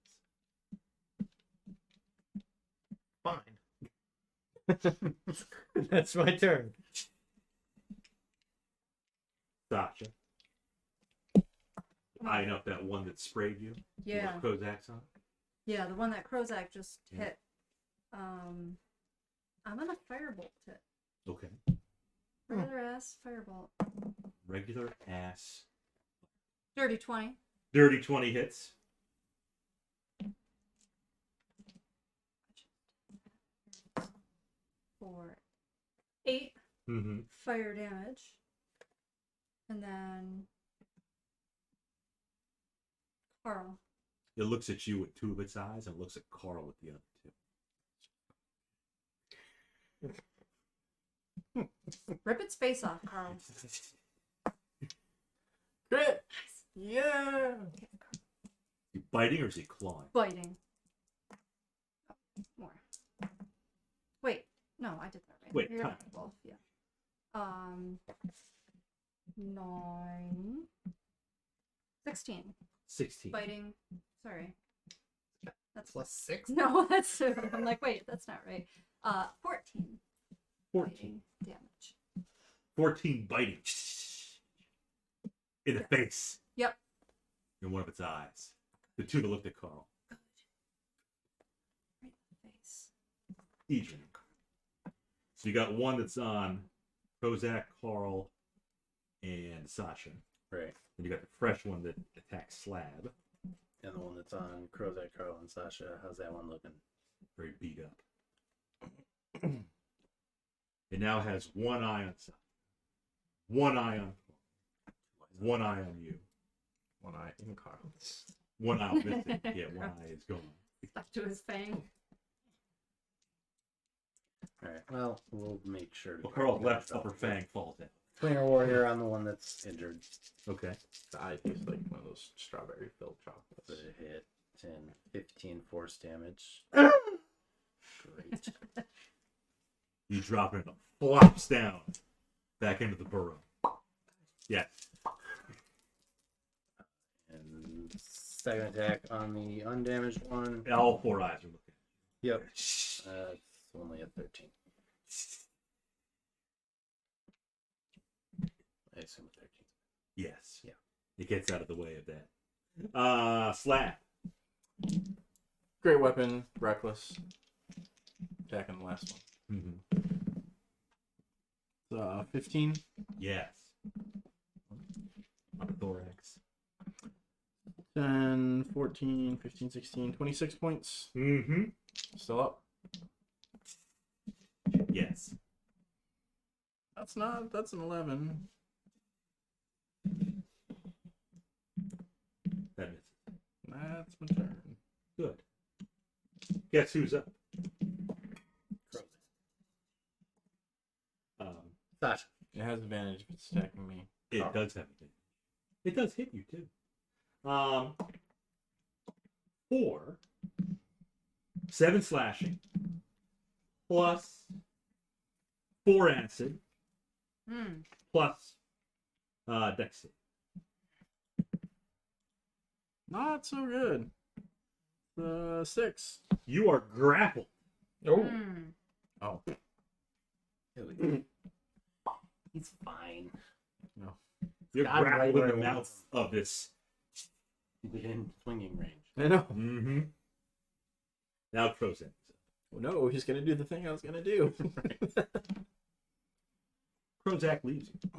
Speaker 4: Fine. That's my turn.
Speaker 1: Sasha. Eyeing up that one that sprayed you.
Speaker 3: Yeah.
Speaker 1: With Krozak's on.
Speaker 3: Yeah, the one that Krozak just
Speaker 1: Yeah.
Speaker 3: hit. I'm gonna firebolt it.
Speaker 1: Okay.
Speaker 3: Regular ass firebolt.
Speaker 1: Regular ass.
Speaker 3: Dirty 20.
Speaker 1: Dirty 20 hits.
Speaker 3: For 8
Speaker 1: Mm-hmm.
Speaker 3: fire damage. And then Carl.
Speaker 1: It looks at you with 2 of its eyes, and it looks at Carl with the other 2.
Speaker 3: Rip its face off, Carl.
Speaker 2: Crit! Yeah!
Speaker 1: You biting or is he clawing?
Speaker 3: Biting. Oh, more. Wait, no, I did that right.
Speaker 1: Wait,
Speaker 3: You're
Speaker 1: time.
Speaker 3: right, both, yeah. 9. 16.
Speaker 1: 16.
Speaker 3: Biting. Sorry. That's
Speaker 6: Plus 6?
Speaker 3: No, that's I'm like, wait, that's not right. 14.
Speaker 1: 14.
Speaker 3: Biting damage.
Speaker 1: 14 biting. In the face.
Speaker 3: Yep.
Speaker 1: In one of its eyes. The 2 that looked at Carl.
Speaker 3: Right in the face.
Speaker 1: Adrian. So you got one that's on Krozak, Carl, and Sasha.
Speaker 5: Right.
Speaker 1: And you got the fresh one that attacks Slab.
Speaker 5: And the one that's on Krozak, Carl, and Sasha. How's that one looking?
Speaker 1: Very beat up. It now has one eye on Sasha. One eye on Carl. One eye on you.
Speaker 2: One eye in Carl.
Speaker 1: One eye missing. Yeah, one eye is gone.
Speaker 3: Stuck to his fang.
Speaker 5: Alright, well, we'll make sure to
Speaker 1: Well, Carl's left upper fang falls in.
Speaker 5: Cleaner warrior on the one that's injured.
Speaker 1: Okay.
Speaker 2: The eye tastes like one of those strawberry filled chocolates.
Speaker 5: For a hit. 10, 15 force damage. Great.
Speaker 1: You drop it and it flops down back into the burrow. Yes.
Speaker 5: And second attack on the undamaged one.
Speaker 1: All 4 eyes are looking.
Speaker 5: Yep. It's only a 13. I assume a 13.
Speaker 1: Yes.
Speaker 5: Yeah.
Speaker 1: It gets out of the way of that. Slap.
Speaker 2: Great weapon, reckless. Attacking the last one.
Speaker 1: Mm-hmm.
Speaker 2: 15
Speaker 1: Yes. On the thorax.
Speaker 2: 10, 14, 15, 16, 26 points.
Speaker 1: Mm-hmm.
Speaker 2: Still up.
Speaker 1: Yes.
Speaker 2: That's an 11.
Speaker 1: That misses.
Speaker 2: That's my turn.
Speaker 1: Good. Guess who's up?
Speaker 5: Sasha.
Speaker 2: It has advantage if it's attacking me.
Speaker 1: It does have it. It does hit you too. 4, 7 slashing, plus 4 acid, plus dex save.
Speaker 2: Not so good. 6.
Speaker 1: You are grappled.
Speaker 4: Oh.
Speaker 2: Oh.
Speaker 5: He's fine.
Speaker 2: No.
Speaker 1: You're
Speaker 4: God,
Speaker 1: grappled
Speaker 4: right
Speaker 1: in the
Speaker 4: where it
Speaker 1: mouth of this.
Speaker 5: Within swinging range.
Speaker 2: I know.
Speaker 1: Mm-hmm. Now Krozak.
Speaker 2: Oh, no, he's going to do the thing I was going to do.
Speaker 1: Krozak leaves you.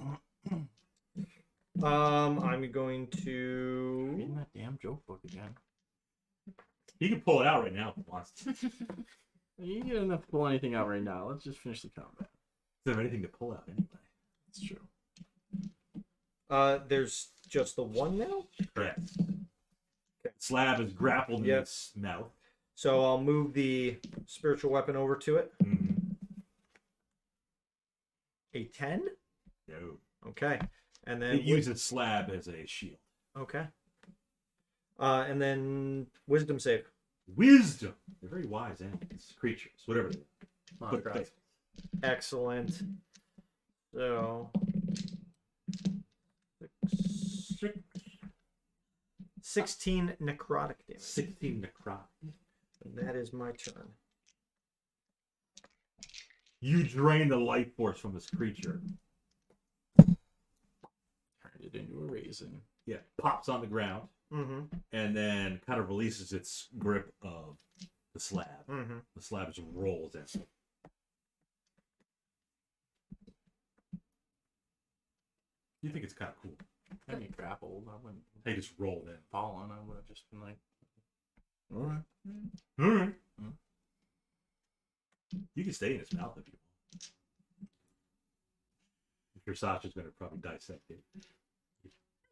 Speaker 4: I'm going to.
Speaker 2: Reading that damn joke book again.
Speaker 1: He can pull it out right now if he wants to.
Speaker 2: You get enough to pull anything out right now. Let's just finish the combat.
Speaker 1: Is there anything to pull out anyway?
Speaker 2: It's true.
Speaker 4: There's just the one now.
Speaker 1: Correct. Slab is grappled in
Speaker 4: Yep.
Speaker 1: its mouth.
Speaker 4: So I'll move the spiritual weapon over to it.
Speaker 1: Mm-hmm.
Speaker 4: A 10.
Speaker 1: No.
Speaker 4: Okay, and then
Speaker 1: It uses Slab as a shield.
Speaker 4: Okay. And then wisdom save.
Speaker 1: Wisdom. They're very wise animals, creatures, whatever they are. But
Speaker 5: Monstrous.
Speaker 4: Excellent. So 16 necrotic damage.
Speaker 1: 16 necrotic.
Speaker 4: And that is my turn.
Speaker 1: You drain the life force from this creature.
Speaker 2: Turned it into a raisin.
Speaker 1: Yeah, pops on the ground
Speaker 4: Mm-hmm.
Speaker 1: and then kind of releases its grip of the slab.
Speaker 4: Mm-hmm.
Speaker 1: The slab just rolls in. You think it's kind of cool.
Speaker 2: Had me grappled. I wouldn't
Speaker 1: They just rolled in.
Speaker 2: fallen. I would have just been like, all right.
Speaker 1: All right.
Speaker 2: Hmm.
Speaker 1: You can stay in his mouth if you want. Your Sasha's going to probably dissect it.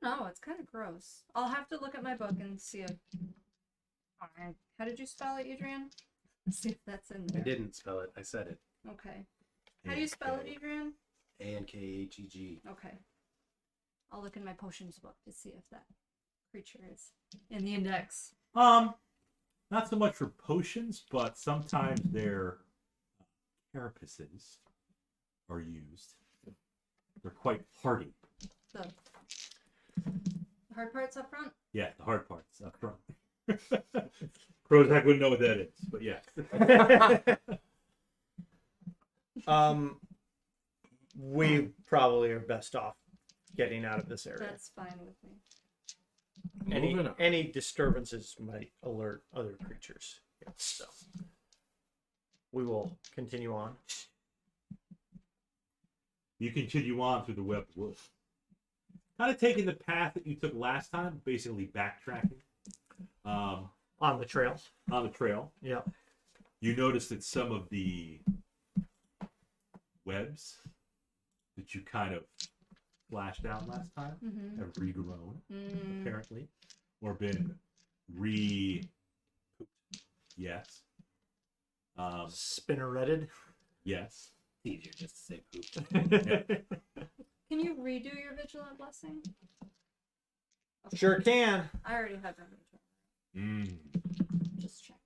Speaker 3: No, it's kind of gross. I'll have to look at my book and see if. Alright. How did you spell it, Adrian? Let's see if that's in
Speaker 5: I
Speaker 3: there.
Speaker 5: didn't spell it. I said it.
Speaker 3: Okay. How do you spell it, Adrian?
Speaker 5: ANKHEG.
Speaker 3: Okay. I'll look in my potions book to see if that creature is in the index.
Speaker 1: Not so much for potions, but sometimes their carapaces are used. They're quite hardy.
Speaker 3: The hard parts up front?
Speaker 1: Yeah, the hard parts up front. Krozak wouldn't know what that is, but yeah.
Speaker 4: We probably are best off getting out of this area.
Speaker 3: That's fine with me.
Speaker 2: Moving on.
Speaker 4: Any disturbances might alert other creatures. Yeah, so we will continue on.
Speaker 1: You continue on through the webbed wood. Kind of taking the path that you took last time, basically backtracking.
Speaker 4: On the trail.
Speaker 1: On the trail.
Speaker 4: Yeah.
Speaker 1: You notice that some of the webs that you kind of flashed out last time
Speaker 3: Mm-hmm.
Speaker 1: have regrown,
Speaker 3: Mm.
Speaker 1: apparently, or been re. Yes.
Speaker 4: Spinneretted.
Speaker 1: Yes.
Speaker 5: It's easier just to say poop.
Speaker 3: Can you redo your vigilant blessing? Okay.
Speaker 4: Sure can.
Speaker 3: I already have that.
Speaker 1: Mm.
Speaker 3: Just check.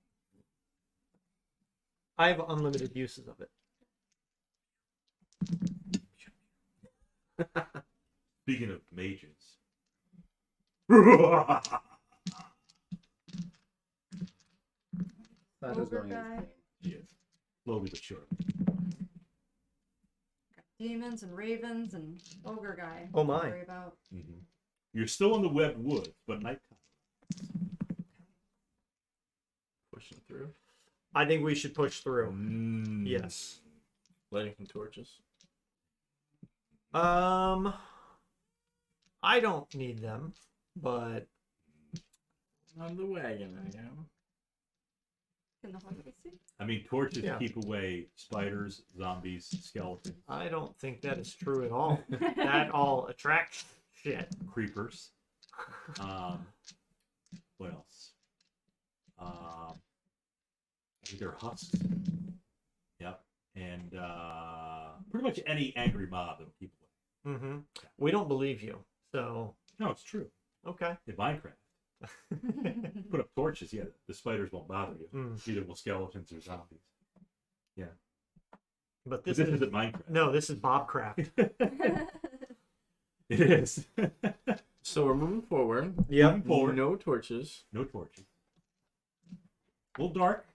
Speaker 4: I have unlimited uses of it.
Speaker 1: Speaking of mages.
Speaker 5: That is
Speaker 3: Ogre
Speaker 5: going
Speaker 3: guy.
Speaker 1: Yes. Slowly but surely.
Speaker 3: Got demons and ravens and ogre guy.
Speaker 4: Oh
Speaker 3: to
Speaker 4: my.
Speaker 3: worry about.
Speaker 1: Mm-hmm. You're still in the webbed woods, but nighttime.
Speaker 2: Pushing through.
Speaker 4: I think we should push through.
Speaker 1: Mm.
Speaker 4: Yes.
Speaker 2: Lighting some torches.
Speaker 4: I don't need them, but
Speaker 2: On the wagon, I am.
Speaker 3: Can the hungry see?
Speaker 1: I mean, torches
Speaker 4: Yeah.
Speaker 1: keep away spiders, zombies, skeletons,
Speaker 4: I don't think that is true at all. That all attracts shit.
Speaker 1: creepers. What else? I think they're husks. Yep. And pretty much any angry mob that'll keep away.
Speaker 4: Mm-hmm. We don't believe you. So,
Speaker 1: No, it's true.
Speaker 4: okay.
Speaker 1: In Minecraft, put up torches. Yeah, the spiders won't bother you.
Speaker 4: Mm.
Speaker 1: Either will skeletons or zombies.
Speaker 4: But
Speaker 1: But
Speaker 4: this
Speaker 1: this
Speaker 4: is
Speaker 1: isn't Minecraft.
Speaker 4: no, this is Bobcraft.
Speaker 1: It is.
Speaker 2: So we're moving forward.
Speaker 4: Yep.
Speaker 1: Forward.
Speaker 2: No torches.
Speaker 1: No torches. A little dark.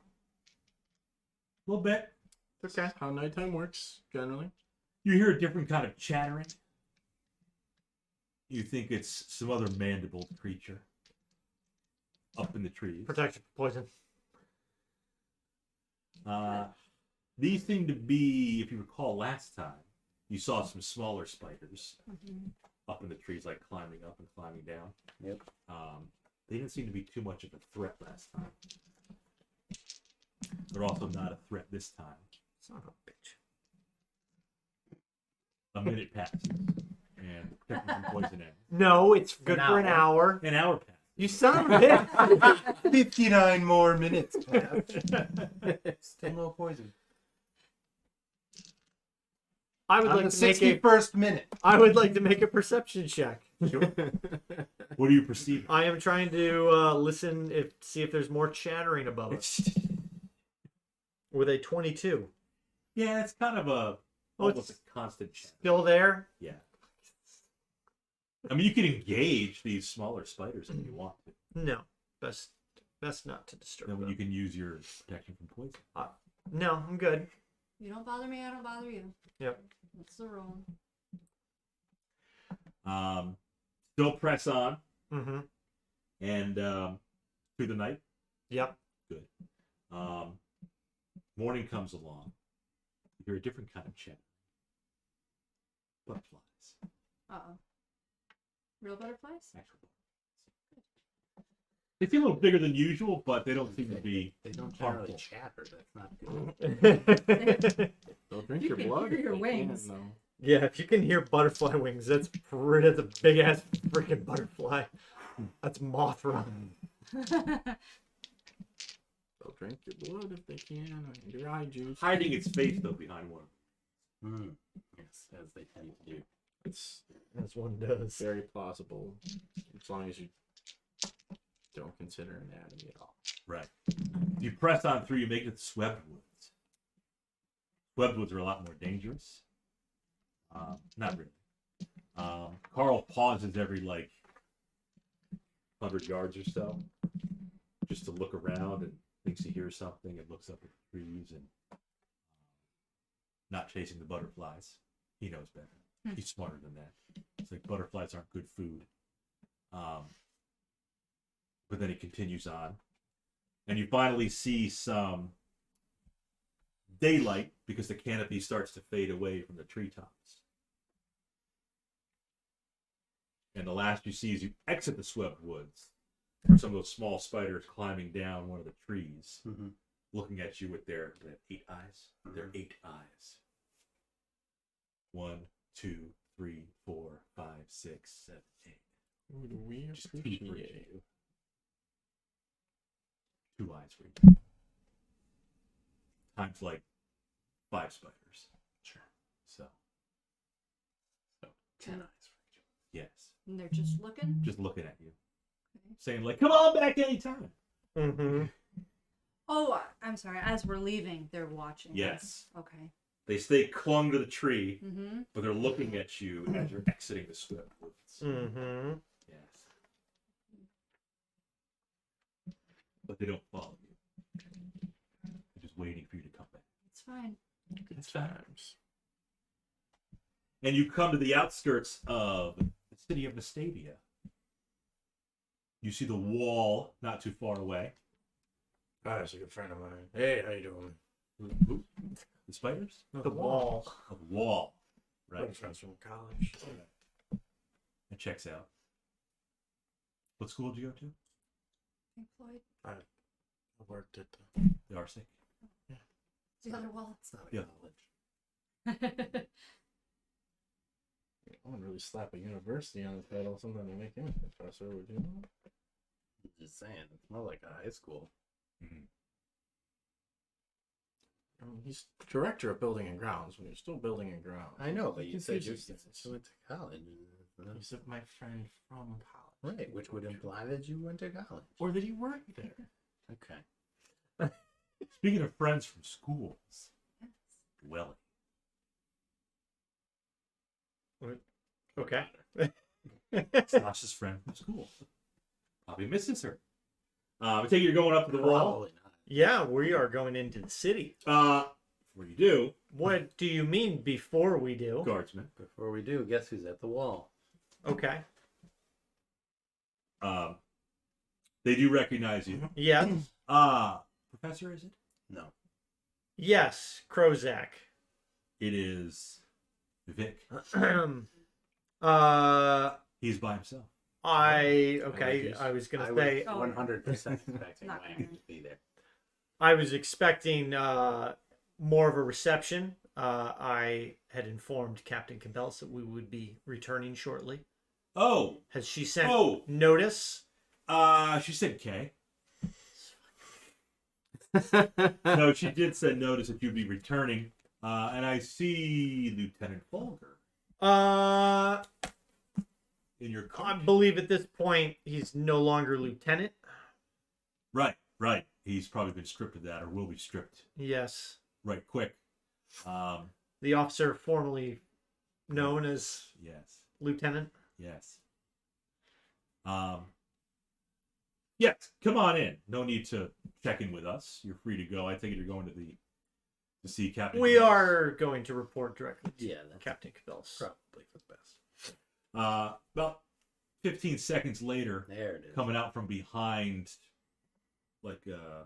Speaker 1: A little bit.
Speaker 2: Okay. How nighttime works generally.
Speaker 1: You hear a different kind of chattering. You think it's some other mandibled creature up in the trees.
Speaker 4: Protection from poison.
Speaker 1: These seem to be, if you recall last time, you saw some smaller spiders up in the trees, like climbing up and climbing down.
Speaker 5: Yep.
Speaker 1: They didn't seem to be too much of a threat last time. They're also not a threat this time.
Speaker 4: Son of a bitch.
Speaker 1: A minute passes, and protection from poison ends.
Speaker 4: No, it's good for an hour.
Speaker 1: An hour passes.
Speaker 4: You son of a bitch.
Speaker 5: 59 more minutes passed. Still no poison.
Speaker 4: I would
Speaker 5: On
Speaker 4: like
Speaker 5: the
Speaker 4: to make a
Speaker 5: 61st minute.
Speaker 4: I would like to make a perception check.
Speaker 1: What do you perceive?
Speaker 4: I am trying to listen see if there's more chattering above us. With a 22.
Speaker 1: Yeah, it's kind of a
Speaker 4: Oh,
Speaker 1: almost
Speaker 4: it's
Speaker 1: a constant chatter.
Speaker 4: still there?
Speaker 1: Yeah. I mean, you can engage these smaller spiders if you want to.
Speaker 4: No. Best not to disturb
Speaker 1: Then
Speaker 4: them.
Speaker 1: you can use your protection from poison.
Speaker 4: No, I'm good.
Speaker 3: You don't bother me, I don't bother you.
Speaker 4: Yep.
Speaker 3: That's the rule.
Speaker 1: Still press on
Speaker 4: Mm-hmm.
Speaker 1: and through the night.
Speaker 4: Yep.
Speaker 1: Good. Morning comes along. You hear a different kind of chatter. Butterflies.
Speaker 3: Uh-oh. Real butterflies?
Speaker 1: Actual butterflies. They feel a little bigger than usual, but they don't seem to be
Speaker 5: They don't generally
Speaker 1: harmful.
Speaker 5: chatter. That's not good.
Speaker 2: They'll drink
Speaker 3: You
Speaker 2: your
Speaker 3: can
Speaker 2: blood.
Speaker 3: hear
Speaker 2: if
Speaker 3: your
Speaker 2: they
Speaker 3: wings.
Speaker 2: Can, though.
Speaker 4: Yeah, if you can hear butterfly wings, that's a big ass freaking butterfly. That's Mothra.
Speaker 2: They'll drink your blood if they can, and your eye juice.
Speaker 1: Hiding its face, though, behind one.
Speaker 5: Yes, as they tend to do.
Speaker 2: It's
Speaker 4: As one does.
Speaker 2: very plausible, as long as you don't consider anatomy at all.
Speaker 1: Right. If you press on through, you make it to Swept Woods. Swept Woods are a lot more dangerous. Not really. Carl pauses every, 100 yards or so, just to look around and thinks he hears something and looks up at the trees and not chasing the butterflies. He knows better. He's smarter than that. It's like butterflies aren't good food. But then he continues on. And you finally see some daylight because the canopy starts to fade away from the treetops. And the last you see as you exit the Swept Woods are some of those small spiders climbing down one of the trees, looking at you with their 8 eyes. Their 8 eyes. 1, 2, 3, 4, 5, 6, 7, 8.
Speaker 2: Who do we
Speaker 1: Just two for each of
Speaker 2: appreciate?
Speaker 1: you. 2 eyes for each. Times 5 spiders.
Speaker 5: Sure.
Speaker 1: So
Speaker 5: 10 eyes for each.
Speaker 1: yes,
Speaker 3: And they're just looking?
Speaker 1: just looking at you, saying "Come on back anytime."
Speaker 4: Mm-hmm.
Speaker 3: Oh, I'm sorry. As we're leaving, they're watching.
Speaker 1: Yes,
Speaker 3: Okay.
Speaker 1: they stay clung to the tree,
Speaker 3: Mm-hmm.
Speaker 1: but they're looking at you as you're exiting the Swift Woods.
Speaker 4: Mm-hmm.
Speaker 1: Yes, but they don't follow you. They're just waiting for you to come back.
Speaker 3: It's fine.
Speaker 2: Good times.
Speaker 1: And you come to the outskirts of the city of Vestavia. You see the wall not too far away.
Speaker 6: Oh, that's a good friend of mine. Hey, how you doing?
Speaker 1: Who? The spiders?
Speaker 4: The wall.
Speaker 1: A wall,
Speaker 6: Good
Speaker 1: right?
Speaker 6: friends from college.
Speaker 1: It checks out. What school did you go to?
Speaker 3: think, Floyd?
Speaker 6: I worked at the...
Speaker 1: The arsenic.
Speaker 3: The other wall.
Speaker 5: It's not a
Speaker 1: Yeah.
Speaker 5: college.
Speaker 2: I would really slap a university on the title, something to make him a professor, would you?
Speaker 5: I'm just saying, it's more like a high school.
Speaker 1: Mhm.
Speaker 2: I mean, he's director of building and grounds when you're still building and grounds.
Speaker 5: I know, but you said you
Speaker 2: Confuses things.
Speaker 5: went to college.
Speaker 2: He's my friend from college.
Speaker 5: Right, which would imply that you went to college.
Speaker 2: Or that he worked there.
Speaker 5: Okay.
Speaker 1: Speaking of friends from schools, Welly.
Speaker 4: Okay.
Speaker 1: Sasha's friend from school. Probably misses her. I take it you're going up to the wall.
Speaker 5: Probably not.
Speaker 4: Yeah, we are going into the city.
Speaker 1: Before you do,
Speaker 4: What do you mean before we do?
Speaker 1: guardsman.
Speaker 5: Before we do, guess who's at the wall?
Speaker 4: Okay.
Speaker 1: They do recognize you.
Speaker 4: Yes.
Speaker 1: Professor, is it?
Speaker 5: No.
Speaker 4: Yes, Krozak.
Speaker 1: It is Vic. He's by himself.
Speaker 4: Okay. I was gonna say
Speaker 5: I was 100% expecting
Speaker 3: Not
Speaker 5: Wang to be there.
Speaker 4: I was expecting more of a reception. I had informed Captain Cabels that we would be returning shortly.
Speaker 1: Oh,
Speaker 4: Has she sent
Speaker 1: Oh.
Speaker 4: notice?
Speaker 1: she said K. No, she did send notice that you'd be returning. And I see Lieutenant Folger in your
Speaker 4: I
Speaker 1: car.
Speaker 4: believe at this point he's no longer lieutenant.
Speaker 1: Right. He's probably been stripped of that or will be stripped
Speaker 4: Yes.
Speaker 1: right quick.
Speaker 4: The officer formerly known as
Speaker 1: Yes.
Speaker 4: lieutenant.
Speaker 1: Yes. Yes, come on in. No need to check in with us. You're free to go. I think you're going to see Captain.
Speaker 4: We
Speaker 1: Cabels.
Speaker 4: are going to report directly to
Speaker 5: Yeah, that's
Speaker 4: Captain Cabels.
Speaker 5: probably for the best.
Speaker 1: About 15 seconds later,
Speaker 5: There it is.
Speaker 1: coming out from behind, like I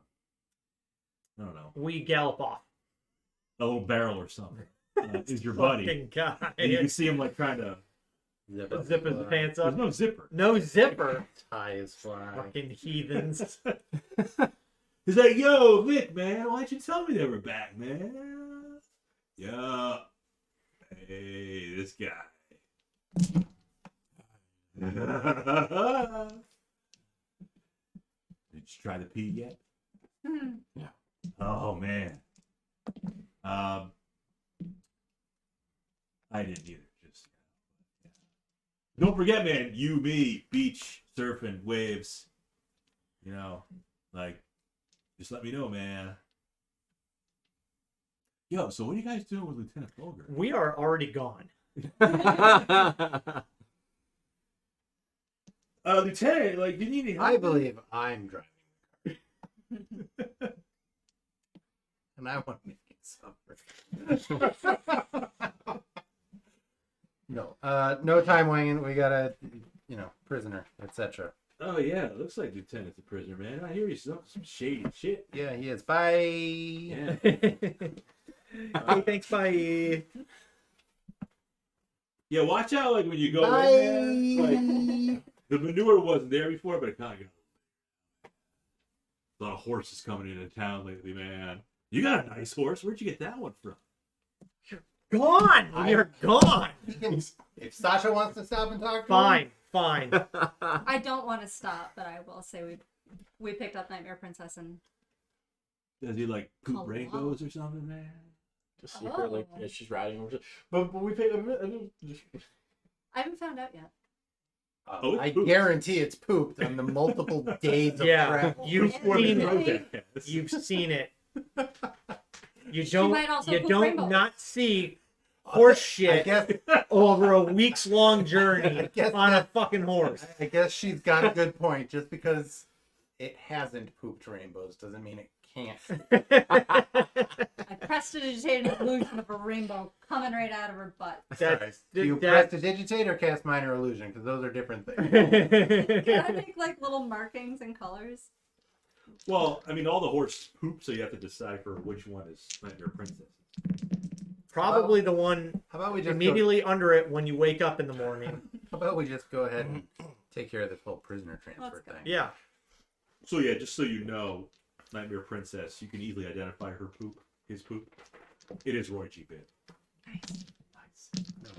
Speaker 1: don't know,
Speaker 4: We gallop off.
Speaker 1: a little barrel or something. Is your buddy?
Speaker 4: Fucking guy.
Speaker 1: And you can see him like trying to.
Speaker 5: Zip up
Speaker 4: Zip his
Speaker 5: the
Speaker 4: pants
Speaker 1: There's
Speaker 4: up.
Speaker 1: no zipper.
Speaker 4: No zipper.
Speaker 5: tie is flying.
Speaker 4: Fucking heathens.
Speaker 1: He's like, "Yo, Vic, man, why didn't you tell me they were back, man?" Yeah. Hey, this guy. Did you try the pee yet?
Speaker 3: Hmm.
Speaker 1: Oh man. I didn't either. Just don't forget, man. You, me, beach, surfing, waves. You know, like, just let me know, man. Yo, so what are you guys doing with Lieutenant Folger?
Speaker 4: We are already gone.
Speaker 1: Lieutenant, like, you need any help?
Speaker 5: I believe I'm driving the car. And I want to make it suffer. No, no time wanging. We got a, prisoner, etc.
Speaker 1: Oh yeah, it looks like Lieutenant's a prisoner, man. I hear he's up to some shady shit.
Speaker 5: Yeah, he is. Bye.
Speaker 1: Yeah.
Speaker 4: Hey, thanks, bye.
Speaker 1: Yeah, watch out, like when you go
Speaker 5: Bye.
Speaker 1: in there. Like, the manure wasn't there before, but it kind of got. A lot of horses coming into town lately, man. You got a nice horse. Where'd you get that one from?
Speaker 4: Gone. You're gone.
Speaker 5: If Sasha wants to stop and talk to him.
Speaker 4: Fine.
Speaker 3: I don't want to stop, but I will say we picked up Nightmare Princess and
Speaker 1: Does he like poop
Speaker 3: Hello.
Speaker 1: rainbows or something, man?
Speaker 2: Just see her like
Speaker 3: Oh.
Speaker 2: as she's riding over. But we paid.
Speaker 3: I haven't found out yet.
Speaker 1: Oh, it's
Speaker 5: I
Speaker 1: pooped.
Speaker 5: guarantee it's pooped on the multiple days of
Speaker 4: Yeah,
Speaker 5: travel.
Speaker 4: you've
Speaker 3: Or the
Speaker 4: seen it.
Speaker 3: Krozak
Speaker 4: You've seen it. You
Speaker 3: She
Speaker 4: don't.
Speaker 3: might also
Speaker 4: You
Speaker 3: poop
Speaker 4: don't
Speaker 3: rainbows.
Speaker 4: not see horse
Speaker 5: I
Speaker 4: shit
Speaker 5: guess
Speaker 4: over a week's long journey
Speaker 5: I guess
Speaker 4: on a
Speaker 5: that-
Speaker 4: fucking horse.
Speaker 5: I guess she's got a good point. Just because it hasn't pooped rainbows doesn't mean it can't.
Speaker 3: I prestidigitated an illusion of a rainbow coming right out of her butt.
Speaker 5: Sorry. Do you
Speaker 4: that-
Speaker 5: prestidigitate or cast minor illusion? Because those are different things.
Speaker 3: Can I make like little markings and colors?
Speaker 1: Well, I mean, all the horses poop, so you have to decipher which one is Nightmare Princess.
Speaker 4: Probably the one
Speaker 5: How about we just
Speaker 4: immediately under it when you wake up in the morning.
Speaker 5: How about we just go ahead and take care of this whole prisoner transfer
Speaker 3: Let's go.
Speaker 5: thing?
Speaker 4: Yeah.
Speaker 1: So yeah, just so you know, Nightmare Princess, you can easily identify her poop, his poop. It is Roy G. Biv.
Speaker 3: Nice.
Speaker 1: Nice. No.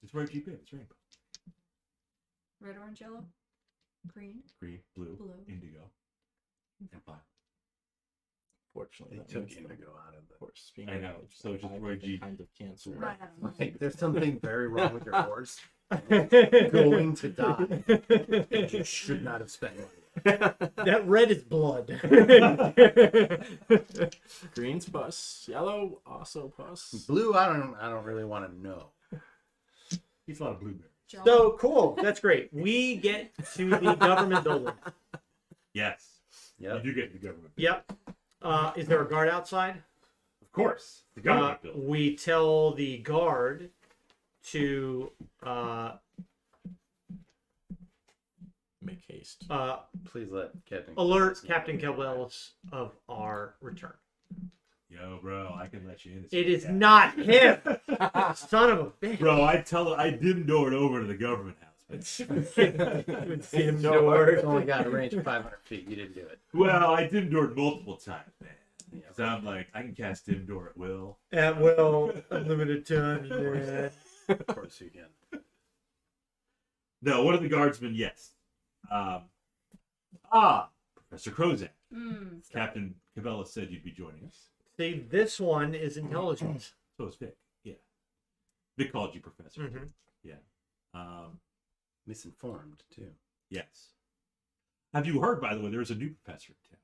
Speaker 1: It's Roy G. Biv. It's rainbow.
Speaker 3: Red, orange, yellow, green,
Speaker 1: Green, blue,
Speaker 3: blue.
Speaker 1: indigo, and violet.
Speaker 2: Fortunately,
Speaker 5: They
Speaker 2: that
Speaker 5: took
Speaker 2: means the
Speaker 5: indigo out of the.
Speaker 2: horse being
Speaker 1: I know,
Speaker 2: allergic
Speaker 1: so
Speaker 2: to
Speaker 1: just
Speaker 2: five
Speaker 1: Roy
Speaker 2: different
Speaker 1: G.
Speaker 2: kinds of cancer.
Speaker 3: I don't know.
Speaker 5: Like, there's something very wrong with your horse. Going to die. And you should not have spent money.
Speaker 4: That red is blood.
Speaker 2: Green's pus, yellow also pus.
Speaker 5: Blue, I don't really want to know.
Speaker 1: Eats a lot of blueberries.
Speaker 3: Jello.
Speaker 4: So cool. That's great. We get to the government building.
Speaker 1: Yes.
Speaker 5: Yep.
Speaker 1: You do get the government.
Speaker 4: Yep. Is there a guard outside?
Speaker 1: Of course. The government building.
Speaker 4: We tell the guard to
Speaker 2: Make haste.
Speaker 5: Please let Captain
Speaker 4: alert Captain Cabellis of our return.
Speaker 1: Yo, bro, I can let you in.
Speaker 4: It is not him. Son of a bitch.
Speaker 1: Bro, I dim doored over to the government house.
Speaker 4: Dim
Speaker 5: It's
Speaker 4: door.
Speaker 5: only got a range of 500 feet. You didn't do it.
Speaker 1: Well, I dim doored multiple times, man. So I'm like, I can cast dim door at will.
Speaker 4: At will, unlimited time, man.
Speaker 5: Of course you can.
Speaker 1: No, one of the guardsmen, yes. Professor Krozak. Captain Cabela said you'd be joining us.
Speaker 4: See, this one is intelligence.
Speaker 1: So is Vic. Yeah. Vic called you Professor.
Speaker 4: Mhm.
Speaker 1: Yeah.
Speaker 5: Misinformed, too.
Speaker 1: Yes. Have you heard, by the way, there's a new professor in town?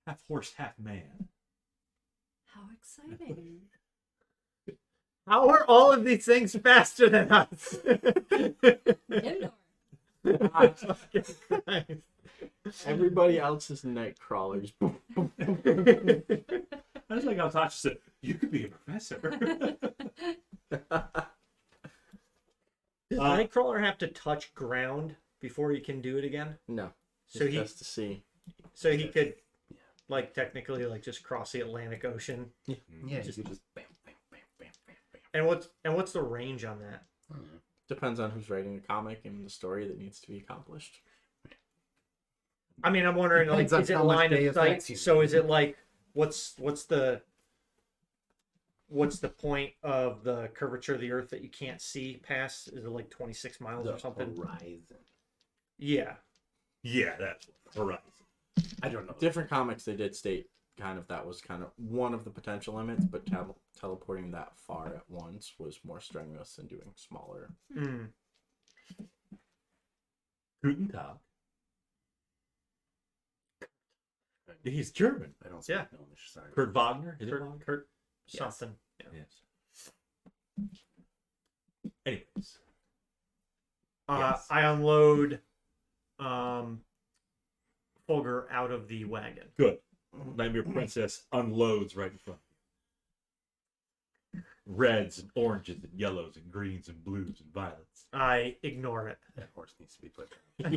Speaker 1: Half horse, half man.
Speaker 3: How exciting.
Speaker 4: How are all of these things faster than us?
Speaker 3: Indoor.
Speaker 2: Everybody else is night crawlers.
Speaker 1: I just like how Tasha said, you could be a professor.
Speaker 4: Does Nightcrawler have to touch ground before he can do it again?
Speaker 2: No.
Speaker 4: So he
Speaker 2: has to see.
Speaker 4: So he could, like, technically, like, just cross the Atlantic Ocean.
Speaker 5: Yeah,
Speaker 4: Just-
Speaker 5: you could just bam, bam, bam, bam, bam, bam.
Speaker 4: And what's the range on that?
Speaker 5: I don't know.
Speaker 2: Depends on who's writing the comic and the story that needs to be accomplished.
Speaker 4: I mean, I'm wondering, like,
Speaker 5: Depends on
Speaker 4: is it
Speaker 5: how much
Speaker 4: line
Speaker 5: day
Speaker 4: of
Speaker 5: of
Speaker 4: sight?
Speaker 5: effects you
Speaker 4: So
Speaker 5: need.
Speaker 4: is it like, what's the point of the curvature of the Earth that you can't see past? Is it like 26 miles or
Speaker 5: The
Speaker 4: something?
Speaker 5: horizon.
Speaker 4: Yeah.
Speaker 1: Yeah, that's horizon.
Speaker 5: I don't know.
Speaker 2: Different comics they did state kind of that was kind of one of the potential limits, but teleporting that far at once was more strenuous than doing smaller.
Speaker 4: Mm.
Speaker 1: Guten Tag. He's German.
Speaker 5: I don't speak
Speaker 4: Yeah.
Speaker 5: Gnomish, sorry.
Speaker 1: Kurt Wagner? Is it Wagner?
Speaker 4: Kurt
Speaker 5: Yes.
Speaker 4: something. Yeah.
Speaker 1: Yes. Anyways.
Speaker 4: I unload Fulgur out of the wagon.
Speaker 1: Good. Nightmare Princess unloads right in front of you. Reds and oranges and yellows and greens and blues and violets.
Speaker 4: I ignore it.
Speaker 5: That horse needs to be put down.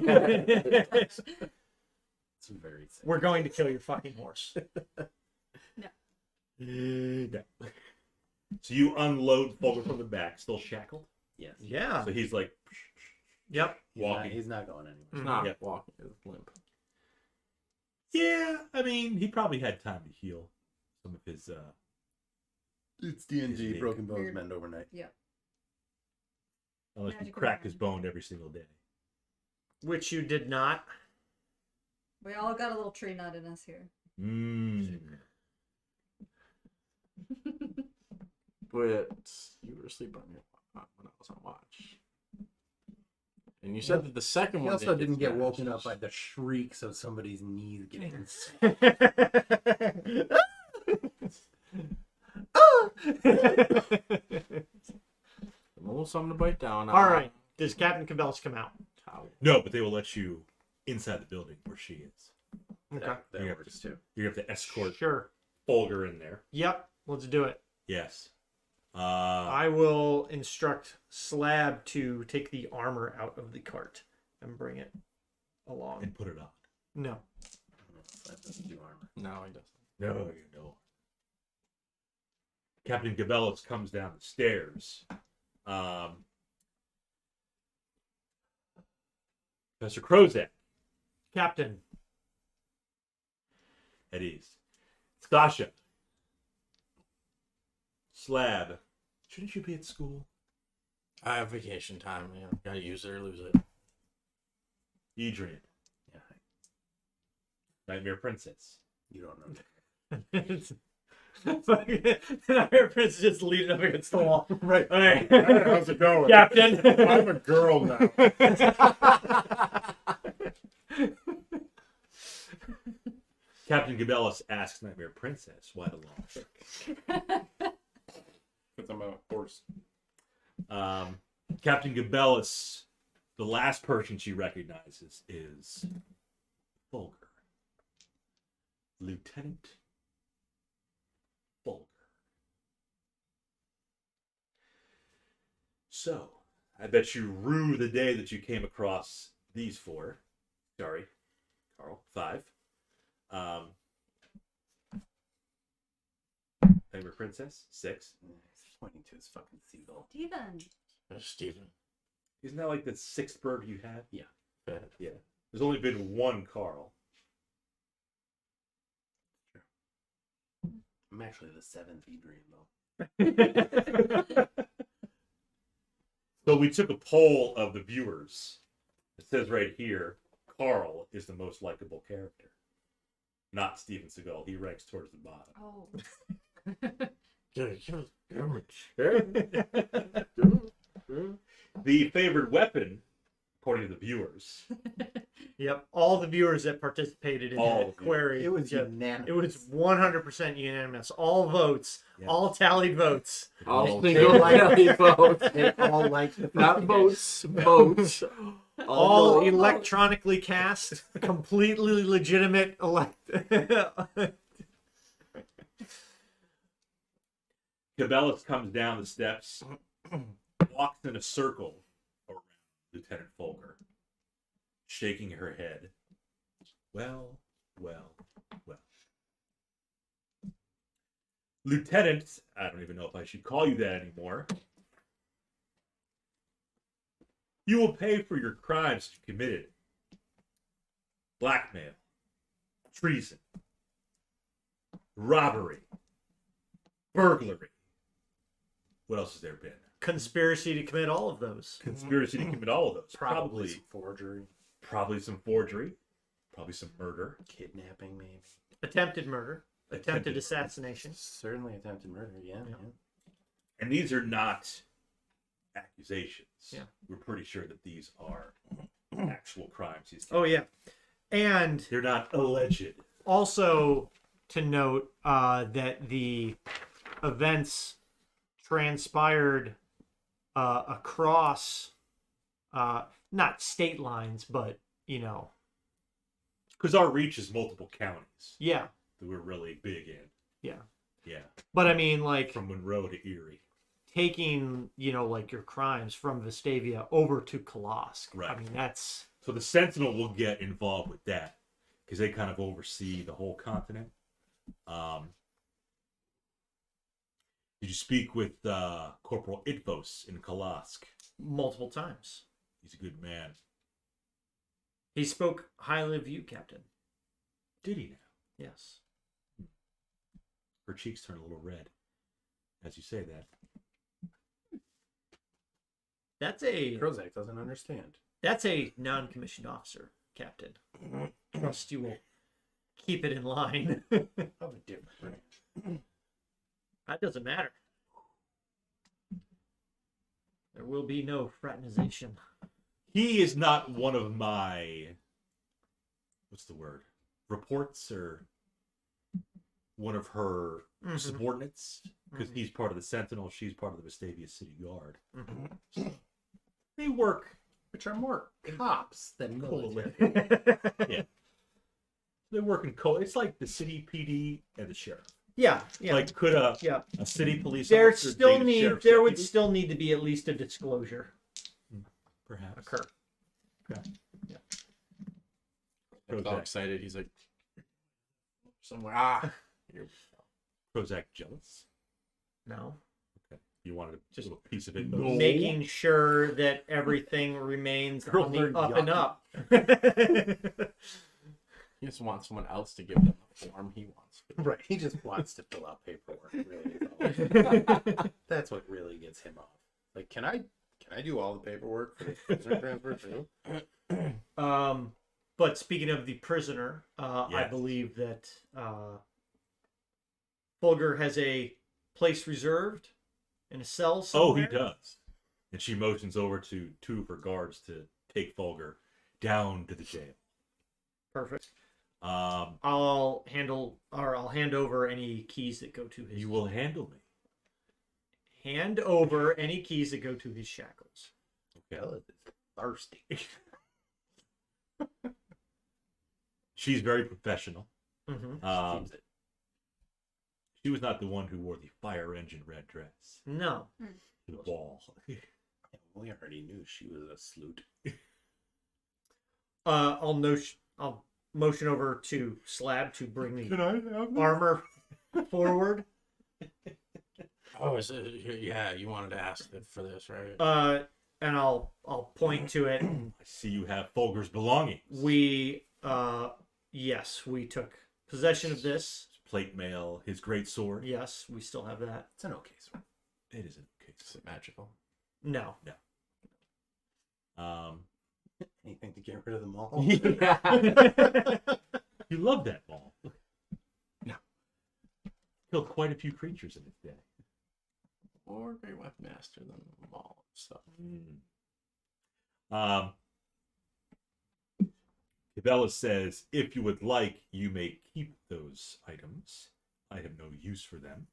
Speaker 5: It's very sick.
Speaker 4: We're going to kill your fucking horse.
Speaker 1: No. So you unload Fulgur from the back, still shackled.
Speaker 5: Yes.
Speaker 4: Yeah.
Speaker 1: So he's like
Speaker 4: Yep.
Speaker 1: walking.
Speaker 5: He's not going anywhere.
Speaker 2: It's not
Speaker 1: Yeah.
Speaker 2: walking, it's limp.
Speaker 1: Yeah, I mean, he probably had time to heal some of his.
Speaker 5: It's
Speaker 1: His
Speaker 5: D&D.
Speaker 1: knee.
Speaker 5: Broken bones
Speaker 3: Weird.
Speaker 5: mend overnight.
Speaker 1: Unless you
Speaker 3: Magic
Speaker 1: crack
Speaker 3: of
Speaker 1: his
Speaker 3: hand.
Speaker 1: bone every single day.
Speaker 4: Which you did not.
Speaker 3: We all got a little tree nut in us here.
Speaker 2: But you were asleep on your when I was on watch. And you said that the second
Speaker 5: He
Speaker 2: one
Speaker 5: also didn't get
Speaker 2: smashed.
Speaker 5: woken up by the shrieks of somebody's knees getting
Speaker 2: A little something to bite down.
Speaker 4: All right. Does Captain Cabel's come out?
Speaker 2: Towel.
Speaker 1: No, but they will let you inside the building where she is.
Speaker 4: Okay.
Speaker 5: That
Speaker 1: You
Speaker 5: works too.
Speaker 1: You have to escort
Speaker 4: Sure.
Speaker 1: Fulgur in there.
Speaker 4: Yep. Let's do it.
Speaker 1: Yes.
Speaker 4: I will instruct Slab to take the armor out of the cart and bring it along.
Speaker 1: and put it on.
Speaker 4: No.
Speaker 5: That doesn't do armor.
Speaker 2: No, he doesn't.
Speaker 1: No, you don't. Captain Gabellis comes down the stairs. Professor Krozak,
Speaker 4: Captain.
Speaker 1: At ease. Stasha. Slab. Shouldn't you be at school?
Speaker 6: I have vacation time. You know, gotta use it or lose it.
Speaker 1: Adrian.
Speaker 5: Yeah,
Speaker 1: Nightmare Princess.
Speaker 5: you don't know.
Speaker 4: Our prince just leaning up against the wall.
Speaker 6: Right.
Speaker 4: All right.
Speaker 6: How's it going?
Speaker 4: Captain.
Speaker 6: I'm a girl now.
Speaker 1: Captain Gabellis asks Nightmare Princess why the long trick.
Speaker 5: Because I'm a horse.
Speaker 1: Captain Gabellis, the last person she recognizes is Fulger. Lieutenant Fulger. So, I bet you rue the day that you came across these four. Sorry, Carl. 5. Nightmare Princess. 6.
Speaker 5: He's pointing to his fucking seagull.
Speaker 3: Steven.
Speaker 6: Steven.
Speaker 1: Isn't that like the 6th bird you had?
Speaker 5: Yeah.
Speaker 1: Yeah. There's only been one Carl.
Speaker 5: I'm actually the 7th Edrian, though.
Speaker 1: So we took a poll of the viewers. It says right here, Carl is the most likable character. Not Steven Seagal. He ranks towards the bottom.
Speaker 3: Oh.
Speaker 1: The favorite weapon, according to the viewers,
Speaker 4: Yep. All the viewers that participated in
Speaker 1: All
Speaker 4: that
Speaker 1: of you.
Speaker 4: query.
Speaker 5: It was
Speaker 4: yeah,
Speaker 5: unanimous.
Speaker 4: It was 100% unanimous. All votes.
Speaker 1: Yeah.
Speaker 4: All tallied votes.
Speaker 6: All
Speaker 5: They
Speaker 6: single
Speaker 5: like-
Speaker 6: family votes.
Speaker 5: They all like the
Speaker 6: Not votes. Votes.
Speaker 4: All
Speaker 6: votes.
Speaker 4: electronically cast. Completely legitimate
Speaker 1: Cabela's comes down the steps, walks in a circle around Lieutenant Fulger, shaking her head. Well. Lieutenant, I don't even know if I should call you that anymore. You will pay for your crimes you committed. Blackmail, treason, robbery, burglary. What else has there been?
Speaker 4: conspiracy to commit all of those.
Speaker 1: Conspiracy to commit all of those.
Speaker 5: Probably some forgery,
Speaker 1: Probably some forgery. Probably some murder.
Speaker 5: kidnapping, maybe.
Speaker 4: Attempted murder. Attempted
Speaker 1: Attempted
Speaker 4: assassination.
Speaker 5: Certainly attempted murder. Yeah.
Speaker 1: And these are not accusations.
Speaker 4: Yeah.
Speaker 1: We're pretty sure that these are actual crimes.
Speaker 4: Oh, yeah. And
Speaker 1: They're not alleged.
Speaker 4: also to note that the events transpired across not state lines, but, you know,
Speaker 1: Because our reach is multiple counties
Speaker 4: yeah.
Speaker 1: that we're really big in.
Speaker 4: Yeah.
Speaker 1: Yeah.
Speaker 4: But I mean, like,
Speaker 1: From Monroe to Erie.
Speaker 4: taking, you know, like your crimes from Vestavia over to Kolosk.
Speaker 1: Right.
Speaker 4: I mean, that's,
Speaker 1: So the Sentinel will get involved with that because they kind of oversee the whole continent. Did you speak with Corporal Idvos in Kolosk?
Speaker 4: multiple times.
Speaker 1: He's a good man.
Speaker 4: He spoke highly of you, Captain.
Speaker 1: Did he now?
Speaker 4: Yes.
Speaker 1: Her cheeks turn a little red as you say that.
Speaker 4: That's a
Speaker 5: Krozak doesn't understand.
Speaker 4: non-commissioned officer, Captain. Trust you will keep it in line.
Speaker 5: Of a different branch.
Speaker 4: That doesn't matter. There will be no fraternization.
Speaker 1: He is not one of my, what's the word, reports or one of her
Speaker 4: Mhm.
Speaker 1: subordinates because
Speaker 4: Mhm.
Speaker 1: he's part of the Sentinel, she's part of the Vestavia City Guard.
Speaker 4: Mhm.
Speaker 1: They work.
Speaker 5: Which are more cops than military.
Speaker 1: Yeah. They work in It's like the city PD and the sheriff.
Speaker 4: Yeah, yeah,
Speaker 1: Like, could a
Speaker 4: yeah.
Speaker 1: city police
Speaker 4: There
Speaker 1: officer
Speaker 4: still
Speaker 1: date a
Speaker 4: need
Speaker 1: sheriff's
Speaker 4: there would
Speaker 1: deputy?
Speaker 4: still need to be at least a disclosure
Speaker 1: Perhaps
Speaker 4: occur.
Speaker 6: He's all
Speaker 1: Krozak.
Speaker 6: excited. He's like, somewhere. Ah,
Speaker 1: Krozak jealous?
Speaker 4: No.
Speaker 1: You wanted
Speaker 4: Just
Speaker 1: a little piece of it.
Speaker 6: No.
Speaker 4: making sure that everything remains on the
Speaker 6: Girls are
Speaker 4: up and
Speaker 6: yucky.
Speaker 4: up.
Speaker 2: He just wants someone else to give them the form he wants.
Speaker 5: Right. He just wants to fill out paperwork. Really, is all. That's what really gets him off. Like, can I do all the paperwork for this prisoner transfer too?
Speaker 4: But speaking of the prisoner, I
Speaker 1: Yes.
Speaker 4: believe that Fulger has a place reserved in a cell
Speaker 1: Oh,
Speaker 4: somewhere.
Speaker 1: he does. And she motions over to two of her guards to take Fulger down to the jail.
Speaker 4: Perfect.
Speaker 1: Um,
Speaker 4: I'll hand over any keys that go to his.
Speaker 1: you will handle me.
Speaker 4: hand over any keys that go to his shackles.
Speaker 5: Bella is thirsty.
Speaker 1: She's very professional.
Speaker 4: Mm-hmm.
Speaker 5: Seems it.
Speaker 1: She was not the one who wore the fire engine red dress
Speaker 4: No.
Speaker 1: to the ball.
Speaker 5: We already knew she was a sloot.
Speaker 4: I'll motion over to Slab to bring the
Speaker 1: I have
Speaker 4: armor forward.
Speaker 6: Oh, is it? Yeah, you wanted to ask for this, right?
Speaker 4: And I'll point to it.
Speaker 1: I see you have Fulger's belongings.
Speaker 4: Yes, we took possession of this.
Speaker 1: His plate mail, his great sword.
Speaker 4: Yes, we still have that.
Speaker 5: It's an okay sword.
Speaker 1: It is an okay
Speaker 2: Is
Speaker 1: sword.
Speaker 2: it magical?
Speaker 4: No.
Speaker 5: Anything to get rid of them all?
Speaker 1: You love that ball.
Speaker 2: No.
Speaker 1: Killed quite a few creatures in its day.
Speaker 2: Or Great Weapon Master them all stuff.
Speaker 1: Cabela says, if you would like, you may keep those items. I have no use for them.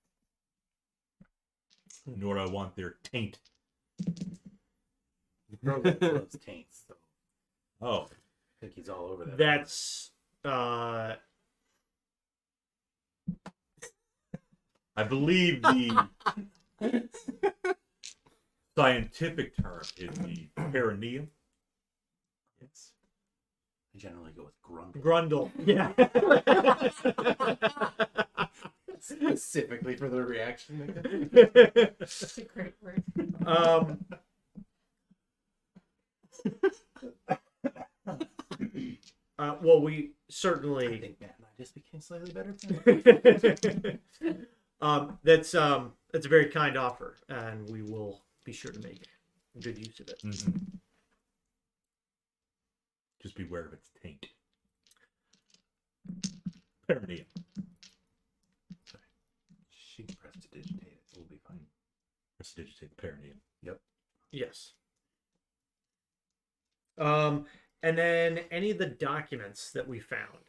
Speaker 1: Nor I want their taint.
Speaker 5: Krozak loves taints, so
Speaker 1: Oh,
Speaker 5: I think he's all over that.
Speaker 4: That's
Speaker 1: I believe the scientific term is the perineum. Yes.
Speaker 5: I generally go with grunt.
Speaker 4: Grundle. Yeah.
Speaker 2: Specifically for the reaction.
Speaker 3: That's a great word.
Speaker 4: Well, we
Speaker 5: I
Speaker 4: certainly.
Speaker 5: think Matt and I just became slightly better friends.
Speaker 4: That's a very kind offer, and we will be sure to make good use of it.
Speaker 1: Mm-hmm. Just beware of its taint. Perineum.
Speaker 5: She can press to digitate it. We'll be fine.
Speaker 1: Prestidigitate the perineum.
Speaker 4: Yes. And then any of the documents that we found,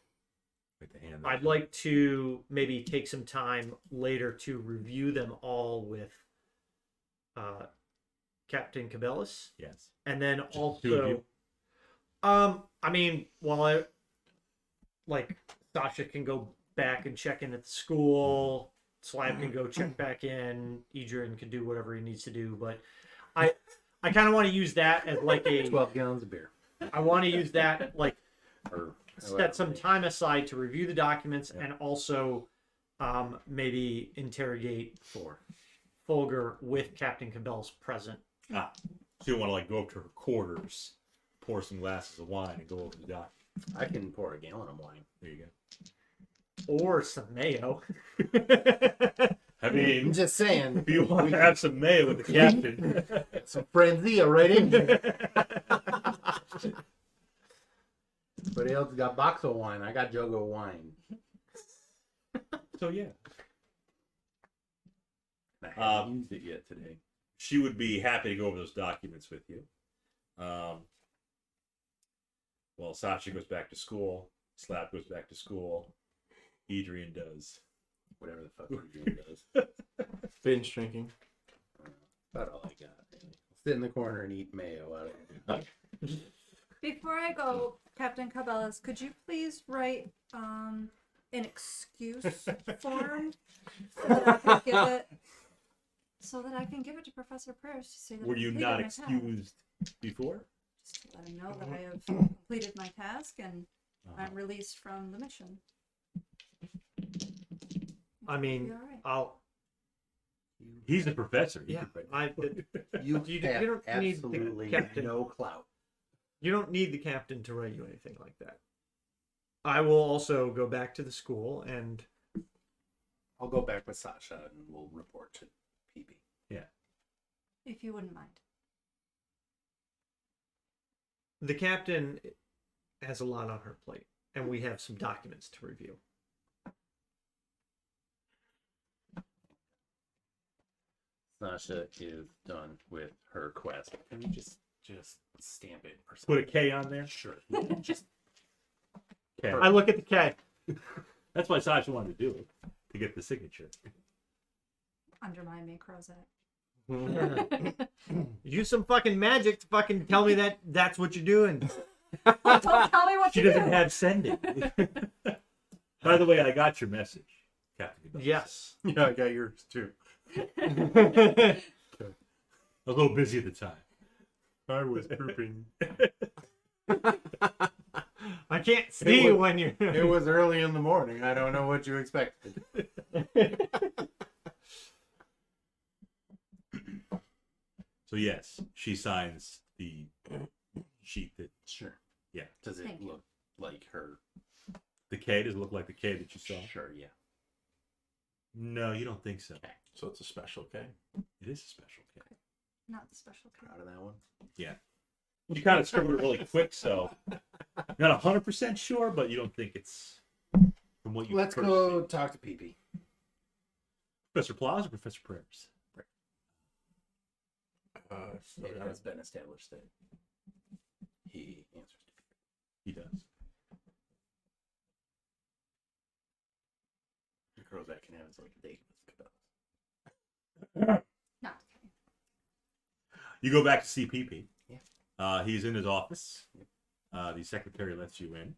Speaker 1: With the hand.
Speaker 4: I'd like to maybe take some time later to review them all with Captain Cabellis,
Speaker 1: Yes.
Speaker 4: and then
Speaker 1: Two of
Speaker 4: also,
Speaker 1: you?
Speaker 4: I mean, while Sasha can go back and check in at the school, Slab can go check back in, Edrian can do whatever he needs to do, but I kind of want to use that as like a
Speaker 5: 12 gallons of beer.
Speaker 4: I want to use that like
Speaker 5: Or
Speaker 4: set some time aside to review the documents
Speaker 1: Yeah.
Speaker 4: and also maybe interrogate Fulger with Captain Cabell's present.
Speaker 1: So you want to go up to her quarters, pour some glasses of wine, and go over the dock.
Speaker 5: I can pour a gallon of wine.
Speaker 1: There you go.
Speaker 4: Or some mayo.
Speaker 1: I mean,
Speaker 5: I'm just saying.
Speaker 1: if you want to have some mayo with the captain,
Speaker 5: Some Franzia right in here. Everybody else got box of wine. I got jug of wine.
Speaker 1: so yeah,
Speaker 5: I haven't used it yet today.
Speaker 1: she would be happy to go over those documents with you. Well, Sasha goes back to school. Slap goes back to school. Edrian does.
Speaker 5: Whatever the fuck Adrian does.
Speaker 2: Binge drinking.
Speaker 5: About all I got. Really. Sit in the corner and eat mayo out of it.
Speaker 3: Before I go, Captain Cabellas, could you please write an excuse form so that I can give it to Professor Prayers to say that
Speaker 1: Were
Speaker 3: I
Speaker 1: you
Speaker 3: completed
Speaker 1: not
Speaker 3: my task.
Speaker 1: excused before?
Speaker 3: Just to let him know that I have completed my task and I'm released from the mission.
Speaker 4: I mean,
Speaker 3: Be all right.
Speaker 4: I'll
Speaker 5: You
Speaker 1: He's the professor. He
Speaker 4: Yeah,
Speaker 1: could-
Speaker 5: You,
Speaker 4: You
Speaker 5: have
Speaker 4: don't need the
Speaker 5: absolutely
Speaker 4: captain.
Speaker 5: no clout.
Speaker 4: You don't need the captain to write you anything like that. I will also go back to the school, and
Speaker 5: I'll go back with Sasha and we'll report to PB.
Speaker 3: If you wouldn't mind.
Speaker 4: the captain has a lot on her plate, and we have some documents to review.
Speaker 5: Sasha is done with her quest. Can you just stamp it or
Speaker 1: Put
Speaker 5: something?
Speaker 1: a K on there.
Speaker 5: Sure. Just
Speaker 1: K.
Speaker 4: I look at the K.
Speaker 1: That's why Sasha wanted to do it, to get the signature.
Speaker 3: Undermine me, Krozak.
Speaker 4: Use some fucking magic to fucking tell me that that's what you're doing.
Speaker 3: Don't tell me what
Speaker 1: She
Speaker 3: to
Speaker 1: doesn't
Speaker 3: do.
Speaker 1: have sending. By the way, I got your message, Captain. Goodbye.
Speaker 4: Yes.
Speaker 5: yeah, I got yours too.
Speaker 1: I was a little busy at the time.
Speaker 5: I was pooping.
Speaker 4: I can't see
Speaker 5: was-
Speaker 4: when you're.
Speaker 5: It was early in the morning. I don't know what you expected.
Speaker 1: So yes, she signs the sheet that
Speaker 5: Sure.
Speaker 1: Yeah.
Speaker 5: Does it
Speaker 3: Thank you.
Speaker 5: look like her?
Speaker 1: the K does it look like the K that you saw.
Speaker 5: Sure. Yeah.
Speaker 1: No, you don't think so.
Speaker 2: So it's a special K.
Speaker 1: It is a special K.
Speaker 3: Not the special code.
Speaker 5: Proud of that one.
Speaker 1: You kind of scribbled it really quick, so not 100% sure, but you don't think it's from what you.
Speaker 5: Let's
Speaker 1: first
Speaker 5: go
Speaker 1: see.
Speaker 5: talk to PP.
Speaker 1: Professor Plaus or Professor Prayers?
Speaker 2: So
Speaker 5: It has been established that he answers to PP.
Speaker 1: He does.
Speaker 5: Krozak can have his like date with Cabela's.
Speaker 3: Not kidding.
Speaker 1: You go back to see PP.
Speaker 5: Yeah.
Speaker 1: He's in his office. The secretary lets you in.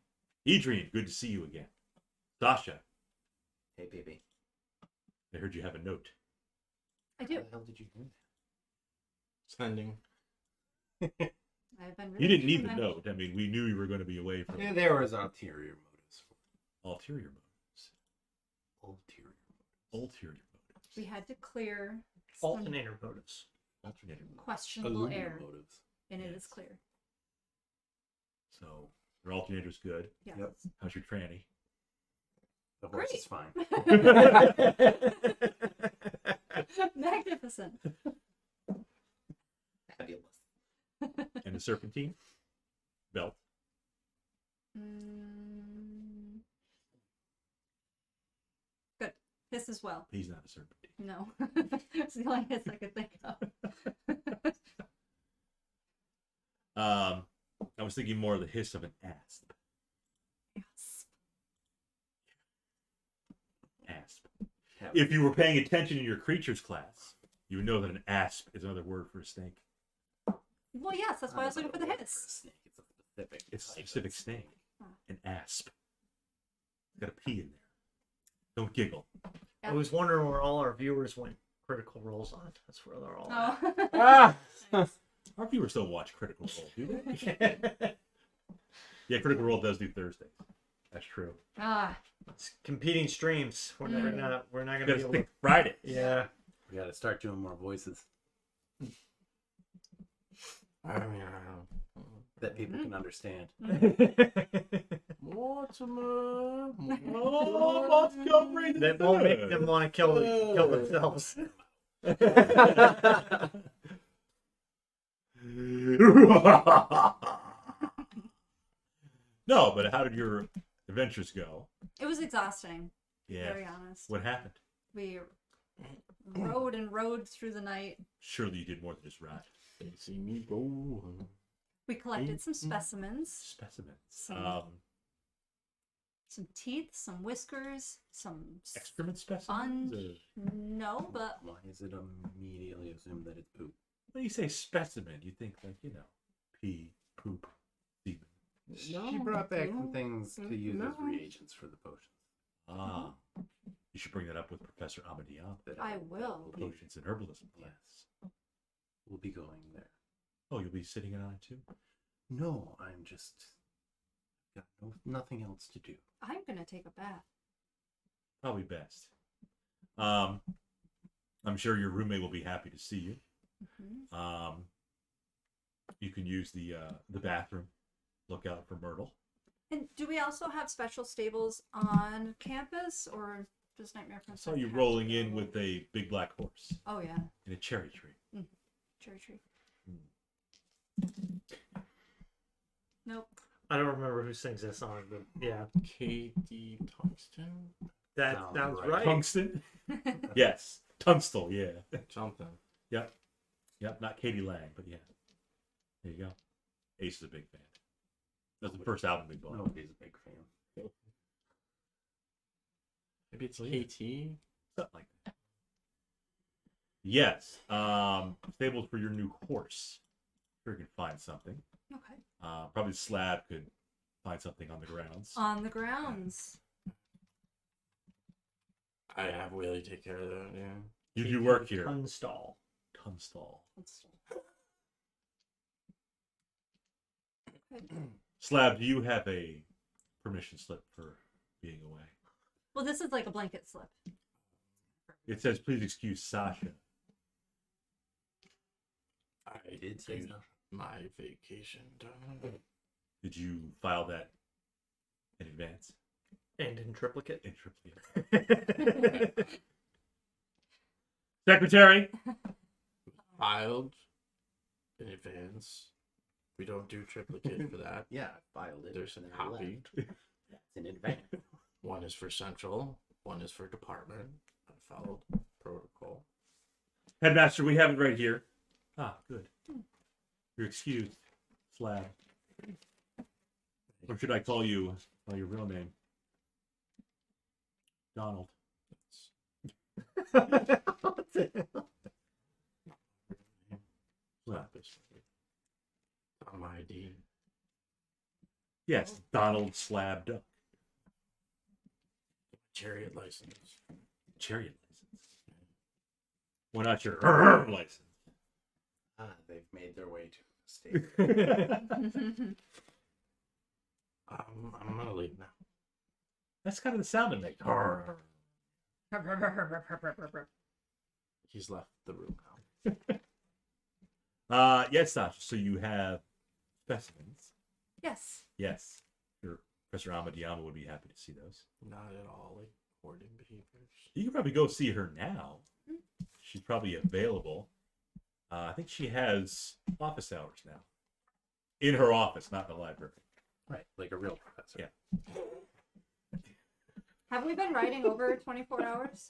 Speaker 1: Edrian, good to see you again. Sasha,
Speaker 5: Hey, PP.
Speaker 1: I heard you have a note.
Speaker 3: I
Speaker 5: How
Speaker 3: do.
Speaker 5: the hell did you do that?
Speaker 2: sending.
Speaker 3: I've been really
Speaker 1: You didn't need the
Speaker 3: trying to-
Speaker 1: note. I mean, we knew you were going to be away from
Speaker 5: Yeah, there was ulterior motives.
Speaker 1: ulterior motives.
Speaker 5: Ulterior
Speaker 1: Ulterior motives.
Speaker 3: We had to clear some
Speaker 4: Alternator motives.
Speaker 1: Alternative motives.
Speaker 3: questionable
Speaker 5: Illuminal
Speaker 3: air,
Speaker 5: motives.
Speaker 3: and it
Speaker 1: Yes.
Speaker 3: is clear.
Speaker 1: So your alternator's good.
Speaker 3: Yes.
Speaker 5: Yep.
Speaker 1: How's your tranny?
Speaker 5: The horse
Speaker 3: Great.
Speaker 5: is fine.
Speaker 3: Magnificent.
Speaker 5: Fabulous.
Speaker 1: And the serpentine? Belt.
Speaker 3: Mm. Good. Hiss as well.
Speaker 1: He's not a serpentine.
Speaker 3: No. It's the only hiss I could think of.
Speaker 1: I was thinking more of the hiss of an asp.
Speaker 3: Yes.
Speaker 1: Asp.
Speaker 5: Have-
Speaker 1: If you were paying attention in your creatures class, you would know that an asp is another word for a snake.
Speaker 3: Well, yes, that's why I was looking for the
Speaker 5: Word
Speaker 3: hiss.
Speaker 5: a snake. It's a specific.
Speaker 1: It's a
Speaker 5: type
Speaker 1: specific
Speaker 5: of
Speaker 1: snake.
Speaker 3: Oh.
Speaker 1: An asp. Got a P in there. Don't giggle.
Speaker 4: I was wondering where all our viewers went. Critical Roles on. That's where they're all at.
Speaker 3: Oh.
Speaker 2: Ah!
Speaker 3: Nice.
Speaker 1: Our viewers don't watch Critical Role, do they? Yeah, Critical Role does do Thursdays. That's true.
Speaker 3: Ah,
Speaker 4: It's competing streams. We're
Speaker 3: Mm.
Speaker 4: not
Speaker 1: You
Speaker 4: gonna
Speaker 1: gotta
Speaker 4: be able
Speaker 1: stick
Speaker 4: to.
Speaker 1: to Friday.
Speaker 4: Yeah.
Speaker 5: We got to start doing more voices
Speaker 2: I mean, I don't.
Speaker 5: that people can understand.
Speaker 2: Mortimer.
Speaker 1: Oh, let's go bring
Speaker 4: That won't make them want to kill themselves.
Speaker 1: No, but how did your adventures go?
Speaker 3: it was exhausting.
Speaker 1: Yeah.
Speaker 3: Very honest.
Speaker 1: What happened?
Speaker 3: We rode and rode through the night.
Speaker 1: Surely you did more than just ride.
Speaker 2: They see me go.
Speaker 3: We collected some specimens,
Speaker 1: Specimens.
Speaker 3: Some- some teeth, some whiskers, some
Speaker 1: Excrement specimens?
Speaker 3: sponge.
Speaker 1: Or...
Speaker 3: No, but
Speaker 5: Why is it immediately assumed that it's poop?
Speaker 1: When you say specimen, you think like, pee, poop, semen.
Speaker 5: She brought back the things to use as
Speaker 2: No.
Speaker 5: reagents for the potions.
Speaker 1: Ah. You should bring that up with Professor Amadian.
Speaker 5: That
Speaker 3: I will.
Speaker 1: Potions and herbalism.
Speaker 5: Yes. We'll be going there.
Speaker 1: Oh, you'll be sitting in on it too?
Speaker 5: No, I'm just got nothing else to do.
Speaker 3: I'm gonna take a bath.
Speaker 1: Probably best. I'm sure your roommate will be happy to see you.
Speaker 3: Mhm.
Speaker 1: You can use the bathroom. Look out for Myrtle.
Speaker 3: And do we also have special stables on campus, or does Nightmare
Speaker 1: I
Speaker 3: Princess?
Speaker 1: saw you
Speaker 3: have
Speaker 1: rolling
Speaker 3: to
Speaker 1: in
Speaker 3: go?
Speaker 1: with a big black horse
Speaker 3: Oh yeah,
Speaker 1: and a cherry tree.
Speaker 3: cherry tree. Nope.
Speaker 4: I don't remember who sings that song, but yeah,
Speaker 2: KD Tungsten?
Speaker 4: that
Speaker 5: Sounds
Speaker 4: sounds
Speaker 5: right.
Speaker 4: right.
Speaker 1: Tungsten? Yes. Tunstall, yeah.
Speaker 2: Something.
Speaker 1: Yep. Yep, not Katie Lang, but yeah. There you go. Ace is a big fan. That's the first album we bought.
Speaker 5: Nobody's a big fan.
Speaker 2: Maybe it's
Speaker 1: Well, yeah.
Speaker 2: KT?
Speaker 1: Something like that. Yes. Stables for your new horse. Sure you can find something.
Speaker 3: Okay.
Speaker 1: Probably Slab could find something on the grounds.
Speaker 3: On the grounds.
Speaker 2: I have Willie take care of that, yeah.
Speaker 1: You do work here.
Speaker 4: Tunstall.
Speaker 1: Tunstall.
Speaker 3: Okay.
Speaker 1: Slab, do you have a permission slip for being away?
Speaker 3: Well, this is like a blanket slip.
Speaker 1: It says, please excuse Sasha.
Speaker 2: I
Speaker 5: did say
Speaker 2: use
Speaker 5: so.
Speaker 2: my vacation time.
Speaker 1: Did you file that in advance?
Speaker 4: And in triplicate.
Speaker 1: In triplicate. Secretary?
Speaker 2: Filed in advance. We don't do triplicate for that.
Speaker 5: Yeah, I filed it.
Speaker 2: There's a
Speaker 5: and then I
Speaker 2: copy.
Speaker 5: left. That's in advance.
Speaker 2: One is for central, one is for department. I followed protocol.
Speaker 1: Headmaster, we have it right here. Ah, good. You're excused, Slab. Or should I call you by your real name? Donald.
Speaker 2: Slap is on my ID.
Speaker 1: Yes, Donald Slab Duck.
Speaker 2: Chariot license.
Speaker 1: Chariot license. Why not your license?
Speaker 5: They've made their way to the state.
Speaker 2: I'm gonna leave now.
Speaker 1: That's kind of the sound it makes.
Speaker 2: He's left the room now.
Speaker 1: Yes, Sasha. So you have specimens.
Speaker 3: Yes.
Speaker 1: Yes. Your Professor Amadiyama would be happy to see those.
Speaker 2: Not at all like hoarding behaviors.
Speaker 1: You can probably go see her now. She's probably available. I think she has office hours now. In her office, not in the library.
Speaker 5: Right, like a real professor.
Speaker 1: Yeah.
Speaker 3: Have we been riding over 24 hours?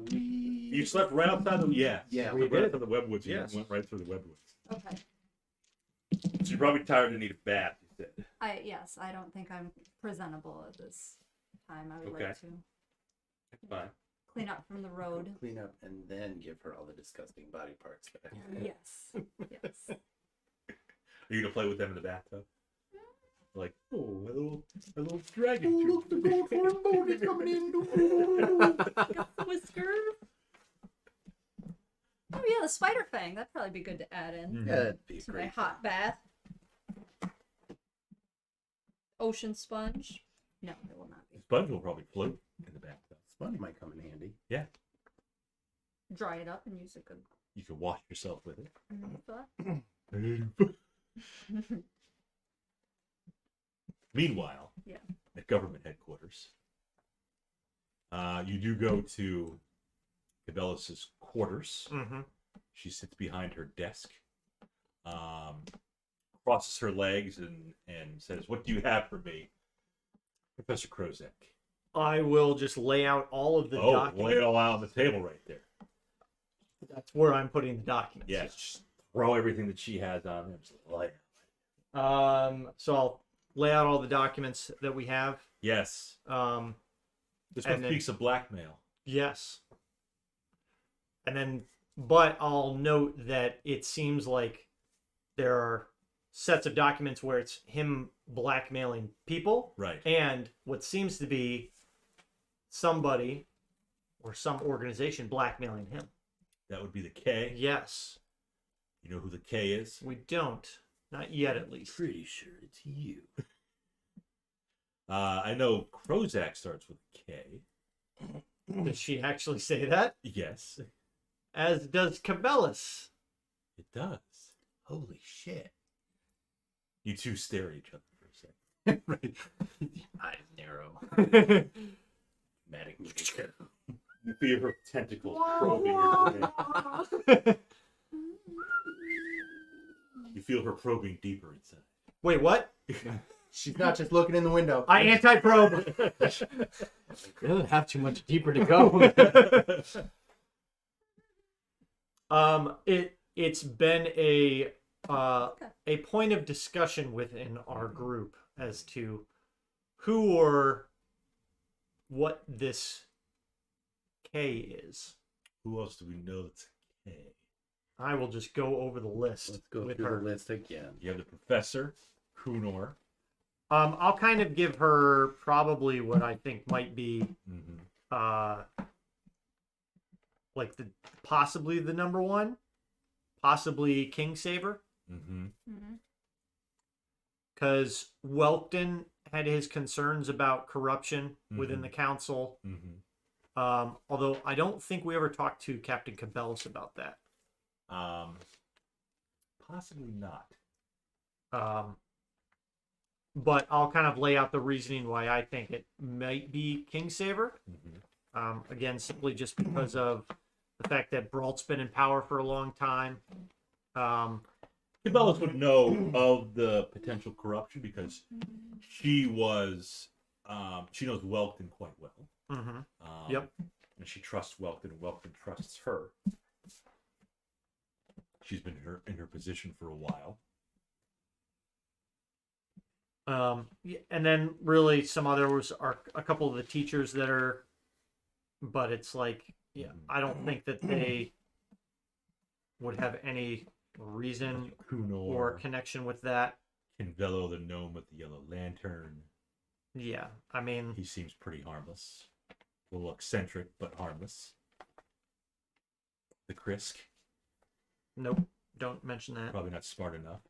Speaker 1: You slept right outside the
Speaker 5: Yeah,
Speaker 1: we
Speaker 4: we
Speaker 1: right
Speaker 4: did.
Speaker 1: outside the webwoods.
Speaker 4: Yes.
Speaker 1: You went right through the webwoods.
Speaker 3: Okay.
Speaker 1: So you're probably tired and need a bath. You said.
Speaker 3: Yes, I don't think I'm presentable at this time. I would
Speaker 1: Okay.
Speaker 3: like to
Speaker 1: Fine.
Speaker 3: clean up from the road.
Speaker 5: Clean up and then give her all the disgusting body parts back.
Speaker 3: Yes. Yes.
Speaker 1: Are you gonna play with them in the bathtub? Like, oh, a little dragon.
Speaker 5: Look, the gold horn boat is coming in.
Speaker 3: Got the whisker. Oh yeah, the spider fang. That'd probably be good to add in
Speaker 5: Yeah, that'd be a
Speaker 3: to my
Speaker 5: great.
Speaker 3: hot bath. Ocean sponge. No, it will not be.
Speaker 1: Sponge will probably float in the bathtub.
Speaker 5: Sponge might come in handy.
Speaker 1: Yeah,
Speaker 3: Dry it up and use a good.
Speaker 1: you can wash yourself with it.
Speaker 3: thought.
Speaker 1: Meanwhile,
Speaker 3: Yeah.
Speaker 1: at government headquarters, you do go to Cabela's quarters.
Speaker 4: Mm-hmm.
Speaker 1: She sits behind her desk, crosses her legs, and says, "What do you have for me, Professor Krozak?"
Speaker 4: I will just lay out all of the
Speaker 1: Oh,
Speaker 4: documents.
Speaker 1: lay it all out on the table right there.
Speaker 4: That's where I'm putting the documents.
Speaker 1: Yes, just throw everything that she has on there. Just lay it.
Speaker 4: So I'll lay out all the documents that we have.
Speaker 1: Yes, this one
Speaker 4: And then-
Speaker 1: speaks of blackmail.
Speaker 4: Yes. And then, but I'll note that it seems like there are sets of documents where it's him blackmailing people,
Speaker 1: Right.
Speaker 4: and what seems to be somebody or some organization blackmailing him.
Speaker 1: That would be the K.
Speaker 4: Yes.
Speaker 1: You know who the K is?
Speaker 4: We don't. Not yet, at least.
Speaker 5: Pretty sure it's you.
Speaker 1: I know Krozak starts with K.
Speaker 4: Does she actually say that?
Speaker 1: Yes,
Speaker 4: As does Cabellus.
Speaker 1: it does.
Speaker 5: Holy shit.
Speaker 1: You two stare at each other for a second.
Speaker 5: Right. Eyes narrow. Dramatic movie.
Speaker 1: You feel her tentacles probing your brain. You feel her probing deeper inside.
Speaker 4: Wait, what?
Speaker 2: She's not just looking in the window.
Speaker 4: I anti-probe.
Speaker 2: It doesn't have too much deeper to go.
Speaker 4: It's been a point of discussion within our group as to who or what this K is.
Speaker 1: Who else do we know that's K?
Speaker 4: I will just go over the list.
Speaker 5: Let's go
Speaker 4: with
Speaker 5: through
Speaker 4: her.
Speaker 5: the list again.
Speaker 1: You have the professor, Kunor.
Speaker 4: I'll kind of give her probably what I think might be
Speaker 1: Mm-hmm.
Speaker 4: like possibly the number one, possibly Kingsaver,
Speaker 1: Mm-hmm.
Speaker 4: because Welkton had his concerns about corruption within
Speaker 1: Mhm.
Speaker 4: the council.
Speaker 1: Mm-hmm.
Speaker 4: Although I don't think we ever talked to Captain Cabellus about that.
Speaker 1: Possibly not.
Speaker 4: But I'll kind of lay out the reasoning why I think it might be Kingsaver.
Speaker 1: Mm-hmm.
Speaker 4: Again, simply just because of the fact that Brault's been in power for a long time.
Speaker 1: Cabellus would know of the potential corruption because she was, she knows Welkton quite well.
Speaker 4: Mhm. Yep.
Speaker 1: And she trusts Welkton, and Welkton trusts her. She's been in her position for a while.
Speaker 4: And then really some other are a couple of the teachers that are, but it's like, yeah, I don't think that they would have any reason
Speaker 1: Kunor,
Speaker 4: or connection with that.
Speaker 1: Kinvello, the gnome with the yellow lantern.
Speaker 4: Yeah, I mean,
Speaker 1: He seems pretty harmless. A little eccentric, but harmless. The Krisk,
Speaker 4: nope, don't mention that.
Speaker 1: probably not smart enough.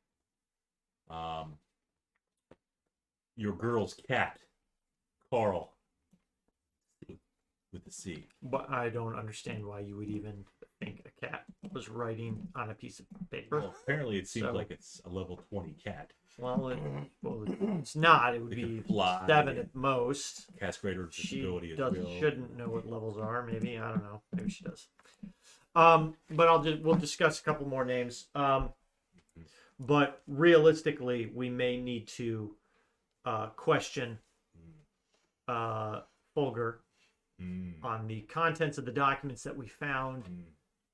Speaker 1: Your girl's cat, Carl, with the C.
Speaker 4: But I don't understand why you would even think a cat was writing on a piece of paper.
Speaker 1: Well, apparently it seems
Speaker 4: So-
Speaker 1: like it's a level 20 cat.
Speaker 4: Well, it's not. It would
Speaker 1: It
Speaker 4: be
Speaker 1: can fly
Speaker 4: 7
Speaker 1: and
Speaker 4: at most.
Speaker 1: Cast greater
Speaker 4: She
Speaker 1: disability as well.
Speaker 4: shouldn't know what levels are. Maybe, I don't know. Maybe she does. But we'll discuss a couple more names. But realistically, we may need to question Fulger
Speaker 1: Mm,
Speaker 4: on the contents of the documents that we found.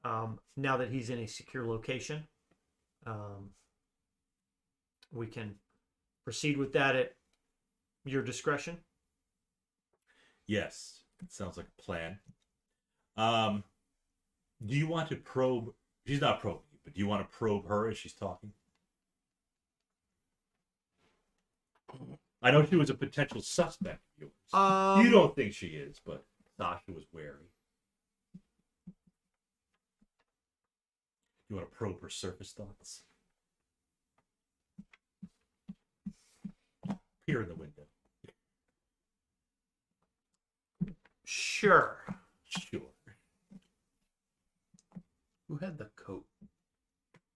Speaker 1: mm.
Speaker 4: Now that he's in a secure location, we can proceed with that at your discretion.
Speaker 1: Yes, it sounds like a plan. Do you want to probe? She's not probing you, but do you want to probe her as she's talking? I know she was a potential suspect of yours. You don't think she is, but Sasha was wary. You want to probe her surface thoughts? Peer in the window.
Speaker 4: Sure.
Speaker 1: Sure.
Speaker 5: Who had the coat?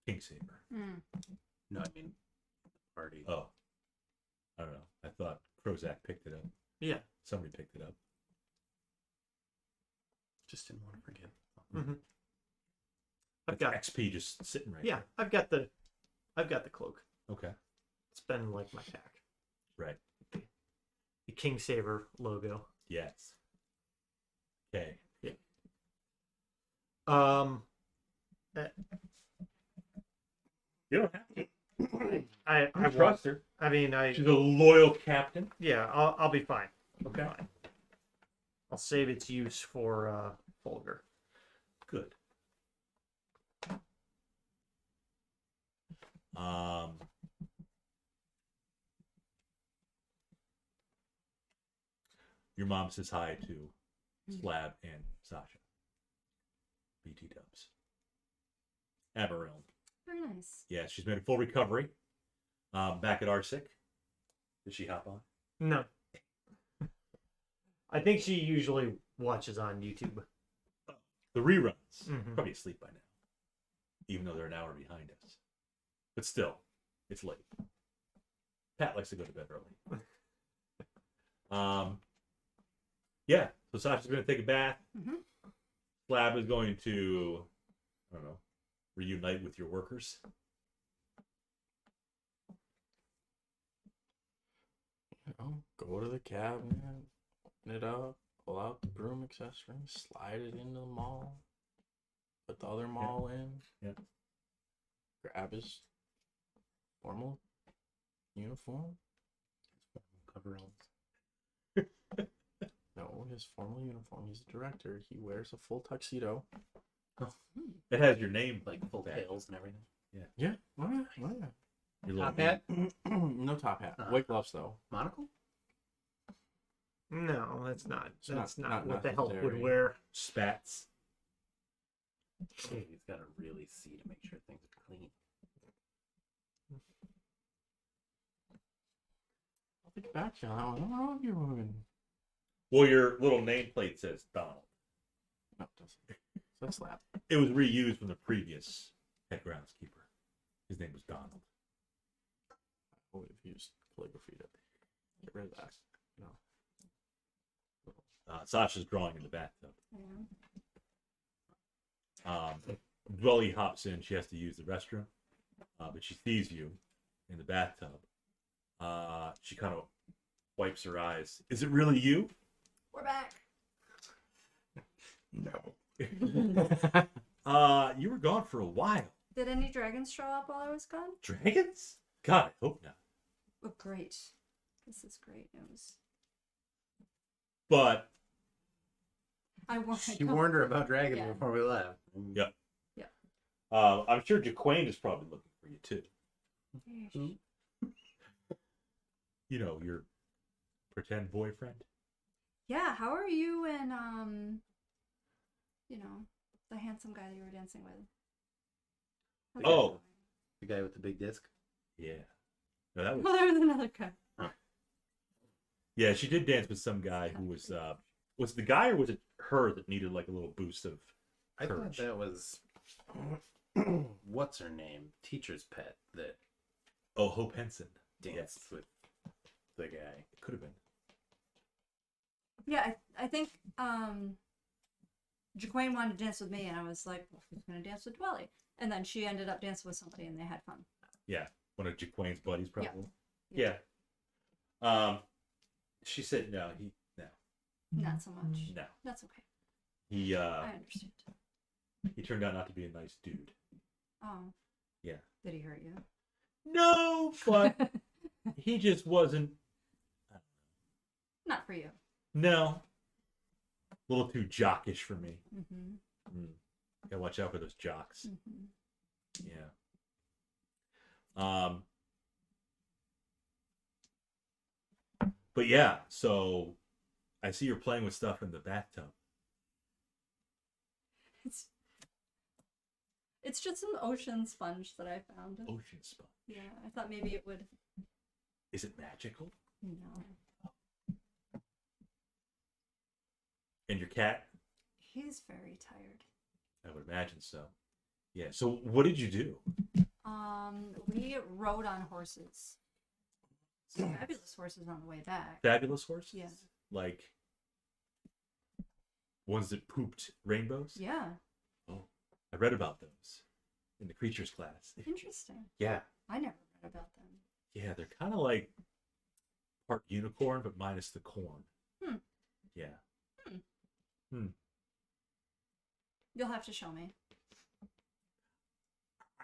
Speaker 1: Kingsaber.
Speaker 5: No, I mean, party.
Speaker 1: Oh. I don't know. I thought Krozak picked it up.
Speaker 4: Yeah.
Speaker 1: Somebody picked it up.
Speaker 5: Just didn't want to forget.
Speaker 4: Mm-hmm. I've
Speaker 1: That's
Speaker 4: got
Speaker 1: XP just sitting right
Speaker 4: yeah. I've got the cloak.
Speaker 1: there. Okay.
Speaker 4: It's been like my pack.
Speaker 1: Right.
Speaker 4: The Kingsaver logo.
Speaker 1: Yes. Okay. You don't have to.
Speaker 4: I
Speaker 1: trust her.
Speaker 4: I mean,
Speaker 1: She's a loyal captain.
Speaker 4: yeah. I'll be fine.
Speaker 1: Okay.
Speaker 4: Fine. I'll save its use for Fulger.
Speaker 1: Good. Your mom says hi to Slab and Sasha. BT dubs. Amarillo.
Speaker 3: Very nice.
Speaker 1: Yeah, she's made a full recovery. Back at RSIC. Did she hop on?
Speaker 4: No. I think she usually watches on YouTube.
Speaker 1: The reruns.
Speaker 4: Mhm.
Speaker 1: Probably asleep by now, even though they're an hour behind us. But still, it's late. Pat likes to go to bed early. Yeah. So Sasha's going to take a bath.
Speaker 3: Mhm.
Speaker 1: Slab is going to, I don't know, reunite with your workers.
Speaker 2: You know, go to the cabinet, open it up, pull out the broom accessory, slide it into the maul, put the other maul in.
Speaker 1: Yeah.
Speaker 2: Grab his formal uniform.
Speaker 5: Coveralls.
Speaker 2: No, his formal uniform. He's a director. He wears a full tuxedo.
Speaker 1: It has your name,
Speaker 5: Like full
Speaker 1: back.
Speaker 5: tails and everything.
Speaker 2: Yeah. Why not? Why not?
Speaker 1: Your little
Speaker 5: Top hat.
Speaker 2: No top hat. White gloves though.
Speaker 5: Monocle.
Speaker 4: No, that's not.
Speaker 2: It's
Speaker 4: That's
Speaker 2: not-
Speaker 4: not,
Speaker 2: not
Speaker 4: what the help would
Speaker 2: necessary.
Speaker 4: wear.
Speaker 1: spats.
Speaker 5: He's got to really see to make sure things are clean.
Speaker 2: I'll think back to that one. I don't know if you're moving.
Speaker 1: Well, your little nameplate says Donald.
Speaker 2: No, it doesn't. So that's Slab.
Speaker 1: It was reused from the previous head groundskeeper. His name was Donald.
Speaker 2: I would have used calligraphy to get rid of that. No.
Speaker 1: Sasha's drawing in the bathtub.
Speaker 3: Yeah.
Speaker 1: Dwelly hops in. She has to use the restroom, but she sees you in the bathtub. She kind of wipes her eyes. Is it really you?
Speaker 3: We're back.
Speaker 2: No.
Speaker 1: You were gone for a while.
Speaker 3: Did any dragons show up while I was gone?
Speaker 1: Dragons? God, I hope not.
Speaker 3: Oh, great. This is great news.
Speaker 1: But
Speaker 3: I warned.
Speaker 5: She warned her about dragons
Speaker 3: Yeah.
Speaker 5: before we left.
Speaker 1: yeah, I'm sure Jaquain is probably looking for you too. You know, your pretend boyfriend.
Speaker 3: Yeah. How are you and you know, the handsome guy that you were dancing with? How's that
Speaker 1: Oh.
Speaker 3: going?
Speaker 5: The guy with the big disc.
Speaker 1: Yeah. No, that was.
Speaker 3: Oh, there was another guy.
Speaker 1: Yeah, she did dance with some guy who was it the guy or was it her that needed like a little boost of
Speaker 5: I thought
Speaker 1: courage?
Speaker 5: that was what's her name? Teacher's pet that
Speaker 1: Oh, Hope Henson.
Speaker 5: danced with the guy.
Speaker 1: It could have been.
Speaker 3: Yeah, I think Jaquain wanted to dance with me, and I was like, well, who's gonna dance with Dwelly? And then she ended up dancing with somebody, and they had fun.
Speaker 1: Yeah, one of Jaquain's buddies probably.
Speaker 3: Yeah.
Speaker 1: Yeah. She said no.
Speaker 3: Not so much.
Speaker 1: No.
Speaker 3: That's okay.
Speaker 1: He
Speaker 3: I understand.
Speaker 1: he turned out not to be a nice dude.
Speaker 3: Oh.
Speaker 1: Yeah.
Speaker 3: Did he hurt you?
Speaker 1: No, but he just wasn't.
Speaker 3: Not for you.
Speaker 1: No. A little too jockish for me.
Speaker 3: Mm-hmm.
Speaker 1: Gotta watch out for those jocks.
Speaker 3: Mm-hmm.
Speaker 1: Yeah. But yeah, so I see you're playing with stuff in the bathtub.
Speaker 3: It's just an ocean sponge that I found.
Speaker 1: Ocean sponge.
Speaker 3: Yeah, I thought maybe it would.
Speaker 1: Is it magical?
Speaker 3: No.
Speaker 1: And your cat?
Speaker 3: He's very tired.
Speaker 1: I would imagine so. Yeah. So what did you do?
Speaker 3: We rode on horses. Some fabulous horses on the way back.
Speaker 1: Fabulous horses?
Speaker 3: Yeah.
Speaker 1: Like ones that pooped rainbows?
Speaker 3: Yeah.
Speaker 1: Oh, I read about those in the creatures class.
Speaker 3: Interesting.
Speaker 1: Yeah.
Speaker 3: I never read about them.
Speaker 1: Yeah, they're kind of like part unicorn, but minus the corn.
Speaker 3: Hmm.
Speaker 1: Yeah.
Speaker 3: You'll have to show me.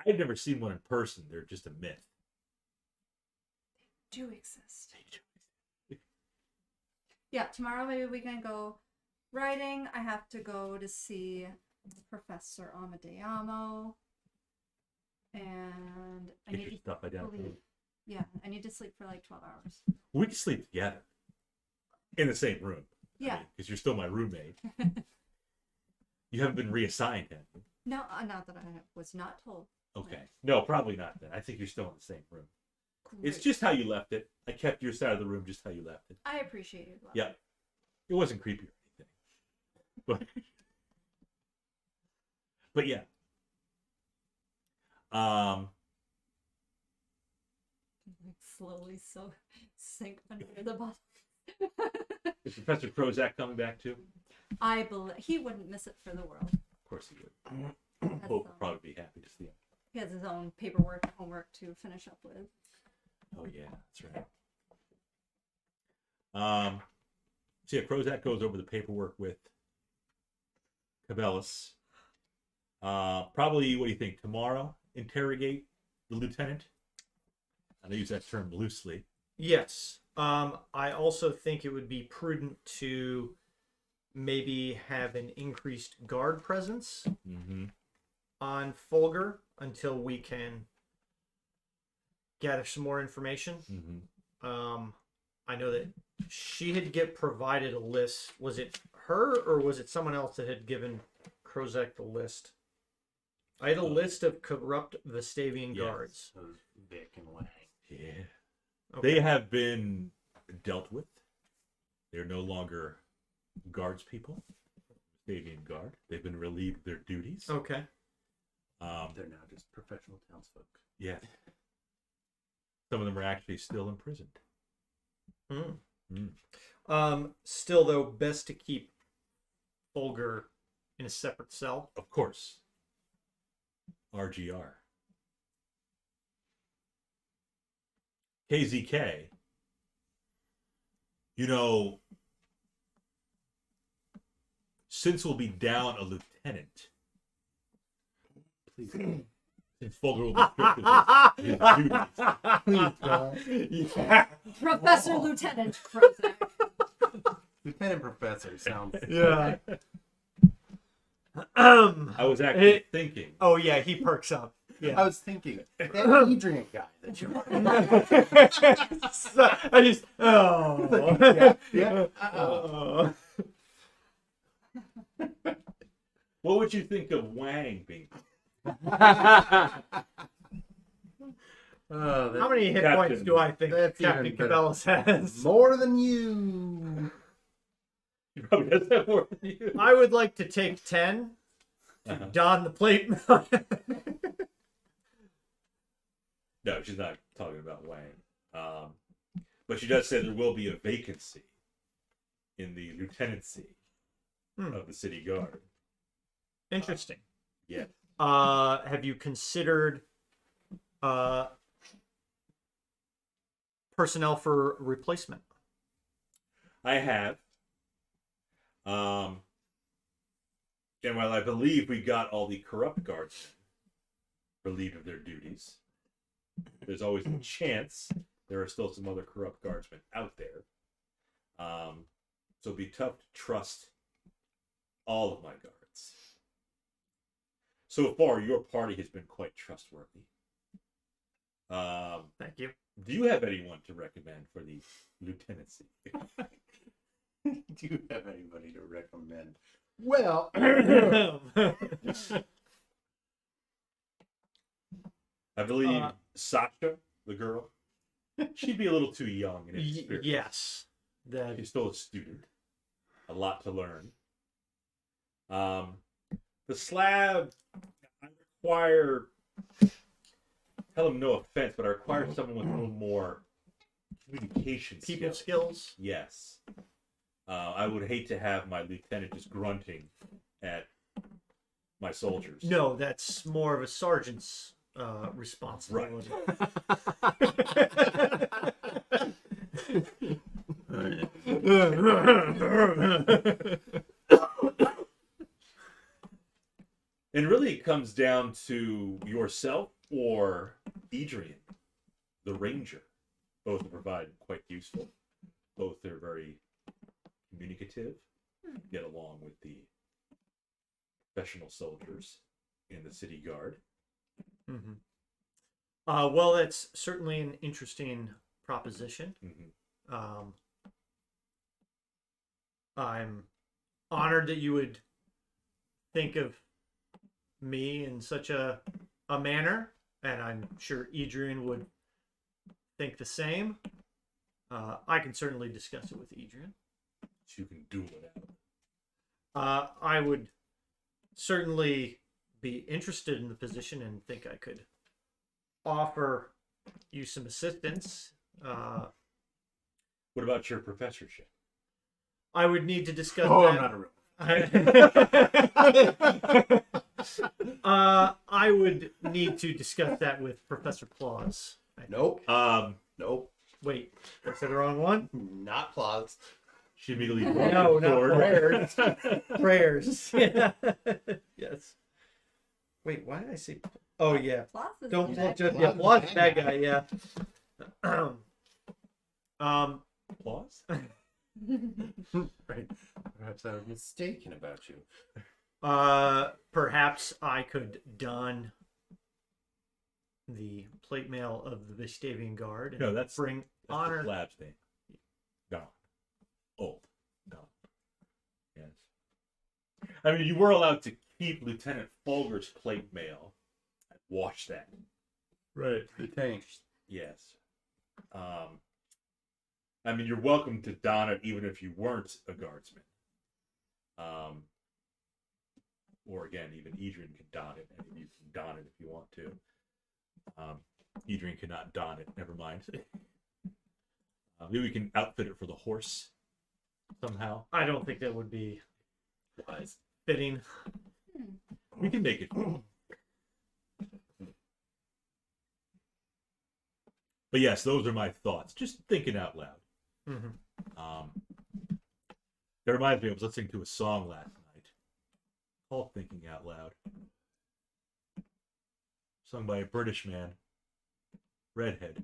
Speaker 1: I've never seen one in person. They're just a myth.
Speaker 3: Do exist. Yeah, tomorrow maybe we can go riding. I have to go to see Professor Amadeyamo. And I
Speaker 1: Get
Speaker 3: need
Speaker 1: your
Speaker 3: to
Speaker 1: stuff identified.
Speaker 3: sleep. Yeah, I need to sleep for like 12 hours.
Speaker 1: We can sleep together in the same room.
Speaker 3: Yeah.
Speaker 1: Because you're still my roommate. You haven't been reassigned, have you?
Speaker 3: No, not that I was not told.
Speaker 1: Okay. No, probably not then. I think you're still in the same room. It's
Speaker 3: Great.
Speaker 1: just how you left it. I kept your side of the room just how you left it.
Speaker 3: I appreciate it.
Speaker 1: Yeah. It wasn't creepy or anything. But yeah.
Speaker 3: Like slowly so sink under the bottom.
Speaker 1: Is Professor Krozak coming back too?
Speaker 3: I believe he wouldn't miss it for the world.
Speaker 1: Of course he would.
Speaker 3: That's,
Speaker 1: Hope would probably be happy to see him.
Speaker 3: he has his own paperwork and homework to finish up with.
Speaker 1: Oh yeah, that's right. So yeah, Krozak goes over the paperwork with Cabellus. Probably, what do you think? Tomorrow, interrogate the lieutenant. I use that term loosely.
Speaker 4: Yes. I also think it would be prudent to maybe have an increased guard presence on Fulgur until we can gather some more information. I know that she had provided a list. Was it her or was it someone else that had given Krozak the list? I had a list of corrupt Vestavian guards.
Speaker 5: Those Vic and Wang.
Speaker 1: Yeah.
Speaker 4: Okay.
Speaker 1: They have been dealt with. They're no longer guards people. Vestavian Guard. They've been relieved of their duties.
Speaker 4: Okay.
Speaker 5: They're now just professional townsfolk.
Speaker 1: Yeah. Some of them are actually still imprisoned.
Speaker 4: Still, though, best to keep Fulgur in a separate cell.
Speaker 1: Of course. RGR. KZK. You know, since we'll be down a lieutenant,
Speaker 5: Please.
Speaker 1: since Fulgur will be stripped of his duties,
Speaker 4: Yeah.
Speaker 3: Professor Lieutenant Krozak.
Speaker 5: Lieutenant Professor sounds.
Speaker 4: Yeah.
Speaker 1: I was actually thinking.
Speaker 4: Oh yeah, he perks up. Yeah.
Speaker 5: I was thinking that Edrian guy that you.
Speaker 4: I just
Speaker 5: Yeah.
Speaker 1: What would you think of Wang being?
Speaker 5: How
Speaker 4: How many hit
Speaker 1: Captain.
Speaker 4: points do I think
Speaker 5: That's
Speaker 4: Captain
Speaker 5: even better.
Speaker 4: Cabellus has?
Speaker 5: More than you.
Speaker 1: He probably does that more than you.
Speaker 4: I would like to take 10 to don the plate.
Speaker 1: No, she's not talking about Wang. But she does say there will be a vacancy in the lieutenancy of the city guard.
Speaker 4: Interesting.
Speaker 1: Yeah.
Speaker 4: Have you considered personnel for replacement?
Speaker 1: I have. And while I believe we got all the corrupt guards relieved of their duties, there's always a chance there are still some other corrupt guardsmen out there. So it'd be tough to trust all of my guards. So far, your party has been quite trustworthy.
Speaker 4: Thank you.
Speaker 1: Do you have anyone to recommend for the lieutenancy?
Speaker 5: Do you have anybody to recommend? Well,
Speaker 1: I believe Sasha, the girl, she'd be a little too young and inexperienced.
Speaker 4: Yes. That
Speaker 1: She's still a student. A lot to learn. The slab, I require, tell him no offense, but I require someone with a little more communication
Speaker 4: people
Speaker 1: skills.
Speaker 4: skills.
Speaker 1: Yes. I would hate to have my lieutenant just grunting at my soldiers.
Speaker 4: No, that's more of a sergeant's responsibility.
Speaker 1: And really it comes down to yourself or Edrian, the ranger. Both are provided quite useful. Both are very communicative, get along with the professional soldiers in the city guard.
Speaker 4: Well, that's certainly an interesting proposition. I'm honored that you would think of me in such a manner, and I'm sure Edrian would think the same. I can certainly discuss it with Edrian.
Speaker 1: So you can duel it out.
Speaker 4: I would certainly be interested in the position and think I could offer you some assistance.
Speaker 1: What about your professorship?
Speaker 4: I would need to discuss
Speaker 6: Oh, I'm
Speaker 4: that.
Speaker 6: not a real.
Speaker 4: I would need to discuss that with Professor Claus.
Speaker 5: Nope. Nope.
Speaker 4: Wait, I said the wrong one?
Speaker 5: Not Claus.
Speaker 1: She immediately
Speaker 4: No, not prayers. Prayers. Yeah. Yes. Wait, why did I say? Oh yeah.
Speaker 3: Plus is
Speaker 4: Don't
Speaker 3: bad.
Speaker 4: just
Speaker 5: Claus is
Speaker 4: Claus
Speaker 5: bad
Speaker 4: bad
Speaker 5: guy.
Speaker 4: guy. Yeah.
Speaker 1: Applause?
Speaker 5: Right. Perhaps I was mistaken about you.
Speaker 4: Perhaps I could don the plate mail of the Vestavian Guard and
Speaker 1: No, that's
Speaker 4: bring honor.
Speaker 1: the Slab's name. Gone. Old. Gone. Yes. I mean, you were allowed to keep Lieutenant Folger's plate mail and wash that.
Speaker 4: Right.
Speaker 5: The tank.
Speaker 1: Yes. I mean, you're welcome to don it even if you weren't a guardsman. Or again, even Edrian can don it, and you can don it if you want to. Edrian cannot don it. Never mind. Maybe we can outfit it for the horse somehow.
Speaker 4: I don't think that would be
Speaker 1: Wise.
Speaker 4: fitting.
Speaker 1: We can make it. But yes, those are my thoughts. Just thinking out loud.
Speaker 4: Mm-hmm.
Speaker 1: That reminds me, I was listening to a song last night called Thinking Out Loud. Sung by a British man. Redhead.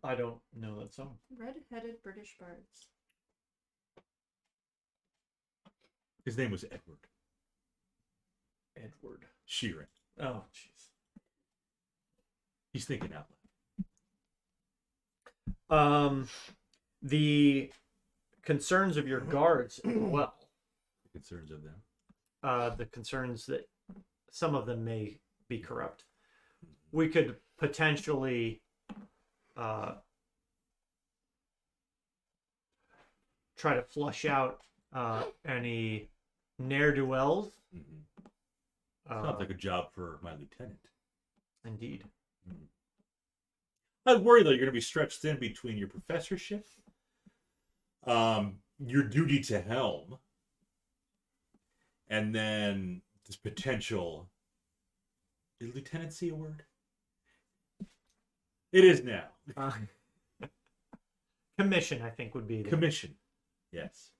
Speaker 4: I don't know that song.
Speaker 3: Red-headed British bards.
Speaker 1: His name was Edward
Speaker 4: Edward.
Speaker 1: Sheeran.
Speaker 4: Oh, jeez.
Speaker 1: He's thinking out
Speaker 4: The concerns of your guards as well.
Speaker 1: loud. The concerns of them.
Speaker 4: The concerns that some of them may be corrupt. We could potentially try to flush out any ne'er-do-wells.
Speaker 1: Sounds like a job for my lieutenant.
Speaker 4: Indeed.
Speaker 1: I worry though you're going to be stretched thin between your professorship, your duty to helm, and then this potential. Is lieutenancy a word? It is now.
Speaker 4: Commission, I think, would be the
Speaker 1: Commission. Yes.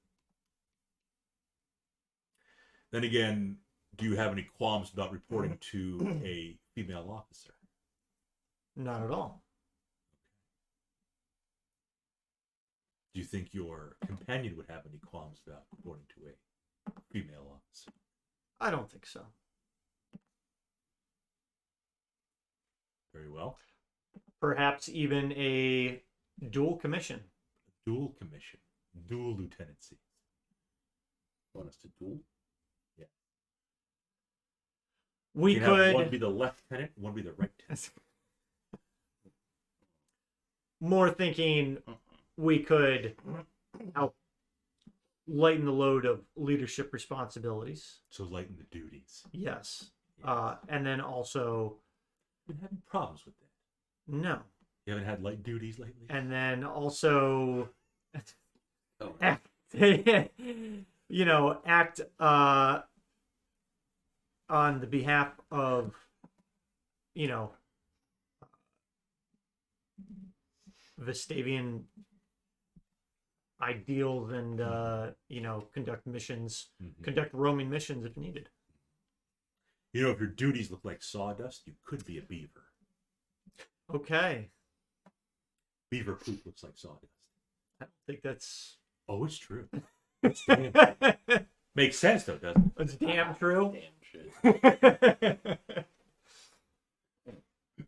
Speaker 1: Then again, do you have any qualms about reporting to a female officer?
Speaker 4: Not at all.
Speaker 1: Do you think your companion would have any qualms about reporting to a female officer?
Speaker 4: I don't think so.
Speaker 1: Very well.
Speaker 4: Perhaps even a dual commission.
Speaker 1: Dual commission. Dual lieutenancy.
Speaker 5: Want us to duel?
Speaker 4: We
Speaker 1: You can have
Speaker 4: could
Speaker 1: one be the lieutenant, one be the right lieutenant.
Speaker 4: more thinking we could help lighten the load of leadership responsibilities.
Speaker 1: So lighten the duties.
Speaker 4: Yes. And then also
Speaker 1: You've been having problems with that.
Speaker 4: no.
Speaker 1: You haven't had light duties lately?
Speaker 4: And then also
Speaker 5: Oh.
Speaker 4: act, act on the behalf of, Vestavian ideals and, conduct missions,
Speaker 1: Mhm.
Speaker 4: conduct roaming missions if needed.
Speaker 1: You know, if your duties look like sawdust, you could be a beaver.
Speaker 4: Okay.
Speaker 1: Beaver poop looks like sawdust.
Speaker 4: I don't think that's
Speaker 1: Oh, it's true. It's damn- Makes sense, though, doesn't it?
Speaker 4: that's damn true.
Speaker 5: Damn shit.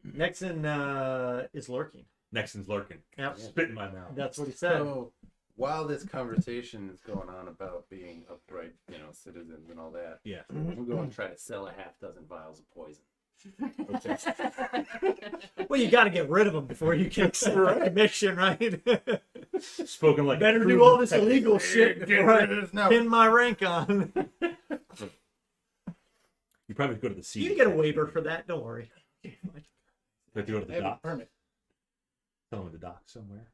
Speaker 4: Nexon is lurking.
Speaker 1: Nexon's lurking.
Speaker 4: Yep.
Speaker 1: Spit in my mouth.
Speaker 4: That's what he said.
Speaker 5: So, while this conversation is going on about being upright, citizens and all that,
Speaker 1: Yeah.
Speaker 5: I'm going to try to sell a half dozen vials of poison.
Speaker 1: Okay.
Speaker 4: Well, you got to get rid of them before you can accept the commission, right?
Speaker 1: Spoken like a
Speaker 4: Better
Speaker 1: true
Speaker 4: do all this
Speaker 1: detective.
Speaker 4: illegal shit before I pin my rank on.
Speaker 1: You probably go to the sea.
Speaker 4: You can get a waiver for that. Don't worry.
Speaker 1: You have to go to
Speaker 5: I
Speaker 1: the
Speaker 5: have a
Speaker 1: dock.
Speaker 5: permit.
Speaker 1: Tell them the dock somewhere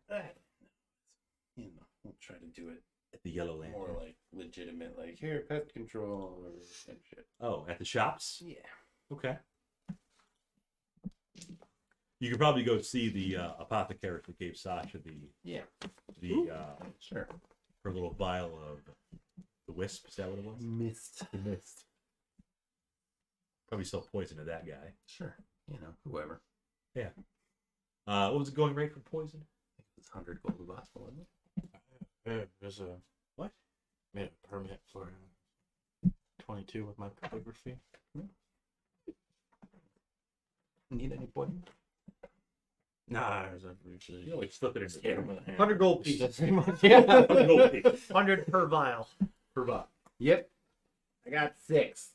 Speaker 5: You know, we'll try to do it
Speaker 1: at the Yellow Lantern.
Speaker 5: more like legitimate, like here, pest control or and shit.
Speaker 1: Oh, at the shops.
Speaker 5: Yeah.
Speaker 1: Okay. You could probably go see the apothecary that gave Sasha
Speaker 5: Yeah. Sure.
Speaker 1: her little vial of the wisp. Is that what it was?
Speaker 5: Mist.
Speaker 1: The mist. Probably still poison to that guy.
Speaker 5: Sure. You know, whoever.
Speaker 1: What was the going rate for poison?
Speaker 5: I think it's 100 gold a bottle, wasn't it?
Speaker 6: There's a
Speaker 1: What?
Speaker 6: made a permit for 22 with my calligraphy.
Speaker 5: Need any poison?
Speaker 6: Nah, there's a usually.
Speaker 1: You always flip it into
Speaker 6: Scared him with a hand.
Speaker 4: 100 gold pieces.
Speaker 6: Yeah.
Speaker 1: 100 gold pieces
Speaker 4: 100 per vial.
Speaker 1: per bot.
Speaker 5: Yep. I got 6.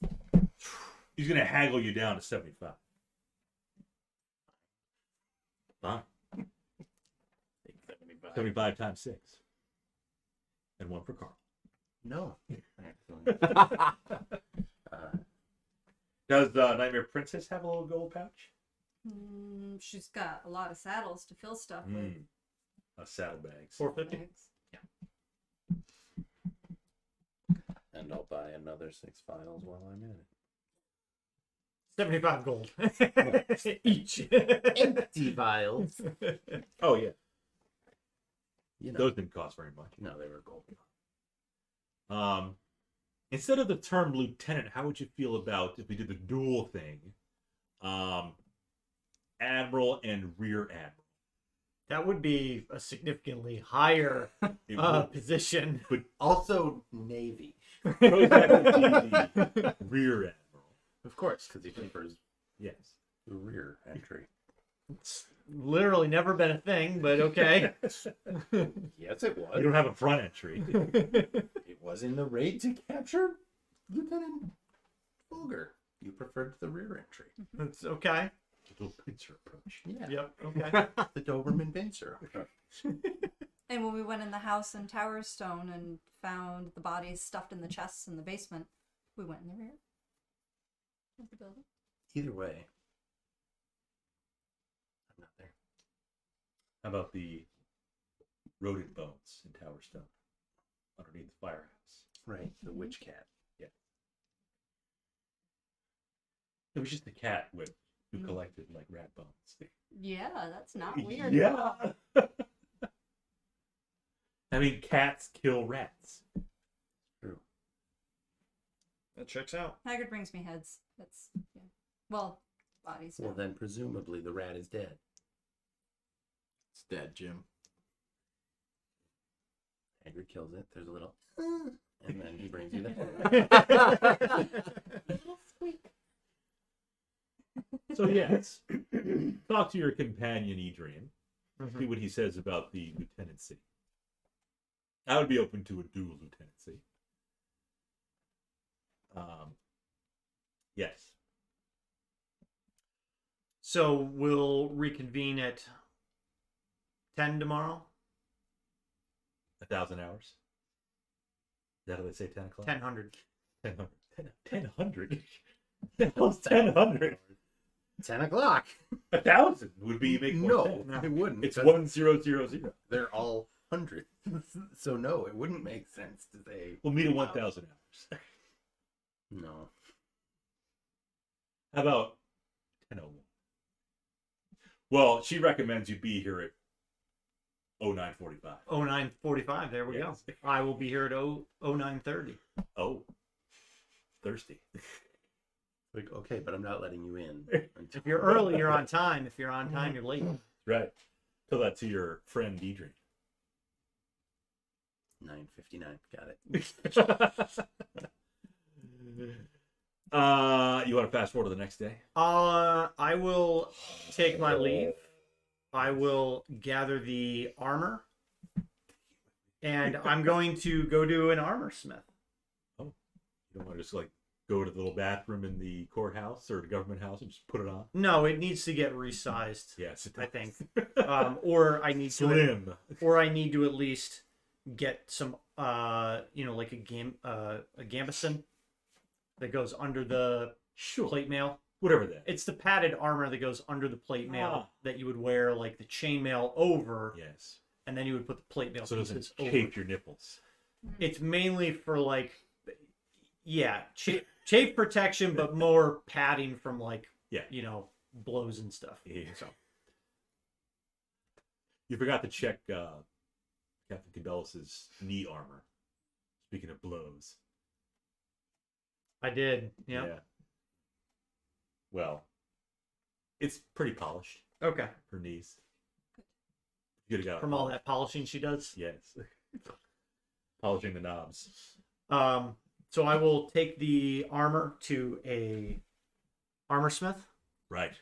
Speaker 1: He's gonna haggle you down to 75. Fine.
Speaker 5: 75.
Speaker 1: 75 times 6. And 1 for Carl.
Speaker 5: No. Actually.
Speaker 1: Does Nightmare Princess have a little gold pouch?
Speaker 3: She's got a lot of saddles to fill stuff with.
Speaker 1: Saddlebags.
Speaker 4: 450.
Speaker 5: And I'll buy another 6 files while I'm at it.
Speaker 4: 75 gold. Each.
Speaker 5: Empty vials.
Speaker 1: Oh, yeah.
Speaker 5: You know.
Speaker 1: Those didn't cost very much.
Speaker 5: No, they were gold.
Speaker 1: Instead of the term lieutenant, how would you feel about if we did the dual thing? Admiral and rear admiral.
Speaker 4: That would be a significantly higher
Speaker 1: It would,
Speaker 4: position.
Speaker 1: but
Speaker 5: Also, Navy.
Speaker 1: Krozak would be the rear admiral.
Speaker 5: Of course, because he prefers
Speaker 1: Yes.
Speaker 5: the rear entry.
Speaker 4: It's literally never been a thing, but okay.
Speaker 5: Yes, it
Speaker 1: You
Speaker 5: was.
Speaker 1: don't have a front entry.
Speaker 5: It was in the raid to capture Lieutenant Fulger. You preferred the rear entry.
Speaker 4: It's okay.
Speaker 1: A little pincer approach.
Speaker 5: Yeah.
Speaker 4: Yep, okay.
Speaker 5: The Doberman Pincer.
Speaker 3: And when we went in the house in Towerstone and found the bodies stuffed in the chests in the basement, we went in the rear of the building.
Speaker 5: Either way, I'm not there.
Speaker 1: How about the rodent bones in Towerstone underneath the firehouse?
Speaker 5: Right, the witch cat.
Speaker 1: It was just a cat who collected like rat bones.
Speaker 3: Yeah, that's not weird.
Speaker 1: Yeah. I mean, cats kill rats.
Speaker 5: True.
Speaker 4: That checks out.
Speaker 3: Haggard brings me heads. That's yeah. Well, bodies.
Speaker 5: Well,
Speaker 3: no.
Speaker 5: then presumably the rat is dead.
Speaker 6: It's dead, Jim.
Speaker 5: Hagrid kills it. There's a little, and then he brings you the
Speaker 1: So yes, talk to your companion Edrian. See what he says about the lieutenancy. I would be open to a dual lieutenancy. Yes.
Speaker 4: So we'll reconvene at 10 tomorrow?
Speaker 1: 1,000 hours. Is that how they say 10 o'clock?
Speaker 4: 1000.
Speaker 1: 1000. That was 1000.
Speaker 5: 10 o'clock.
Speaker 1: 1,000 would be make more
Speaker 5: No,
Speaker 1: sense.
Speaker 5: it wouldn't.
Speaker 1: It's
Speaker 5: because
Speaker 1: 1000.
Speaker 5: They're all hundreds. So no, it wouldn't make sense to say.
Speaker 1: We'll meet at 1,000 hours.
Speaker 5: No.
Speaker 1: How about 10:01? Well, she recommends you be here at 09:45.
Speaker 4: 09:45, there we
Speaker 1: Yes.
Speaker 4: go. I will be here at 09:30.
Speaker 1: Oh, thirsty.
Speaker 5: Like, okay, but I'm not letting you in.
Speaker 4: If you're early, you're on time. If you're on time, you're late.
Speaker 1: Right. Tell that to your friend Edrian.
Speaker 5: 9:59. Got it.
Speaker 1: You want to fast forward to the next day?
Speaker 4: I will take my leave. I will gather the armor. And I'm going to go to an armor smith.
Speaker 1: You don't want to just like go to the little bathroom in the courthouse or the government house and just put it on?
Speaker 4: No, it needs to get resized.
Speaker 1: Yes, it
Speaker 4: I
Speaker 1: does.
Speaker 4: think. Or I need to,
Speaker 1: Slim.
Speaker 4: or I need to at least get some, like a gambeson that goes under the
Speaker 1: Sure.
Speaker 4: plate mail.
Speaker 1: Whatever that.
Speaker 4: It's the padded armor that goes under the plate mail that you would wear like the chainmail over,
Speaker 1: Yes.
Speaker 4: and then you would put the plate mail
Speaker 1: So it doesn't
Speaker 4: pieces over.
Speaker 1: chafe your nipples.
Speaker 4: It's mainly for like, chafe protection, but more padding from like,
Speaker 1: Yeah.
Speaker 4: blows and stuff.
Speaker 1: Yeah.
Speaker 4: So
Speaker 1: You forgot to check Captain Cabellis's knee armor. Speaking of blows.
Speaker 4: I did. Yeah.
Speaker 1: Well, it's pretty polished.
Speaker 4: Okay.
Speaker 1: Her knees. You could have got
Speaker 4: From all that polishing she does.
Speaker 1: Yes. Polishing the knobs.
Speaker 4: So I will take the armor to a armor smith,
Speaker 1: Right.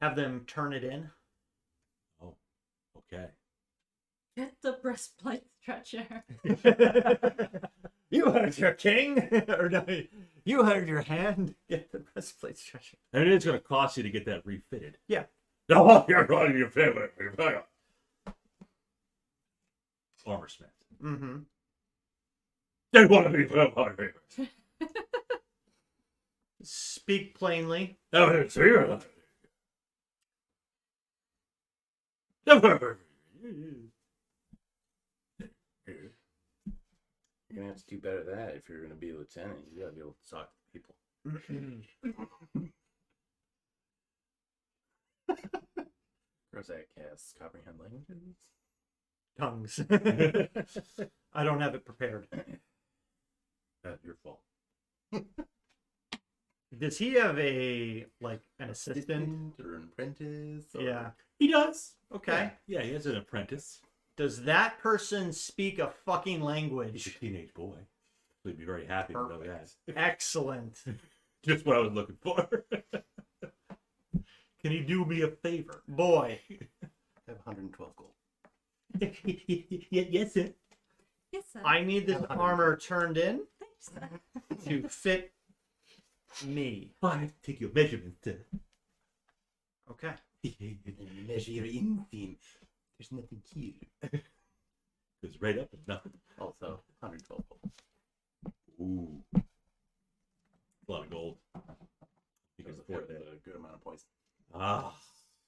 Speaker 4: have them turn it in.
Speaker 1: Oh. Okay.
Speaker 3: Get the breastplate stretcher.
Speaker 4: You heard your king, or no, you heard your hand. Get the breastplate stretcher.
Speaker 1: And it's going to cost you to get that refitted.
Speaker 4: Yeah.
Speaker 1: No, you're running your favorite. Armor smith.
Speaker 4: Mm-hmm.
Speaker 1: They want to be favorite.
Speaker 4: Speak plainly.
Speaker 1: No, it's here.
Speaker 5: You're gonna have to do better than that if you're gonna be a lieutenant. You gotta be able to talk to people. Krozak has comprehend languages.
Speaker 4: Tongues. I don't have it prepared.
Speaker 1: That's your fault.
Speaker 4: Does he have an assistant?
Speaker 5: or an apprentice? Or...
Speaker 4: Yeah.
Speaker 1: He does.
Speaker 4: Okay.
Speaker 1: Yeah, he has an apprentice.
Speaker 4: Does that person speak a fucking
Speaker 1: He's a
Speaker 4: language?
Speaker 1: teenage boy. So he'd be very happy to know that.
Speaker 4: Excellent.
Speaker 1: Just what I was looking for. Can you do me a favor?
Speaker 4: Boy.
Speaker 5: I have 112 gold.
Speaker 1: Yes, sir.
Speaker 3: Yes, sir.
Speaker 4: I need this armor turned in
Speaker 3: Thanks, sir.
Speaker 4: to fit me.
Speaker 1: I have to take your measurements, sir.
Speaker 4: Okay.
Speaker 5: Measure your inseam. There's nothing here.
Speaker 1: Goes right up and nothing.
Speaker 5: Also, 112 gold.
Speaker 1: Ooh. A lot of gold. You can
Speaker 5: Because
Speaker 1: afford
Speaker 5: a
Speaker 1: that.
Speaker 5: good amount of poison.
Speaker 1: Ah.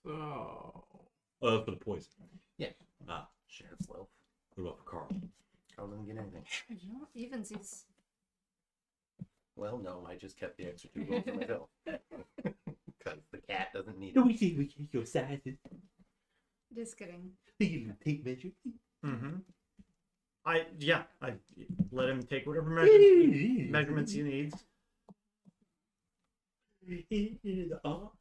Speaker 2: Oh.
Speaker 1: Oh, for the poison.
Speaker 5: Yeah.
Speaker 1: Ah.
Speaker 5: Sheriff's loaf.
Speaker 1: What about for Carl?
Speaker 5: Carl doesn't get anything.
Speaker 3: You know, evensies.
Speaker 5: Well, no, I just kept the extra 2 gold for myself. Because the cat doesn't need
Speaker 1: No,
Speaker 5: it.
Speaker 1: we see we get your sizes.
Speaker 3: Just kidding.
Speaker 1: You can take measure.
Speaker 4: Mm-hmm. I let him take whatever measurements he needs.
Speaker 1: The arms.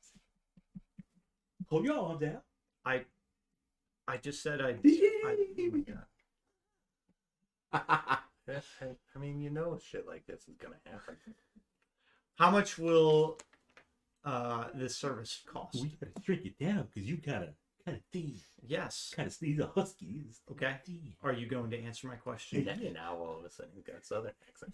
Speaker 1: Hold your arms out.
Speaker 4: I just said I
Speaker 5: Oh my god. I mean, you know shit like this is gonna happen.
Speaker 4: How much will this service cost?
Speaker 1: We gotta shrink it down because you kind of thin.
Speaker 4: Yes.
Speaker 1: Kind of sneeze a husky. It's
Speaker 4: Okay.
Speaker 1: thin.
Speaker 4: Are you going to answer my question?
Speaker 5: And now all of a sudden he's got a southern accent.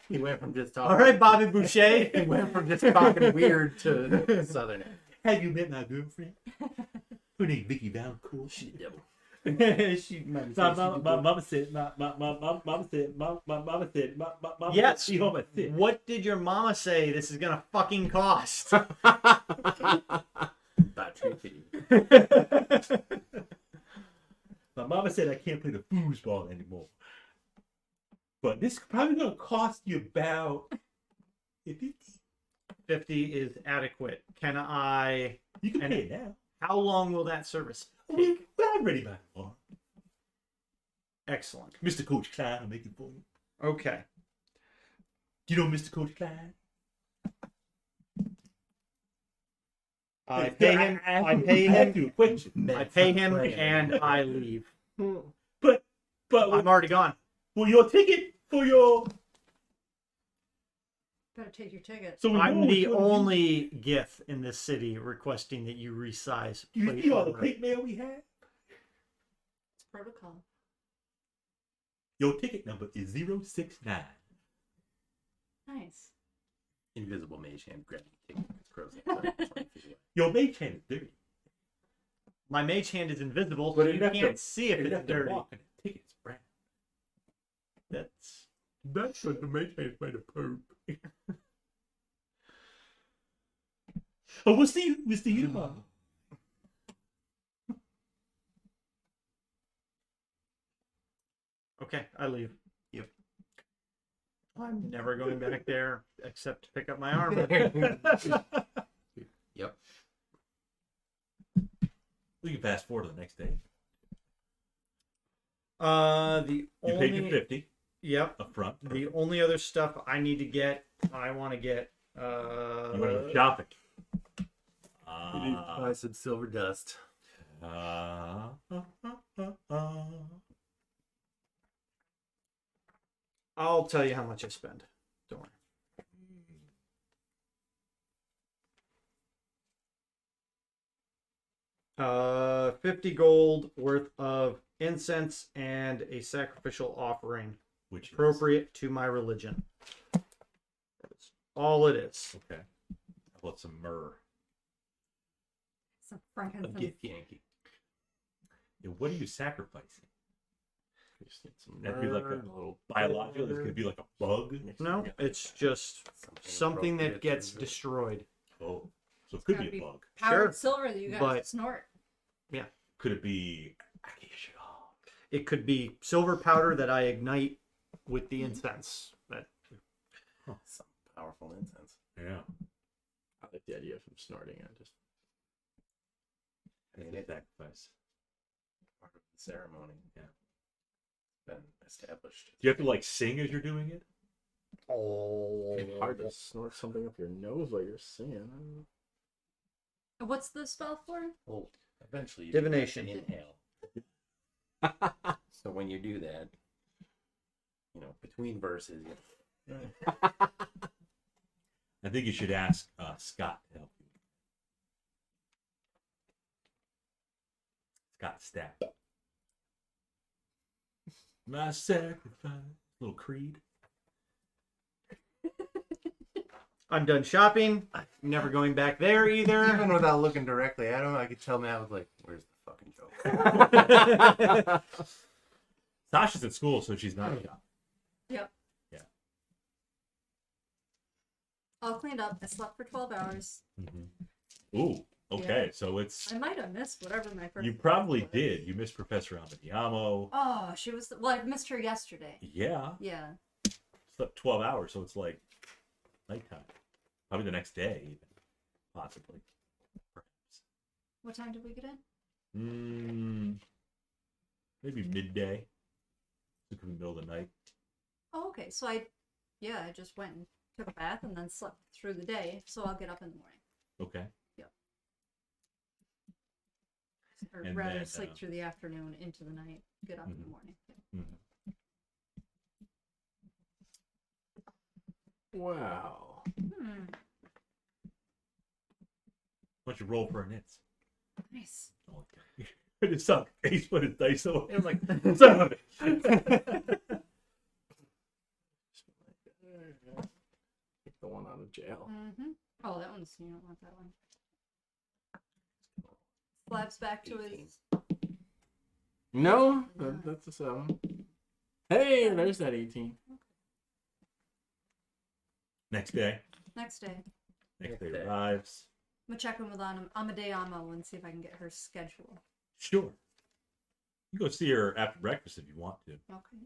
Speaker 5: He went from just talking.
Speaker 4: All right, Bobby Boucher.
Speaker 5: He went from just talking weird to southern accent.
Speaker 1: Have you met my girlfriend? Her name Vicky Valcourt.
Speaker 5: She's the devil.
Speaker 4: She might
Speaker 1: My mama said, my mama said,
Speaker 4: Yes.
Speaker 1: she home at 6.
Speaker 4: What did your mama say this is gonna fucking cost?
Speaker 5: Battery fee.
Speaker 1: My mama said I can't play the foosball anymore. But this is probably gonna cost you about 50.
Speaker 4: 50 is adequate. Can I?
Speaker 1: You can
Speaker 4: And-
Speaker 1: pay it now.
Speaker 4: How long will that service take?
Speaker 1: Well, I'm ready by tomorrow.
Speaker 4: Excellent.
Speaker 1: Mr. Coach Klein will make it for you.
Speaker 4: Okay.
Speaker 1: Do you know Mr. Coach Klein?
Speaker 4: I pay him. I pay him.
Speaker 1: You a question.
Speaker 4: I pay him, and I leave.
Speaker 1: But
Speaker 4: I'm already gone.
Speaker 1: for your ticket, for your
Speaker 3: Better take your ticket.
Speaker 1: so we
Speaker 4: I'm
Speaker 1: know
Speaker 4: the
Speaker 1: which one
Speaker 4: only GIF in this city requesting that you resize.
Speaker 1: You
Speaker 4: plate
Speaker 1: see all the
Speaker 4: armor.
Speaker 1: plate mail we have?
Speaker 3: It's protocol.
Speaker 1: Your ticket number is 069.
Speaker 3: Nice.
Speaker 5: Invisible mage hand grabbing taking Krozak 20 feet away.
Speaker 1: Your mage hand is dirty.
Speaker 4: My mage hand is invisible, so
Speaker 1: But
Speaker 4: you
Speaker 1: you'd have
Speaker 4: can't
Speaker 1: to-
Speaker 4: see if
Speaker 1: You'd
Speaker 4: it's
Speaker 1: have to
Speaker 4: dirty.
Speaker 1: walk and take its brand.
Speaker 4: That's
Speaker 6: That's what the mage hand's made of poop.
Speaker 1: Oh, what's the uniform?
Speaker 4: okay. I leave.
Speaker 5: Yep.
Speaker 4: I'm never going back there except to pick up my armor.
Speaker 5: Yep.
Speaker 1: We can fast forward to the next day.
Speaker 4: The
Speaker 1: You paid your
Speaker 4: only
Speaker 1: 50
Speaker 4: yep.
Speaker 1: up front.
Speaker 4: The only other stuff I need to get, I want to get.
Speaker 1: You want to go shopping.
Speaker 5: You need to buy some silver dust.
Speaker 4: I'll tell you how much I spend. Don't worry. 50 gold worth of incense and a sacrificial offering
Speaker 1: Which is
Speaker 4: appropriate to my religion. That's all it is.
Speaker 1: okay. How about some myrrh?
Speaker 3: Some
Speaker 5: A
Speaker 3: frankincense.
Speaker 5: gift Yankee.
Speaker 1: Yeah, what are you sacrificing?
Speaker 6: Just need some
Speaker 1: That'd be like
Speaker 6: myrrh,
Speaker 1: a
Speaker 6: little
Speaker 1: biological. This could be like a bug.
Speaker 4: No, it's just something that
Speaker 5: appropriate
Speaker 4: gets
Speaker 5: to-
Speaker 4: destroyed.
Speaker 1: Oh, so it could
Speaker 3: Gotta
Speaker 1: be a
Speaker 3: be
Speaker 1: bug.
Speaker 3: Powered
Speaker 4: Sure,
Speaker 3: silver that you guys
Speaker 4: but-
Speaker 3: snort.
Speaker 1: Could it be acacia?
Speaker 4: It could be silver powder that I ignite with the incense. That
Speaker 5: Some powerful incense.
Speaker 1: Yeah.
Speaker 6: I like the idea of him snorting it. Just
Speaker 1: That's a sacrifice.
Speaker 5: Part of the ceremony.
Speaker 1: Yeah.
Speaker 5: Been established.
Speaker 1: Do you have to like sing as you're doing it?
Speaker 6: it's hard to snort something up your nose while you're singing.
Speaker 3: What's the spell for?
Speaker 5: Well, eventually you
Speaker 4: Divination.
Speaker 5: have to inhale. So when you do that, you know, between verses, you
Speaker 1: I think you should ask Scott to help you. Scott Stapp. My sacrifice. Little creed.
Speaker 4: I'm done shopping. I'm never going back there either.
Speaker 5: even without looking directly at him, I could tell Matt was like, "Where's the fucking joke?"
Speaker 1: Sasha's at school, so she's not shopping.
Speaker 3: Yep.
Speaker 1: Yeah.
Speaker 3: All cleaned up. I slept for 12 hours.
Speaker 1: Ooh, okay. So it's
Speaker 3: I might have missed whatever my first.
Speaker 1: you probably did. You missed Professor Amadiamo.
Speaker 3: Oh, she was. Well, I missed her yesterday.
Speaker 1: Yeah,
Speaker 3: Yeah.
Speaker 1: slept 12 hours, so it's like nighttime. Probably the next day, even possibly. Perhaps.
Speaker 3: What time did we get in?
Speaker 1: Maybe midday. It could be middle of the night.
Speaker 3: Oh, okay. So I just went and took a bath and then slept through the day. So I'll get up in the morning.
Speaker 1: Okay.
Speaker 3: Or
Speaker 1: And
Speaker 3: rather,
Speaker 1: then,
Speaker 3: sleep through the afternoon into the night. Get up in the morning.
Speaker 6: Wow.
Speaker 3: Hmm.
Speaker 1: Why don't you roll for a nits?
Speaker 3: Nice.
Speaker 1: Oh, okay. I just saw Ace put his dice away. I'm like, son of a bitch.
Speaker 6: Take the one out of jail.
Speaker 3: Mm-hmm. Oh, that one's. You don't want that one. Slab's back to his.
Speaker 6: No, that's a 7. Hey, there's that 18.
Speaker 1: Next day.
Speaker 3: Next day.
Speaker 1: Next day
Speaker 5: Next day.
Speaker 1: arrives.
Speaker 3: I'm gonna check in with Amadeamo and see if I can get her schedule.
Speaker 1: Sure. You go see her after breakfast if you want to.
Speaker 3: Okay.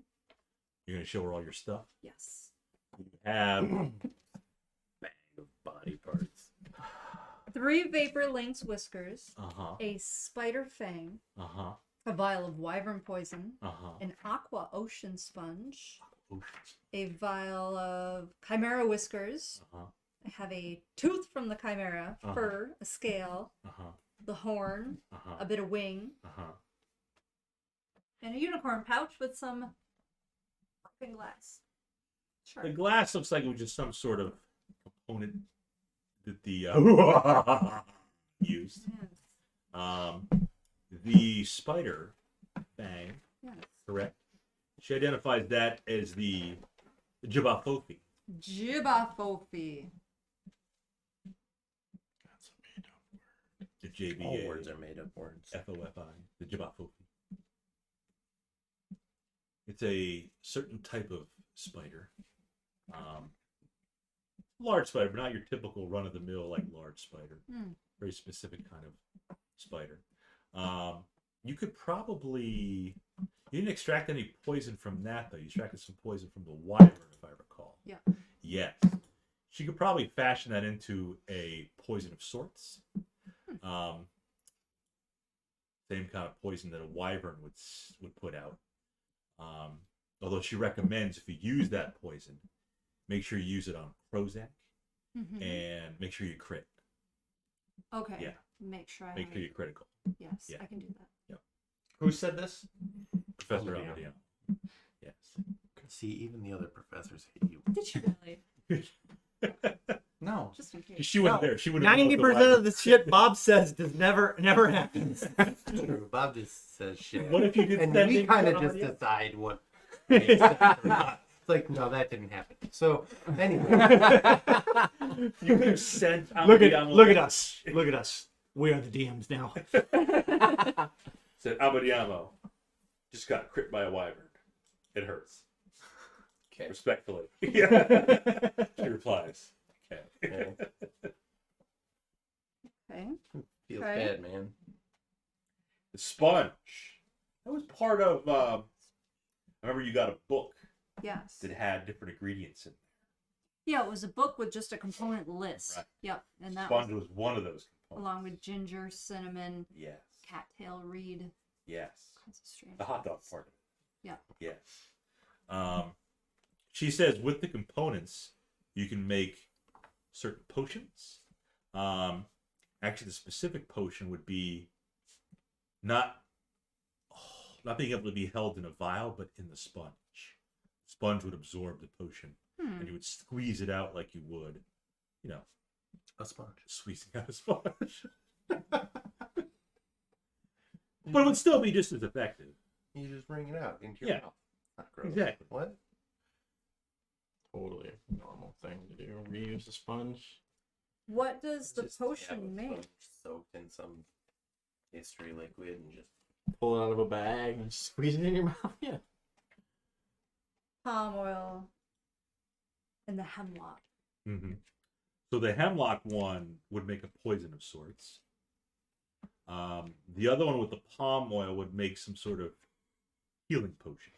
Speaker 1: You're gonna show her all your stuff.
Speaker 3: Yes.
Speaker 1: You have
Speaker 5: Bag of body parts.
Speaker 3: 3 Vapor Lynx whiskers,
Speaker 1: uh-huh.
Speaker 3: a spider fang,
Speaker 1: Uh-huh.
Speaker 3: a vial of wyvern poison,
Speaker 1: Uh-huh.
Speaker 3: an aqua ocean sponge,
Speaker 1: Oh,
Speaker 3: a vial of chimera whiskers.
Speaker 1: uh-huh.
Speaker 3: I have a tooth from the chimera,
Speaker 1: Uh-huh.
Speaker 3: fur, a scale,
Speaker 1: Uh-huh.
Speaker 3: the horn,
Speaker 1: Uh-huh.
Speaker 3: a bit of wing,
Speaker 1: Uh-huh.
Speaker 3: and a unicorn pouch with some fucking glass. Sure.
Speaker 1: The glass looks like it was just some sort of component that the used.
Speaker 3: Yes.
Speaker 1: The spider fang,
Speaker 3: Yes.
Speaker 1: correct? She identifies that as the Jabafofi.
Speaker 3: Jibafofi.
Speaker 6: That's a made up word.
Speaker 1: The JBA.
Speaker 5: All words are made up words.
Speaker 1: FOFI. The Jibafofi. It's a certain type of spider. Large spider, but not your typical run-of-the-mill like large spider. Very specific kind of spider. You could probably... You didn't extract any poison from that, though. You extracted some poison from the wyvern, if I recall.
Speaker 3: Yeah.
Speaker 1: Yes. She could probably fashion that into a poison of sorts. Same kind of poison that a wyvern would put out. Although she recommends if you use that poison, make sure you use it on Krozak and make sure you crit.
Speaker 3: Okay.
Speaker 1: Yeah.
Speaker 3: Make sure
Speaker 1: Make sure you're critical.
Speaker 3: Yes,
Speaker 1: Yeah.
Speaker 3: I can do that.
Speaker 4: Who said this?
Speaker 1: Professor
Speaker 6: Almadiano.
Speaker 1: Almadiano. Yes.
Speaker 5: See, even the other professors hate you.
Speaker 3: Did you really?
Speaker 4: No.
Speaker 3: Just in case.
Speaker 1: She wasn't
Speaker 4: No.
Speaker 1: there. She would
Speaker 4: 90% of the shit Bob says does never happens.
Speaker 5: True. Bob just says shit.
Speaker 1: What if you did
Speaker 5: And
Speaker 1: that
Speaker 5: we
Speaker 1: thing
Speaker 5: kind
Speaker 1: to
Speaker 5: of just
Speaker 1: Almadiano?
Speaker 5: decide what makes sense or not. It's like, no, that didn't happen. So, anyway.
Speaker 1: You could have sent
Speaker 4: Look
Speaker 1: Almadiano.
Speaker 4: at us. Look at us. We are the DMs now.
Speaker 1: Said Almadiano just got crit by a wyvern. It hurts.
Speaker 5: Okay.
Speaker 1: Respectfully. Yeah. She replies. Okay.
Speaker 3: Okay.
Speaker 5: Feels
Speaker 3: Okay.
Speaker 5: bad, man.
Speaker 1: The sponge. That was part of. I remember you got a book
Speaker 3: Yes.
Speaker 1: that had different ingredients in it.
Speaker 3: Yeah, it was a book with just a component list.
Speaker 1: Right.
Speaker 3: Yep. And that
Speaker 1: Sponge
Speaker 3: was
Speaker 1: was one of those components.
Speaker 3: along with ginger, cinnamon,
Speaker 1: Yes.
Speaker 3: cattail reed,
Speaker 1: Yes.
Speaker 3: kinds of strange.
Speaker 1: The hot dog
Speaker 3: things.
Speaker 1: part of it.
Speaker 3: Yeah.
Speaker 1: Yes. She says with the components, you can make certain potions. Actually, the specific potion would be not being able to be held in a vial, but in the sponge. Sponge would absorb the potion, and you would squeeze it out like you would,
Speaker 5: A sponge.
Speaker 1: squeezing out a sponge. But it would still be just as effective.
Speaker 5: You just bring it out into your
Speaker 1: Yeah.
Speaker 5: mouth. Not gross.
Speaker 1: Exactly.
Speaker 5: What?
Speaker 6: Totally a normal thing to do. Reuse a sponge.
Speaker 3: What does the
Speaker 5: Just have
Speaker 3: potion
Speaker 5: a
Speaker 3: make?
Speaker 5: sponge soaked in some history liquid and just
Speaker 6: Pull it out of a bag and squeeze it in your mouth. Yeah.
Speaker 3: Palm oil and the hemlock.
Speaker 1: Mm-hmm. So the hemlock one would make a poison of sorts. The other one with the palm oil would make some sort of healing potion.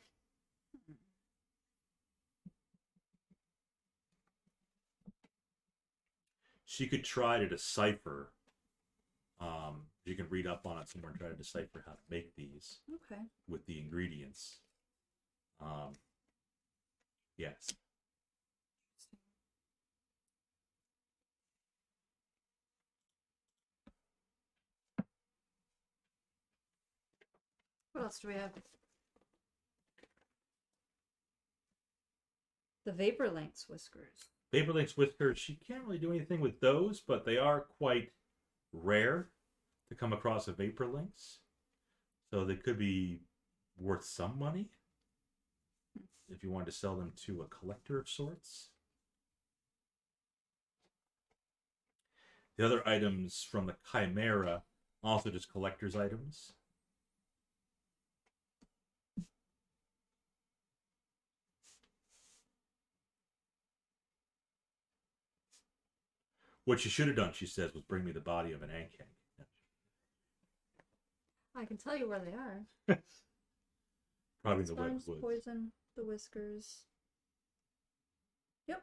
Speaker 1: She could try to decipher. You can read up on it somewhere and try to decipher how to make these
Speaker 3: Okay.
Speaker 1: with the ingredients. Yes.
Speaker 3: What else do we have? The Vapor Lynx whiskers.
Speaker 1: Vaporlink's whiskers, she can't really do anything with those, but they are quite rare to come across a Vaporlinks. So they could be worth some money if you wanted to sell them to a collector of sorts. The other items from the Chimera, also just collector's items. What she should have done, she says, was bring me the body of an Ankang.
Speaker 3: I can tell you where they are.
Speaker 1: Probably in the
Speaker 3: Sponge,
Speaker 1: woods.
Speaker 3: poison, the whiskers. Yep.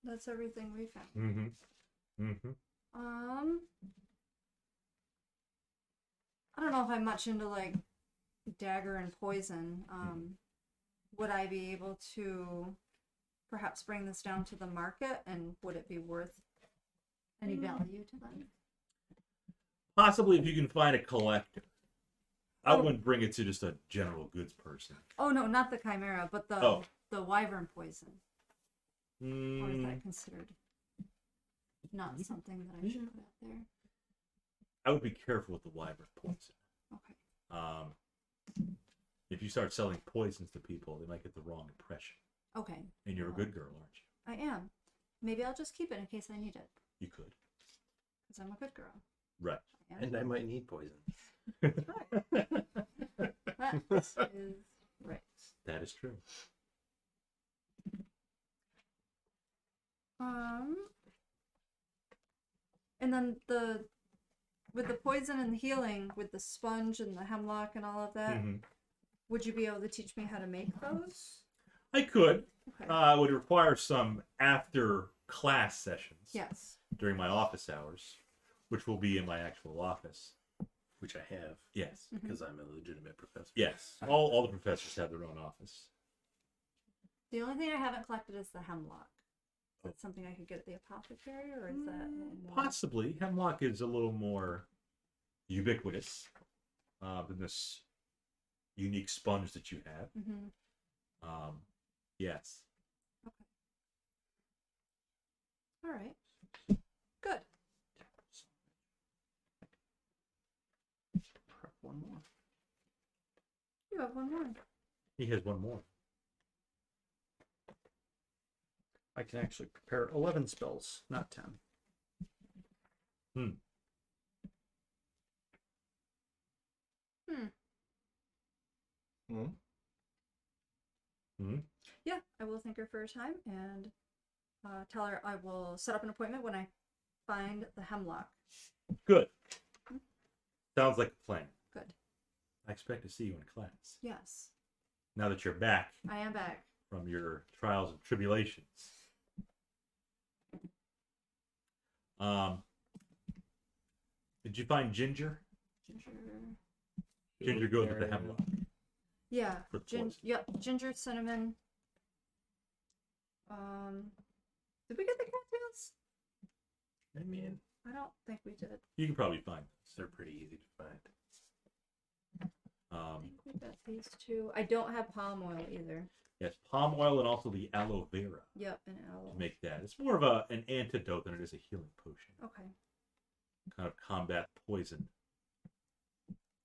Speaker 3: That's everything we found.
Speaker 1: Mm-hmm. Mm-hmm.
Speaker 3: I don't know if I'm much into like dagger and poison. Would I be able to perhaps bring this down to the market, and would it be worth any value to them?
Speaker 1: Possibly if you can find a collector. I wouldn't bring it to just a general goods person.
Speaker 3: Oh no, not the chimera, but the wyvern poison. Or is that considered not something that I should put out there?
Speaker 1: I would be careful with the wyvern poison.
Speaker 3: Okay.
Speaker 1: If you start selling poisons to people, they might get the wrong impression.
Speaker 3: Okay.
Speaker 1: And you're a good girl, aren't you?
Speaker 3: am. Maybe I'll just keep it in case I need it.
Speaker 1: You could.
Speaker 3: Because I'm a good girl.
Speaker 1: Right.
Speaker 3: I am.
Speaker 5: And I might need poison.
Speaker 3: That is right.
Speaker 1: That is true.
Speaker 3: And then with the poison and the healing, with the sponge and the hemlock and all of that,
Speaker 1: Mhm.
Speaker 3: would you be able to teach me how to make those?
Speaker 1: I could.
Speaker 3: Okay.
Speaker 1: Would require some after class sessions
Speaker 3: Yes.
Speaker 1: during my office hours, which will be in my actual office.
Speaker 5: Which I have,
Speaker 1: Yes.
Speaker 5: because I'm a legitimate professor.
Speaker 1: Yes. All the professors have their own office.
Speaker 3: The only thing I haven't collected is the hemlock. Is that something I could get at the apothecary, or is that a little more...
Speaker 1: Possibly. Hemlock is a little more ubiquitous than this unique sponge that you have.
Speaker 3: Mm-hmm.
Speaker 1: Yes.
Speaker 3: All right. Good.
Speaker 4: Prep one more.
Speaker 3: You have one more.
Speaker 1: He has one more.
Speaker 4: I can actually prepare 11 spells, not 10.
Speaker 3: Yeah, I will thank her for her time and tell her I will set up an appointment when I find the hemlock.
Speaker 1: Good. Sounds like a plan.
Speaker 3: Good.
Speaker 1: I expect to see you in class.
Speaker 3: Yes,
Speaker 1: Now that you're back
Speaker 3: I am back.
Speaker 1: from your trials and tribulations. Did you find Ginger? Ginger goes with the hemlock.
Speaker 3: Yeah,
Speaker 1: For the poison.
Speaker 3: yep, ginger, cinnamon. Did we get the cattails?
Speaker 5: I mean,
Speaker 3: I don't think we did.
Speaker 1: You can probably find
Speaker 5: they're pretty easy to find.
Speaker 3: I think we got these two. I don't have palm oil either.
Speaker 1: yes, palm oil and also the aloe vera
Speaker 3: Yep, and aloe.
Speaker 1: to make that. It's more of an antidote than it is a healing potion.
Speaker 3: Okay.
Speaker 1: Kind of combat poison.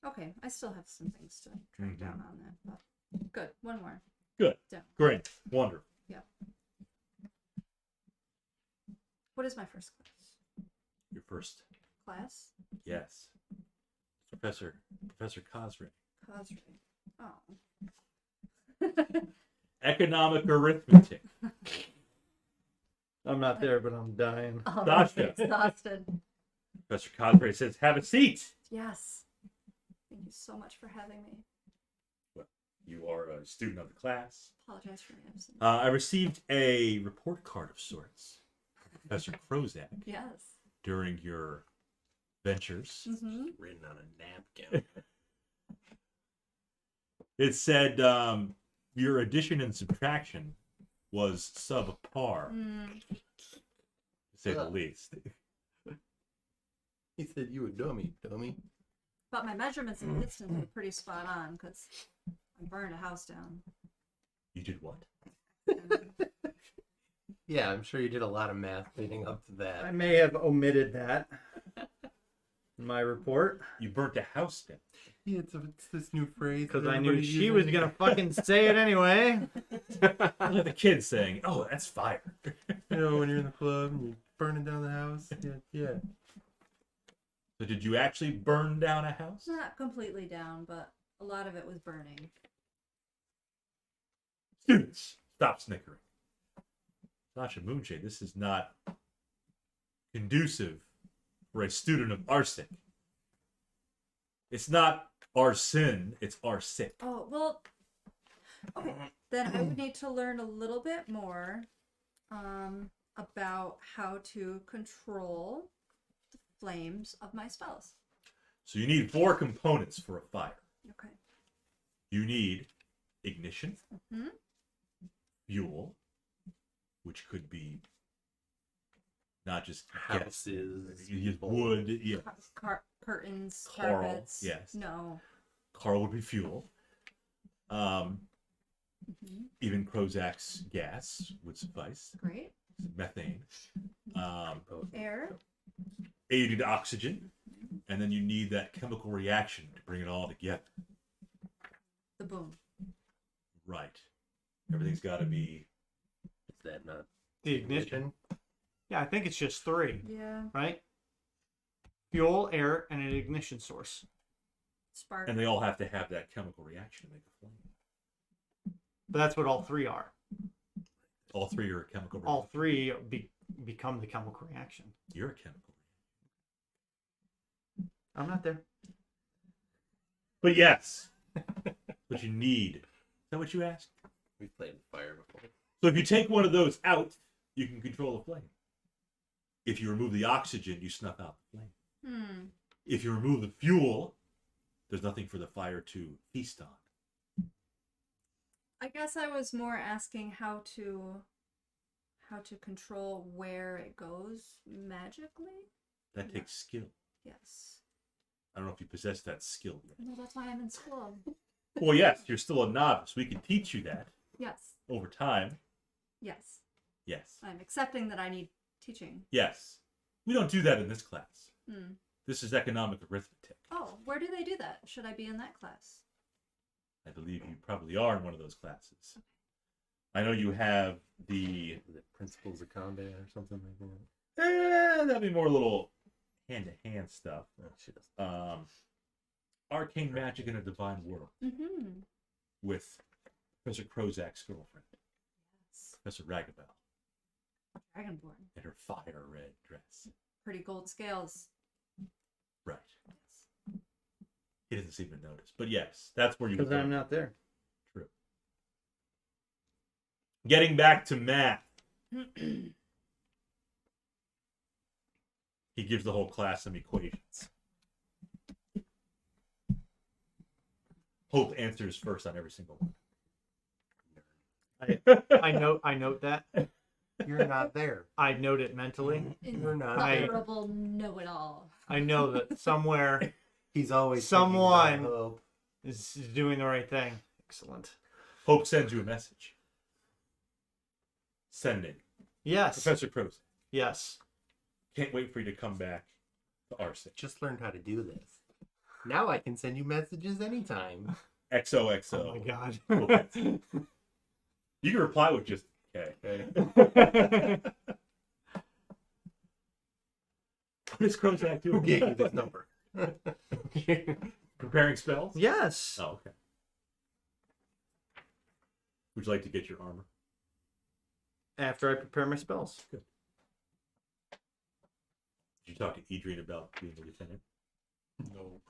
Speaker 3: Okay, I still have some things to track down on that, but good. One more.
Speaker 1: Good.
Speaker 3: Done.
Speaker 1: Great. Wonderful.
Speaker 3: What is my first class?
Speaker 1: Your first.
Speaker 3: Class?
Speaker 1: Yes. Professor Cosray.
Speaker 3: Cosray. Oh.
Speaker 1: Economic arithmetic.
Speaker 4: I'm not there, but I'm dying.
Speaker 3: Oh,
Speaker 1: Sasha.
Speaker 3: exhausted.
Speaker 1: Professor Cosray says, have a seat.
Speaker 3: Yes. Thank you so much for having me.
Speaker 1: You are a student of the class.
Speaker 3: Apologize for my absence.
Speaker 1: I received a report card of sorts. Professor Krozak,
Speaker 3: Yes.
Speaker 1: during your ventures.
Speaker 3: Mm-hmm.
Speaker 5: Written on a napkin.
Speaker 1: It said your addition and subtraction was subpar, to say the least.
Speaker 5: He said, "You a dummy."
Speaker 3: But my measurements and distance were pretty spot on because I burned a house down.
Speaker 1: You did what?
Speaker 5: Yeah, I'm sure you did a lot of math leading up to that.
Speaker 4: I may have omitted that in my report
Speaker 1: You burnt a house down.
Speaker 5: Yeah, it's this new phrase.
Speaker 4: because
Speaker 5: that
Speaker 4: I knew
Speaker 5: everybody's
Speaker 4: she
Speaker 5: using.
Speaker 4: was gonna fucking say it anyway.
Speaker 1: Look at the kids saying, "Oh, that's fire."
Speaker 5: You know, when you're in the club and you're burning down the house. Yeah.
Speaker 1: So did you actually burn down a house?
Speaker 3: Not completely down, but a lot of it was burning.
Speaker 1: Students, stop snickering. Sasha Moonshade, this is not conducive for a student of arsic. It's not arson, it's arsic.
Speaker 3: Oh, well, okay. Then I would need to learn a little bit more about how to control the flames of my spells.
Speaker 1: So you need 4 components for a fire.
Speaker 3: Okay.
Speaker 1: You need ignition,
Speaker 3: Mm-hmm.
Speaker 1: fuel, which could be not just
Speaker 5: Houses,
Speaker 1: gas. You use
Speaker 5: people.
Speaker 1: wood, yeah.
Speaker 3: Curtains,
Speaker 1: Coral,
Speaker 3: carpets.
Speaker 1: yes.
Speaker 3: No.
Speaker 1: Coral would be fuel.
Speaker 3: Mm-hmm.
Speaker 1: Even Krozak's gas would suffice.
Speaker 3: Great.
Speaker 1: Methane.
Speaker 3: Air.
Speaker 1: You need oxygen, and then you need that chemical reaction to bring it all together.
Speaker 3: The boom.
Speaker 1: Right. Everything's got to be.
Speaker 5: Is that not
Speaker 4: The ignition. Yeah, I think it's just 3,
Speaker 3: Yeah.
Speaker 4: right? Fuel, air, and an ignition source.
Speaker 3: Spark.
Speaker 1: And they all have to have that chemical reaction to make a flame.
Speaker 4: But that's what all 3 are.
Speaker 1: All 3 are a chemical reaction.
Speaker 4: All 3 become the chemical reaction.
Speaker 1: You're a chemical reaction.
Speaker 4: I'm not there.
Speaker 1: But yes, what you need. Is that what you asked?
Speaker 5: We've played with fire before.
Speaker 1: So if you take one of those out, you can control the flame. If you remove the oxygen, you snuff out the flame. If you remove the fuel, there's nothing for the fire to feast on.
Speaker 3: I guess I was more asking how to control where it goes magically.
Speaker 1: That takes skill.
Speaker 3: Yes.
Speaker 1: I don't know if you possess that skill yet.
Speaker 3: No, that's why I'm in school.
Speaker 1: Well, yes, you're still a novice. We can teach you that
Speaker 3: Yes.
Speaker 1: over time.
Speaker 3: Yes.
Speaker 1: Yes.
Speaker 3: I'm accepting that I need teaching.
Speaker 1: Yes. We don't do that in this class.
Speaker 3: Hmm.
Speaker 1: This is economic arithmetic.
Speaker 3: Oh, where do they do that? Should I be in that class?
Speaker 1: I believe you probably are in one of those classes. I know you have the...
Speaker 5: Is it Principles of Combat or something like that?
Speaker 1: that'd be more little hand-to-hand stuff.
Speaker 5: Oh, she doesn't.
Speaker 1: Arcane Magic in a Divine World
Speaker 3: Mm-hmm.
Speaker 1: with Professor Krozak's girlfriend,
Speaker 3: Yes.
Speaker 1: Professor Rafael,
Speaker 3: Dragonborn.
Speaker 1: in her fire red dress.
Speaker 3: Pretty gold scales.
Speaker 1: Right.
Speaker 3: Yes.
Speaker 1: He doesn't seem to notice. But yes, that's where you
Speaker 4: Because
Speaker 1: go.
Speaker 4: I'm not there.
Speaker 1: True. Getting back to math. He gives the whole class some equations. Hope answers first on every single one.
Speaker 4: I note that.
Speaker 5: You're not there.
Speaker 4: I note it mentally.
Speaker 5: You're not
Speaker 4: I-
Speaker 5: there.
Speaker 3: Honorable know-it-all.
Speaker 4: I know that somewhere
Speaker 5: He's always
Speaker 4: Someone-
Speaker 5: thinking about Hope.
Speaker 4: is doing the right thing. Excellent.
Speaker 1: Hope sends you a message. Sending.
Speaker 4: Yes.
Speaker 1: Professor Krozak.
Speaker 4: Yes.
Speaker 1: Can't wait for you to come back to Arcent.
Speaker 5: Just learned how to do this. Now I can send you messages anytime.
Speaker 1: XOXO.
Speaker 4: Oh my god.
Speaker 1: Okay. You can reply with just okay. What is Krozak
Speaker 5: Who
Speaker 1: doing?
Speaker 5: gave you this number?
Speaker 1: Preparing spells?
Speaker 4: Yes.
Speaker 1: Oh, okay. Would you like to get your armor?
Speaker 4: After I prepare my spells.
Speaker 1: Did you talk to Edrian about being a lieutenant?
Speaker 5: No.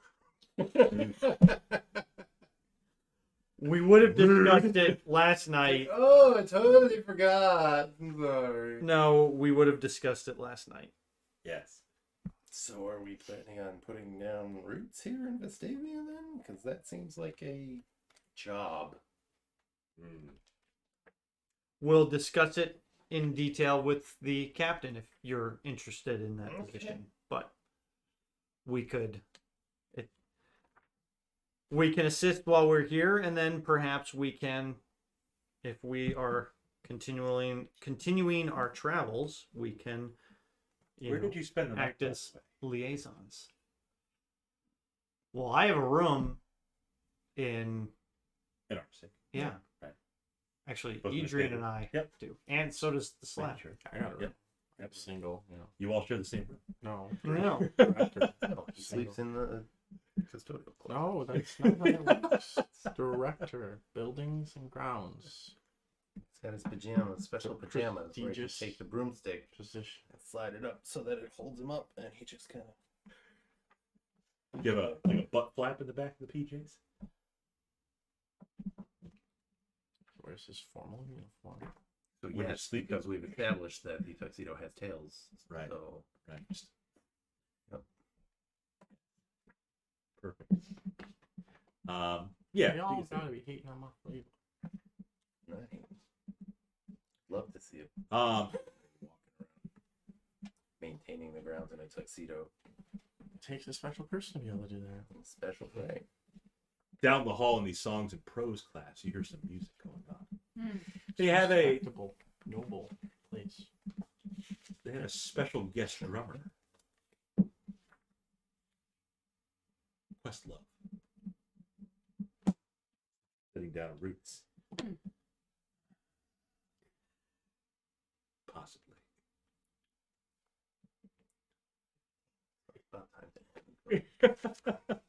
Speaker 4: We would have discussed it last night.
Speaker 5: Oh, I totally forgot. I'm sorry.
Speaker 4: No, we would have discussed it last night.
Speaker 1: Yes.
Speaker 5: So are we planning on putting down roots here in Vestavia then? Because that seems like a job.
Speaker 4: We'll discuss it in detail with the captain if you're interested in that
Speaker 5: Okay.
Speaker 4: position. But we could. We can assist while we're here, and then perhaps we can, if we are continuing our travels, we can.
Speaker 1: Where did you spend the night?
Speaker 4: act as liaisons? Well, I have a room in.
Speaker 1: In Arcent.
Speaker 4: Yeah.
Speaker 1: Right.
Speaker 4: Actually,
Speaker 1: Both in the
Speaker 4: Edrian
Speaker 1: stable.
Speaker 4: and I
Speaker 1: Yep.
Speaker 4: do, and so does the slab.
Speaker 1: Sure.
Speaker 6: I got
Speaker 1: Yep.
Speaker 6: Yep. Single. You know.
Speaker 1: You all share the same room.
Speaker 6: No.
Speaker 4: No.
Speaker 6: Director.
Speaker 5: No, he sleeps in the custodial closet.
Speaker 6: No, that's not how it works. Director, buildings and grounds.
Speaker 5: He's got his pajamas, special pajamas, where he can
Speaker 6: Prestigious
Speaker 5: take the broomstick
Speaker 6: Position.
Speaker 5: and slide it up so that it holds him up, and he just kind of.
Speaker 1: You have a butt flap in the back of the PJs?
Speaker 6: Where's his formal uniform?
Speaker 5: So
Speaker 1: When you
Speaker 5: yes,
Speaker 1: sleep,
Speaker 5: because we've established that the tuxedo has tails.
Speaker 1: Right.
Speaker 5: So
Speaker 1: Right.
Speaker 5: Yep.
Speaker 1: Perfect. Yeah.
Speaker 6: They all
Speaker 1: you can
Speaker 6: gotta be hating on my flavor.
Speaker 5: nice. Love to see it
Speaker 1: see.
Speaker 5: walking around, maintaining the grounds in a tuxedo.
Speaker 6: It takes a special person to be able to do that.
Speaker 5: Special thing.
Speaker 1: Down the hall in the songs and prose class, you hear some music going on.
Speaker 3: Hmm.
Speaker 1: They have a
Speaker 6: Respectable, noble place.
Speaker 1: they had a special guest drummer. Questlove. Sitting down roots. Possibly.
Speaker 5: About time to end.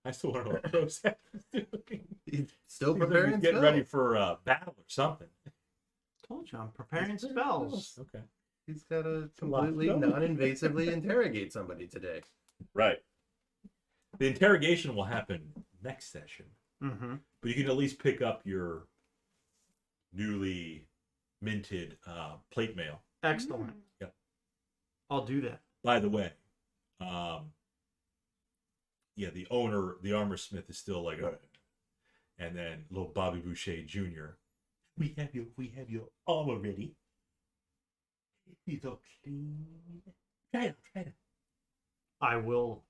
Speaker 1: I still want to know what Krozak is doing.
Speaker 5: He's still
Speaker 1: He's like
Speaker 5: preparing.
Speaker 1: he's getting
Speaker 5: spells.
Speaker 1: ready for battle or something.
Speaker 4: Told you I'm preparing spells.
Speaker 1: Okay.
Speaker 5: He's got to
Speaker 1: lot of
Speaker 5: completely
Speaker 1: spells.
Speaker 5: non-invasively interrogate somebody today.
Speaker 1: Right. The interrogation will happen next session,
Speaker 4: Mm-hmm.
Speaker 1: but you can at least pick up your newly minted plate mail.
Speaker 4: Excellent.
Speaker 1: Yeah.
Speaker 4: I'll do that.
Speaker 1: By the way, yeah, the owner, the armor smith, is still like, and then little Bobby Boucher Jr. We have your armor ready. He's all clean. Try it.
Speaker 4: I will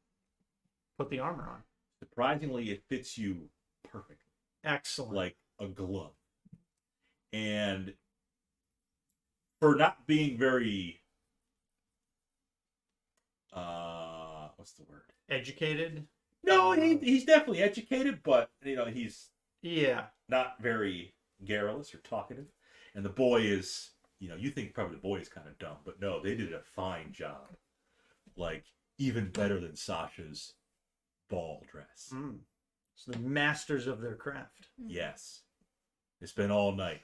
Speaker 4: put the armor on.
Speaker 1: Surprisingly, it fits you perfectly,
Speaker 4: Excellent.
Speaker 1: like a glove. And for not being very, what's the word?
Speaker 4: Educated.
Speaker 1: No, he's definitely educated, but he's
Speaker 4: Yeah.
Speaker 1: not very garrulous or talkative. And the boy is, you think probably the boy is kind of dumb, but no, they did a fine job. Like, even better than Sasha's ball dress.
Speaker 4: Mm. So the masters of their craft.
Speaker 1: Yes. They spent all night.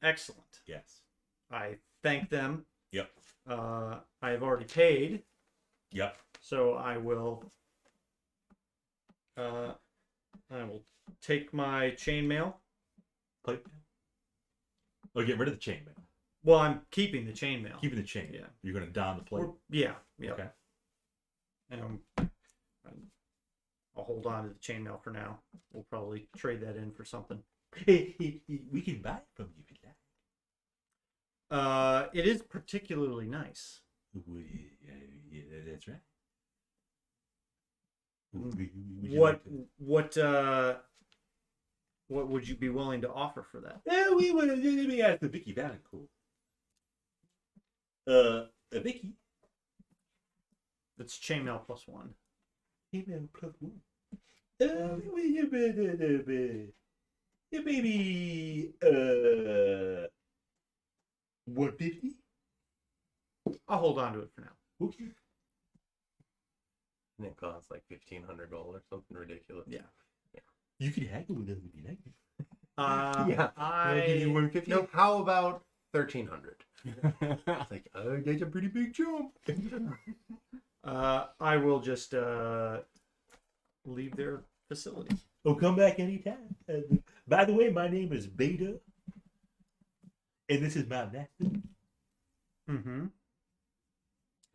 Speaker 4: Excellent.
Speaker 1: Yes.
Speaker 4: I thank them.
Speaker 1: Yep.
Speaker 4: I have already paid,
Speaker 1: Yep.
Speaker 4: so I will take my chainmail.
Speaker 1: Plate. Oh, get rid of the chainmail.
Speaker 4: Well, I'm keeping the chainmail.
Speaker 1: Keeping the chain.
Speaker 4: Yeah.
Speaker 1: You're going to don the plate.
Speaker 4: Yeah.
Speaker 1: Okay.
Speaker 4: And I'll hold on to the chainmail for now. We'll probably trade that in for something.
Speaker 1: We can buy it from you if you like.
Speaker 4: It is particularly nice.
Speaker 1: Yeah, that's right.
Speaker 4: What would you be willing to offer for that?
Speaker 1: We would let me ask the Vicky Valancourt. Vicky.
Speaker 4: It's chainmail plus one.
Speaker 1: Email plus one. Maybe 150.
Speaker 4: I'll hold on to it for now.
Speaker 1: Okay.
Speaker 5: And it costs like $1,500, something ridiculous.
Speaker 4: Yeah.
Speaker 1: You can haggle with them if you like.
Speaker 5: Yeah. I'll give you 150. No, how about 1,300? It's like, oh, that's a pretty big jump.
Speaker 4: I will just leave their facility.
Speaker 1: Oh, come back anytime. By the way, my name is Beta, and this is my master.
Speaker 4: Mm-hmm.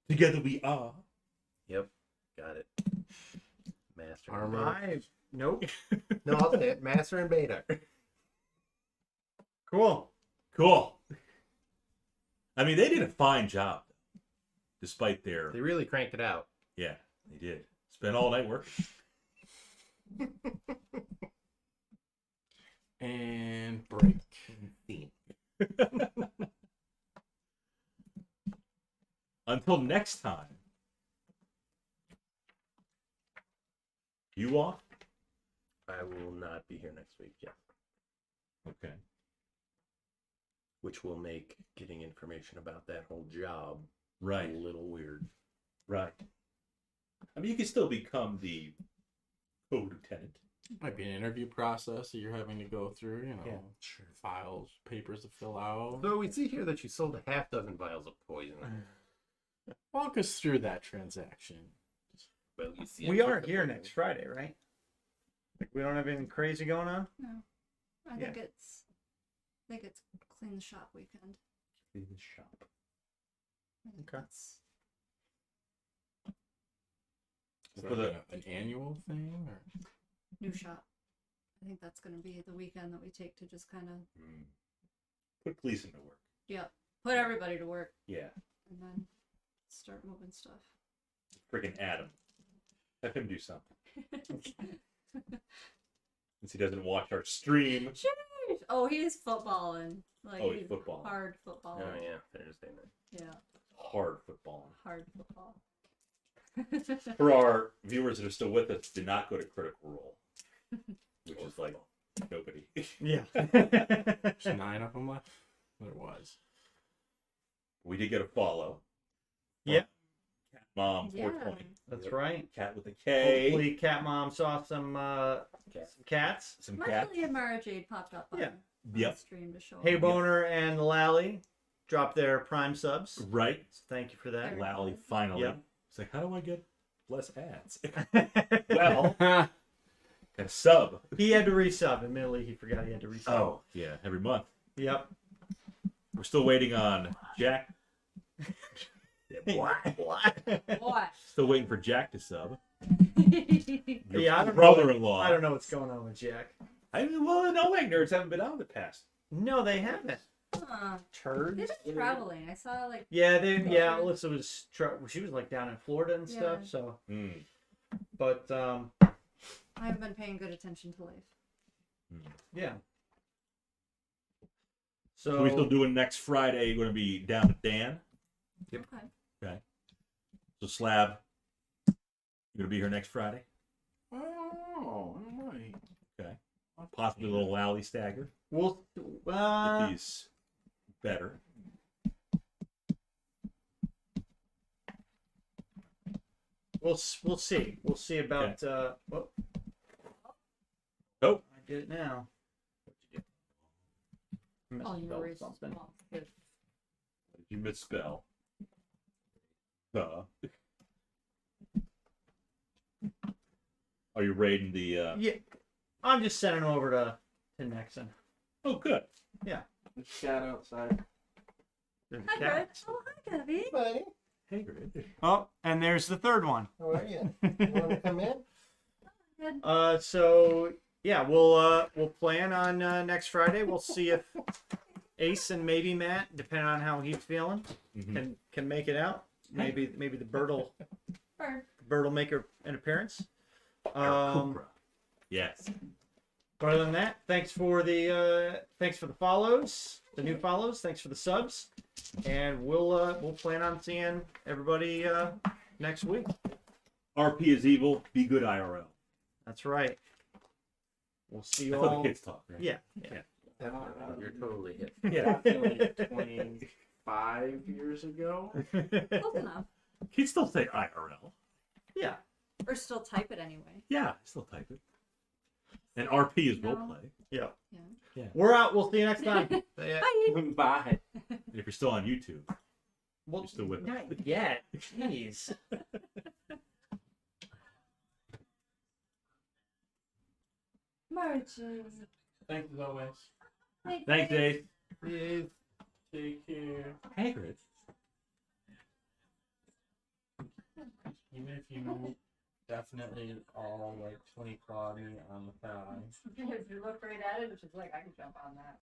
Speaker 1: Together we are.
Speaker 5: Yep, got it. Master. and
Speaker 2: Armor.
Speaker 5: beta.
Speaker 4: Nope.
Speaker 5: No, I'll say it. Master and beta.
Speaker 4: Cool.
Speaker 1: Cool. I mean, they did a fine job, despite their.
Speaker 5: They really cranked it out.
Speaker 1: Yeah, they did. Spent all night working.
Speaker 2: And break.
Speaker 5: Theme.
Speaker 1: Until next time. You off?
Speaker 5: I will not be here next week, yeah.
Speaker 1: Okay.
Speaker 5: Which will make getting information about that whole job
Speaker 1: Right.
Speaker 5: a little weird.
Speaker 1: Right. I mean, you can still become the co-lieutenant.
Speaker 2: Might be an interview process that you're having to go through,
Speaker 1: Yeah,
Speaker 2: sure. Files, papers to fill out.
Speaker 5: So we see here that you sold a half dozen vials of poison.
Speaker 2: Walk us through that transaction.
Speaker 5: Well, you see,
Speaker 4: We are here next Friday, right? Like, we don't have anything crazy going on?
Speaker 3: No, I think it's clean the shop weekend.
Speaker 1: In the shop.
Speaker 3: I think
Speaker 4: Okay.
Speaker 3: that's-
Speaker 2: Is
Speaker 1: For
Speaker 2: that an annual thing? Or?
Speaker 3: new shop. I think that's going to be the weekend that we take to just kind of
Speaker 1: Put Gleason to work.
Speaker 3: put everybody to work
Speaker 1: Yeah.
Speaker 3: and then start moving stuff.
Speaker 1: Friggin' Adam. Let him do something. Since he doesn't watch our stream.
Speaker 3: Sheesh. Oh, he's footballing. Like,
Speaker 1: Oh, he's footballing.
Speaker 3: Hard football.
Speaker 5: Oh, yeah, Thursday night.
Speaker 3: Yeah,
Speaker 1: Hard football.
Speaker 3: hard football.
Speaker 1: For our viewers that are still with us, do not go to Critical Role. Which is like Nobody.
Speaker 4: Yeah.
Speaker 2: There's 9 of them left. There was.
Speaker 1: We did get a follow.
Speaker 4: Yeah.
Speaker 1: Cat Mom
Speaker 3: Yeah.
Speaker 1: 420.
Speaker 4: That's right.
Speaker 1: Cat with a K.
Speaker 4: Hopefully, Cat Mom saw some cats.
Speaker 1: Some cats.
Speaker 3: Luckily, Mara Jade popped up on
Speaker 4: Yeah.
Speaker 3: the
Speaker 1: Yep.
Speaker 3: stream to show.
Speaker 4: Hey
Speaker 3: up.
Speaker 4: Boner and Lally dropped their Prime subs.
Speaker 1: Right.
Speaker 4: So thank you for that.
Speaker 1: Lally finally.
Speaker 4: Yep.
Speaker 1: It's like, how do I get less ads? Well, got a sub.
Speaker 4: He had to resub. Admittedly, he forgot he had to resub.
Speaker 1: Oh, yeah, every month.
Speaker 4: Yep.
Speaker 1: We're still waiting on Jack.
Speaker 4: What?
Speaker 3: What?
Speaker 1: Still waiting for Jack to sub. Your
Speaker 4: Yeah, I don't know.
Speaker 1: brother-in-law.
Speaker 4: I don't know what's going on with Jack.
Speaker 1: Well, the No Egg Nerds haven't been on in the past.
Speaker 4: No, they haven't.
Speaker 3: Huh.
Speaker 4: Turds.
Speaker 3: They've been traveling. I saw like.
Speaker 4: Yeah, Alyssa was. She was like down in Florida and stuff.
Speaker 3: Yeah.
Speaker 4: So,
Speaker 1: Mm.
Speaker 4: but
Speaker 3: I haven't been paying good attention to life.
Speaker 4: yeah.
Speaker 1: So
Speaker 4: So
Speaker 1: we still doing next Friday. You're going to be down with Dan.
Speaker 3: Okay.
Speaker 1: Okay. So Slab, you're going to be here next Friday.
Speaker 2: Oh, alright.
Speaker 1: Okay. Possibly a little Lally stagger
Speaker 4: we'll.
Speaker 1: if he's better.
Speaker 4: We'll see. We'll see about. Oh,
Speaker 1: Oh.
Speaker 4: I did it now. I
Speaker 3: Oh, you
Speaker 4: misspelled
Speaker 3: were
Speaker 4: something.
Speaker 1: Did you misspell? Are you raiding the?
Speaker 4: Yeah, I'm just sending them over to Nexon.
Speaker 1: Oh, good.
Speaker 2: There's a cat outside.
Speaker 4: There's a
Speaker 3: Hi,
Speaker 4: cat.
Speaker 3: Greg. Oh, hi, Gabby.
Speaker 5: Buddy,
Speaker 1: Hey, Grid.
Speaker 4: Oh, and there's the third one.
Speaker 5: how are you? You want to come in?
Speaker 3: Good.
Speaker 4: So yeah, we'll plan on next Friday. We'll see if Ace and maybe Matt, depending on how he's feeling,
Speaker 1: Mhm.
Speaker 4: can make it out. Maybe the bird
Speaker 3: Bird.
Speaker 4: will make an appearance.
Speaker 1: Cobra. Yes.
Speaker 4: But other than that, thanks for the follows, the new follows. Thanks for the subs, and we'll plan on seeing everybody next week.
Speaker 1: RP is evil. Be good IRL.
Speaker 4: That's right. We'll see you
Speaker 1: That's what the
Speaker 4: all.
Speaker 1: kids talk. Right?
Speaker 4: Yeah.
Speaker 5: You're totally hit.
Speaker 1: Yeah.
Speaker 2: Definitely 25 years ago.
Speaker 3: Close enough.
Speaker 1: Kids still say IRL.
Speaker 4: Yeah.
Speaker 3: Or still type it anyway.
Speaker 1: Yeah, I still type it. And RP is
Speaker 3: No.
Speaker 1: roleplay.
Speaker 4: Yeah.
Speaker 3: Yeah.
Speaker 4: We're out. We'll see you next time.
Speaker 3: Bye.
Speaker 2: Bye.
Speaker 1: And if you're still on YouTube,
Speaker 4: Well,
Speaker 1: you're still with us.
Speaker 4: not yet. Jeez.
Speaker 3: Marches.
Speaker 2: Thanks as always.
Speaker 1: Thanks, Dave.
Speaker 2: Take care.
Speaker 1: Hagrid.
Speaker 2: Even if you definitely all like 20 claw me on the thigh.
Speaker 3: If you look right at it, it's just like I can jump on that.